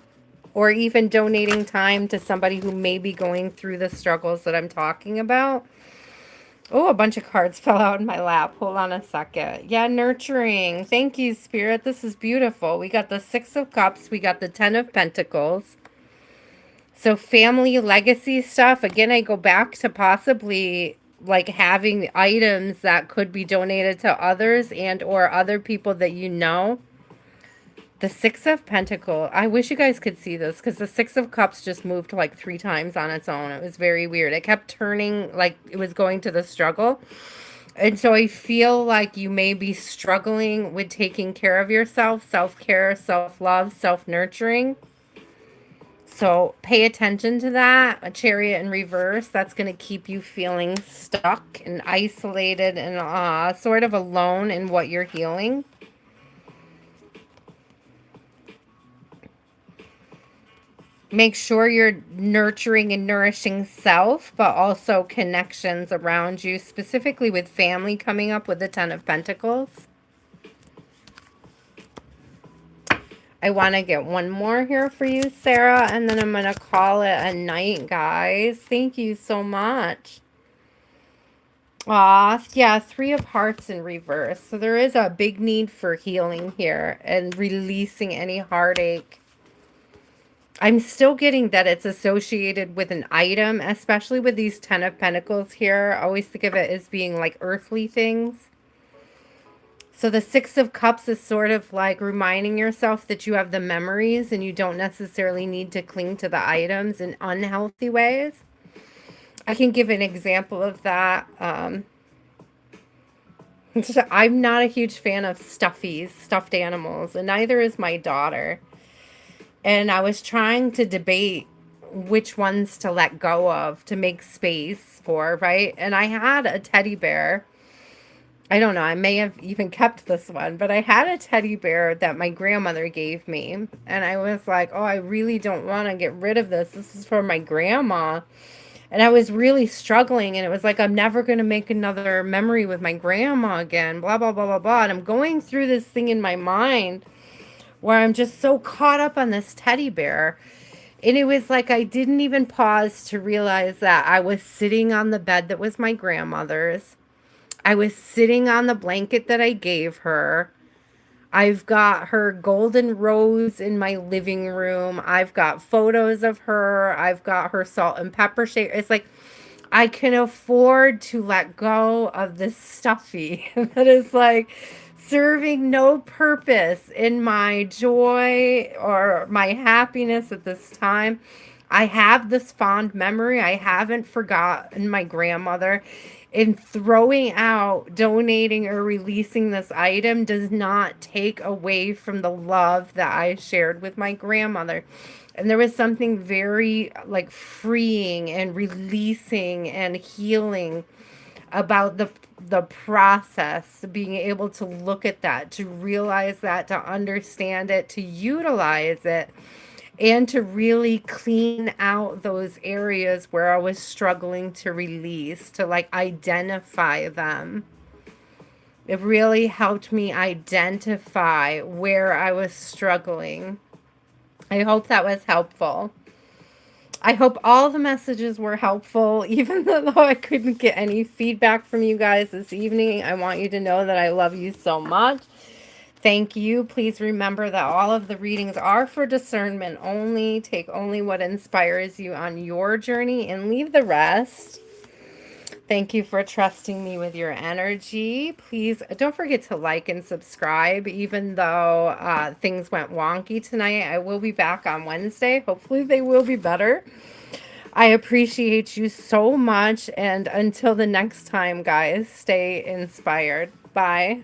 Or even donating time to somebody who may be going through the struggles that I'm talking about. Oh, a bunch of cards fell out in my lap. Hold on a second. Yeah, nurturing. Thank you, Spirit. This is beautiful. We got the 6 of Cups. We got the 10 of Pentacles. So family legacy stuff. Again, I go back to possibly like having items that could be donated to others and or other people that you know The Six of Pentacles. I wish you guys could see this because the Six of Cups just moved like 3 times on its own. It was very weird. It kept turning like it was going to the struggle. And so I feel like you may be struggling with taking care of yourself, self-care, self-love, self-nurturing. So pay attention to that. A Chariot in reverse, that's going to keep you feeling stuck and isolated and sort of alone in what you're healing. Make sure you're nurturing and nourishing self, but also connections around you, specifically with family coming up with the Ten of Pentacles. I want to get one more here for you, Sarah, and then I'm going to call it a night, guys. Thank you so much. Yeah, Three of Hearts in reverse. So there is a big need for healing here and releasing any heartache. I'm still getting that it's associated with an item, especially with these Ten of Pentacles here. I always think of it as being like earthly things. So the Six of Cups is sort of like reminding yourself that you have the memories and you don't necessarily need to cling to the items in unhealthy ways. I can give an example of that. I'm not a huge fan of stuffies, stuffed animals, and neither is my daughter. And I was trying to debate which ones to let go of to make space for, right? And I had a teddy bear. I don't know, I may have even kept this one, but I had a teddy bear that my grandmother gave me. And I was like, oh, I really don't want to get rid of this. This is for my grandma. And I was really struggling. And it was like, I'm never going to make another memory with my grandma again, blah, blah, blah, blah, blah. And I'm going through this thing in my mind where I'm just so caught up on this teddy bear. And it was like I didn't even pause to realize that I was sitting on the bed that was my grandmother's. I was sitting on the blanket that I gave her. I've got her golden rose in my living room. I've got photos of her. I've got her salt and pepper shake. It's like I can afford to let go of this stuffy that is like serving no purpose in my joy or my happiness at this time. I have this fond memory. I haven't forgotten my grandmother. In throwing out, donating, or releasing this item does not take away from the love that I shared with my grandmother. And there was something very like freeing and releasing and healing about the process, being able to look at that, to realize that, to understand it, to utilize it, and to really clean out those areas where I was struggling to release, to like identify them. It really helped me identify where I was struggling. I hope that was helpful. I hope all the messages were helpful, even though I couldn't get any feedback from you guys this evening. I want you to know that I love you so much. Thank you. Please remember that all of the readings are for discernment only. Take only what inspires you on your journey and leave the rest. Thank you for trusting me with your energy. Please don't forget to like and subscribe. Even though things went wonky tonight, I will be back on Wednesday. Hopefully they will be better. I appreciate you so much. And until the next time, guys, stay inspired. Bye.